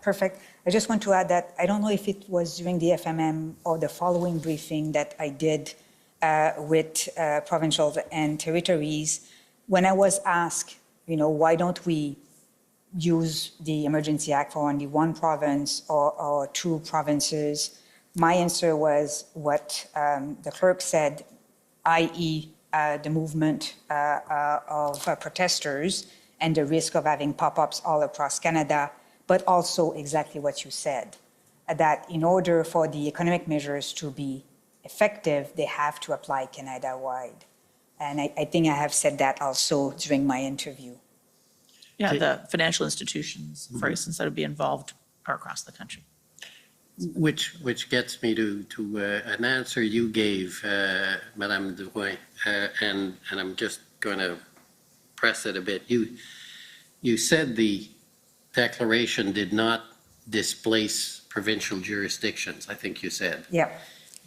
perfect. I just want to add that I don't know if it was during the FMM or the following briefing that I did with provincials and territories, when I was asked, why don't we use the Emergency Act for only one province or two provinces, my answer was what the clerk said, i.e. The movement of protesters and the risk of having pop-ups all across Canada, but also exactly what you said, that in order for the economic measures to be effective, they have to apply Canada-wide. And I think I have said that also during my interview. Yeah, the financial institutions, for instance, that would be involved across the country. Which gets me to an answer you gave, Madame Drouin, and I'm just going to press it a bit. You said the declaration did not displace provincial jurisdictions, I think you said. Yeah.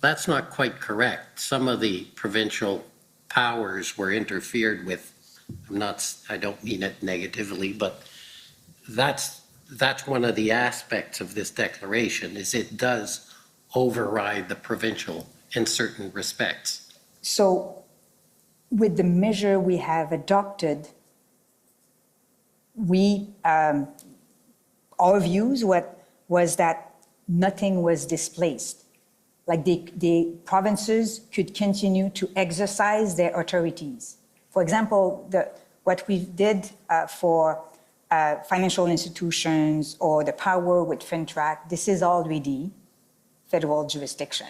That's not quite correct. Some of the provincial powers were interfered with. I don't mean it negatively, but that's one of the aspects of this declaration, is it does override the provincial in certain respects. So with the measure we have adopted, our views was that nothing was displaced. Like the provinces could continue to exercise their authorities. For example, what we did for financial institutions or the power with FinTrack, this is already federal jurisdiction.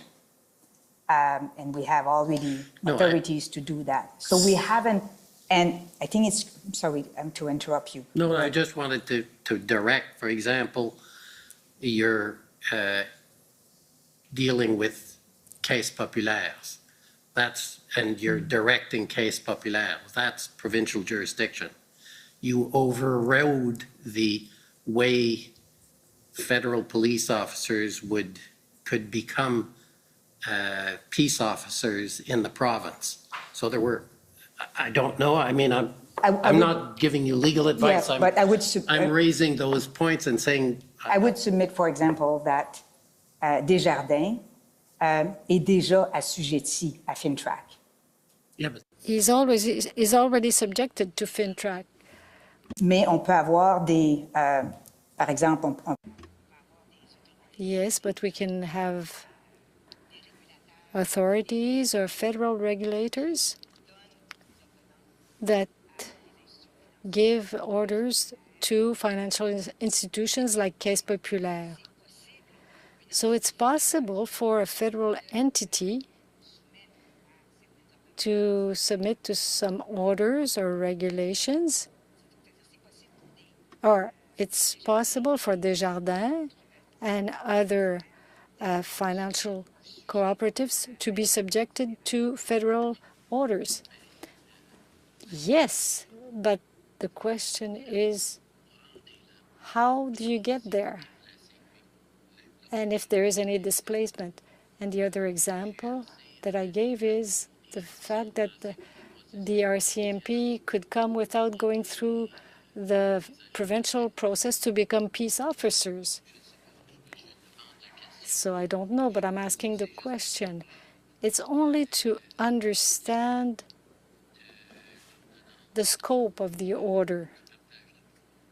And we have already authorities to do that. So we haven't, and I think it's, sorry to interrupt you. No, I just wanted to direct, for example, you're dealing with case populaires. And you're directing case populaires. That's provincial jurisdiction. You overrode the way federal police officers could become peace officers in the province. So there were, I don't know, I mean, I'm not giving you legal advice. Yeah, but I'm raising those points and saying. I would submit, for example, that Desjardins est déjà assujetti à FinTrack. Yeah, but He's already subjected to FinTrack. Mais on peut avoir par exemple, Yes, but we can have authorities or federal regulators that give orders to financial institutions like Caisse Populaire. So it's possible for a federal entity to submit to some orders or regulations, or it's possible for Desjardins and other financial cooperatives to be subjected to federal orders. Yes, but the question is, how do you get there? And if there is any displacement. And the other example that I gave is the fact that the RCMP could come without going through the provincial process to become peace officers. So I don't know, but I'm asking the question. It's only to understand the scope of the order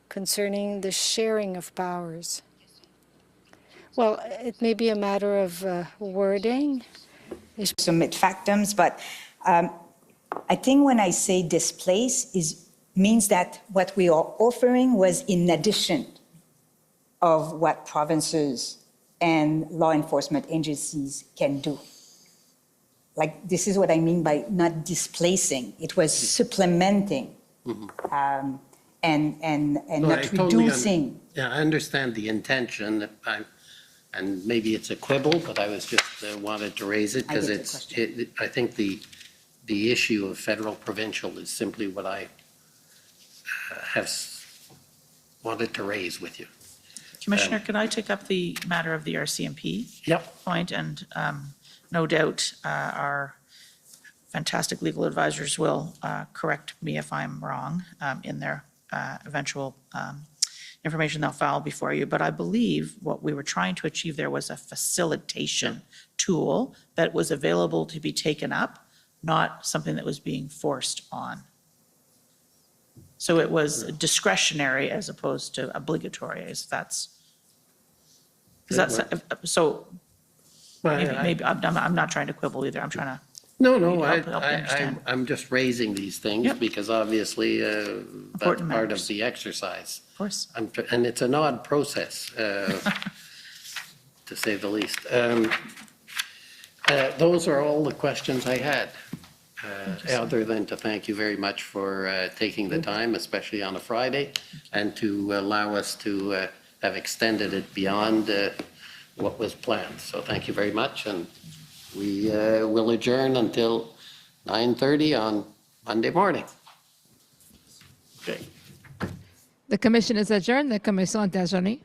concerning the sharing of powers. Well, it may be a matter of wording. Submit factums, but I think when I say displace means that what we are offering was in addition of what provinces and law enforcement agencies can do. Like, this is what I mean by not displacing. It was supplementing and not reducing. Yeah, I understand the intention. And maybe it's a quibble, but I was just wanted to raise it because I think the issue of federal provincial is simply what I have wanted to raise with you. Commissioner, could I take up the matter of the RCMP point? And no doubt our fantastic legal advisors will correct me if I'm wrong in their eventual information they'll file before you. But I believe what we were trying to achieve there was a facilitation tool that was available to be taken up, not something that was being forced on. So it was discretionary as opposed to obligatory, as that's. So maybe I'm not trying to quibble either. I'm trying to. No, I'm just raising these things because obviously that's part of the exercise. Of course. And it's an odd process, to say the least. Those are all the questions I had. other than to thank you very much for taking the time, especially on a Friday, and to allow us to have extended it beyond what was planned. So thank you very much, and we will adjourn until 9:30 on Monday morning. Okay. The commission is adjourned. The commission est adjournée.